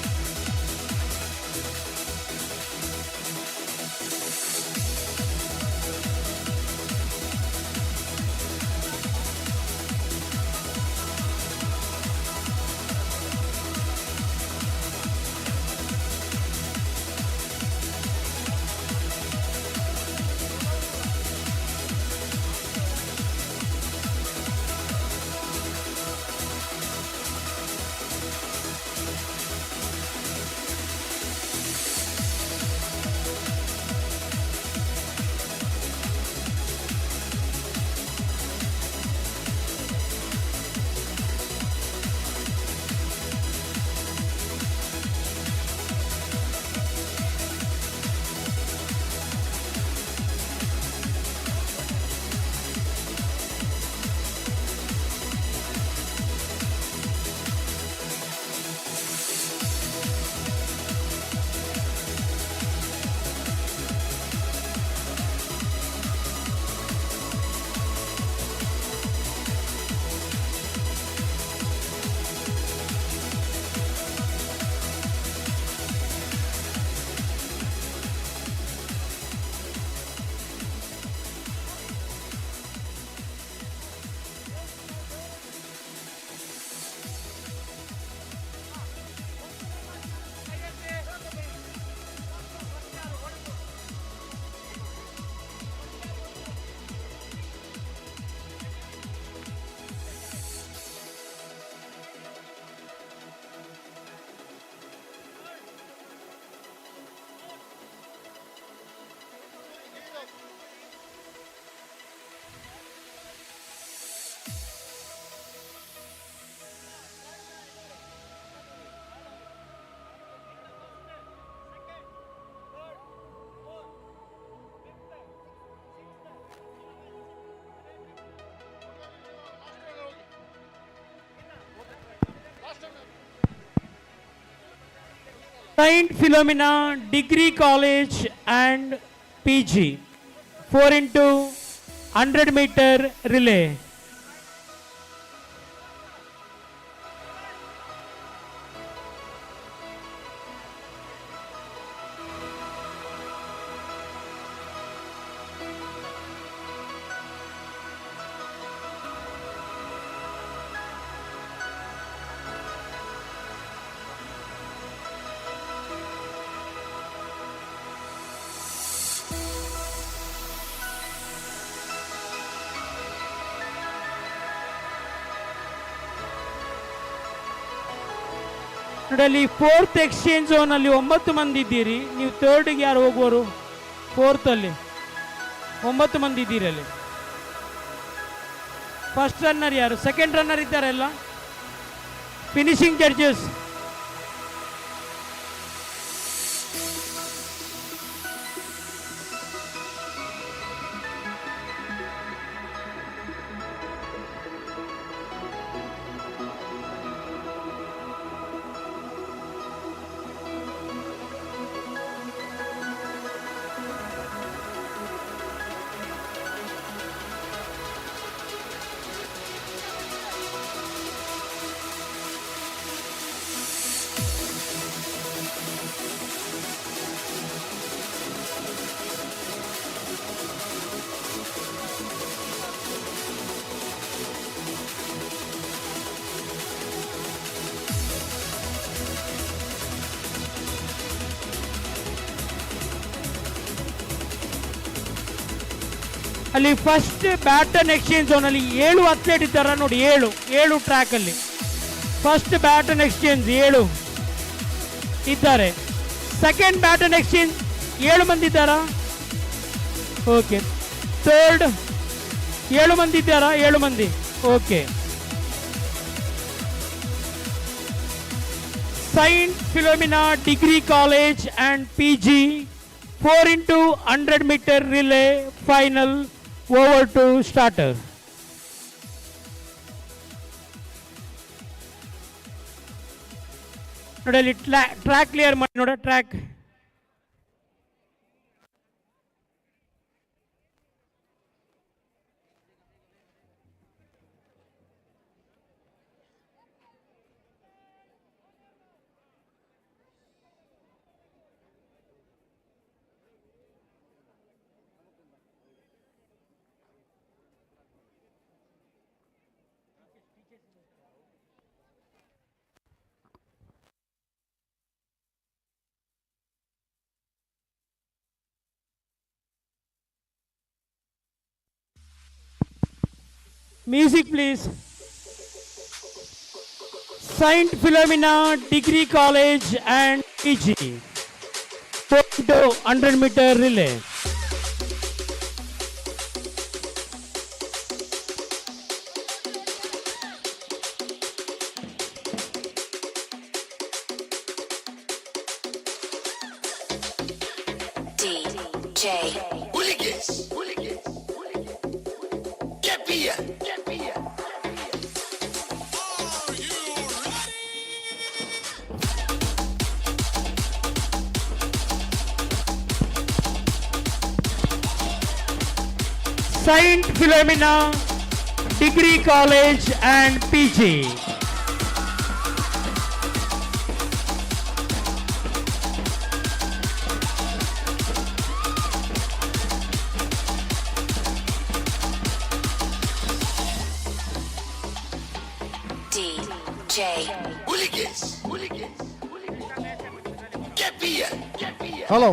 B: Saint Philomena Degree College and PG 4x100-meter relay. ಅಲ್ಲಿ ಫೋರ್ತ್ ಎಕ್ಸ್ಚೇಂಜ್ ಝೋನ್ ಅಲ್ಲಿ 9 ಮಂದಿ ಇದ್ದೀರಿ. ನೀವು ಥರ್ಡ್ಗೆ ಯಾರು ಹೋಗುವರು? ಫೋರ್ತ್ ಅಲ್ಲಿ 9 ಮಂದಿ ಇದ್ದೀರಿ. ಅಲ್ಲಿ ಫಸ್ಟ್ ರನ್ನರ್ ಯಾರು? ಸೆಕೆಂಡ್ ರನ್ನರ್ ಇದ್ದಾರೆ ಎಲ್ಲ. ಫಿನಿಶಿಂಗ್ ಜಡ್ಜಸ್ ಅಲ್ಲಿ ಫಸ್ಟ್ ಬ್ಯಾಟನ್ ಎಕ್ಸ್ಚೇಂಜ್ ಝೋನ್ ಅಲ್ಲಿ 7 ಅಥ್ಲೇಟ್ ಇದ್ದಾರ ನೋಡಿ. 7 ಟ್ರ್ಯಾಕ್ ಅಲ್ಲಿ ಫಸ್ಟ್ ಬ್ಯಾಟನ್ ಎಕ್ಸ್ಚೇಂಜ್ 7 ಇದ್ದಾರೆ. ಸೆಕೆಂಡ್ ಬ್ಯಾಟನ್ ಎಕ್ಸ್ಚೇಂಜ್ 7 ಮಂದಿ ಇದ್ದಾರಾ? ಓಕೆ. ಥರ್ಡ್ 7 ಮಂದಿ ಇದ್ದಾರಾ? 7 ಮಂದಿ. Okay. Saint Philomena Degree College and PG 4 into 100 meter relay final over to starter. ನೋಡಿ ಅಲ್ಲಿ ಟ್ರ್ಯಾಕ್ ಕ್ಲಿಯರ್ ಮಾಡಿ ನೋಡ track. Music please. Saint Philomena Degree College and PG 4 into 100 meter relay.
H: DJ Hooligans. Get me.
B: Saint Philomena Degree College and PG.
H: DJ Hooligans. Get me.
A: Hello,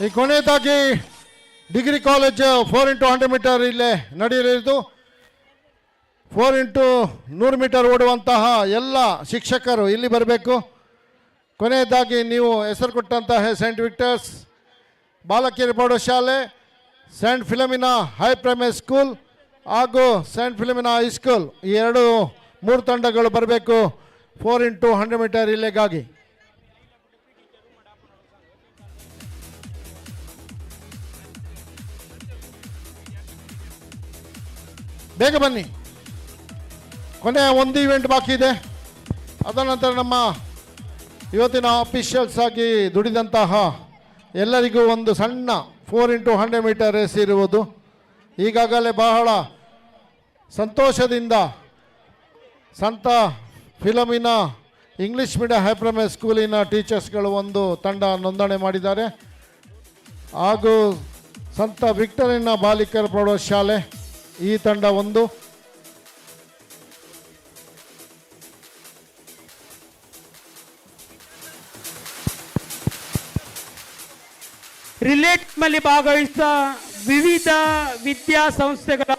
A: ಈ ಕೊನೆಯದಾಗಿ ಡಿಗ್ರಿ ಕಾಲೇಜ್ 4 into 100 ಮೀಟರ್ ಇಲ್ಲೇ ನಡೆಯಲಿದ್ದು. 4 into 100 ಮೀಟರ್ ಓಡುವಂತಹ ಎಲ್ಲ ಶಿಕ್ಷಕರು ಇಲ್ಲಿ ಬರಬೇಕು. ಕೊನೆಯದಾಗಿ ನೀವು ಹೆಸರು ಕೊಟ್ಟಂತಹ ಸೈಂಟ್ ವಿಕ್ಟರ್ಸ್ ಬಾಲಕಿಯರ ಪ್ರೌಢಶಾಲೆ, Saint Philomena high primary school ಹಾಗೂ ಸೈಂಟ್ ಫಿಲಮಿನಾ ಹೈಸ್ಕೂಲ್ ಈ ಮೂರು ತಂಡಗಳು ಬರಬೇಕು 4 into 100 ಮೀಟರ್ ಇಲ್ಲೆಗಾಗಿ. ಬೇಗ ಬನ್ನಿ, ಕೊನೆಯ ಒಂದು ಇವೆಂಟ್ ಬಾಕಿ ಇದೆ. ಅದರ ನಂತರ ನಮ್ಮ ಇವತ್ತಿನ ಅಫಿಷಿಯಲ್ಸ್ ಆಗಿ ದುಡಿದಂತಹ ಎಲ್ಲರಿಗೂ ಒಂದು ಸಣ್ಣ 4 into 100 ಮೀಟರ್ ರೇಸ್ ಇರುವುದು. ಈಗಾಗಲೇ ಬಹಳ ಸಂತೋಷದಿಂದ ಸಂತ ಫಿಲಮಿನಾ ಇಂಗ್ಲೀಷ್ ಮೀಡಿಯಂ ಹೈ ಪ್ರೈಮರಿ ಸ್ಕೂಲಿನ ಟೀಚರ್ಸ್ಗಳು ಒಂದು ತಂಡ ನೋಂದಣಿ ಮಾಡಿದ್ದಾರೆ. ಹಾಗೂ ಸಂತ ವಿಕ್ಟರಿನಾ ಬಾಲಿಕರ ಪ್ರೌಢಶಾಲೆ ಈ ತಂಡ ಒಂದು.
B: ರಿಲೇಟ್ನಲ್ಲಿ ಭಾಗವಹಿಸಿದ ವಿವಿಧ ವಿದ್ಯಾಸಂಸ್ಥೆಗಳ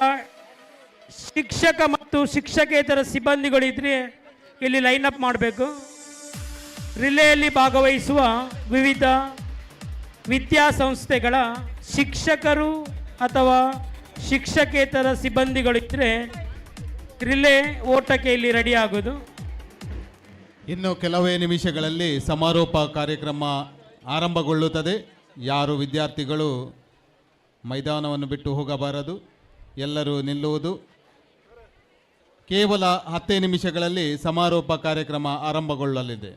B: ಶಿಕ್ಷಕ ಮತ್ತು ಶಿಕ್ಷಕೇತರ ಸಿಬ್ಬಂದಿಗಳಿದ್ರೆ ಇಲ್ಲಿ ಲೈನ್ ಅಪ್ ಮಾಡಬೇಕು. ರಿಲೇಯಲ್ಲಿ ಭಾಗವಹಿಸುವ ವಿವಿಧ ವಿದ್ಯಾಸಂಸ್ಥೆಗಳ ಶಿಕ್ಷಕರು ಅಥವಾ ಶಿಕ್ಷಕೇತರ ಸಿಬ್ಬಂದಿಗಳಿದ್ದರೆ ರಿಲೇ ಓಟಕ್ಕೆ ಇಲ್ಲಿ ರೆಡಿ ಆಗೋದು.
K: ಇನ್ನು ಕೆಲವೇ ನಿಮಿಷಗಳಲ್ಲಿ ಸಮಾರೋಪ ಕಾರ್ಯಕ್ರಮ ಆರಂಭಗೊಳ್ಳುತ್ತದೆ. ಯಾರು ವಿದ್ಯಾರ್ಥಿಗಳು ಮೈದಾನವನ್ನು ಬಿಟ್ಟು ಹೋಗಬಾರದು, ಎಲ್ಲರೂ ನಿಲ್ಲುವುದು. ಕೇವಲ 10 ನಿಮಿಷಗಳಲ್ಲಿ ಸಮಾರೋಪ ಕಾರ್ಯಕ್ರಮ ಆರಂಭಗೊಳ್ಳಲಿದೆ.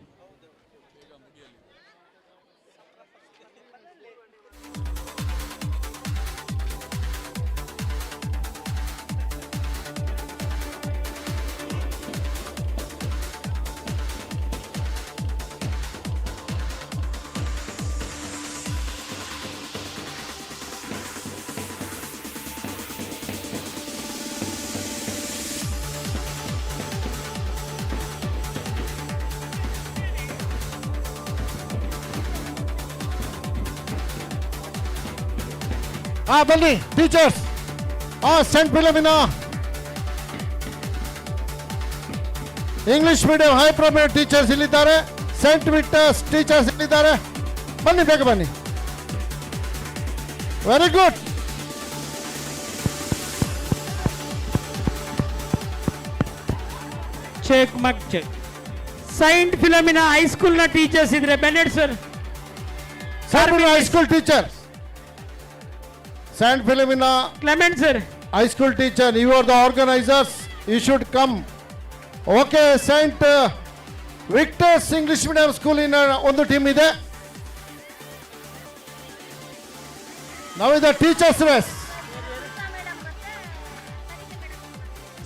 A: ಬನ್ನಿ teachers. Saint Philomena English medium high primary teachers ಇಲ್ಲಿದ್ದಾರೆ. ಸೆಂಟ್ ವಿಕ್ಟರ್ಸ್ ಟೀಚರ್ಸ್ ಇಲ್ಲಿದ್ದಾರೆ. ಬನ್ನಿ, ಬೇಗ ಬನ್ನಿ. Very good.
B: Check mic check. Saint Philomena ಹೈಸ್ಕೂಲ್ನ ಟೀಚರ್ಸ್ ಇದ್ರೆ Bennet sir.
A: High school teacher Saint Philomena
B: Clement sir.
A: high school teacher, you are the organizers, you should come. Okay, Saint Victor's English medium school in ಒಂದು ಟೀಮ್ ಇದೆ. Now is the teachers race.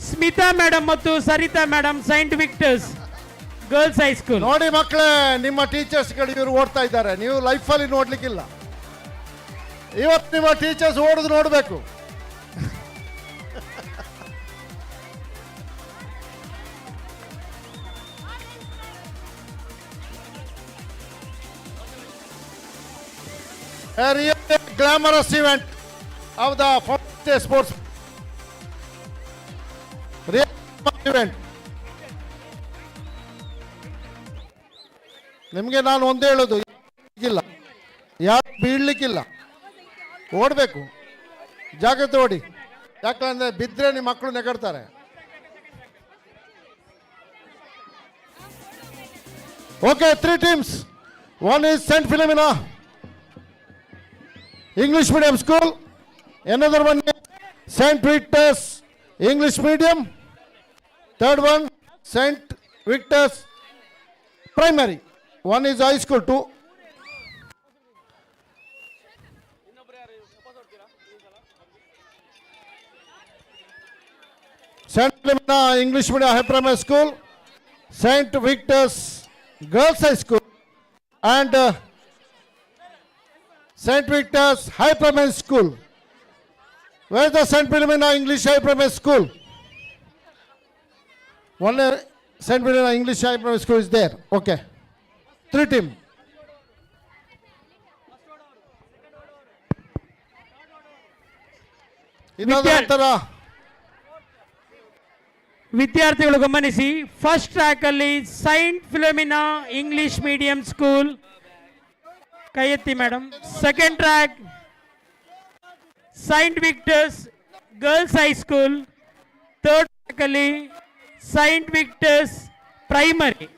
B: Smita madam ಮತ್ತು Sarita madam Saint Victor's girls high school.
A: ನೋಡಿ ಮಕ್ಕಳೇ, ನಿಮ್ಮ ಟೀಚರ್ಸ್ಗಳು ಇವರು ಓಡ್ತಾ ಇದ್ದಾರೆ, ನೀವು ಲೈಫಲ್ಲಿ ನೋಡ್ಲಿಕ್ಕಿಲ್ಲ. ಇವತ್ತು ನಿಮ್ಮ ಟೀಚರ್ಸ್ ಓಡೋದು ನೋಡಬೇಕು. A really glamorous event of the sports event. ನಿಮಗೆ ನಾನು ಒಂದೇ ಹೇಳೋದು, ಇಲ್ಲ ಯಾರು ಬೀಳ್ಲಿಕ್ಕಿಲ್ಲ, ಓಡಬೇಕು, ಜಾಗ್ರತೆ ಓಡಿ. ಯಾಕಂದ್ರೆ ಬಿದ್ದರೆ ನಿಮ್ಮ ಮಕ್ಕಳು ನೆಗಡ್ತಾರೆ. Okay, 3 teams. One is Saint Philomena English medium school. Another one is Saint Victor's English medium. Third one, Saint Victor's primary. One is high school too. Saint Philomena English medium high primary school, Saint Victor's girls high school, and Saint Victor's high primary school. Where is the Saint Philomena English high primary school? One Saint Philomena English high primary school is there. Okay, 3 team. ಇದಾದ ನಂತರ
B: ವಿದ್ಯಾರ್ಥಿಗಳು ಗಮನಿಸಿ, ಫಸ್ಟ್ ಟ್ರ್ಯಾಕ್ ಅಲ್ಲಿ Saint Philomena English medium school, ಕೈ ಎತ್ತಿ madam. Second track Saint Victor's girls high school. Third track ಅಲ್ಲಿ Saint Victor's primary.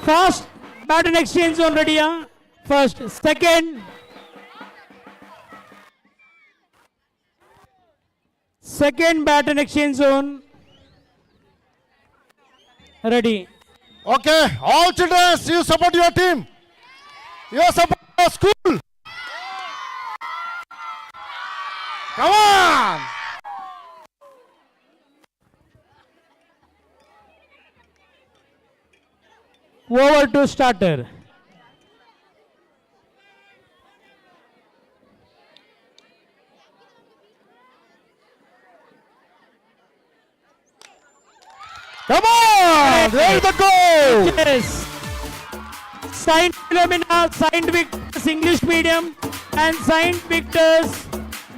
B: First baton exchange zone ready. First, second baton exchange zone ready.
A: Okay, all children, you support your team. You support your school. Come on.
B: Over to starter.
A: Come on! There's the goal!
B: Yes. Saint Philomena, Saint Victor's English Medium and Saint Victor's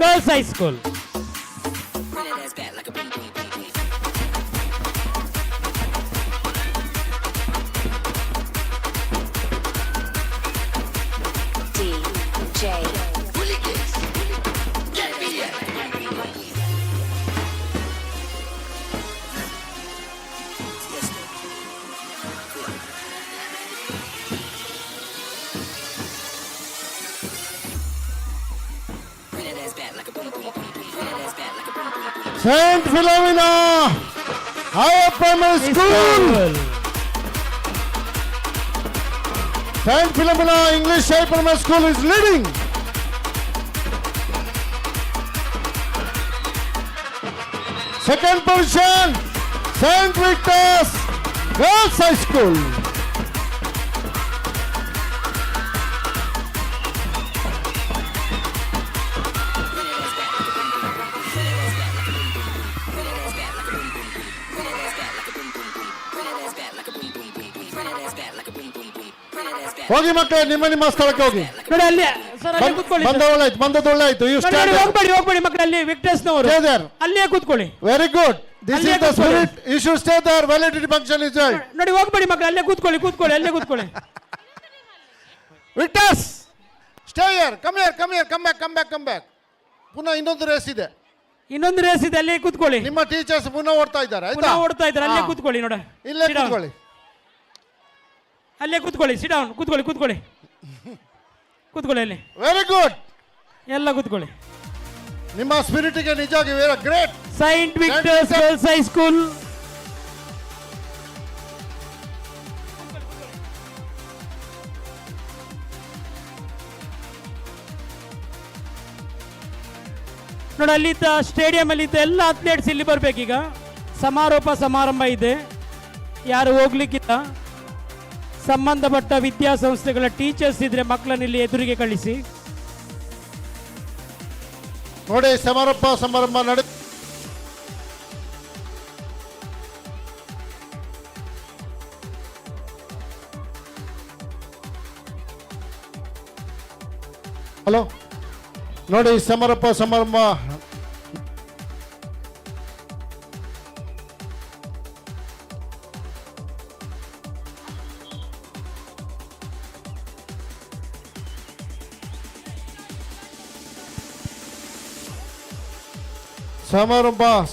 B: Girls High School.
A: Saint Philomena Higher Primary School. Saint Philomena English High Primary School is leading. Second position, Saint Victor's Girls High School. ಹೋಗಿ ಮಕ್ಕಳೇ, ನಿಮ್ಮ ಸ್ಥಳಕ್ಕೆ ಹೋಗಿ.
B: ನೋಡಿ ಅಲ್ಲಿ ಸರ್, ಅಲ್ಲಿ ಕೂತ್ಕೊಳ್ಳಿ ಸರ್.
A: ಬಂದದ್ದು ಒಳ್ಳೆ ಆಯ್ತು. ಯು
B: ನೋಡಿ, ಹೋಗ್ಬೇಡಿ ಮಕ್ಕಳು, ಅಲ್ಲಿ ವಿಕ್ಟರ್ಸ್ನವರು
A: Stay there.
B: ಅಲ್ಲೇ ಕೂತ್ಕೊಳ್ಳಿ.
A: Very good. ದಿಸ್
B: ಅಲ್ಲೇ
A: ಇಸ್ ದ
B: ಕೂತ್ಕೊಳ್ಳಿ.
A: Spirit. You should stay there. Validity function is right.
B: ನೋಡಿ, ಹೋಗ್ಬೇಡಿ ಮಕ್ಕಳು, ಅಲ್ಲೇ ಕೂತ್ಕೊಳ್ಳಿ, ಅಲ್ಲೇ ಕೂತ್ಕೊಳ್ಳಿ.
A: Victors stay here. Come back. ಪುನಃ ಇನ್ನೊಂದು ರೇಸ್ ಇದೆ.
B: ಅಲ್ಲೇ ಕೂತ್ಕೊಳ್ಳಿ.
A: ನಿಮ್ಮ ಟೀಚರ್ಸ್ ಪುನಃ ಓಡ್ತಾ ಇದ್ದಾರೆ. ಆಯ್ತಾ?
B: ಓಡ್ತಾ ಇದ್ದಾರೆ, ಅಲ್ಲೇ ಕೂತ್ಕೊಳ್ಳಿ. ನೋಡ,
A: ಇಲ್ಲೇ
B: Sit down.
A: ಕೂತ್ಕೊಳ್ಳಿ.
B: ಅಲ್ಲೇ ಕೂತ್ಕೊಳ್ಳಿ. Sit down. ಕೂತ್ಕೊಳ್ಳಿ ಅಲ್ಲಿ.
A: Very good.
B: ಎಲ್ಲ ಕೂತ್ಕೊಳ್ಳಿ.
A: ನಿಮ್ಮ ಸ್ಪಿರಿಟ್ಗೆ ನಿಜವಾಗಿ very great.
B: Saint Victor's girls high school. ನೋಡಿ, ಅಲ್ಲಿದ್ದ ಸ್ಟೇಡಿಯಂ ಅಲ್ಲಿ ಇದ್ದ ಎಲ್ಲ ಅಥ್ಲೇಟ್ಸ್ ಇಲ್ಲಿ ಬರ್ಬೇಕೀಗ. ಸಮಾರೋಪ ಸಮಾರಂಭ ಇದೆ, ಯಾರು ಹೋಗ್ಲಿಕ್ಕಿಲ್ಲ. ಸಂಬಂಧಪಟ್ಟ ವಿದ್ಯಾಸಂಸ್ಥೆಗಳ ಟೀಚರ್ಸ್ ಇದ್ರೆ ಮಕ್ಕಳನ್ನ ಇಲ್ಲಿ ಎದುರಿಗೆ ಕಳಿಸಿ.
A: ನೋಡಿ, ಸಮಾರಂಭ ನಡೆ. ಹಲೋ, ನೋಡಿ ಸಮಾರಂಭ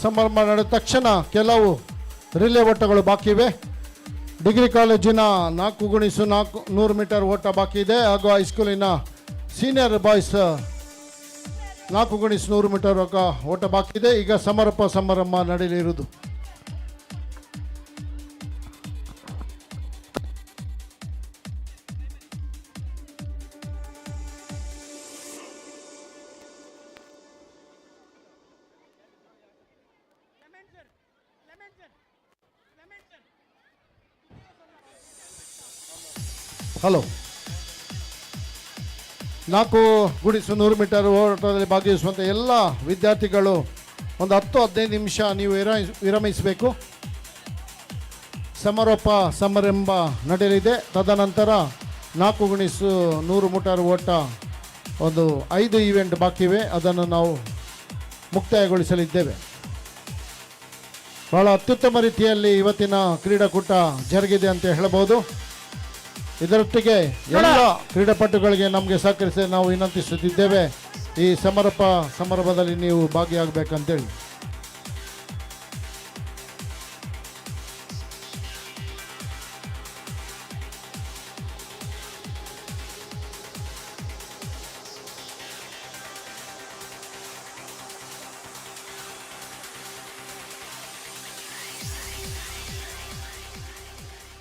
A: ಸಮಾರಂಭ ನಡೆದ ತಕ್ಷಣ ಕೆಲವು ರಿಲೇ ಓಟಗಳು ಬಾಕಿ ಇವೆ. ಡಿಗ್ರಿ ಕಾಲೇಜಿನ 4x100 ಮೀಟರ್ ಓಟ ಬಾಕಿ ಇದೆ, ಹಾಗೂ ಹೈಸ್ಕೂಲಿನ ಸೀನಿಯರ್ ಬಾಯ್ಸ್ 4x100 ಮೀಟರ್ ಓಟ ಬಾಕಿ ಇದೆ. ಈಗ ಸಮಾರಂಭ ನಡೆಯಲಿರುವುದು. ಹಲೋ, 4x100 ಮೀಟರ್ ಓಟದಲ್ಲಿ ಭಾಗವಹಿಸುವಂಥ ಎಲ್ಲ ವಿದ್ಯಾರ್ಥಿಗಳು ಒಂದು 10-15 ನಿಮಿಷ ನೀವು ವಿರಮಿಸಬೇಕು. ಸಮಾರಂಭ ನಡೆಯಲಿದೆ. ತದನಂತರ 4x100 ಮೀಟರ್ ಓಟ ಒಂದು 5 ಈವೆಂಟ್ ಬಾಕಿ ಇವೆ, ಅದನ್ನು ನಾವು ಮುಕ್ತಾಯಗೊಳಿಸಲಿದ್ದೇವೆ. ಬಹಳ ಅತ್ಯುತ್ತಮ ರೀತಿಯಲ್ಲಿ ಇವತ್ತಿನ ಕ್ರೀಡಾಕೂಟ ಜರುಗಿದೆ ಅಂತ ಹೇಳಬಹುದು. ಇದರೊಟ್ಟಿಗೆ ಎಲ್ಲ ಕ್ರೀಡಾಪಟುಗಳಿಗೆ ನಮಗೆ ಸಹಕರಿಸಿ ನಾವು ವಿನಂತಿಸುತ್ತಿದ್ದೇವೆ. ಈ ಸಮಾರಂಭದಲ್ಲಿ ನೀವು ಭಾಗಿಯಾಗಬೇಕಂತೇಳಿ.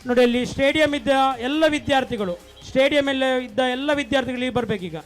B: ನೋಡಿ, ಅಲ್ಲಿ ಸ್ಟೇಡಿಯಂ ಇದ್ದ ಎಲ್ಲ ವಿದ್ಯಾರ್ಥಿಗಳು, ಸ್ಟೇಡಿಯಂ ಇದ್ದ ಎಲ್ಲ ವಿದ್ಯಾರ್ಥಿಗಳು ಇಲ್ಲಿ ಬರ್ಬೇಕೀಗ.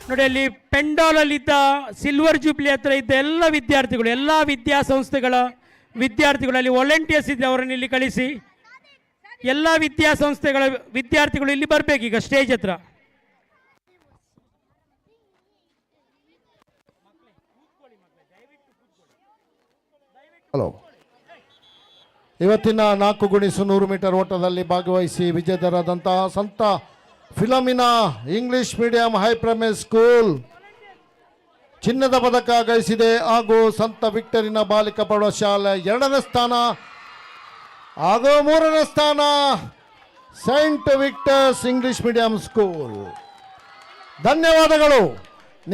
B: ನೋಡಿ ಅಲ್ಲಿ ಪೆಂಡಾಲಲ್ಲಿದ್ದ ಸಿಲ್ವರ್ ಜೂಬ್ಲಿ ಹತ್ರ ಇದ್ದ ಎಲ್ಲ ವಿದ್ಯಾರ್ಥಿಗಳು, ಎಲ್ಲ ವಿದ್ಯಾಸಂಸ್ಥೆಗಳ ವಿದ್ಯಾರ್ಥಿಗಳು ಅಲ್ಲಿ ವಾಲಂಟಿಯರ್ಸ್ ಇದ್ದರೆ ಅವರನ್ನು ಇಲ್ಲಿ ಕಳಿಸಿ. ಎಲ್ಲ ವಿದ್ಯಾಸಂಸ್ಥೆಗಳ ವಿದ್ಯಾರ್ಥಿಗಳು ಇಲ್ಲಿ ಬರಬೇಕೀಗ ಸ್ಟೇಜ್ ಹತ್ರ.
A: ಹಲೋ, ಇವತ್ತಿನ 4x100 ಮೀಟರ್ ಓಟದಲ್ಲಿ ಭಾಗವಹಿಸಿ ವಿಜೇತರಾದಂತಹ ಸಂತ Philomena English medium high primary school ಚಿನ್ನದ ಪದಕ ಗಳಿಸಿದೆ. ಹಾಗೂ ಸಂತ ವಿಕ್ಟರಿನ ಬಾಲಿಕಾ ಪ್ರೌಢಶಾಲೆ 2ನೇ ಸ್ಥಾನ ಹಾಗೂ 3ನೇ ಸ್ಥಾನ Saint Victor's English medium school. ಧನ್ಯವಾದಗಳು.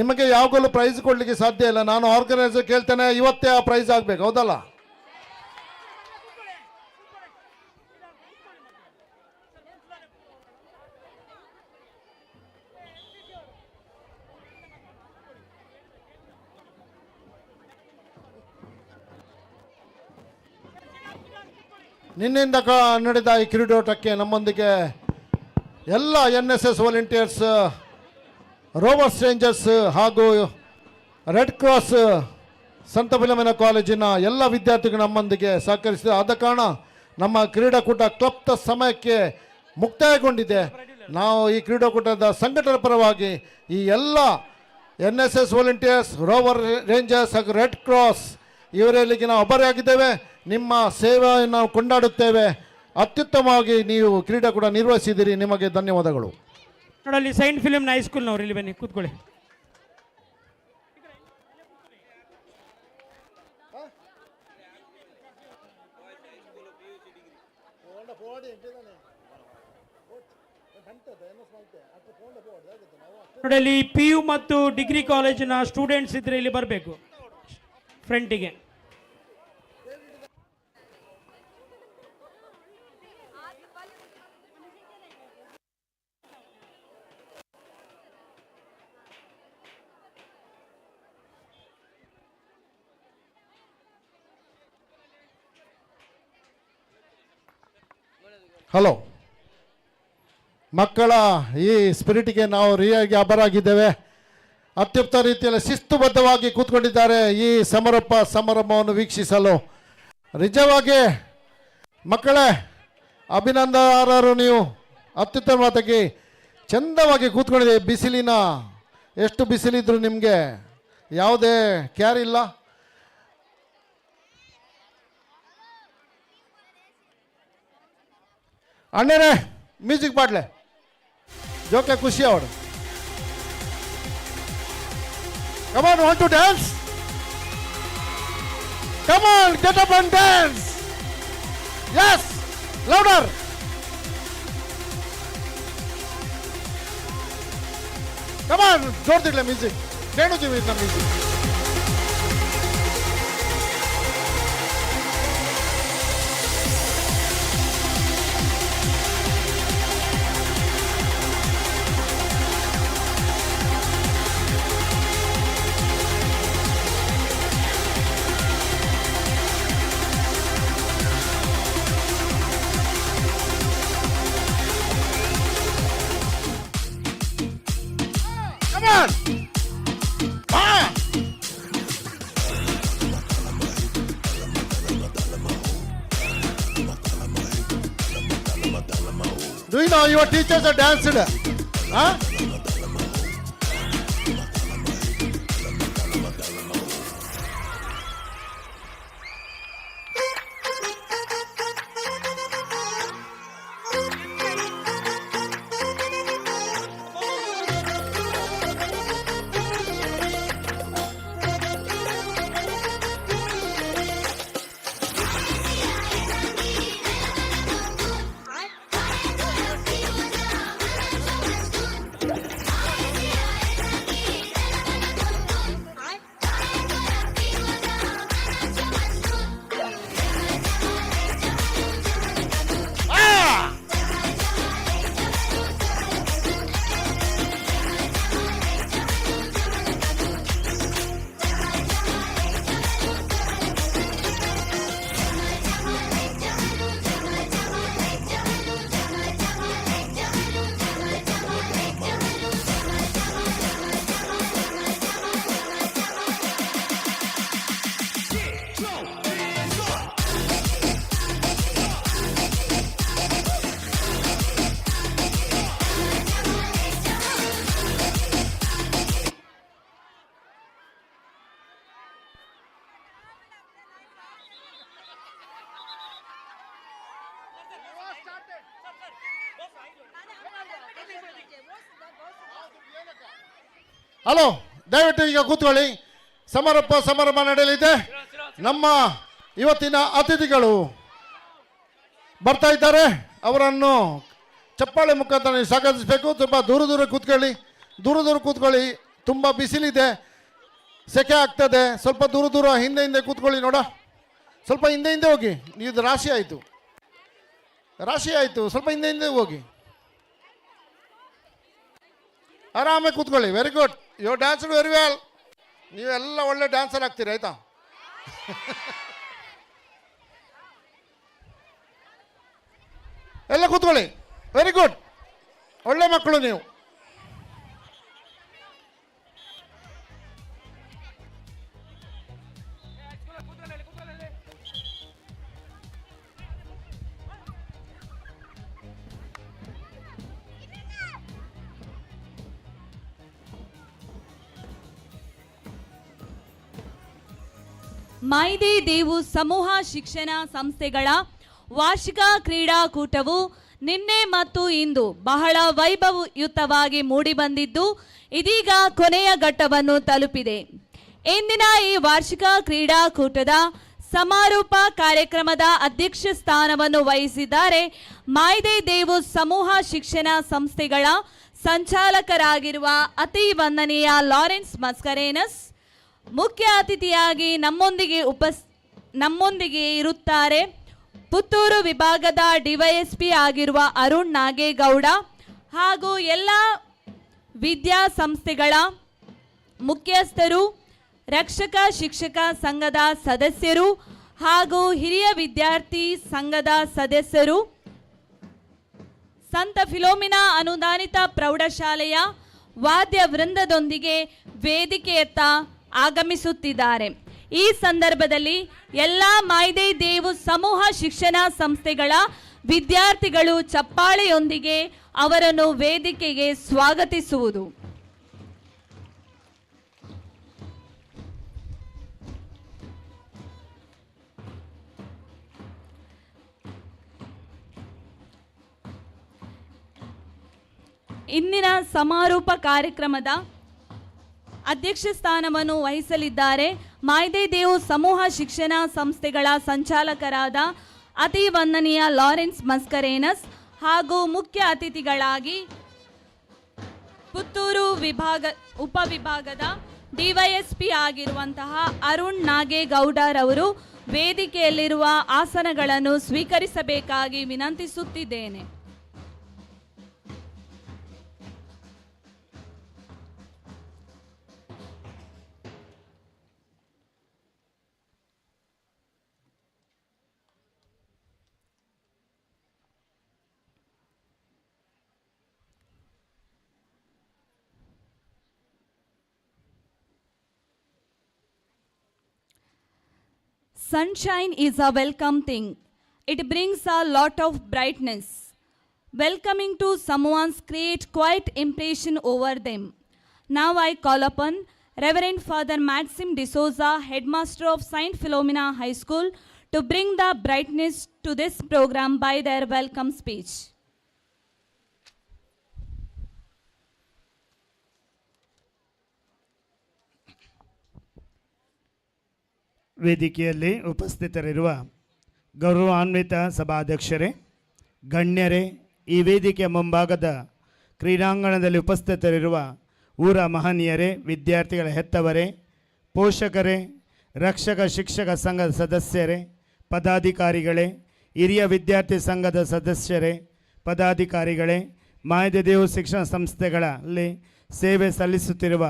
A: ನಿಮಗೆ ಯಾವಾಗಲೂ ಪ್ರೈಸ್ ಕೊಡಲಿಕ್ಕೆ ಸಾಧ್ಯ ಇಲ್ಲ. ನಾನು ಆರ್ಗನೈಸರ್ ಕೇಳ್ತೇನೆ, ಇವತ್ತೇ ಆ ಪ್ರೈಸ್ ಆಗಬೇಕು, ಹೌದಲ್ಲ? ನಿನ್ನೆಯಿಂದ ನಡೆದ ಈ ಕ್ರೀಡೋಟಕ್ಕೆ ನಮ್ಮೊಂದಿಗೆ ಎಲ್ಲ NSS ವಾಲಂಟಿಯರ್ಸ್, ರೋವರ್ಸ್ ರೇಂಜರ್ಸ್ ಹಾಗೂ ರೆಡ್ ಕ್ರಾಸ್ ಸಂತ ಫಿಲಮಿನಾ ಕಾಲೇಜಿನ ಎಲ್ಲ ವಿದ್ಯಾರ್ಥಿಗಳು ನಮ್ಮೊಂದಿಗೆ ಸಹಕರಿಸಿದ. ಆದ ಕಾರಣ ನಮ್ಮ ಕ್ರೀಡಾಕೂಟ ಕ್ಲಬ್ದ ಸಮಯಕ್ಕೆ ಮುಕ್ತಾಯಗೊಂಡಿದೆ. ನಾವು ಈ ಕ್ರೀಡಾಕೂಟದ ಸಂಘಟನೆ ಪರವಾಗಿ ಈ ಎಲ್ಲ NSS ವಾಲಂಟಿಯರ್ಸ್, ರೋವರ್ ರೇಂಜರ್ಸ್ ಹಾಗೂ ರೆಡ್ ಕ್ರಾಸ್ ಇವರಲ್ಲಿಗೆ ನಾವು ಅಭಾರಿಯಾಗಿದ್ದೇವೆ. ನಿಮ್ಮ ಸೇವೆಯನ್ನು ನಾವು ಕೊಂಡಾಡುತ್ತೇವೆ. ಅತ್ಯುತ್ತಮವಾಗಿ ನೀವು ಕ್ರೀಡಾಕೂಟ ನಿರ್ವಹಿಸಿದ್ದೀರಿ. ನಿಮಗೆ ಧನ್ಯವಾದಗಳು.
B: ನೋಡಲ್ಲಿ ಸೈಂಟ್ ಫಿಲಮ್ನ ಹೈಸ್ಕೂಲ್ನವ್ರು ಇಲ್ಲಿ ಬನ್ನಿ, ಕೂತ್ಕೊಳ್ಳಿ. ನೋಡಲ್ಲಿ PU ಮತ್ತು ಡಿಗ್ರಿ ಕಾಲೇಜಿನ ಸ್ಟೂಡೆಂಟ್ಸ್ ಇದ್ರೆ ಇಲ್ಲಿ ಬರಬೇಕು ಫ್ರಂಟಿಗೆ.
A: ಹಲೋ, ಮಕ್ಕಳ ಈ ಸ್ಪಿರಿಟ್ಗೆ ನಾವು ರಿಯಾಗಿ ಅಭಾರಾಗಿದ್ದೇವೆ. ಅತ್ಯುತ್ತಮ ರೀತಿಯಲ್ಲಿ ಶಿಸ್ತುಬದ್ಧವಾಗಿ ಕೂತ್ಕೊಂಡಿದ್ದಾರೆ ಈ ಸಮಾರಂಭವನ್ನು ವೀಕ್ಷಿಸಲು. ನಿಜವಾಗಿ ಮಕ್ಕಳೇ ಅಭಿನಂದನಾರ್ಹರು. ನೀವು ಅತ್ಯುತ್ತಮವಾಗಿ ಚಂದವಾಗಿ ಕೂತ್ಕೊಂಡಿದ್ದೀವಿ. ಬಿಸಿಲಿನ ಎಷ್ಟು ಬಿಸಿಲಿದ್ರು ನಿಮಗೆ ಯಾವುದೇ ಕ್ಯಾರ್ ಇಲ್ಲ. ಅಣ್ಣರೇ ಮ್ಯೂಸಿಕ್ ಪಾಡ್ಲೆ ಜೋಕೆ ಖುಷಿ ಅವಡು. Come on, want to dance? Come on, get up and dance. Yes, louder. Come on, ಜೋರ್ದಿಡ್ಲೆ ಮ್ಯೂಸಿಕ್. ರೇಣು ಜೀವಿ ನಮ್ಮ music. Do you know your teachers are dancing? Huh? Hello, ದಯವಿಟ್ಟು ಈಗ ಕೂತ್ಕೊಳ್ಳಿ. ಸಮಾರಂಭ ನಡೆಯಲಿದೆ. ನಮ್ಮ ಇವತ್ತಿನ ಅತಿಥಿಗಳು ಬರ್ತಾ ಇದ್ದಾರೆ. ಅವರನ್ನು ಚಪ್ಪಾಳೆ ಮುಖಾಂತರ ನೀವು ಸ್ವಾಗತಿಸಬೇಕು. ತುಂಬ ದೂರ ಕೂತ್ಕೊಳ್ಳಿ. ತುಂಬ ಬಿಸಿಲಿದೆ, ಸೆಕೆ ಆಗ್ತದೆ. ಸ್ವಲ್ಪ ದೂರ ಹಿಂದೆ ಕೂತ್ಕೊಳ್ಳಿ. ನೋಡ, ಸ್ವಲ್ಪ ಹಿಂದೆ ಹೋಗಿ. ಇದು ರಾಶಿ ಆಯಿತು. ಸ್ವಲ್ಪ ಹಿಂದೆ ಹೋಗಿ. ಆರಾಮಾಗಿ ಕೂತ್ಕೊಳ್ಳಿ. Very good, you dance very well. ನೀವೆಲ್ಲ ಒಳ್ಳೆ ಡ್ಯಾನ್ಸರ್ ಆಗ್ತೀರಿ, ಆಯ್ತಾ? ಎಲ್ಲ ಕೂತ್ಕೊಳ್ಳಿ. ವೆರಿ ಗುಡ್, ಒಳ್ಳೆ ಮಕ್ಕಳು ನೀವು.
N: ಮಾಯಿದೆ ದೇವು ಸಮೂಹ ಶಿಕ್ಷಣ ಸಂಸ್ಥೆಗಳ ವಾರ್ಷಿಕ ಕ್ರೀಡಾಕೂಟವು ನಿನ್ನೆ ಮತ್ತು ಇಂದು ಬಹಳ ವೈಭವಯುತವಾಗಿ ಮೂಡಿಬಂದಿದ್ದು ಇದೀಗ ಕೊನೆಯ ಘಟ್ಟವನ್ನು ತಲುಪಿದೆ. ಇಂದಿನ ಈ ವಾರ್ಷಿಕ ಕ್ರೀಡಾಕೂಟದ ಸಮಾರೋಪ ಕಾರ್ಯಕ್ರಮದ ಅಧ್ಯಕ್ಷ ಸ್ಥಾನವನ್ನು ವಹಿಸಿದ್ದಾರೆ ಮಾಯಿದೆ ದೇವು ಸಮೂಹ ಶಿಕ್ಷಣ ಸಂಸ್ಥೆಗಳ ಸಂಚಾಲಕರಾಗಿರುವ ಅತಿ ವಂದನೀಯ ಲಾರೆನ್ಸ್ ಮಸ್ಕರೇನಸ್. ಮುಖ್ಯ ಅತಿಥಿಯಾಗಿ ನಮ್ಮೊಂದಿಗೆ ಇರುತ್ತಾರೆ ಪುತ್ತೂರು ವಿಭಾಗದ ಡಿವೈಎಸ್ಪಿ ಆಗಿರುವ ಅರುಣ್ ನಾಗೇಗೌಡ ಹಾಗೂ ಎಲ್ಲ ವಿದ್ಯಾಸಂಸ್ಥೆಗಳ ಮುಖ್ಯಸ್ಥರು, ರಕ್ಷಕ ಶಿಕ್ಷಕ ಸಂಘದ ಸದಸ್ಯರು ಹಾಗೂ ಹಿರಿಯ ವಿದ್ಯಾರ್ಥಿ ಸಂಘದ ಸದಸ್ಯರು, ಸಂತ ಫಿಲೋಮಿನಾ ಅನುದಾನಿತ ಪ್ರೌಢಶಾಲೆಯ ವಾದ್ಯ ವೃಂದದೊಂದಿಗೆ ವೇದಿಕೆಯತ್ತ ಆಗಮಿಸುತ್ತಿದ್ದಾರೆ. ಈ ಸಂದರ್ಭದಲ್ಲಿ ಎಲ್ಲ ಮಾಯಿದೆ ದೇವು ಸಮೂಹ ಶಿಕ್ಷಣ ಸಂಸ್ಥೆಗಳ ವಿದ್ಯಾರ್ಥಿಗಳು ಚಪ್ಪಾಳೆಯೊಂದಿಗೆ ಅವರನ್ನು ವೇದಿಕೆಗೆ ಸ್ವಾಗತಿಸುವುದು. ಇಂದಿನ ಸಮಾರೋಪ ಕಾರ್ಯಕ್ರಮದ ಅಧ್ಯಕ್ಷ ಸ್ಥಾನವನ್ನು ವಹಿಸಲಿದ್ದಾರೆ ಮಾಯಿದೆ ದೇವು ಸಮೂಹ ಶಿಕ್ಷಣ ಸಂಸ್ಥೆಗಳ ಸಂಚಾಲಕರಾದ ಅತಿ ವಂದನೀಯ ಲಾರೆನ್ಸ್ ಮಸ್ಕರೇನಸ್ ಹಾಗೂ ಮುಖ್ಯ ಅತಿಥಿಗಳಾಗಿ ಪುತ್ತೂರು ಉಪವಿಭಾಗದ ಡಿವೈಎಸ್ಪಿ ಆಗಿರುವಂತಹ ಅರುಣ್ ನಾಗೇಗೌಡರವರು ವೇದಿಕೆಯಲ್ಲಿರುವ ಆಸನಗಳನ್ನು ಸ್ವೀಕರಿಸಬೇಕಾಗಿ ವಿನಂತಿಸುತ್ತಿದ್ದೇನೆ. Sunshine is a welcome thing. It brings a lot of brightness. Welcoming to someone's create quite impression over them. Now I call upon Reverend Father Maxim D'Souza, Headmaster of Saint Philomena High School, to bring the brightness to this program by their welcome speech.
O: ವೇದಿಕೆಯಲ್ಲಿ ಉಪಸ್ಥಿತರಿರುವ ಗೌರವಾನ್ವಿತ ಸಭಾಧ್ಯಕ್ಷರೇ, ಗಣ್ಯರೇ, ಈ ವೇದಿಕೆಯ ಮುಂಭಾಗದ ಕ್ರೀಡಾಂಗಣದಲ್ಲಿ ಉಪಸ್ಥಿತರಿರುವ ಊರ ಮಹನೀಯರೇ, ವಿದ್ಯಾರ್ಥಿಗಳ ಹೆತ್ತವರೇ, ಪೋಷಕರೇ, ರಕ್ಷಕ ಶಿಕ್ಷಕ ಸಂಘದ ಸದಸ್ಯರೇ, ಪದಾಧಿಕಾರಿಗಳೇ, ಹಿರಿಯ ವಿದ್ಯಾರ್ಥಿ ಸಂಘದ ಸದಸ್ಯರೇ, ಪದಾಧಿಕಾರಿಗಳೇ, ಮಾಯಿದೆ ದೇವು ಶಿಕ್ಷಣ ಸಂಸ್ಥೆಗಳಲ್ಲಿ ಸೇವೆ ಸಲ್ಲಿಸುತ್ತಿರುವ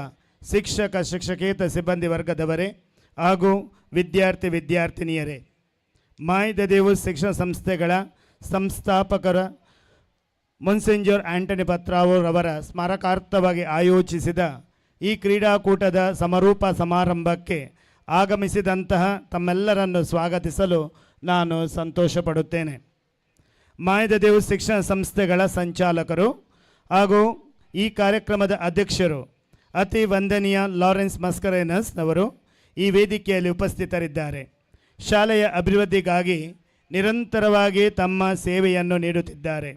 O: ಶಿಕ್ಷಕೇತರ ಸಿಬ್ಬಂದಿ ವರ್ಗದವರೇ ಹಾಗೂ ವಿದ್ಯಾರ್ಥಿನಿಯರೇ, ಮಾಯಿದೆ ದೇವು ಶಿಕ್ಷಣ ಸಂಸ್ಥೆಗಳ ಸಂಸ್ಥಾಪಕರ ಮೊನ್ಸೆಂಜರ್ ಆಂಟನಿ ಪತ್ರಾವರವರ ಸ್ಮಾರಕಾರ್ಥವಾಗಿ ಆಯೋಜಿಸಿದ ಈ ಕ್ರೀಡಾಕೂಟದ ಸಮಾರೋಪ ಸಮಾರಂಭಕ್ಕೆ ಆಗಮಿಸಿದಂತಹ ತಮ್ಮೆಲ್ಲರನ್ನು ಸ್ವಾಗತಿಸಲು ನಾನು ಸಂತೋಷಪಡುತ್ತೇನೆ. ಮಾಯಿದೆ ದೇವು ಶಿಕ್ಷಣ ಸಂಸ್ಥೆಗಳ ಸಂಚಾಲಕರು ಹಾಗೂ ಈ ಕಾರ್ಯಕ್ರಮದ ಅಧ್ಯಕ್ಷರು ಅತಿ ವಂದನೀಯ ಲಾರೆನ್ಸ್ ಮಸ್ಕರೇನಸ್ ಅವರು ಈ ವೇದಿಕೆಯಲ್ಲಿ ಉಪಸ್ಥಿತರಿದ್ದಾರೆ. ಶಾಲೆಯ ಅಭಿವೃದ್ಧಿಗಾಗಿ ನಿರಂತರವಾಗಿ ತಮ್ಮ ಸೇವೆಯನ್ನು ನೀಡುತ್ತಿದ್ದಾರೆ.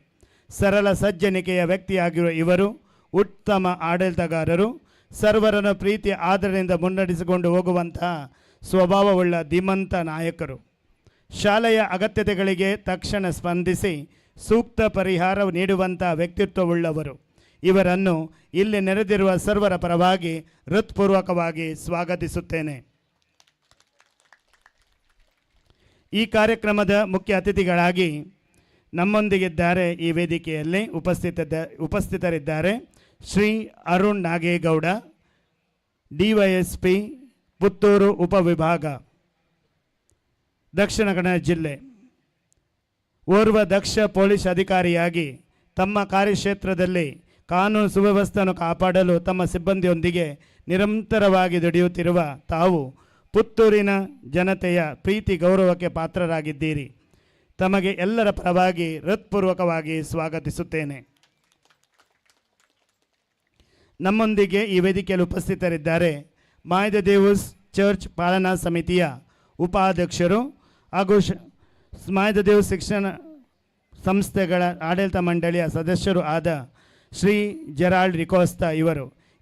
O: ಸರಳ ಸಜ್ಜನಿಕೆಯ ವ್ಯಕ್ತಿಯಾಗಿರುವ ಇವರು ಉತ್ತಮ ಆಡಳಿತಗಾರರು, ಸರ್ವರನ್ನು ಪ್ರೀತಿ ಆದರದಿಂದ ಮುನ್ನಡೆಸಿಕೊಂಡು ಹೋಗುವಂತಹ ಸ್ವಭಾವವುಳ್ಳ ಧೀಮಂತ ನಾಯಕರು. ಶಾಲೆಯ ಅಗತ್ಯತೆಗಳಿಗೆ ತಕ್ಷಣ ಸ್ಪಂದಿಸಿ ಸೂಕ್ತ ಪರಿಹಾರ ನೀಡುವಂಥ ವ್ಯಕ್ತಿತ್ವವುಳ್ಳವರು. ಇವರನ್ನು ಇಲ್ಲಿ ನೆರೆದಿರುವ ಸರ್ವರ ಪರವಾಗಿ ಹೃತ್ಪೂರ್ವಕವಾಗಿ ಸ್ವಾಗತಿಸುತ್ತೇನೆ. ಈ ಕಾರ್ಯಕ್ರಮದ ಮುಖ್ಯ ಅತಿಥಿಗಳಾಗಿ ನಮ್ಮೊಂದಿಗಿದ್ದಾರೆ, ಈ ವೇದಿಕೆಯಲ್ಲಿ ಉಪಸ್ಥಿತರಿದ್ದಾರೆ ಶ್ರೀ ಅರುಣ್ ನಾಗೇಗೌಡ, ಡಿವೈಎಸ್ಪಿ ಪುತ್ತೂರು ಉಪವಿಭಾಗ, ದಕ್ಷಿಣ ಕನ್ನಡ ಜಿಲ್ಲೆ. ಓರ್ವ ದಕ್ಷ ಪೊಲೀಸ್ ಅಧಿಕಾರಿಯಾಗಿ ತಮ್ಮ ಕಾರ್ಯಕ್ಷೇತ್ರದಲ್ಲಿ ಕಾನೂನು ಸುವ್ಯವಸ್ಥೆಯನ್ನು ಕಾಪಾಡಲು ತಮ್ಮ ಸಿಬ್ಬಂದಿಯೊಂದಿಗೆ ನಿರಂತರವಾಗಿ ದುಡಿಯುತ್ತಿರುವ ತಾವು ಪುತ್ತೂರಿನ ಜನತೆಯ ಪ್ರೀತಿ ಗೌರವಕ್ಕೆ ಪಾತ್ರರಾಗಿದ್ದೀರಿ. ತಮಗೆ ಎಲ್ಲರ ಪರವಾಗಿ ಹೃತ್ಪೂರ್ವಕವಾಗಿ ಸ್ವಾಗತಿಸುತ್ತೇನೆ. ನಮ್ಮೊಂದಿಗೆ ಈ ವೇದಿಕೆಯಲ್ಲಿ ಉಪಸ್ಥಿತರಿದ್ದಾರೆ ಮಾಯದ ದೇವಸ್ ಚರ್ಚ್ ಪಾಲನಾ ಸಮಿತಿಯ ಉಪಾಧ್ಯಕ್ಷರು ಹಾಗೂ ಮಾಯದ ದೇವಸ್ ಶಿಕ್ಷಣ ಸಂಸ್ಥೆಗಳ ಆಡಳಿತ ಮಂಡಳಿಯ ಸದಸ್ಯರು ಆದ ಶ್ರೀ ಜೆರಾಲ್ಡ್ ರಿಕೋಸ್ತಾ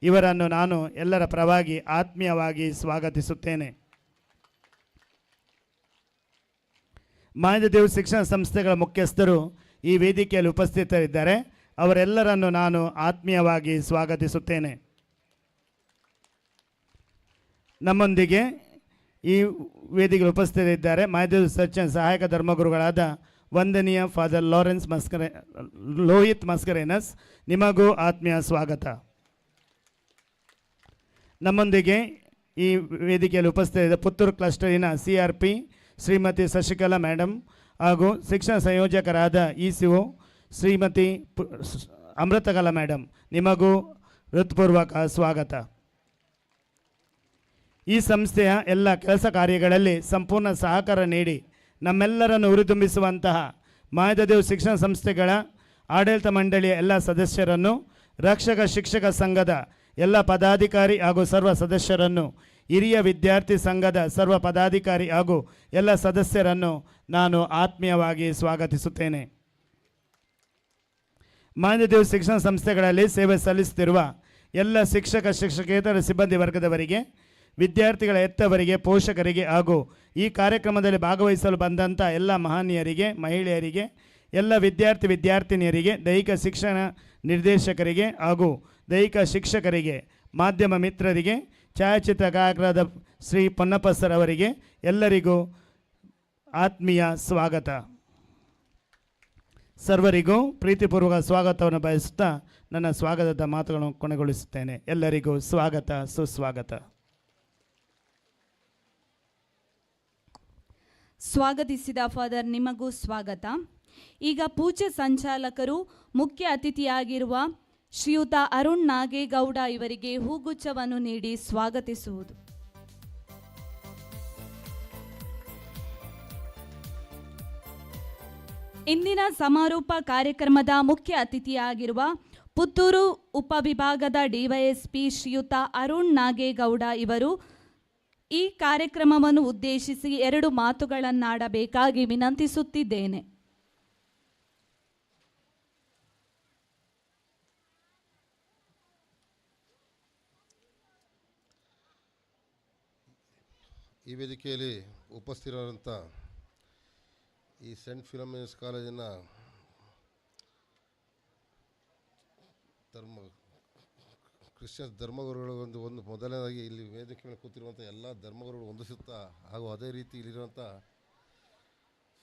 O: ಇವರನ್ನು ನಾನು ಎಲ್ಲರ ಪರವಾಗಿ ಆತ್ಮೀಯವಾಗಿ ಸ್ವಾಗತಿಸುತ್ತೇನೆ. ಮಾಯದ ದೇವಸ್ ಶಿಕ್ಷಣ ಸಂಸ್ಥೆಗಳ ಮುಖ್ಯಸ್ಥರು ಈ ವೇದಿಕೆಯಲ್ಲಿ ಉಪಸ್ಥಿತರಿದ್ದಾರೆ, ಅವರೆಲ್ಲರನ್ನು ನಾನು ಆತ್ಮೀಯವಾಗಿ ಸ್ವಾಗತಿಸುತ್ತೇನೆ. ನಮ್ಮೊಂದಿಗೆ ಈ ವೇದಿಕೆಯಲ್ಲಿ ಉಪಸ್ಥಿತರಿದ್ದಾರೆ ಮಾಯದೇವ್ ಚರ್ಚಿನ ಸಹಾಯಕ ಧರ್ಮಗುರುಗಳಾದ ವಂದನೀಯ ಫಾದರ್ ಲೋಹಿತ್ ಮಸ್ಕರೇನಸ್, ನಿಮಗೂ ಆತ್ಮೀಯ ಸ್ವಾಗತ. ನಮ್ಮೊಂದಿಗೆ ಈ ವೇದಿಕೆಯಲ್ಲಿ ಉಪಸ್ಥಿತ ಪುತ್ತೂರು ಕ್ಲಸ್ಟರಿನ CRP ಶ್ರೀಮತಿ ಶಶಿಕಲಾ ಮೇಡಮ್ ಹಾಗೂ ಶಿಕ್ಷಣ ಸಂಯೋಜಕರಾದ ECO ಶ್ರೀಮತಿ ಅಮೃತಕಲಾ ಮೇಡಮ್, ನಿಮಗೂ ಹೃತ್ಪೂರ್ವಕ ಸ್ವಾಗತ. ಈ ಸಂಸ್ಥೆಯ ಎಲ್ಲ ಕೆಲಸ ಕಾರ್ಯಗಳಲ್ಲಿ ಸಂಪೂರ್ಣ ಸಹಕಾರ ನೀಡಿ ನಮ್ಮೆಲ್ಲರನ್ನು ಹುರಿದುಂಬಿಸುವಂತಹ ಮಾಯದದೇವ್ ಶಿಕ್ಷಣ ಸಂಸ್ಥೆಗಳ ಆಡಳಿತ ಮಂಡಳಿಯ ಎಲ್ಲ ಸದಸ್ಯರನ್ನು, ರಕ್ಷಕ ಶಿಕ್ಷಕ ಸಂಘದ ಎಲ್ಲ ಪದಾಧಿಕಾರಿ ಹಾಗೂ ಸರ್ವ ಸದಸ್ಯರನ್ನು, ಹಿರಿಯ ವಿದ್ಯಾರ್ಥಿ ಸಂಘದ ಸರ್ವ ಪದಾಧಿಕಾರಿ ಹಾಗೂ ಎಲ್ಲ ಸದಸ್ಯರನ್ನು ನಾನು ಆತ್ಮೀಯವಾಗಿ ಸ್ವಾಗತಿಸುತ್ತೇನೆ. ಮಾಯದೇವ್ ಶಿಕ್ಷಣ ಸಂಸ್ಥೆಗಳಲ್ಲಿ ಸೇವೆ ಸಲ್ಲಿಸುತ್ತಿರುವ ಎಲ್ಲ ಶಿಕ್ಷಕೇತರ ಸಿಬ್ಬಂದಿ ವರ್ಗದವರಿಗೆ, ವಿದ್ಯಾರ್ಥಿಗಳ ಹೆತ್ತವರಿಗೆ, ಪೋಷಕರಿಗೆ ಹಾಗೂ ಈ ಕಾರ್ಯಕ್ರಮದಲ್ಲಿ ಭಾಗವಹಿಸಲು ಬಂದಂಥ ಎಲ್ಲ ಮಹನೀಯರಿಗೆ, ಮಹಿಳೆಯರಿಗೆ, ಎಲ್ಲ ವಿದ್ಯಾರ್ಥಿನಿಯರಿಗೆ, ದೈಹಿಕ ಶಿಕ್ಷಣ ನಿರ್ದೇಶಕರಿಗೆ ಹಾಗೂ ದೈಹಿಕ ಶಿಕ್ಷಕರಿಗೆ, ಮಾಧ್ಯಮ ಮಿತ್ರರಿಗೆ, ಛಾಯಾಚಿತ್ರಕಾರರಾದ ಶ್ರೀ ಪೊನ್ನಪ್ಪ ಸರ್ ಅವರಿಗೆ ಎಲ್ಲರಿಗೂ ಆತ್ಮೀಯ ಸ್ವಾಗತ. ಸರ್ವರಿಗೂ ಪ್ರೀತಿಪೂರ್ವಕ ಸ್ವಾಗತವನ್ನು ಬಯಸುತ್ತಾ ನನ್ನ ಸ್ವಾಗತದ ಮಾತುಗಳನ್ನು ಕೊನೆಗೊಳಿಸುತ್ತೇನೆ. ಎಲ್ಲರಿಗೂ ಸ್ವಾಗತ, ಸುಸ್ವಾಗತ.
N: ಸ್ವಾಗತಿಸಿದ ಫಾದರ್, ನಿಮಗೂ ಸ್ವಾಗತ. ಈಗ ಪೂಜ್ಯ ಸಂಚಾಲಕರು ಮುಖ್ಯ ಅತಿಥಿಯಾಗಿರುವ ಶ್ರೀಯುತ ಅರುಣ್ ನಾಗೇಗೌಡ ಇವರಿಗೆ ಹೂಗುಚ್ಛವನ್ನು ನೀಡಿ ಸ್ವಾಗತಿಸುವುದು. ಇಂದಿನ ಸಮಾರೋಪ ಕಾರ್ಯಕ್ರಮದ ಮುಖ್ಯ ಅತಿಥಿಯಾಗಿರುವ ಪುತ್ತೂರು ಉಪವಿಭಾಗದ ಡಿವೈಎಸ್ಪಿ ಶ್ರೀಯುತ ಅರುಣ್ ನಾಗೇಗೌಡ ಇವರು ಈ ಕಾರ್ಯಕ್ರಮವನ್ನು ಉದ್ದೇಶಿಸಿ 2 ಮಾತುಗಳನ್ನಾಡಬೇಕಾಗಿ ವಿನಂತಿಸುತ್ತಿದ್ದೇನೆ.
A: ಈ ವೇದಿಕೆಯಲ್ಲಿ ಉಪಸ್ಥಿತರಾದಂಥ ಈ ಸೆಂಟ್ ಫಿಲೋಮಿನಸ್ ಕಾಲೇಜಿನ ಕ್ರಿಶ್ಚಿಯನ್ ಧರ್ಮಗುರುಗಳು ಒಂದು ಮೊದಲನೇದಾಗಿ ಇಲ್ಲಿ ವೇದಿಕೆ ಮೇಲೆ ಕೂತಿರುವಂಥ ಎಲ್ಲ ಧರ್ಮಗುರುಗಳು ಹೊಂದಿಸುತ್ತಾ ಹಾಗೂ ಅದೇ ರೀತಿ ಇಲ್ಲಿರುವಂಥ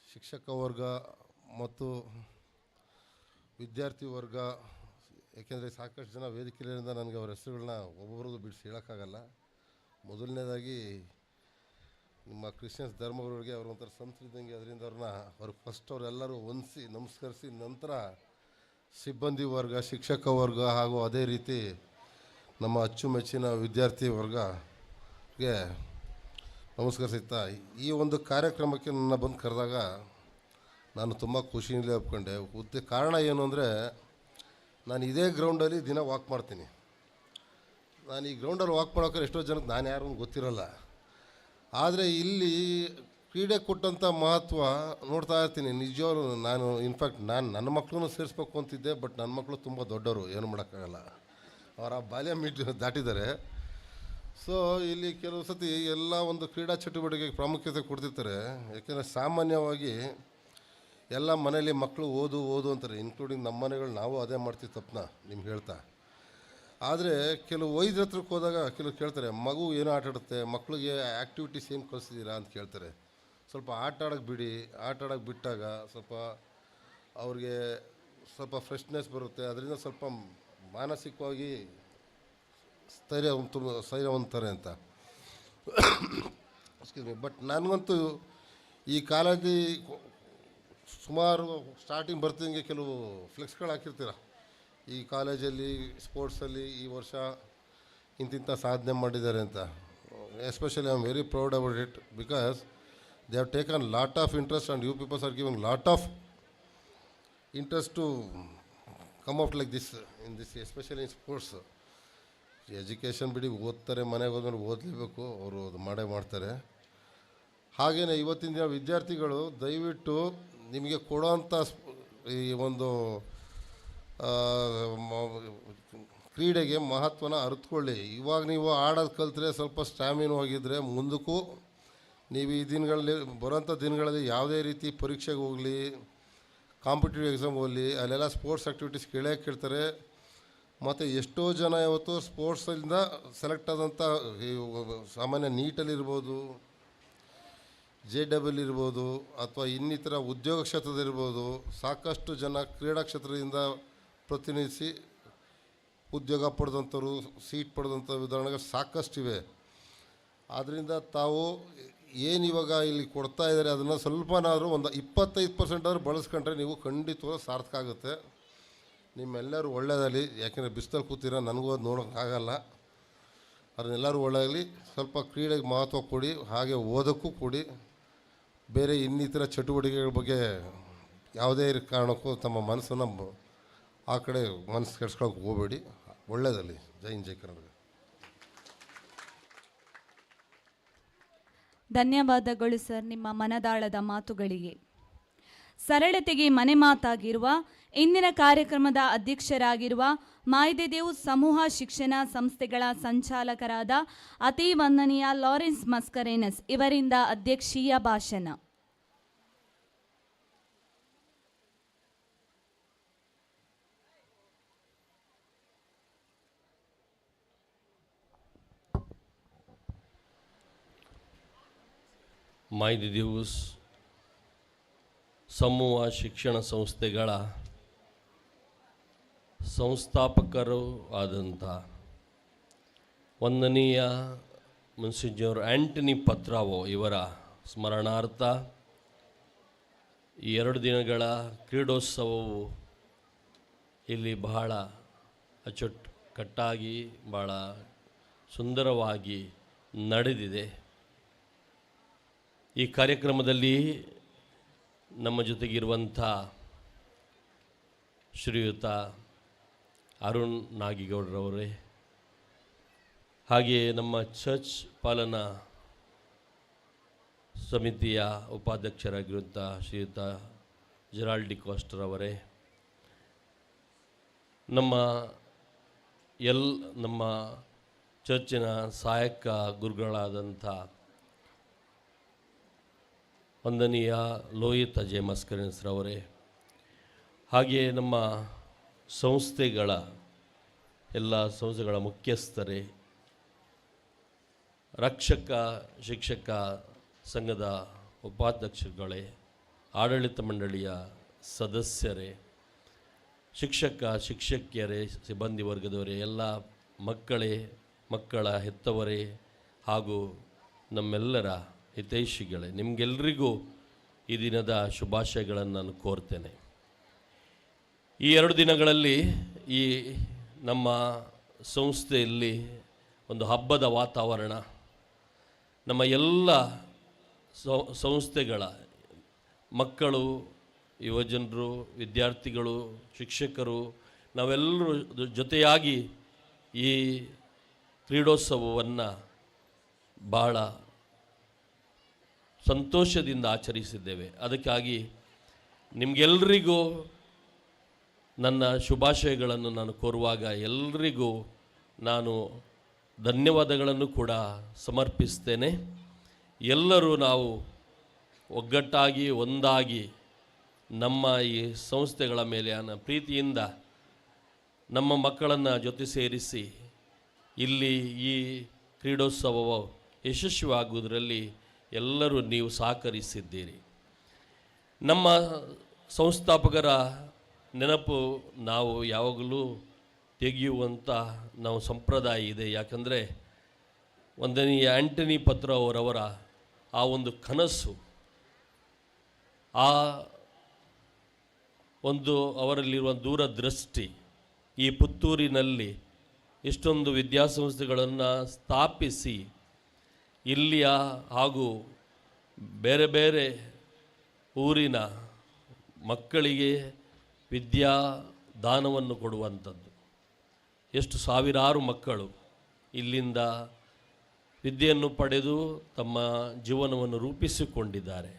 A: ಶಿಕ್ಷಕ ವರ್ಗ ಮತ್ತು ವಿದ್ಯಾರ್ಥಿ ವರ್ಗ, ಏಕೆಂದರೆ ಸಾಕಷ್ಟು ಜನ ವೇದಿಕೆಯಿಂದ ನನಗೆ ಅವರ ಹೆಸರುಗಳನ್ನ ಒಬ್ಬೊಬ್ಬರದ್ದು ಬಿಡಿಸಿ ಹೇಳೋಕ್ಕಾಗಲ್ಲ. ಮೊದಲನೇದಾಗಿ ನಿಮ್ಮ ಕ್ರಿಶ್ಚಿಯನ್ಸ್ ಧರ್ಮಗುರುಗಳಿಗೆ ಅವರು ಒಂಥರ ಸಂಸ್ಕೃತಿದಂಗೆ, ಅದರಿಂದ ಅವ್ರು ಫಸ್ಟ್ ಅವರೆಲ್ಲರೂ ಹೊಂದಿಸಿ ನಮಸ್ಕರಿಸಿ ನಂತರ ಸಿಬ್ಬಂದಿ ವರ್ಗ, ಶಿಕ್ಷಕ ವರ್ಗ ಹಾಗೂ ಅದೇ ರೀತಿ ನಮ್ಮ ಅಚ್ಚುಮೆಚ್ಚಿನ ವಿದ್ಯಾರ್ಥಿ ವರ್ಗಗೆ ನಮಸ್ಕರಿಸುತ್ತಾ ಈ ಒಂದು ಕಾರ್ಯಕ್ರಮಕ್ಕೆ ನನ್ನ ಬಂದು ಕರೆದಾಗ ನಾನು ತುಂಬ ಖುಷಿಯಿಂದ ಒಪ್ಕೊಂಡೆ. ಕಾರಣ ಏನು ಅಂದರೆ, ನಾನು ಇದೇ ಗ್ರೌಂಡಲ್ಲಿ ದಿನ ವಾಕ್ ಮಾಡ್ತೀನಿ. ನಾನು ಈ ಗ್ರೌಂಡಲ್ಲಿ ವಾಕ್ ಮಾಡೋಕೆ ಎಷ್ಟೋ ಜನಕ್ಕೆ ನಾನು ಯಾರು ಗೊತ್ತಿರೋಲ್ಲ. ಆದರೆ ಇಲ್ಲಿ
P: ಕ್ರೀಡೆ ಕೊಟ್ಟಂಥ ಮಹತ್ವ ನೋಡ್ತಾ ಇರ್ತೀನಿ. ನಿಜವಾಗ್ಲೂ ನಾನು ಇನ್ಫ್ಯಾಕ್ಟ್ ನನ್ನ ಮಕ್ಕಳನ್ನು ಸೇರಿಸ್ಬೇಕು ಅಂತಿದ್ದೆ, ಬಟ್ ನನ್ನ ಮಕ್ಕಳು ತುಂಬ ದೊಡ್ಡವರು, ಏನು ಮಾಡೋಕ್ಕಾಗಲ್ಲ, ಅವರ ಬಾಲ್ಯ ದಾಟಿದ್ದಾರೆ. ಸೊ ಇಲ್ಲಿ ಕೆಲವು ಸತಿ ಎಲ್ಲ ಒಂದು ಕ್ರೀಡಾ ಚಟುವಟಿಕೆಗೆ ಪ್ರಾಮುಖ್ಯತೆ ಕೊಡ್ತಿರ್ತಾರೆ. ಯಾಕೆಂದರೆ ಸಾಮಾನ್ಯವಾಗಿ ಎಲ್ಲ ಮನೇಲಿ ಮಕ್ಕಳು ಓದು ಅಂತಾರೆ, ಇನ್ಕ್ಲೂಡಿಂಗ್ ನಮ್ಮ ಮನೆಗಳು. ನಾವು ಅದೇ ಮಾಡ್ತೀವಿ ತಪ್ಪನ್ನ ನಿಮ್ಗೆ ಹೇಳ್ತಾ. ಆದರೆ ಕೆಲವು ವೈದ್ಯರ ಹತ್ರಕ್ಕೆ ಹೋದಾಗ ಕೆಲವು ಕೇಳ್ತಾರೆ, ಮಗು ಏನೋ ಆಟ ಆಡುತ್ತೆ, ಮಕ್ಕಳಿಗೆ ಆ್ಯಕ್ಟಿವಿಟೀಸ್ ಏನು ಕಲಿಸಿದ್ದೀರಾ ಅಂತ ಕೇಳ್ತಾರೆ. ಸ್ವಲ್ಪ ಆಟ ಆಡೋಕ್ಕೆ ಬಿಡಿ, ಆಟ ಆಡೋಕ್ಕೆ ಬಿಟ್ಟಾಗ ಸ್ವಲ್ಪ ಅವ್ರಿಗೆ ಸ್ವಲ್ಪ ಫ್ರೆಶ್ನೆಸ್ ಬರುತ್ತೆ, ಅದರಿಂದ ಸ್ವಲ್ಪ ಮಾನಸಿಕವಾಗಿ ಸ್ಥೈರ್ಯ ಹೊಂದ್ತಾರೆ ಅಂತ. ಬಟ್ ನನಗಂತೂ ಈ ಕಾಲೇಜಲ್ಲಿ ಸುಮಾರು ಸ್ಟಾರ್ಟಿಂಗ್ ಬರ್ತಿದ್ದಂಗೆ ಕೆಲವು ಫ್ಲೆಕ್ಸ್ಗಳು ಹಾಕಿರ್ತೀರ, ಈ ಕಾಲೇಜಲ್ಲಿ ಸ್ಪೋರ್ಟ್ಸಲ್ಲಿ ಈ ವರ್ಷ ಇಂತಿಂಥ ಸಾಧನೆ ಮಾಡಿದ್ದಾರೆ ಅಂತ. Especially I am very proud about it, because they have taken lot of interest and you people are giving lot of interest to come out like this in this, especially in sports. Education ಬಿಡಿ, ಓದ್ತಾರೆ, ಮನೆಗೆ ಹೋದ್ಮೇಲೆ ಓದಲೇಬೇಕು, ಅವರು ಅದು ಮಾಡೇ ಮಾಡ್ತಾರೆ. ಹಾಗೆಯೇ ಇವತ್ತಿನ ದಿನ ವಿದ್ಯಾರ್ಥಿಗಳು ದಯವಿಟ್ಟು ನಿಮಗೆ ಕೊಡೋವಂಥ ಈ ಒಂದು ಕ್ರೀಡೆಗೆ ಮಹತ್ವನ ಅರಿತುಕೊಳ್ಳಿ. ಇವಾಗ ನೀವು ಆಡೋದು ಕಲ್ತ್ರೆ ಸ್ವಲ್ಪ ಸ್ಟ್ಯಾಮಿನೂ ಆಗಿದ್ದರೆ ಮುಂದಕ್ಕೂ ನೀವು ಈ ದಿನಗಳಲ್ಲಿ ಬರೋಂಥ ದಿನಗಳಲ್ಲಿ ಯಾವುದೇ ರೀತಿ ಪರೀಕ್ಷೆಗೆ ಹೋಗಲಿ, ಕಾಂಪಿಟೇಟಿವ್ ಎಕ್ಸಾಮ್ ಹೋಗಲಿ, ಅಲ್ಲೆಲ್ಲ ಸ್ಪೋರ್ಟ್ಸ್ ಆ್ಯಕ್ಟಿವಿಟೀಸ್ ಕೇಳ್ತಾರೆ. ಮತ್ತು ಎಷ್ಟೋ ಜನ ಇವತ್ತು ಸ್ಪೋರ್ಟ್ಸಿಂದ ಸೆಲೆಕ್ಟ್ ಆದಂಥ ಸಾಮಾನ್ಯ ನೀಟಲ್ಲಿರ್ಬೋದು, JEE ಇರ್ಬೋದು, ಅಥವಾ ಇನ್ನಿತರ ಉದ್ಯೋಗ ಕ್ಷೇತ್ರದಲ್ಲಿರ್ಬೋದು, ಸಾಕಷ್ಟು ಜನ ಕ್ರೀಡಾ ಕ್ಷೇತ್ರದಿಂದ ಪ್ರತಿನಿಧಿಸಿ ಉದ್ಯೋಗ ಪಡೆದಂಥವ್ರು, ಸೀಟ್ ಪಡೆದಂಥ ಉದಾಹರಣೆಗಳು ಸಾಕಷ್ಟಿವೆ. ಆದ್ದರಿಂದ ತಾವು ಏನು ಇವಾಗ ಇಲ್ಲಿ ಕೊಡ್ತಾ ಇದ್ದಾರೆ ಅದನ್ನು ಸ್ವಲ್ಪನಾದರೂ ಒಂದು 25% ಆದರೂ ಬಳಸ್ಕೊಂಡ್ರೆ ನೀವು ಖಂಡಿತವಾಗೂ ಸಾರ್ಥಕ ಆಗುತ್ತೆ. ನಿಮ್ಮೆಲ್ಲರೂ ಒಳ್ಳೆಯದಾಗಲಿ. ಯಾಕೆಂದರೆ ಬಿಸಿಲಲ್ಲಿ ಕೂತೀರ, ನನಗೂ ಅದು ನೋಡೋಕ್ಕಾಗಲ್ಲ. ಅದನ್ನೆಲ್ಲರೂ ಒಳ್ಳೆಯದಾಗಲಿ. ಸ್ವಲ್ಪ ಕ್ರೀಡೆಗೆ ಮಹತ್ವ ಕೊಡಿ, ಹಾಗೆ ಓದೋಕ್ಕೂ ಕೊಡಿ. ಬೇರೆ ಇನ್ನಿತರ ಚಟುವಟಿಕೆಗಳ ಬಗ್ಗೆ ಯಾವುದೇ ಕಾರಣಕ್ಕೂ ತಮ್ಮ ಮನಸ್ಸನ್ನು ಆ ಕಡೆ ಮನಸ್ಸು ಕೆಡ್ಸ್ಕೊಳಕ್ಕೆ ಹೋಗಬೇಡಿ. ಒಳ್ಳೆಯದಲ್ಲಿ. ಜೈ ಹಿಂದ್, ಜೈ ಕರ್ನಾಟಕ.
N: ಧನ್ಯವಾದಗಳು ಸರ್ ನಿಮ್ಮ ಮನದಾಳದ ಮಾತುಗಳಿಗೆ. ಸರಳತೆಗೆ ಮನೆ ಮಾತಾಗಿರುವ ಇಂದಿನ ಕಾರ್ಯಕ್ರಮದ ಅಧ್ಯಕ್ಷರಾಗಿರುವ ಮಾಯದೇದೇವ್ ಸಮೂಹ ಶಿಕ್ಷಣ ಸಂಸ್ಥೆಗಳ ಸಂಚಾಲಕರಾದ ಅತಿ ವಂದನೀಯ ಲಾರೆನ್ಸ್ ಮಸ್ಕರೇನಸ್ ಇವರಿಂದ ಅಧ್ಯಕ್ಷೀಯ ಭಾಷಣ.
Q: ಮಾಯದೇದೇವ್ ಸಮೂಹ ಶಿಕ್ಷಣ ಸಂಸ್ಥೆಗಳ ಸಂಸ್ಥಾಪಕರು ಆದಂಥ ವಂದನೀಯ ಮುನ್ಸಿಂಜರ್ ಆಂಟನಿ ಪತ್ರಾವೋ ಇವರ ಸ್ಮರಣಾರ್ಥ ಈ 2 ದಿನಗಳ ಕ್ರೀಡೋತ್ಸವವು ಇಲ್ಲಿ ಬಹಳ ಅಚ್ಚುಕಟ್ಟಾಗಿ ಭಾಳ ಸುಂದರವಾಗಿ ನಡೆದಿದೆ. ಈ ಕಾರ್ಯಕ್ರಮದಲ್ಲಿ ನಮ್ಮ ಜೊತೆಗಿರುವಂಥ ಶ್ರೀಯುತ ಅರುಣ್ ನಾಗಿಗೌಡರವರೇ, ಹಾಗೆಯೇ ನಮ್ಮ ಚರ್ಚ್ ಪಾಲನಾ ಸಮಿತಿಯ ಉಪಾಧ್ಯಕ್ಷರಾಗಿರುವಂಥ ಶ್ರೀಯುತ ಜೆರಾಲ್ಡ್ ಡಿ ಕಾಸ್ಟರ್ ಅವರೇ, ನಮ್ಮ ಚರ್ಚಿನ ಸಹಾಯಕ ಗುರುಗಳಾದಂಥ ವಂದನೀಯ ಲೋಹಿತ್ ಅಜಯ್ ಮಸ್ಕರೇನ್ಸ್ರವರೇ, ಹಾಗೆಯೇ ನಮ್ಮ ಎಲ್ಲ ಸಂಸ್ಥೆಗಳ ಮುಖ್ಯಸ್ಥರೇ, ರಕ್ಷಕ ಶಿಕ್ಷಕ ಸಂಘದ ಉಪಾಧ್ಯಕ್ಷರುಗಳೇ, ಆಡಳಿತ ಮಂಡಳಿಯ ಸದಸ್ಯರೇ, ಶಿಕ್ಷಕಿಯರೇ, ಸಿಬ್ಬಂದಿ ವರ್ಗದವರೇ, ಎಲ್ಲ ಮಕ್ಕಳ ಹೆತ್ತವರೇ ಹಾಗೂ ನಮ್ಮೆಲ್ಲರ ಹಿತೈಷಿಗಳೇ, ನಿಮಗೆಲ್ಲರಿಗೂ ಈ ದಿನದ ಶುಭಾಶಯಗಳನ್ನು ನಾನು ಕೋರ್ತೇನೆ. ಈ 2 ದಿನಗಳಲ್ಲಿ ಈ ನಮ್ಮ ಸಂಸ್ಥೆಯಲ್ಲಿ ಒಂದು ಹಬ್ಬದ ವಾತಾವರಣ, ನಮ್ಮ ಎಲ್ಲ ಸಂಸ್ಥೆಗಳ ಮಕ್ಕಳು, ಯುವಜನರು, ವಿದ್ಯಾರ್ಥಿಗಳು, ಶಿಕ್ಷಕರು ನಾವೆಲ್ಲರೂ ಜೊತೆಯಾಗಿ ಈ ಕ್ರೀಡೋತ್ಸವವನ್ನು ಭಾಳ ಸಂತೋಷದಿಂದ ಆಚರಿಸಿದ್ದೇವೆ. ಅದಕ್ಕಾಗಿ ನಿಮಗೆಲ್ಲರಿಗೂ ನನ್ನ ಶುಭಾಶಯಗಳನ್ನು ನಾನು ಕೋರುವಾಗ ಎಲ್ಲರಿಗೂ ನಾನು ಧನ್ಯವಾದಗಳನ್ನು ಕೂಡ ಸಮರ್ಪಿಸ್ತೇನೆ. ಎಲ್ಲರೂ ನಾವು ಒಗ್ಗಟ್ಟಾಗಿ ಒಂದಾಗಿ ನಮ್ಮ ಈ ಸಂಸ್ಥೆಗಳ ಮೇಲೆ ಪ್ರೀತಿಯಿಂದ ನಮ್ಮ ಮಕ್ಕಳನ್ನು ಜೊತೆ ಸೇರಿಸಿ ಇಲ್ಲಿ ಈ ಕ್ರೀಡೋತ್ಸವವು ಯಶಸ್ವಿಯಾಗುವುದರಲ್ಲಿ ಎಲ್ಲರೂ ನೀವು ಸಹಕರಿಸಿದ್ದೀರಿ. ನಮ್ಮ ಸಂಸ್ಥಾಪಕರ ನೆನಪು ನಾವು ಯಾವಾಗಲೂ ತೆಗೆಯುವಂಥ ನಾವು ಸಂಪ್ರದಾಯ ಇದೆ. ಯಾಕಂದರೆ ಒಂದನೆಯ ಆಂಟನಿ ಪತ್ರ ಅವರವರ ಆ ಒಂದು ಕನಸು, ಆ ಒಂದು ಅವರಲ್ಲಿರುವ ದೂರದೃಷ್ಟಿ, ಈ ಪುತ್ತೂರಿನಲ್ಲಿ ಇಷ್ಟೊಂದು ವಿದ್ಯಾಸಂಸ್ಥೆಗಳನ್ನು ಸ್ಥಾಪಿಸಿ ಇಲ್ಲಿಯ ಹಾಗೂ ಬೇರೆ ಬೇರೆ ಊರಿನ ಮಕ್ಕಳಿಗೆ ವಿದ್ಯಾದಾನವನ್ನು ಕೊಡುವಂಥದ್ದು. ಎಷ್ಟು ಸಾವಿರಾರು ಮಕ್ಕಳು ಇಲ್ಲಿಂದ ವಿದ್ಯೆಯನ್ನು ಪಡೆದು ತಮ್ಮ ಜೀವನವನ್ನು ರೂಪಿಸಿಕೊಂಡಿದ್ದಾರೆ.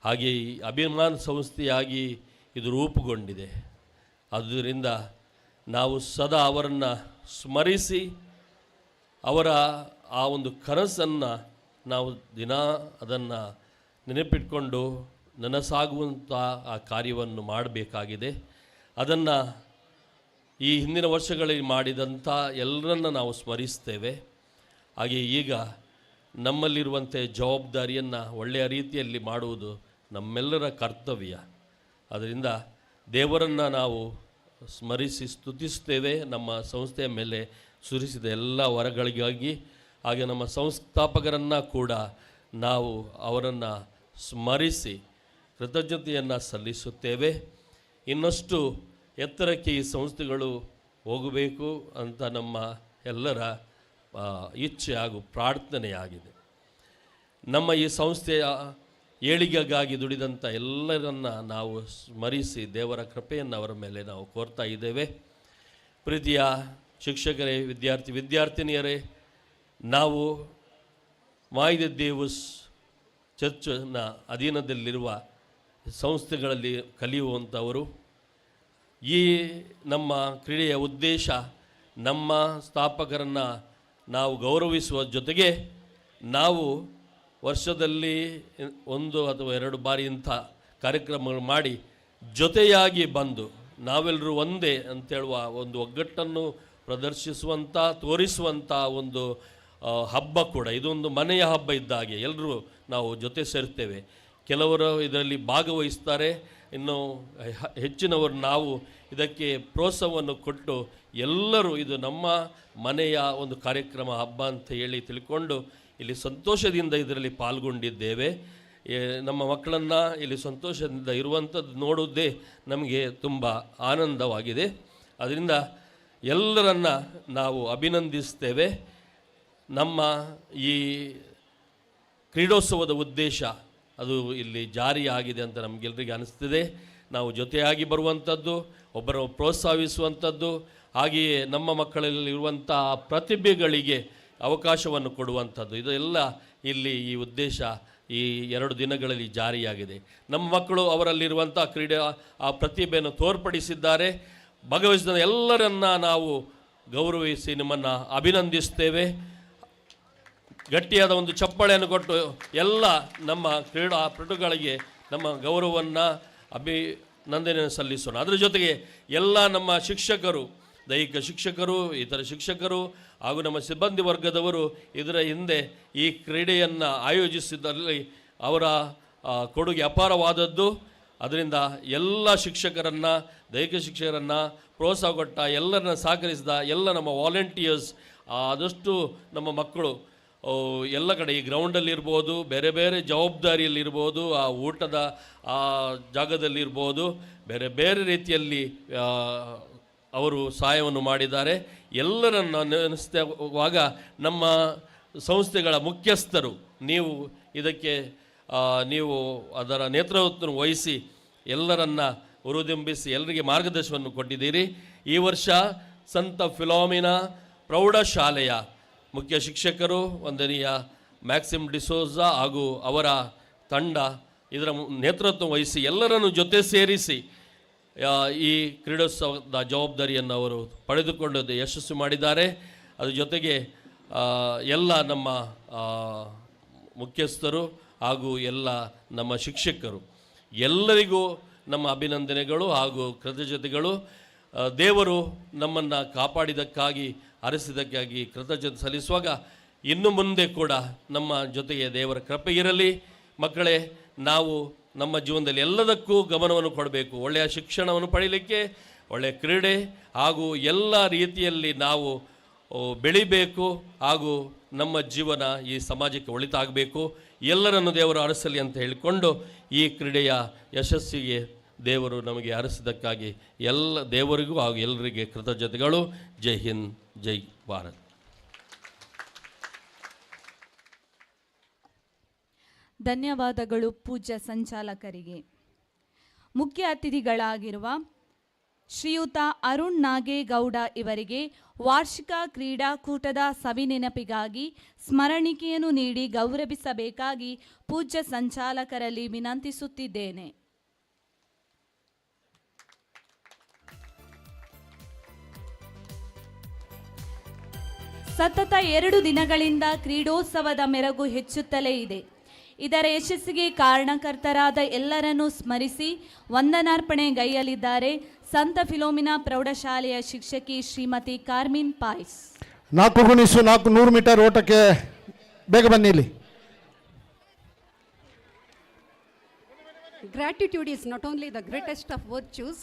Q: ಹಾಗೆ ಈ ಅಭಿಮಾನ ಸಂಸ್ಥೆಯಾಗಿ ಇದು ರೂಪುಗೊಂಡಿದೆ. ಆದ್ದರಿಂದ ನಾವು ಸದಾ ಅವರನ್ನು ಸ್ಮರಿಸಿ ಅವರ ಆ ಒಂದು ಕನಸನ್ನು ನಾವು ದಿನ ಅದನ್ನು ನೆನಪಿಟ್ಕೊಂಡು ನನಸಾಗುವಂಥ ಆ ಕಾರ್ಯವನ್ನು ಮಾಡಬೇಕಾಗಿದೆ. ಅದನ್ನು ಈ ಹಿಂದಿನ ವರ್ಷಗಳಲ್ಲಿ ಮಾಡಿದಂಥ ಎಲ್ಲರನ್ನ ನಾವು ಸ್ಮರಿಸ್ತೇವೆ. ಹಾಗೆ ಈಗ ನಮ್ಮಲ್ಲಿರುವಂಥ ಜವಾಬ್ದಾರಿಯನ್ನು ಒಳ್ಳೆಯ ರೀತಿಯಲ್ಲಿ ಮಾಡುವುದು ನಮ್ಮೆಲ್ಲರ ಕರ್ತವ್ಯ. ಅದರಿಂದ ದೇವರನ್ನು ನಾವು ಸ್ಮರಿಸಿ ಸ್ತುತಿಸ್ತೇವೆ ನಮ್ಮ ಸಂಸ್ಥೆಯ ಮೇಲೆ ಸುರಿಸಿದ ಎಲ್ಲ ವರಗಳಿಗಾಗಿ. ಹಾಗೆ ನಮ್ಮ ಸಂಸ್ಥಾಪಕರನ್ನು ಕೂಡ ನಾವು ಅವರನ್ನು ಸ್ಮರಿಸಿ ಕೃತಜ್ಞತೆಯನ್ನು ಸಲ್ಲಿಸುತ್ತೇವೆ. ಇನ್ನಷ್ಟು ಎತ್ತರಕ್ಕೆ ಈ ಸಂಸ್ಥೆಗಳು ಹೋಗಬೇಕು ಅಂತ ನಮ್ಮ ಎಲ್ಲರ ಇಚ್ಛೆ ಹಾಗೂ ಪ್ರಾರ್ಥನೆಯಾಗಿದೆ. ನಮ್ಮ ಈ ಸಂಸ್ಥೆಯ ಏಳಿಗೆಗಾಗಿ ದುಡಿದಂಥ ಎಲ್ಲರನ್ನ ನಾವು ಸ್ಮರಿಸಿ ದೇವರ ಕೃಪೆಯನ್ನು ಅವರ ಮೇಲೆ ನಾವು ಕೋರ್ತಾ ಇದ್ದೇವೆ. ಪ್ರೀತಿಯ ಶಿಕ್ಷಕರೇ, ವಿದ್ಯಾರ್ಥಿನಿಯರೇ, ನಾವು ಮಾಯಿದ ದೇವಸ್ ಚರ್ಚ್ನ ಅಧೀನದಲ್ಲಿರುವ ಸಂಸ್ಥೆಗಳಲ್ಲಿ ಕಲಿಯುವಂಥವರು. ಈ ನಮ್ಮ ಕ್ರೀಡೆಯ ಉದ್ದೇಶ ನಮ್ಮ ಸ್ಥಾಪಕರನ್ನು ನಾವು ಗೌರವಿಸುವ ಜೊತೆಗೆ ನಾವು ವರ್ಷದಲ್ಲಿ 1 ಅಥವಾ 2 ಬಾರಿ ಇಂಥ ಕಾರ್ಯಕ್ರಮಗಳು ಮಾಡಿ ಜೊತೆಯಾಗಿ ಬಂದು ನಾವೆಲ್ಲರೂ ಒಂದೇ ಅಂತೇಳುವ ಒಂದು ಒಗ್ಗಟ್ಟನ್ನು ಪ್ರದರ್ಶಿಸುವಂಥ ತೋರಿಸುವಂಥ ಒಂದು ಹಬ್ಬ ಕೂಡ. ಇದೊಂದು ಮನೆಯ ಹಬ್ಬ ಇದ್ದಾಗೆ ಎಲ್ಲರೂ ನಾವು ಜೊತೆ ಸೇರ್ತೇವೆ. ಕೆಲವರು ಇದರಲ್ಲಿ ಭಾಗವಹಿಸ್ತಾರೆ, ಇನ್ನು ಹೆಚ್ಚಿನವರು ನಾವು ಇದಕ್ಕೆ ಪ್ರೋತ್ಸಾಹವನ್ನು ಕೊಟ್ಟು ಎಲ್ಲರೂ ಇದು ನಮ್ಮ ಮನೆಯ ಒಂದು ಕಾರ್ಯಕ್ರಮ ಹಬ್ಬ ಅಂತ ಹೇಳಿ ತಿಳ್ಕೊಂಡು ಇಲ್ಲಿ ಸಂತೋಷದಿಂದ ಇದರಲ್ಲಿ ಪಾಲ್ಗೊಂಡಿದ್ದೇವೆ. ನಮ್ಮ ಮಕ್ಕಳನ್ನು ಇಲ್ಲಿ ಸಂತೋಷದಿಂದ ಇರುವಂಥದ್ದು ನೋಡುವುದೇ ನಮಗೆ ತುಂಬ ಆನಂದವಾಗಿದೆ. ಅದರಿಂದ ಎಲ್ಲರನ್ನ ನಾವು ಅಭಿನಂದಿಸ್ತೇವೆ. ನಮ್ಮ ಈ ಕ್ರೀಡೋತ್ಸವದ ಉದ್ದೇಶ ಅದು ಇಲ್ಲಿ ಜಾರಿಯಾಗಿದೆ ಅಂತ ನಮಗೆಲ್ಲರಿಗೆ ಅನಿಸ್ತಿದೆ. ನಾವು ಜೊತೆಯಾಗಿ ಬರುವಂಥದ್ದು, ಒಬ್ಬರ ಪ್ರೋತ್ಸಾಹಿಸುವಂಥದ್ದು, ಹಾಗೆಯೇ ನಮ್ಮ ಮಕ್ಕಳಲ್ಲಿರುವಂಥ ಪ್ರತಿಭೆಗಳಿಗೆ ಅವಕಾಶವನ್ನು ಕೊಡುವಂಥದ್ದು, ಇದೆಲ್ಲ ಇಲ್ಲಿ ಈ ಉದ್ದೇಶ ಈ 2 ದಿನಗಳಲ್ಲಿ ಜಾರಿಯಾಗಿದೆ. ನಮ್ಮ ಮಕ್ಕಳು ಅವರಲ್ಲಿರುವಂಥ ಕ್ರೀಡೆ ಆ ಪ್ರತಿಭೆಯನ್ನು ತೋರ್ಪಡಿಸಿದ್ದಾರೆ. ಭಾಗವಹಿಸಿದ ಎಲ್ಲರನ್ನ ನಾವು ಗೌರವಿಸಿ ನಿಮ್ಮನ್ನು ಅಭಿನಂದಿಸ್ತೇವೆ. ಗಟ್ಟಿಯಾದ ಒಂದು ಚಪ್ಪಾಳೆಯನ್ನು ಕೊಟ್ಟು ಎಲ್ಲ ನಮ್ಮ ಕ್ರೀಡಾಪಟುಗಳಿಗೆ ನಮ್ಮ ಗೌರವವನ್ನು ಅಭಿನಂದನೆಯನ್ನು ಸಲ್ಲಿಸೋಣ. ಅದರ ಜೊತೆಗೆ ಎಲ್ಲ ನಮ್ಮ ಶಿಕ್ಷಕರು, ದೈಹಿಕ ಶಿಕ್ಷಕರು, ಇತರ ಶಿಕ್ಷಕರು ಹಾಗೂ ನಮ್ಮ ಸಿಬ್ಬಂದಿ ವರ್ಗದವರು ಇದರ ಹಿಂದೆ ಈ ಕ್ರೀಡೆಯನ್ನು ಆಯೋಜಿಸಿದಲ್ಲಿ ಅವರ ಕೊಡುಗೆ ಅಪಾರವಾದದ್ದು. ಅದರಿಂದ ಎಲ್ಲ ಶಿಕ್ಷಕರನ್ನು, ದೈಹಿಕ ಶಿಕ್ಷಕರನ್ನು ಪ್ರೋತ್ಸಾಹ ಕೊಟ್ಟ, ಎಲ್ಲರನ್ನ ಸಹಕರಿಸಿದ ಎಲ್ಲ ನಮ್ಮ ವಾಲಂಟಿಯರ್ಸ್, ಆದಷ್ಟು ನಮ್ಮ ಮಕ್ಕಳು ಎಲ್ಲ ಕಡೆ ಈ ಗ್ರೌಂಡಲ್ಲಿರ್ಬೋದು, ಬೇರೆ ಬೇರೆ ಜವಾಬ್ದಾರಿಯಲ್ಲಿರ್ಬೋದು, ಆ ಊಟದ ಆ ಜಾಗದಲ್ಲಿರ್ಬೋದು, ಬೇರೆ ಬೇರೆ ರೀತಿಯಲ್ಲಿ ಅವರು ಸಹಾಯವನ್ನು ಮಾಡಿದ್ದಾರೆ. ಎಲ್ಲರನ್ನು ನೆನೆಸುವಾಗ ನಮ್ಮ ಸಂಸ್ಥೆಗಳ ಮುಖ್ಯಸ್ಥರು, ನೀವು ಇದಕ್ಕೆ ನೀವು ಅದರ ನೇತೃತ್ವವನ್ನು ವಹಿಸಿ ಎಲ್ಲರನ್ನ ಹುರಿದುಂಬಿಸಿ ಎಲ್ಲರಿಗೆ ಮಾರ್ಗದರ್ಶನವನ್ನು ಕೊಟ್ಟಿದ್ದೀರಿ. ಈ ವರ್ಷ ಸಂತ ಫಿಲೋಮಿನಾ ಪ್ರೌಢಶಾಲೆಯ ಮುಖ್ಯ ಶಿಕ್ಷಕರು, ವಂದನೀಯ ಮ್ಯಾಕ್ಸಿಮ್ ಡಿಸೋಜಾ ಹಾಗೂ ಅವರ ತಂಡ ಇದರ ನೇತೃತ್ವ ವಹಿಸಿ ಎಲ್ಲರನ್ನು ಜೊತೆ ಸೇರಿಸಿ ಈ ಕ್ರೀಡೋತ್ಸವದ ಜವಾಬ್ದಾರಿಯನ್ನು ಅವರು ಪಡೆದುಕೊಂಡು ಯಶಸ್ಸು ಮಾಡಿದ್ದಾರೆ. ಅದ್ರ ಜೊತೆಗೆ ಎಲ್ಲ ನಮ್ಮ ಮುಖ್ಯಸ್ಥರು ಹಾಗೂ ಎಲ್ಲ ನಮ್ಮ ಶಿಕ್ಷಕರು ಎಲ್ಲರಿಗೂ ನಮ್ಮ ಅಭಿನಂದನೆಗಳು ಹಾಗೂ ಕೃತಜ್ಞತೆಗಳು. ದೇವರು ನಮ್ಮನ್ನು ಕಾಪಾಡಿದ್ದಕ್ಕಾಗಿ ಹರಿಸಿದ್ದಕ್ಕಾಗಿ ಕೃತಜ್ಞತೆ ಸಲ್ಲಿಸುವಾಗ ಇನ್ನು ಮುಂದೆ ಕೂಡ ನಮ್ಮ ಜೊತೆಗೆ ದೇವರ ಕೃಪೆ ಇರಲಿ. ಮಕ್ಕಳೇ, ನಾವು ನಮ್ಮ ಜೀವನದಲ್ಲಿ ಎಲ್ಲದಕ್ಕೂ ಗಮನವನ್ನು ಕೊಡಬೇಕು. ಒಳ್ಳೆಯ ಶಿಕ್ಷಣವನ್ನು ಪಡೀಲಿಕ್ಕೆ, ಒಳ್ಳೆಯ ಕ್ರೀಡೆ ಹಾಗೂ ಎಲ್ಲ ರೀತಿಯಲ್ಲಿ ನಾವು ಬೆಳಿಬೇಕು ಹಾಗೂ ನಮ್ಮ ಜೀವನ ಈ ಸಮಾಜಕ್ಕೆ ಒಳಿತಾಗಬೇಕು. ಎಲ್ಲರನ್ನು ದೇವರು ಹರಿಸಲಿ ಅಂತ ಹೇಳಿಕೊಂಡು ಈ ಕ್ರೀಡೆಯ ಯಶಸ್ಸಿಗೆ ದೇವರು ನಮಗೆ ಹರಿಸಿದ್ದಕ್ಕಾಗಿ ಎಲ್ಲ ದೇವರಿಗೂ ಹಾಗೂ ಎಲ್ಲರಿಗೆ ಕೃತಜ್ಞತೆಗಳು. ಜೈ ಹಿಂದ್, ಜೈ ಭಾರತ್.
N: ಧನ್ಯವಾದಗಳು ಪೂಜ್ಯ ಸಂಚಾಲಕರಿಗೆ. ಮುಖ್ಯ ಅತಿಥಿಗಳಾಗಿರುವ ಶ್ರೀಯುತ ಅರುಣ್ ನಾಗೇಗೌಡ ಇವರಿಗೆ ವಾರ್ಷಿಕ ಕ್ರೀಡಾಕೂಟದ ಸವಿನೆನಪಿಗಾಗಿ ಸ್ಮರಣಿಕೆಯನ್ನು ನೀಡಿ ಗೌರವಿಸಬೇಕಾಗಿ ಪೂಜ್ಯ ಸಂಚಾಲಕರಲ್ಲಿ ವಿನಂತಿಸುತ್ತಿದ್ದೇನೆ. ಸತತ 2 ದಿನಗಳಿಂದ ಕ್ರೀಡೋತ್ಸವದ ಮೆರುಗು ಹೆಚ್ಚುತ್ತಲೇ ಇದೆ. ಇದರ ಯಶಸ್ಸಿಗೆ ಕಾರಣಕರ್ತರಾದ ಎಲ್ಲರನ್ನೂ ಸ್ಮರಿಸಿ ವಂದನಾರ್ಪಣೆಗೈಯಲಿದ್ದಾರೆ ಸಂತ ಫಿಲೋಮಿನಾ ಪ್ರೌಢಶಾಲೆಯ ಶಿಕ್ಷಕಿ ಶ್ರೀಮತಿ ಕಾರ್ಮಿನ್ ಪಾಯ್ಸ್.
A: 4x4 100 ಮೀಟರ್ ಓಟಕ್ಕೆ ಬೇಗ ಬನ್ನಿ ಇಲ್ಲಿ.
R: Gratitude is not only the greatest of virtues,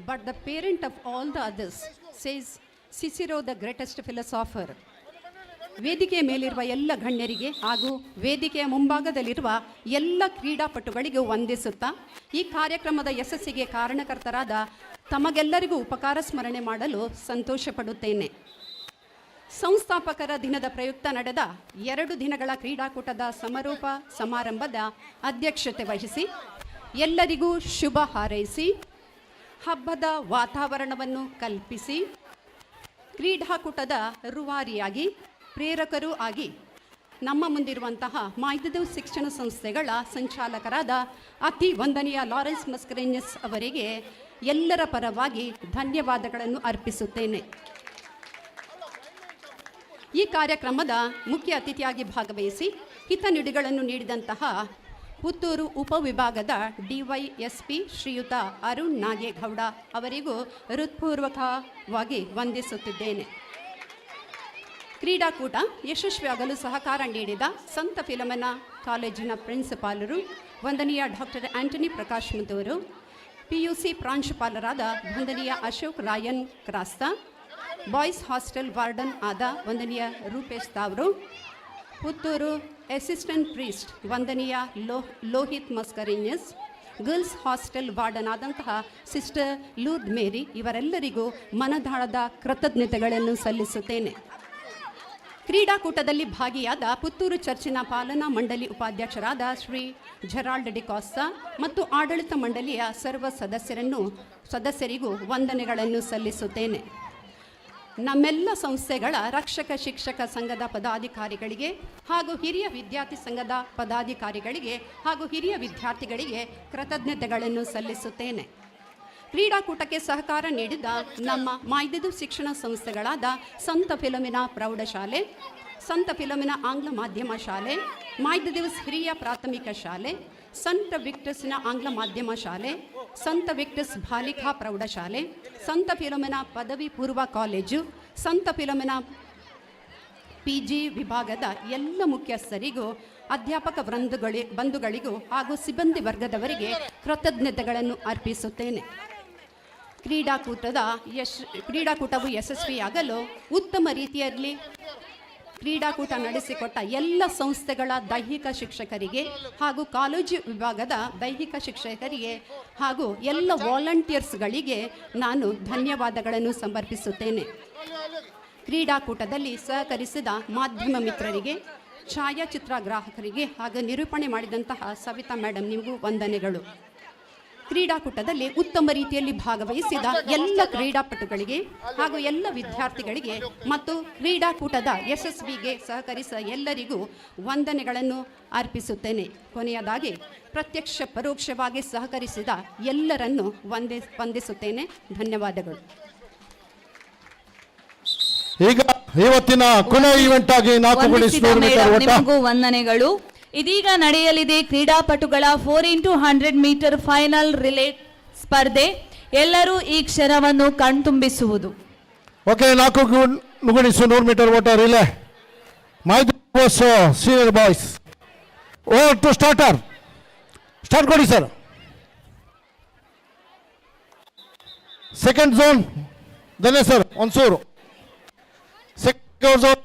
R: but the parent of all the others, says Cicero, the greatest philosopher. ವೇದಿಕೆಯ ಮೇಲಿರುವ ಎಲ್ಲ ಗಣ್ಯರಿಗೆ ಹಾಗೂ ವೇದಿಕೆಯ ಮುಂಭಾಗದಲ್ಲಿರುವ ಎಲ್ಲ ಕ್ರೀಡಾಪಟುಗಳಿಗೂ ವಂದಿಸುತ್ತಾ ಈ ಕಾರ್ಯಕ್ರಮದ ಯಶಸ್ಸಿಗೆ ಕಾರಣಕರ್ತರಾದ ತಮಗೆಲ್ಲರಿಗೂ ಉಪಕಾರ ಸ್ಮರಣೆ ಮಾಡಲು ಸಂತೋಷ ಪಡುತ್ತೇನೆ. ಸಂಸ್ಥಾಪಕರ ದಿನದ ಪ್ರಯುಕ್ತ ನಡೆದ 2 ದಿನಗಳ ಕ್ರೀಡಾಕೂಟದ ಸಮಾರೋಪ ಸಮಾರಂಭದ ಅಧ್ಯಕ್ಷತೆ ವಹಿಸಿ ಎಲ್ಲರಿಗೂ ಶುಭ ಹಾರೈಸಿ ಹಬ್ಬದ ವಾತಾವರಣವನ್ನು ಕಲ್ಪಿಸಿ ಕ್ರೀಡಾಕೂಟದ ರೂವಾರಿಯಾಗಿ ಪ್ರೇರಕರೂ ಆಗಿ ನಮ್ಮ ಮುಂದಿರುವಂತಹ ಮಾಯ್ದದೇವ್ ಶಿಕ್ಷಣ ಸಂಸ್ಥೆಗಳ ಸಂಚಾಲಕರಾದ ಅತಿ ವಂದನೀಯ ಲಾರೆನ್ಸ್ ಮಸ್ಕರೇನಿಯಸ್ ಅವರಿಗೆ ಎಲ್ಲರ ಪರವಾಗಿ ಧನ್ಯವಾದಗಳನ್ನು ಅರ್ಪಿಸುತ್ತೇನೆ. ಈ ಕಾರ್ಯಕ್ರಮದ ಮುಖ್ಯ ಅತಿಥಿಯಾಗಿ ಭಾಗವಹಿಸಿ ಹಿತನುಡಿಗಳನ್ನು ನೀಡಿದಂತಹ ಪುತ್ತೂರು ಉಪವಿಭಾಗದ DYSP ಶ್ರೀಯುತ ಅರುಣ್ ನಾಗೇಗೌಡ ಅವರಿಗೂ ಹೃತ್ಪೂರ್ವಕವಾಗಿ ವಂದಿಸುತ್ತಿದ್ದೇನೆ. ಕ್ರೀಡಾಕೂಟ ಯಶಸ್ವಿಯಾಗಲು ಸಹಕಾರ ನೀಡಿದ ಸಂತ ಫಿಲೋಮಿನಾ ಕಾಲೇಜಿನ ಪ್ರಿನ್ಸಿಪಾಲರು ವಂದನೀಯ doctor Antony Prakash Mutturu, PUC ಪ್ರಾಂಶುಪಾಲರಾದ ವಂದನೀಯ Ashok Rayan Crasta, boys hostel warden ಆದ ವಂದನೀಯ ರೂಪೇಶ್ ತಾವ್ರು, ಪುತ್ತೂರು ಅಸಿಸ್ಟೆಂಟ್ ಪ್ರೀಸ್ಟ್ ವಂದನೀಯ Lohith Mascarenhas, girls hostel warden ಆದಂತಹ ಸಿಸ್ಟರ್ ಲೂರ್ದ್ ಮೇರಿ ಇವರೆಲ್ಲರಿಗೂ ಮನದಾಳದ ಕೃತಜ್ಞತೆಗಳನ್ನು ಸಲ್ಲಿಸುತ್ತೇನೆ. ಕ್ರೀಡಾಕೂಟದಲ್ಲಿ ಭಾಗಿಯಾದ ಪುತ್ತೂರು ಚರ್ಚಿನ ಪಾಲನಾ ಮಂಡಳಿ ಉಪಾಧ್ಯಕ್ಷರಾದ ಶ್ರೀ ಜೆರಾಲ್ಡ್ ಡಿಕಾಸ್ತಾ ಮತ್ತು ಆಡಳಿತ ಮಂಡಳಿಯ ಸರ್ವ ಸದಸ್ಯರಿಗೂ ವಂದನೆಗಳನ್ನು ಸಲ್ಲಿಸುತ್ತೇನೆ. ನಮ್ಮೆಲ್ಲ ಸಂಸ್ಥೆಗಳ ರಕ್ಷಕ ಶಿಕ್ಷಕ ಸಂಘದ ಪದಾಧಿಕಾರಿಗಳಿಗೆ ಹಾಗೂ ಹಿರಿಯ ವಿದ್ಯಾರ್ಥಿ ಸಂಘದ ಪದಾಧಿಕಾರಿಗಳಿಗೆ ಹಾಗೂ ಹಿರಿಯ ವಿದ್ಯಾರ್ಥಿಗಳಿಗೆ ಕೃತಜ್ಞತೆಗಳನ್ನು ಸಲ್ಲಿಸುತ್ತೇನೆ. ಕ್ರೀಡಾಕೂಟಕ್ಕೆ ಸಹಕಾರ ನೀಡಿದ ನಮ್ಮ ಮಾಯ್ದೆದು ಶಿಕ್ಷಣ ಸಂಸ್ಥೆಗಳಾದ ಸಂತ ಫಿಲೋಮಿನಾ ಪ್ರೌಢಶಾಲೆ, ಸಂತ ಫಿಲೋಮಿನಾ ಆಂಗ್ಲ ಮಾಧ್ಯಮ ಶಾಲೆ, ಮಾಯ್ದೆದಿವಸ್ ಹಿರಿಯ ಪ್ರಾಥಮಿಕ ಶಾಲೆ, ಸಂತ ವಿಕ್ಟರ್ಸ್ನ ಆಂಗ್ಲ ಮಾಧ್ಯಮ ಶಾಲೆ, ಸಂತ ವಿಕ್ಟರ್ಸ್ ಬಾಲಿಕಾ ಪ್ರೌಢಶಾಲೆ, ಸಂತ ಫಿಲೋಮಿನಾ ಪದವಿ ಪೂರ್ವ ಕಾಲೇಜು, ಸಂತ ಫಿಲೋಮಿನಾ PG ವಿಭಾಗದ ಎಲ್ಲ ಮುಖ್ಯಸ್ಥರಿಗೂ ಅಧ್ಯಾಪಕ ಬಂಧುಗಳಿಗೂ ಹಾಗೂ ಸಿಬ್ಬಂದಿ ವರ್ಗದವರಿಗೆ ಕೃತಜ್ಞತೆಗಳನ್ನು ಅರ್ಪಿಸುತ್ತೇನೆ. ಕ್ರೀಡಾಕೂಟವು ಯಶಸ್ವಿಯಾಗಲು ಉತ್ತಮ ರೀತಿಯಲ್ಲಿ ಕ್ರೀಡಾಕೂಟ ನಡೆಸಿಕೊಟ್ಟ ಎಲ್ಲ ಸಂಸ್ಥೆಗಳ ದೈಹಿಕ ಶಿಕ್ಷಕರಿಗೆ ಹಾಗೂ ಕಾಲೇಜು ವಿಭಾಗದ ದೈಹಿಕ ಶಿಕ್ಷಕರಿಗೆ ಹಾಗೂ ಎಲ್ಲ ವಾಲಂಟಿಯರ್ಸ್ಗಳಿಗೆ ನಾನು ಧನ್ಯವಾದಗಳನ್ನು ಸಮರ್ಪಿಸುತ್ತೇನೆ. ಕ್ರೀಡಾಕೂಟದಲ್ಲಿ ಸಹಕರಿಸಿದ ಮಾಧ್ಯಮ ಮಿತ್ರರಿಗೆ, ಛಾಯಾಚಿತ್ರಗ್ರಾಹಕರಿಗೆ ಹಾಗೂ ನಿರೂಪಣೆ ಮಾಡಿದಂತಹ ಸವಿತಾ ಮೇಡಮ್ ನಿಮಗೂ ವಂದನೆಗಳು. ಕ್ರೀಡಾಕೂಟದಲ್ಲಿ ಉತ್ತಮ ರೀತಿಯಲ್ಲಿ ಭಾಗವಹಿಸಿದ ಎಲ್ಲ ಕ್ರೀಡಾಪಟುಗಳಿಗೆ ಹಾಗೂ ಎಲ್ಲ ವಿದ್ಯಾರ್ಥಿಗಳಿಗೆ ಮತ್ತು ಕ್ರೀಡಾಕೂಟದ ಯಶಸ್ವಿಗೆ ಸಹಕರಿಸಿದ ಎಲ್ಲರಿಗೂ ವಂದನೆಗಳನ್ನು ಅರ್ಪಿಸುತ್ತೇನೆ. ಕೊನೆಯದಾಗಿ ಪ್ರತ್ಯಕ್ಷ ಪರೋಕ್ಷವಾಗಿ ಸಹಕರಿಸಿದ ಎಲ್ಲರನ್ನು ವಂದಿಸುತ್ತೇನೆ. ಧನ್ಯವಾದಗಳು.
A: ಈಗ ಇವತ್ತಿನ ಕೊನೆಯ ಈವೆಂಟ್ ಆಗಿ 4x100 ಮೀಟರ್ ಓಟ.
N: ನಿಮಗೂ ವಂದನೆಗಳು. ಇದೀಗ ನಡೆಯಲಿದೆ ಕ್ರೀಡಾಪಟುಗಳ 4x100 ಮೀಟರ್ ಫೈನಲ್ ರಿಲೇ ಸ್ಪರ್ಧೆ. ಎಲ್ಲರೂ ಈ ಕ್ಷಣವನ್ನು ಕಣ್ತುಂಬಿಸುವುದು.
A: ಓಕೆ, 4x100 ಮೀಟರ್ ಓಟ relay. My senior boys over to starter. Start ಕೊಡಿ sir. Second zone Dhanya sir ಒಂಚೂರು. ಸೆಕೆಂಡ್ ಝೋನ್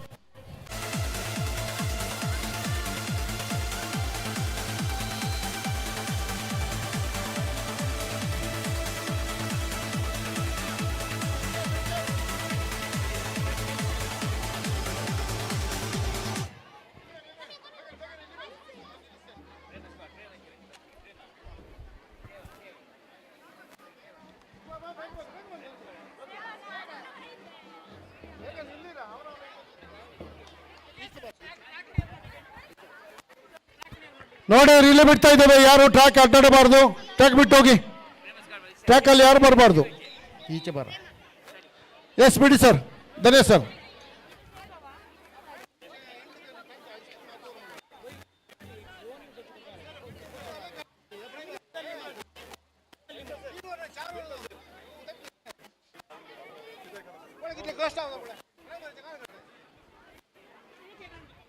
A: ನೋಡಿ, ರಿಲೇ ಬಿಡ್ತಾ ಇದ್ದೇವೆ. ಯಾರು ಟ್ರ್ಯಾಕ್ ಅಡ್ಡಾಡಬಾರ್ದು. ಟ್ರ್ಯಾಕ್ ಬಿಟ್ಟು ಹೋಗಿ. ಟ್ರ್ಯಾಕಲ್ಲಿ ಯಾರು ಬರಬಾರ್ದು. ಈಚೆ ಬರ. ಎಸ್ ಬಿಡಿ ಸರ್. ಧನ್ಯ ಸರ್.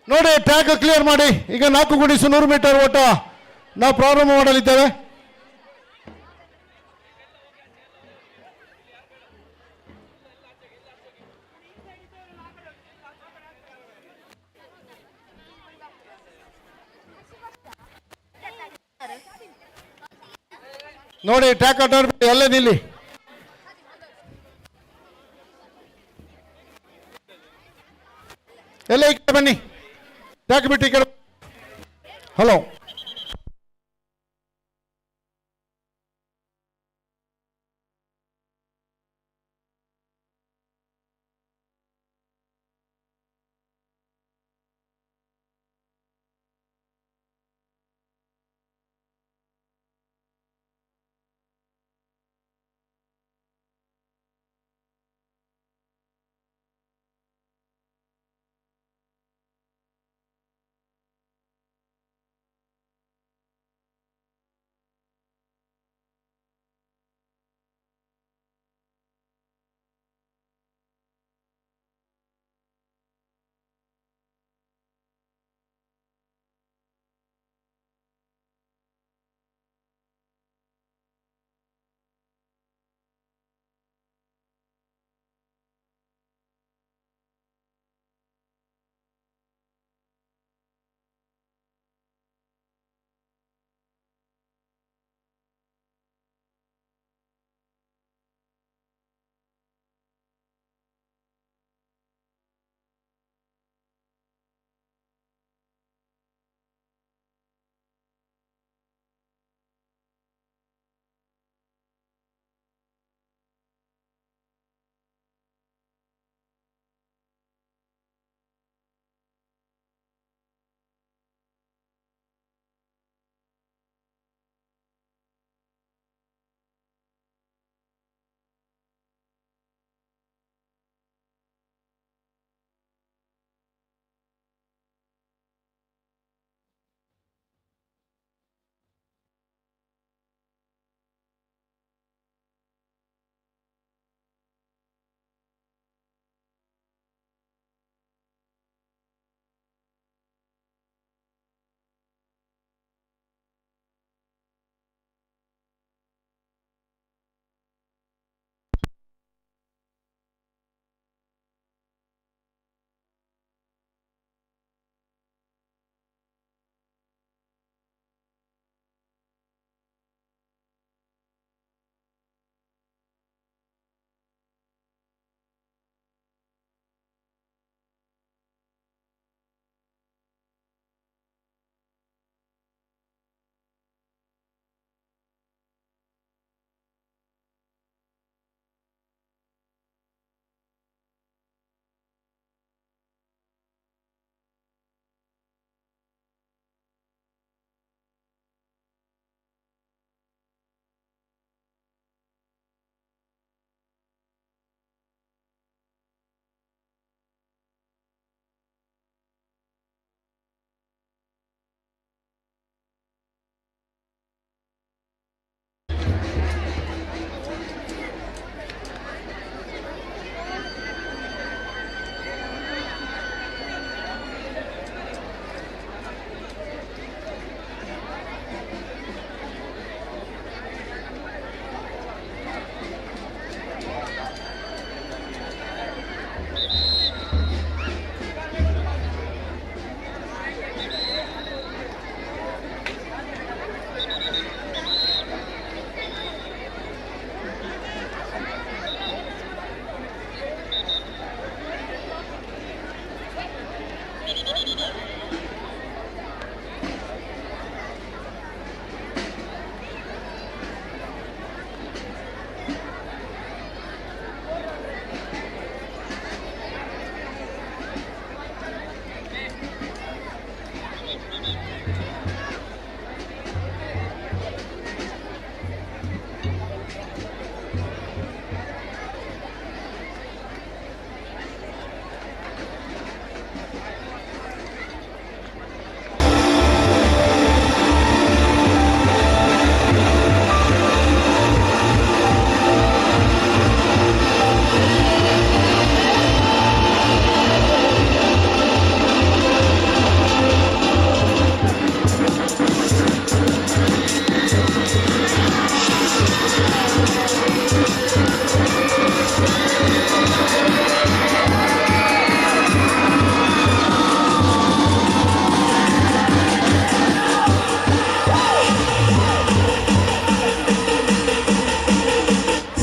A: ನೋಡಿ, ಟ್ರ್ಯಾಕ್ ಕ್ಲಿಯರ್ ಮಾಡಿ. ಈಗ 4x100 ಮೀಟರ್ ಓಟ ನಾವು ಪ್ರಾರಂಭ ಮಾಡಲಿದ್ದೇವೆ. ನೋಡಿ, ಟ್ರ್ಯಾಕ್ ಅಡ್ಡಾಡ್ಬಿಟ್ಟು ಎಲ್ಲೇ ನಿಲ್ಲಿ. ಎಲ್ಲ ಈ ಕಡೆ ಬನ್ನಿ. ಟ್ರ್ಯಾಕ್ ಬಿಟ್ಟು ಈ ಕಡೆ. Hello.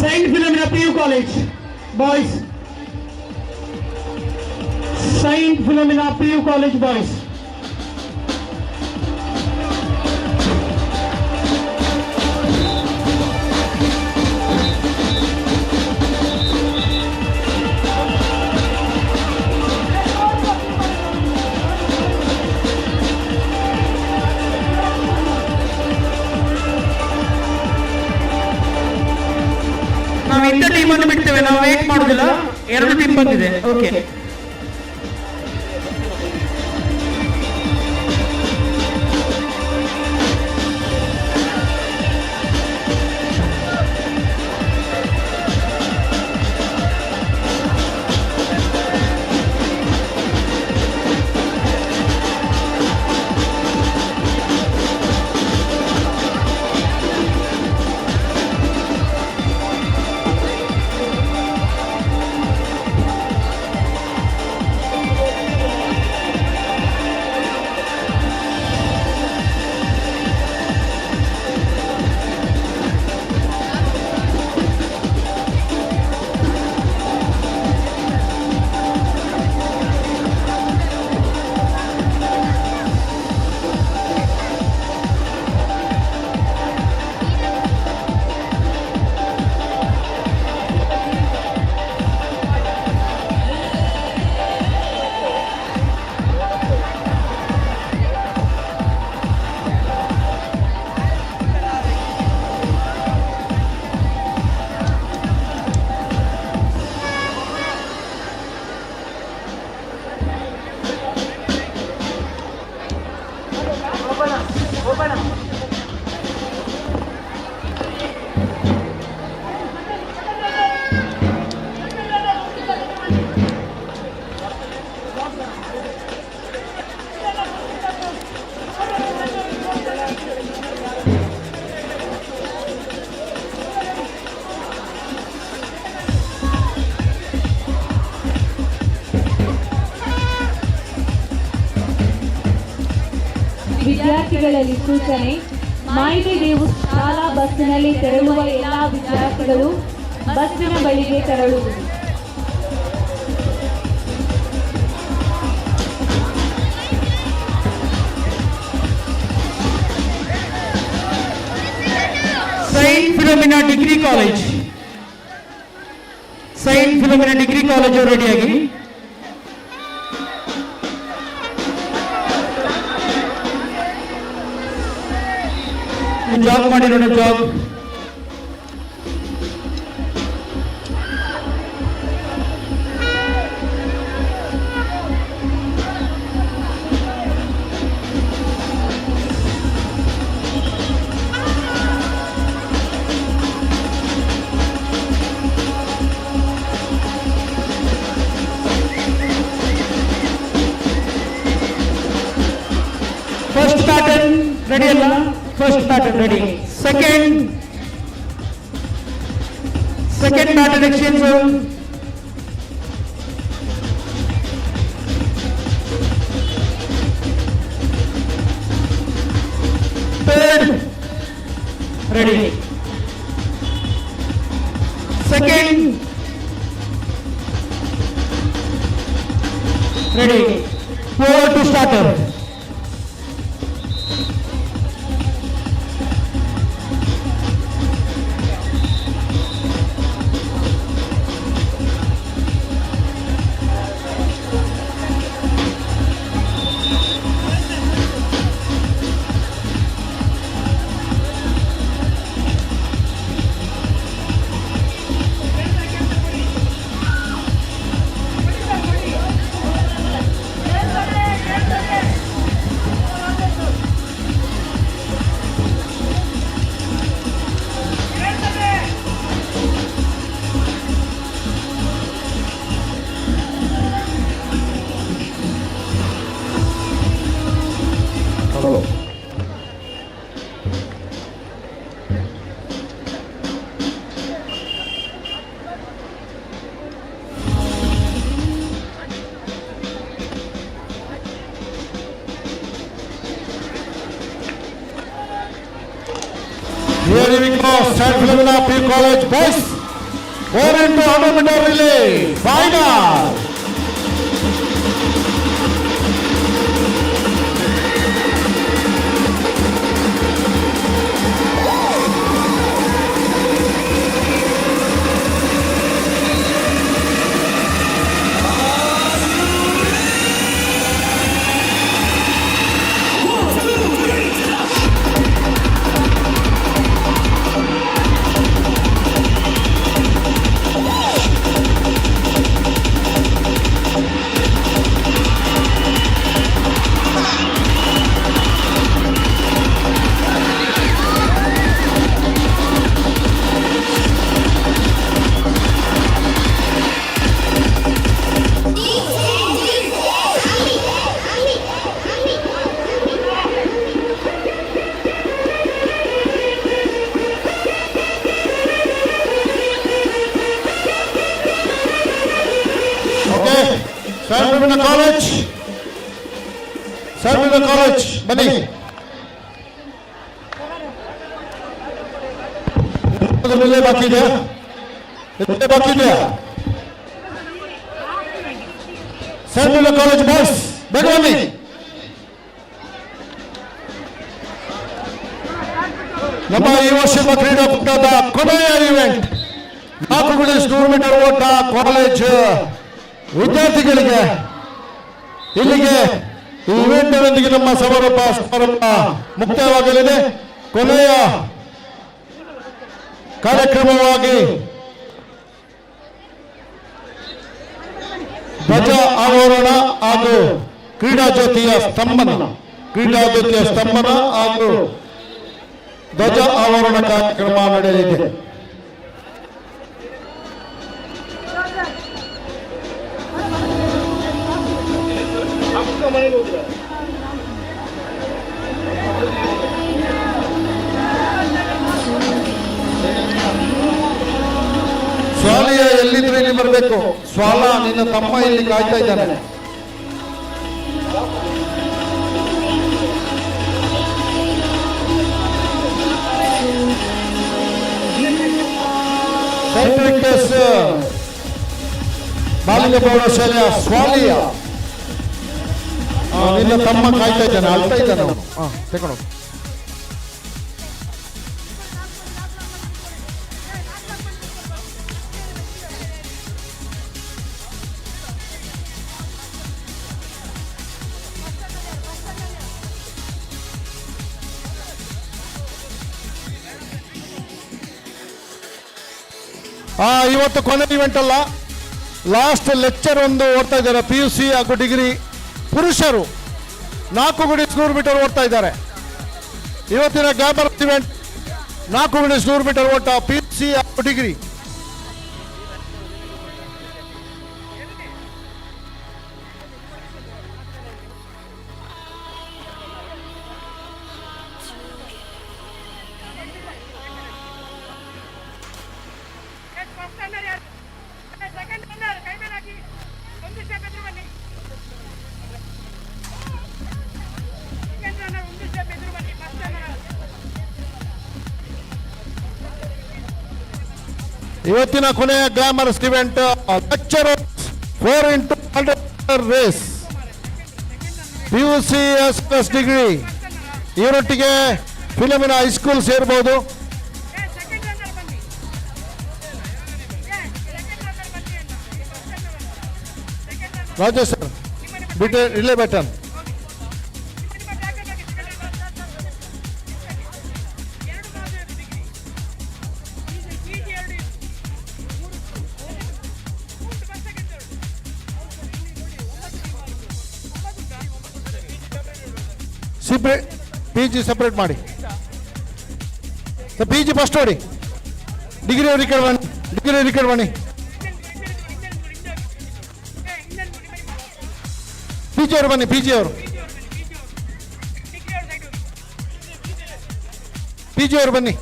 B: Saint Philomena PU College, boys. Saint Philomena PU College, boys. ನಾವು ಇಂಥ ಟೀಮನ್ನು ಬಿಡ್ತೇವೆ, ನಾವು ವೇಟ್ ಮಾಡೋದಿಲ್ಲ. 2 ಟೀಮ್ ಬಂದಿದೆ. ಓಕೆ,
N: ವಿದ್ಯಾರ್ಥಿಗಳಲ್ಲಿ ಸೂಚನೆ. ಮಾಹಿತಿ ದೇವು ಶಾಲಾ ಬಸ್ಸಿನಲ್ಲಿ ತೆರಳುವ ಎಲ್ಲ ವಿದ್ಯಾರ್ಥಿಗಳು ಬಸ್ಸಿನ ಬಳಿಗೆ ತೆರಳುವುದು.
B: Saint Philomena Degree College. Saint Philomena Degree College ರೆಡಿಯಾಗಿ. ಜಾಬ್ ಮಾಡಿರೋಣ ಜಾಬ್. ಫಸ್ಟ್ ಪ್ಯಾಟರ್ನ್ ರೆಡಿ ಅಲ್ಲ? First pattern ready. Second pattern exchange zone. Third ready. Second ready. 4 to starter.
A: Here we go, Saint Philomena PU College, boys. 4 into 100 meter relay final. Stand in the college. Stand in the college. ಬನ್ನಿ. ರಿಲೇ ಬಾಕಿ ಇದೆಯಾ? ರಿಲೇ ಬಾಕಿ ಇದೆಯಾ? Stand in the college boys. ಬೇಗ ಬನ್ನಿ. ನಮ್ಮ ಈ ವರ್ಷದ ಕ್ರೀಡಾಕೂಟದ ಕೊನೆಯ ಇವೆಂಟ್ 4x100 ಮೀಟರ್ ಓಟ ಕಾಲೇಜ್ ವಿದ್ಯಾರ್ಥಿಗಳಿಗೆ. ಇಲ್ಲಿಗೆ ಈ ಇವೆಂಟ್ನೊಂದಿಗೆ ನಮ್ಮ ಸಮಾರೋಪ ಮುಕ್ತಾಯವಾಗಲಿದೆ. ಕೊನೆಯ ಕಾರ್ಯಕ್ರಮವಾಗಿ ಧ್ವಜ ಆರೋಹಣ ಹಾಗೂ ಕ್ರೀಡಾ ಜ್ಯೋತಿಯ ಸ್ತಂಭನ ಹಾಗೂ ಧ್ವಜ ಆವರಣ ಕಾರ್ಯಕ್ರಮ ನಡೆಯಲಿದೆ. ಸ್ವಾಲಿಯ ಎಲ್ಲಿದ್ರೆ ಇಲ್ಲಿ ಬರಬೇಕು. ಸ್ವಾಲ ನಿನ್ನ ತಮ್ಮ ಇಲ್ಲಿ ಕಾಯ್ತಾ ಇದ್ದಾನೆ. ಸೈಂಟ್ ವಿಕ್ಟರ್ಸ್ ಬಾಲಿಕ ಪ್ರೌಢಶಾಲೆಯ ಸ್ವಾಲಿಯ ನಿನ್ನ ತಮ್ಮ ಕಾಯ್ತಾ ಇದ್ದಾನೆ, ಅಳ್ತಾ ಇದ್ದಾನೆ ಅವನು. ತಗೊಂಡು ಇವತ್ತು ಕೊನೆ ಇವೆಂಟ್ ಅಲ್ಲ, ಲಾಸ್ಟ್ ಲೆಕ್ಚರ್ ಒಂದು ಓಡ್ತಾ ಇದ್ದಾರೆ. PUC ಹಾಗೂ ಡಿಗ್ರಿ ಪುರುಷರು 4x100 ಮೀಟರ್ ಓಡ್ತಾ ಇದ್ದಾರೆ. ಇವತ್ತಿನ ಗ್ಯಾಬರ್ ಇವೆಂಟ್ 4x100 ಮೀಟರ್ ಓಟ PUC ಹಾಗೂ ಡಿಗ್ರಿ. ಇವತ್ತಿನ ಕೊನೆಯ glamorous event lecture 4x100 race PUC plus degree. ಇವರೊಟ್ಟಿಗೆ ಫಿಲಮಿನ ಹೈಸ್ಕೂಲ್ ಸೇರ್ಬೋದು. ರಾಜೇಶ್ ಸರ್ ಇಲ್ಲೇ ಬೆಟನ್. PG ಸಪ್ರೇಟ್ ಮಾಡಿ. PG ಫಸ್ಟ್ ಹೊಡಿ. ಡಿಗ್ರಿ ಅವ್ರು ಈ ಕಡೆ ಬನ್ನಿ. PG ಅವರು ಬನ್ನಿ. PG ಅವರು ಬನ್ನಿ.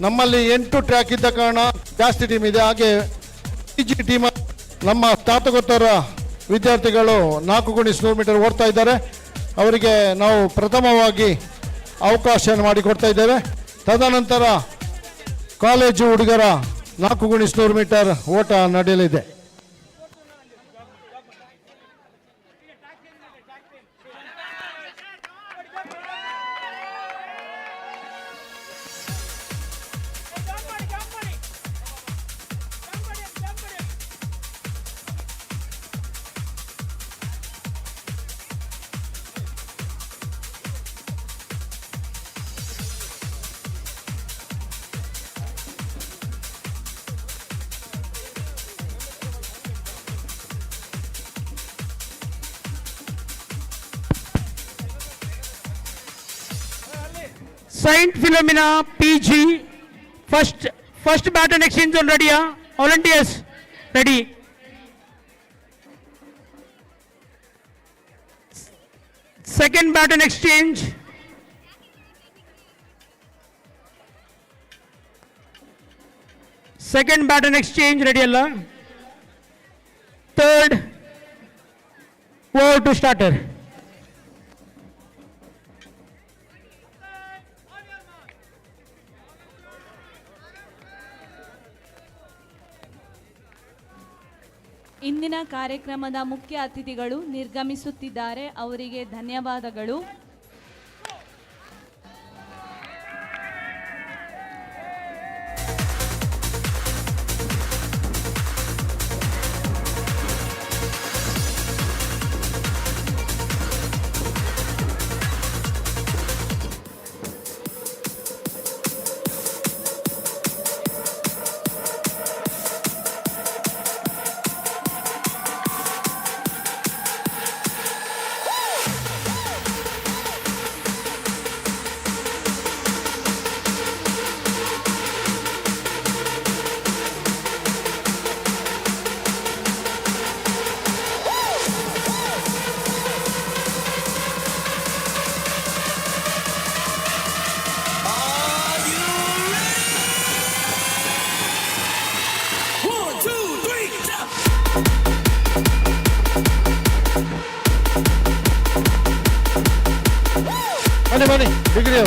A: ನಮ್ಮಲ್ಲಿ 8 ಟ್ರ್ಯಾಕ್ ಇದ್ದ ಕಾರಣ ಜಾಸ್ತಿ ಟೀಮ್ ಇದೆ. ಹಾಗೆ PG ಟೀಮ್ ನಮ್ಮ ಸ್ನಾತಕೋತ್ತರ ವಿದ್ಯಾರ್ಥಿಗಳು 4x100 ಮೀಟರ್ ಓಡ್ತಾ ಇದ್ದಾರೆ. ಅವರಿಗೆ ನಾವು ಪ್ರಥಮವಾಗಿ ಅವಕಾಶ ಮಾಡಿಕೊಡ್ತಾ ಇದ್ದೇವೆ. ತದನಂತರ ಕಾಲೇಜು ಹುಡುಗರ 4x100 ಮೀಟರ್ ಓಟ ನಡೆಯಲಿದೆ.
B: Saint Philomena PG, first baton exchange zone ready, volunteers ready. Second baton exchange. Second baton exchange ready alla. Third, over to starter.
N: ಇಂದಿನ ಕಾರ್ಯಕ್ರಮದ ಮುಖ್ಯ ಅತಿಥಿಗಳು ನಿರ್ಗಮಿಸುತ್ತಿದ್ದಾರೆ, ಅವರಿಗೆ ಧನ್ಯವಾದಗಳು.
A: ಬನ್ನಿ ಡಿಗ್ರಿ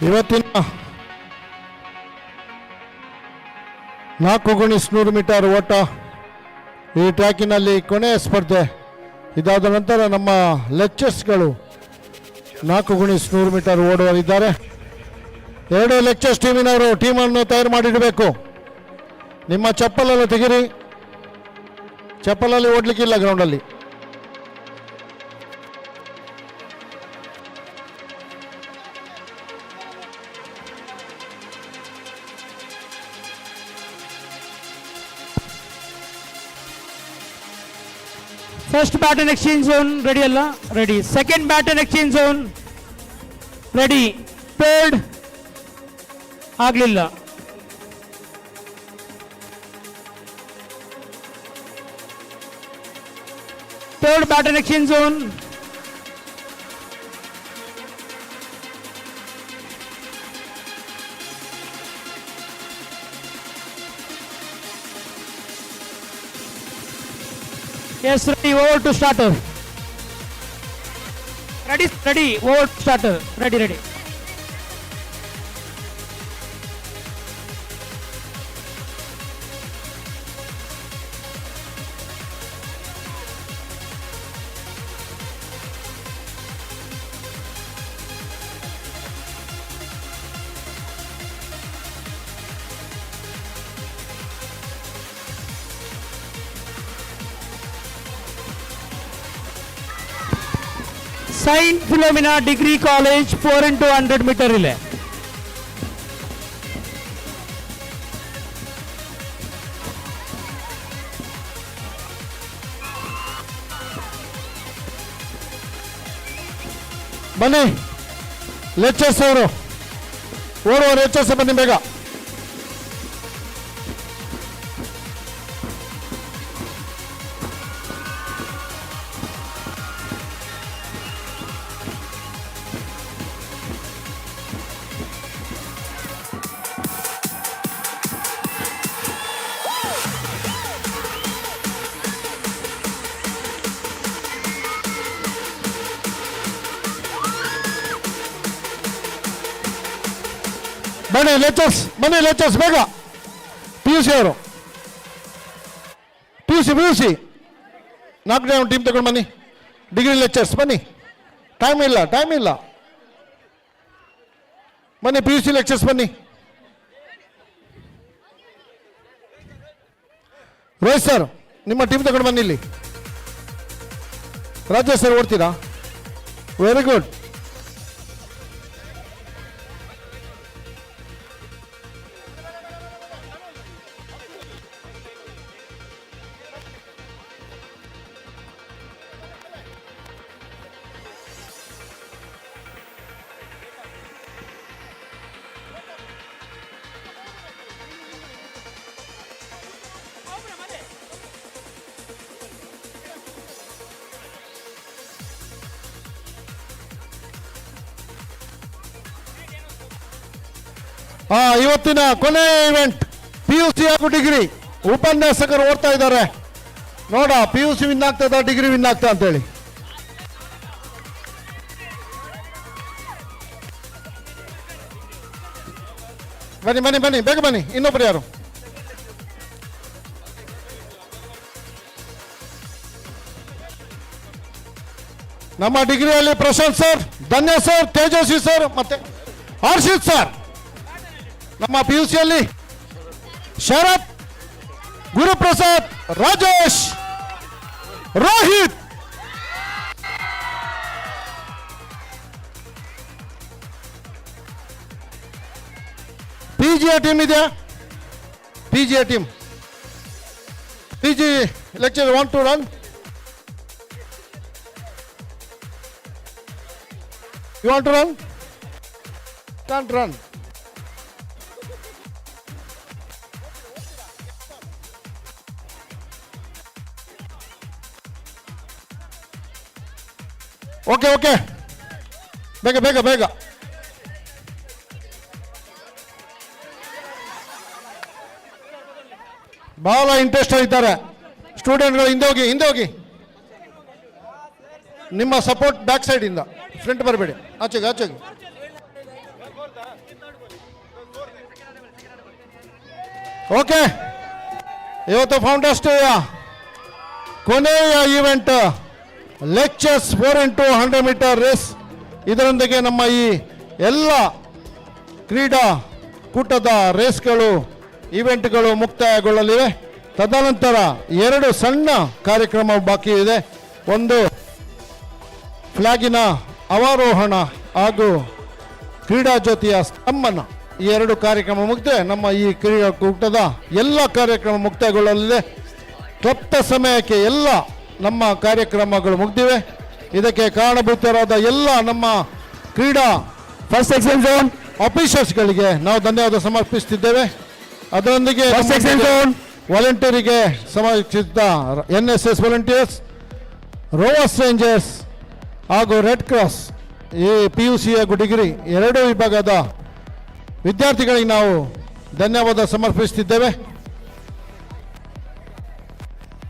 A: ಇವತ್ತಿನ 4x100 ಮೀಟರ್ ಓಟ ಈ ಟ್ರ್ಯಾಕಿನಲ್ಲಿ ಕೊನೆಯ ಸ್ಪರ್ಧೆ. ಇದಾದ ನಂತರ ನಮ್ಮ ಲೆಕ್ಚರ್ಸ್ಗಳು 4x100 ಮೀಟರ್ ಓಡುವರಿದ್ದಾರೆ. 2 ಲೆಕ್ಚರ್ಸ್ ಟೀಮಿನವರು ಟೀಮನ್ನು ತಯಾರು ಮಾಡಿಡಬೇಕು. ನಿಮ್ಮ ಚಪ್ಪಲೆಲ್ಲ ತೆಗಿರಿ, ಚಪ್ಪಲಲ್ಲಿ ಓಡಲಿಕ್ಕಿಲ್ಲ ಗ್ರೌಂಡಲ್ಲಿ.
B: First baton exchange zone ready alla, ready. Second baton exchange zone ready. Third ಆಗ್ಲಿಲ್ಲ. Third baton exchange zone. Yes, ready, over to starter. Ready, over to starter. Ready. Saint Philomena Degree College 4 into 100 meter relay.
A: ಬನ್ನಿ ಲೆಕ್ಚರ್ಸ್ ಅವರು ಓಡುವ ಲೆಕ್ಚರ್ಸ್ ಬನ್ನಿ ಬೇಗ. ಬನ್ನಿ ಲೆಕ್ಚರ್ಸ್ ಬೇಗ. PUC ಅವರು PUC 4 ಜನ ಟೀಮ್ ತಗೊಂಡು ಬನ್ನಿ. ಡಿಗ್ರಿ ಲೆಕ್ಚರ್ಸ್ ಬನ್ನಿ, ಟೈಮ್ ಇಲ್ಲ ಬನ್ನಿ. PUC ಲೆಕ್ಚರ್ಸ್ ಬನ್ನಿ. ರೋಹಿತ್ ಸರ್ ನಿಮ್ಮ ಟೀಮ್ ತಗೊಂಡು ಬನ್ನಿ ಇಲ್ಲಿ. ರಾಜೇಶ್ ಸರ್ ಓಡ್ತೀರಾ? Very good. ಇವತ್ತಿನ ಕೊನೆ ಇವೆಂಟ್ PUC ಹಾಗೂ ಡಿಗ್ರಿ ಉಪನ್ಯಾಸಕರು ಓಡ್ತಾ ಇದ್ದಾರೆ. ನೋಡ PUC ವಿನ್ ಆಗ್ತದ, ಡಿಗ್ರಿ ವಿನ್ ಆಗ್ತಾ ಅಂತೇಳಿ. ಬನ್ನಿ ಬೇಗ ಬನ್ನಿ. ಇನ್ನೊಬ್ರು ಯಾರು? ನಮ್ಮ ಡಿಗ್ರಿಯಲ್ಲಿ Prashanth sir, Dhanya sir, Tejaswi sir ಮತ್ತೆ ಹರ್ಷಿತ್ ಸರ್. ನಮ್ಮ PUCಯಲ್ಲಿ ಶರತ್, ಗುರುಪ್ರಸಾದ್, ರಾಜೇಶ್, ರೋಹಿತ್. PGA ಟೀಮ್ ಇದೆಯಾ? PGA team, PG lecture want to run? You want to run? Can't run. Okay. ಬೇಗ. ಬಹಳ ಇಂಟ್ರೆಸ್ಟ್ ಇದ್ದಾರೆ ಸ್ಟೂಡೆಂಟ್ಗಳು. ಹಿಂದೆ ಹೋಗಿ. ನಿಮ್ಮ ಸಪೋರ್ಟ್ ಬ್ಯಾಕ್ ಸೈಡ್ ಇಂದ, ಫ್ರಂಟ್ ಬರಬೇಡಿ. ಆಚೆಗೆ. ಓಕೆ, ಇವತ್ತು ಫೌಂಡರ್ಸ್ ಡೇಯ ಕೊನೆಯ event lecturers 4 into 100 metre race. ಇದರೊಂದಿಗೆ ನಮ್ಮ ಈ ಎಲ್ಲ ಕ್ರೀಡಾ ಕೂಟದ ರೇಸ್ಗಳು, ಈವೆಂಟ್ಗಳು ಮುಕ್ತಾಯಗೊಳ್ಳಲಿವೆ. ತದನಂತರ 2 ಸಣ್ಣ ಕಾರ್ಯಕ್ರಮ ಬಾಕಿ ಇದೆ. ಒಂದು ಫ್ಲಾಗಿನ ಅವರೋಹಣ ಹಾಗೂ ಕ್ರೀಡಾ ಜ್ಯೋತಿಯ ಸ್ತಂಭನ. ಈ 2 ಕಾರ್ಯಕ್ರಮ ಮುಗಿದ್ರೆ ನಮ್ಮ ಈ ಕ್ರೀಡಾ ಕೂಟದ ಎಲ್ಲ ಕಾರ್ಯಕ್ರಮ ಮುಕ್ತಾಯಗೊಳ್ಳಲಿದೆ. ಕ್ಲಪ್ತ ಸಮಯಕ್ಕೆ ಎಲ್ಲ ನಮ್ಮ ಕಾರ್ಯಕ್ರಮಗಳು ಮುಗಿದಿವೆ. ಇದಕ್ಕೆ ಕಾರಣಭೂತರಾದ ಎಲ್ಲ ನಮ್ಮ ಕ್ರೀಡಾ ಫಸ್ಟ್ ಸೆಕ್ಷನ್ ಝೋನ್ ಆಫೀಸರ್ಸ್ಗಳಿಗೆ ನಾವು ಧನ್ಯವಾದ ಸಮರ್ಪಿಸುತ್ತಿದ್ದೇವೆ. ಅದರೊಂದಿಗೆ ವಾಲಂಟಿಯರಿಗೆ ಸಮರ್ಪಿಸಿದ NSS ವಾಲಂಟಿಯರ್ಸ್, ರೋವರ್ಸ್ ರೇಂಜರ್ಸ್ ಹಾಗೂ ರೆಡ್ ಕ್ರಾಸ್, ಈ PUC ಹಾಗೂ ಡಿಗ್ರಿ 2 ವಿಭಾಗದ ವಿದ್ಯಾರ್ಥಿಗಳಿಗೆ ನಾವು ಧನ್ಯವಾದ ಸಮರ್ಪಿಸುತ್ತಿದ್ದೇವೆ.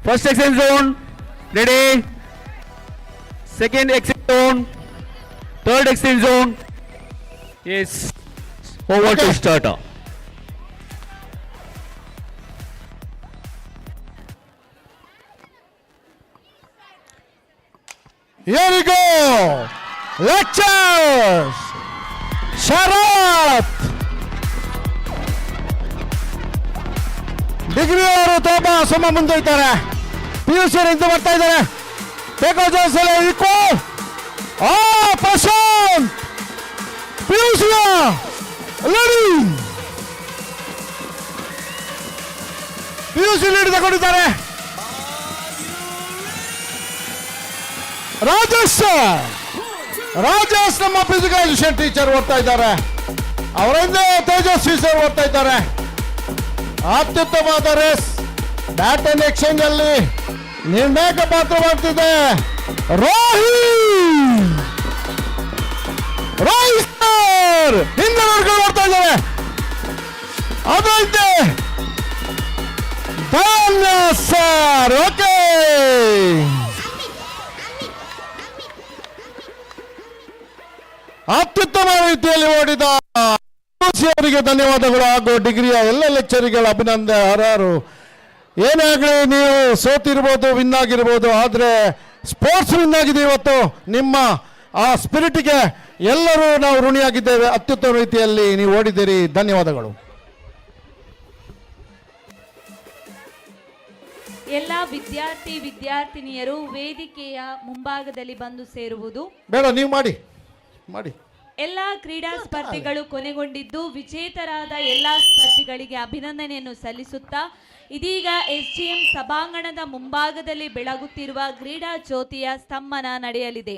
E: First exit zone ready, second exit zone, third exit zone is over to start.
A: Here we go. Lectures. Sharath degree ಅವರು ತುಂಬ ಮುಂದೊಯ್ತಾರೆ. PUC ಇಂದ ಬರ್ತಾ ಇದ್ದಾರೆ. ಬೇಕೋ ಜೋಸೆಲ್ಲ ಈಕ್ವಲ್ ಪ್ರಶಾಂತ್ ಪಿಯೂಷಿಯ ಪಿಯುಸಿ ಲೀಡ್ ತಗೊಂಡಿದ್ದಾರೆ. ರಾಜೇಶ್ ನಮ್ಮ ಫಿಸಿಕಲ್ ಎಜುಕೇಶನ್ ಟೀಚರ್ ಓದ್ತಾ ಇದ್ದಾರೆ. ಅವರಿಂದ ತೇಜಸ್ವಿ ಸರ್ ಓದ್ತಾ ಇದ್ದಾರೆ. ಅತ್ಯುತ್ತಮವಾದ ರೇಸ್ ಬ್ಯಾಟ್ ಅಂಡ್ ಎಕ್ಸ್ಚೇಂಜ್ ಅಲ್ಲಿ ನಿರ್ಣಾಯಕ ಪಾತ್ರ ಮಾಡ್ತಿದೆ ರೋಹಿತ್ ಸರ್ ಹಿಂದೆ ನೋಡ್ಕೊಂಡು ಓಡ್ತಾ ಇದ್ದಾರೆ. ಅದರಂತೆ ಸರ್ ಓಕೆ ಅತ್ಯುತ್ತಮ ರೀತಿಯಲ್ಲಿ ಓಡಿದ ಅವರಿಗೆ ಧನ್ಯವಾದಗಳು ಹಾಗೂ ಡಿಗ್ರಿಯ ಎಲ್ಲ ಲೆಕ್ಚರ್ಗಳ ಅಭಿನಂದನೆ. ಹರಾರು ಏನೇ ಆಗಲಿ ನೀವು ಸೋತಿರ್ಬೋದು, ವಿನ್ ಆಗಿರ್ಬೋದು, ಆದರೆ ಸ್ಪೋರ್ಟ್ಸ್ ವಿನ್ ಆಗಿದೆ ಇವತ್ತು. ನಿಮ್ಮ ಆ ಸ್ಪಿರಿಟ್ಗೆ ಎಲ್ಲರೂ ನಾವು ಋಣಿಯಾಗಿದ್ದೇವೆ. ಅತ್ಯುತ್ತಮ ರೀತಿಯಲ್ಲಿ ನೀವು ಓಡಿದ್ದೀರಿ, ಧನ್ಯವಾದಗಳು.
N: ಎಲ್ಲ ವಿದ್ಯಾರ್ಥಿನಿಯರು ವೇದಿಕೆಯ ಮುಂಭಾಗದಲ್ಲಿ ಬಂದು ಸೇರುವುದು
A: ಬೇಡ, ನೀವು ಮಾಡಿ ಮಾಡಿ.
N: ಎಲ್ಲ ಕ್ರೀಡಾ ಸ್ಪರ್ಧೆಗಳು ಕೊನೆಗೊಂಡಿದ್ದು ವಿಜೇತರಾದ ಎಲ್ಲ ಸ್ಪರ್ಧಿಗಳಿಗೆ ಅಭಿನಂದನೆಯನ್ನು ಸಲ್ಲಿಸುತ್ತಾ ಇದೀಗ ಎಸ್ಜಿಎಂ ಸಭಾಂಗಣದ ಮುಂಭಾಗದಲ್ಲಿ ಬೆಳಗುತ್ತಿರುವ ಕ್ರೀಡಾ ಜ್ಯೋತಿಯ ಸ್ತಂಭನ ನಡೆಯಲಿದೆ.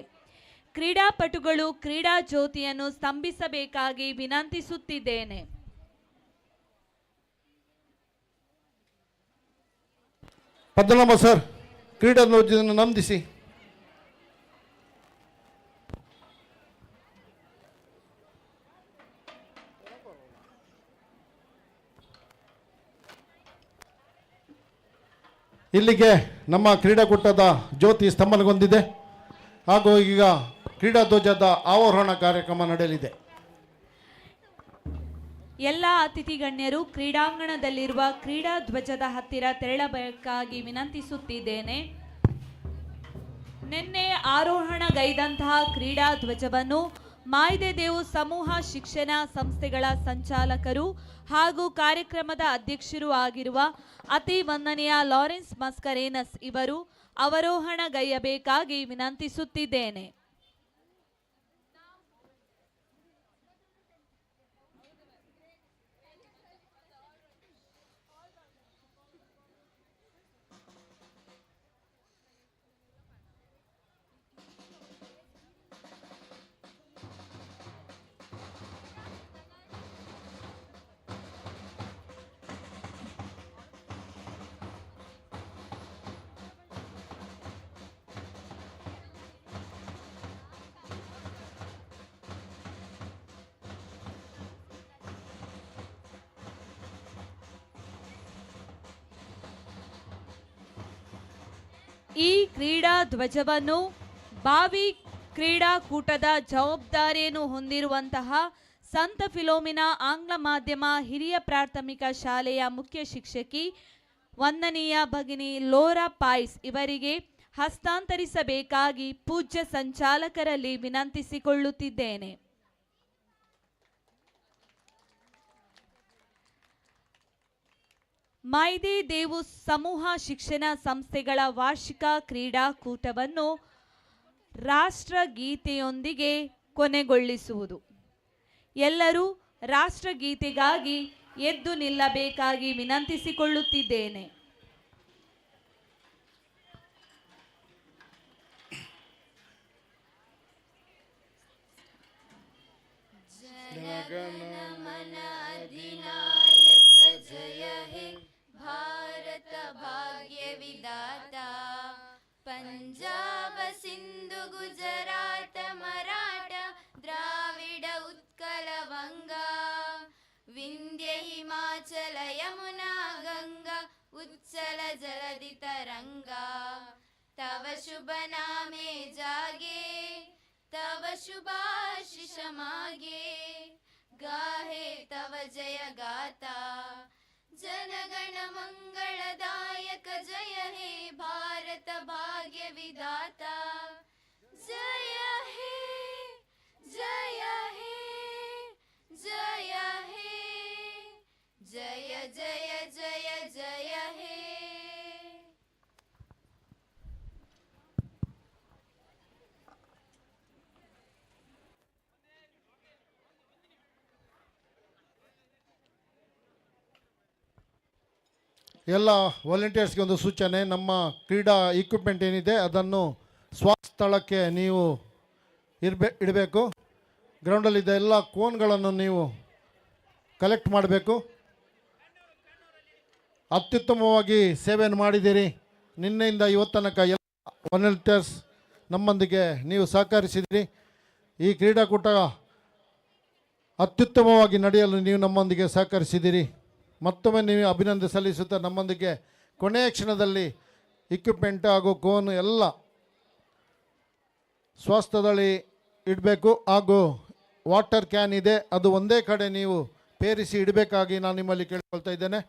N: ಕ್ರೀಡಾಪಟುಗಳು ಕ್ರೀಡಾ ಜ್ಯೋತಿಯನ್ನು ಸ್ತಂಭಿಸಬೇಕಾಗಿ ವಿನಂತಿಸುತ್ತಿದ್ದೇನೆ.
A: ಪದ್ಮನಾಭ ಸರ್ ಕ್ರೀಡಾ ಧ್ವಜವನ್ನು ನಂದಿಸಿ. ಇಲ್ಲಿಗೆ ನಮ್ಮ ಕ್ರೀಡಾಕೂಟದ ಜ್ಯೋತಿ ಸ್ತಂಭನಗೊಂಡಿದೆ ಹಾಗೂ ಈಗ ಕ್ರೀಡಾ ಧ್ವಜದ ಆರೋಹಣ ಕಾರ್ಯಕ್ರಮ ನಡೆಯಲಿದೆ.
N: ಎಲ್ಲ ಅತಿಥಿ ಗಣ್ಯರು ಕ್ರೀಡಾಂಗಣದಲ್ಲಿರುವ ಕ್ರೀಡಾ ಧ್ವಜದ ಹತ್ತಿರ ತೆರಳಬೇಕಾಗಿ ವಿನಂತಿಸುತ್ತಿದ್ದೇನೆ. ನಿನ್ನೆ ಆರೋಹಣಗೈದಂತಹ ಕ್ರೀಡಾ ಧ್ವಜವನ್ನು ಮಾಯಿದೆದೇವು ಸಮೂಹ ಶಿಕ್ಷಣ ಸಂಸ್ಥೆಗಳ ಸಂಚಾಲಕರು ಹಾಗೂ ಕಾರ್ಯಕ್ರಮದ ಅಧ್ಯಕ್ಷರು ಆಗಿರುವ ಅತಿ ವಂದನೀಯ ಲಾರೆನ್ಸ್ ಮಸ್ಕರೇನಸ್ ಇವರು ಅವರೋಹಣಗೈಯಬೇಕಾಗಿ ವಿನಂತಿಸುತ್ತಿದ್ದೇನೆ. ಈ ಕ್ರೀಡಾ ಧ್ವಜವನ್ನು ಭಾವಿ ಕ್ರೀಡಾಕೂಟದ ಜವಾಬ್ದಾರಿಯನ್ನು ಹೊಂದಿರುವಂತಹ ಸಂತ ಫಿಲೋಮಿನಾ ಆಂಗ್ಲ ಮಾಧ್ಯಮ ಹಿರಿಯ ಪ್ರಾಥಮಿಕ ಶಾಲೆಯ ಮುಖ್ಯ ಶಿಕ್ಷಕಿ ವಂದನೀಯ ಭಗಿನಿ ಲೋರಾ ಪಾಯ್ಸ್ ಇವರಿಗೆ ಹಸ್ತಾಂತರಿಸಬೇಕಾಗಿ ಪೂಜ್ಯ ಸಂಚಾಲಕರಲ್ಲಿ ವಿನಂತಿಸಿಕೊಳ್ಳುತ್ತಿದ್ದೇನೆ. ಮಾಯಿದೆದೇವು ಸಮೂಹ ಶಿಕ್ಷಣ ಸಂಸ್ಥೆಗಳ ವಾರ್ಷಿಕ ಕ್ರೀಡಾಕೂಟವನ್ನು ರಾಷ್ಟ್ರಗೀತೆಯೊಂದಿಗೆ ಕೊನೆಗೊಳಿಸುವುದು. ಎಲ್ಲರೂ ರಾಷ್ಟ್ರಗೀತೆಗಾಗಿ ಎದ್ದು ನಿಲ್ಲಬೇಕಾಗಿ ವಿನಂತಿಸಿಕೊಳ್ಳುತ್ತಿದ್ದೇನೆ.
I: जनगणमन अधिनायक जय हे भारत भाग्य विधाता पंजाब सिंधु गुजरात मराठा द्राविड उत्कल वंगा विंध्य हिमाचल यमुना गंगा उच्चल जलधि तरंगा तव शुभ नामे जागे तव शुभाशिष मागे गाहे तव जय गाता जनगण मंगलदायक जय हे भारत भाग्य विधाता जय हे जय हे जय हे जय जय जय जय हे.
A: ಎಲ್ಲ ವಾಲಂಟಿಯರ್ಸ್ಗೆ ಒಂದು ಸೂಚನೆ, ನಮ್ಮ ಕ್ರೀಡಾ ಇಕ್ವಿಪ್ಮೆಂಟ್ ಏನಿದೆ ಅದನ್ನು ಸ್ವಸ್ಥಳಕ್ಕೆ ನೀವು ಇಡಬೇಕು. ಗ್ರೌಂಡಲ್ಲಿದ್ದ ಎಲ್ಲ ಕೋನ್ಗಳನ್ನು ನೀವು ಕಲೆಕ್ಟ್ ಮಾಡಬೇಕು. ಅತ್ಯುತ್ತಮವಾಗಿ ಸೇವೆಯನ್ನು ಮಾಡಿದ್ದೀರಿ. ನಿನ್ನೆಯಿಂದ ಇವತ್ತನಕ ಎಲ್ಲ ವಾಲಂಟಿಯರ್ಸ್ ನಮ್ಮೊಂದಿಗೆ ನೀವು ಸಹಕರಿಸಿದಿರಿ. ಈ ಕ್ರೀಡಾಕೂಟ ಅತ್ಯುತ್ತಮವಾಗಿ ನಡೆಯಲು ನೀವು ನಮ್ಮೊಂದಿಗೆ ಸಹಕರಿಸಿದ್ದೀರಿ. ಮತ್ತೊಮ್ಮೆ ನೀವು ಅಭಿನಂದನೆ ಸಲ್ಲಿಸುತ್ತಾ ನಮ್ಮೊಂದಿಗೆ ಕೊನೆಯ ಕ್ಷಣದಲ್ಲಿ ಇಕ್ವಿಪ್ಮೆಂಟ್ ಹಾಗೂ ಕೋನ್ ಎಲ್ಲ ಸ್ವಾಸ್ಥ್ಯದಲ್ಲಿ ಇಡಬೇಕು. ಹಾಗೂ ವಾಟರ್ ಕ್ಯಾನ್ ಇದೆ, ಅದು ಒಂದೇ ಕಡೆ ನೀವು ಪೇರಿಸಿ ಇಡಬೇಕಾಗಿ ನಾನು ನಿಮ್ಮಲ್ಲಿ ಕೇಳ್ಕೊಳ್ತಾ ಇದ್ದೇನೆ.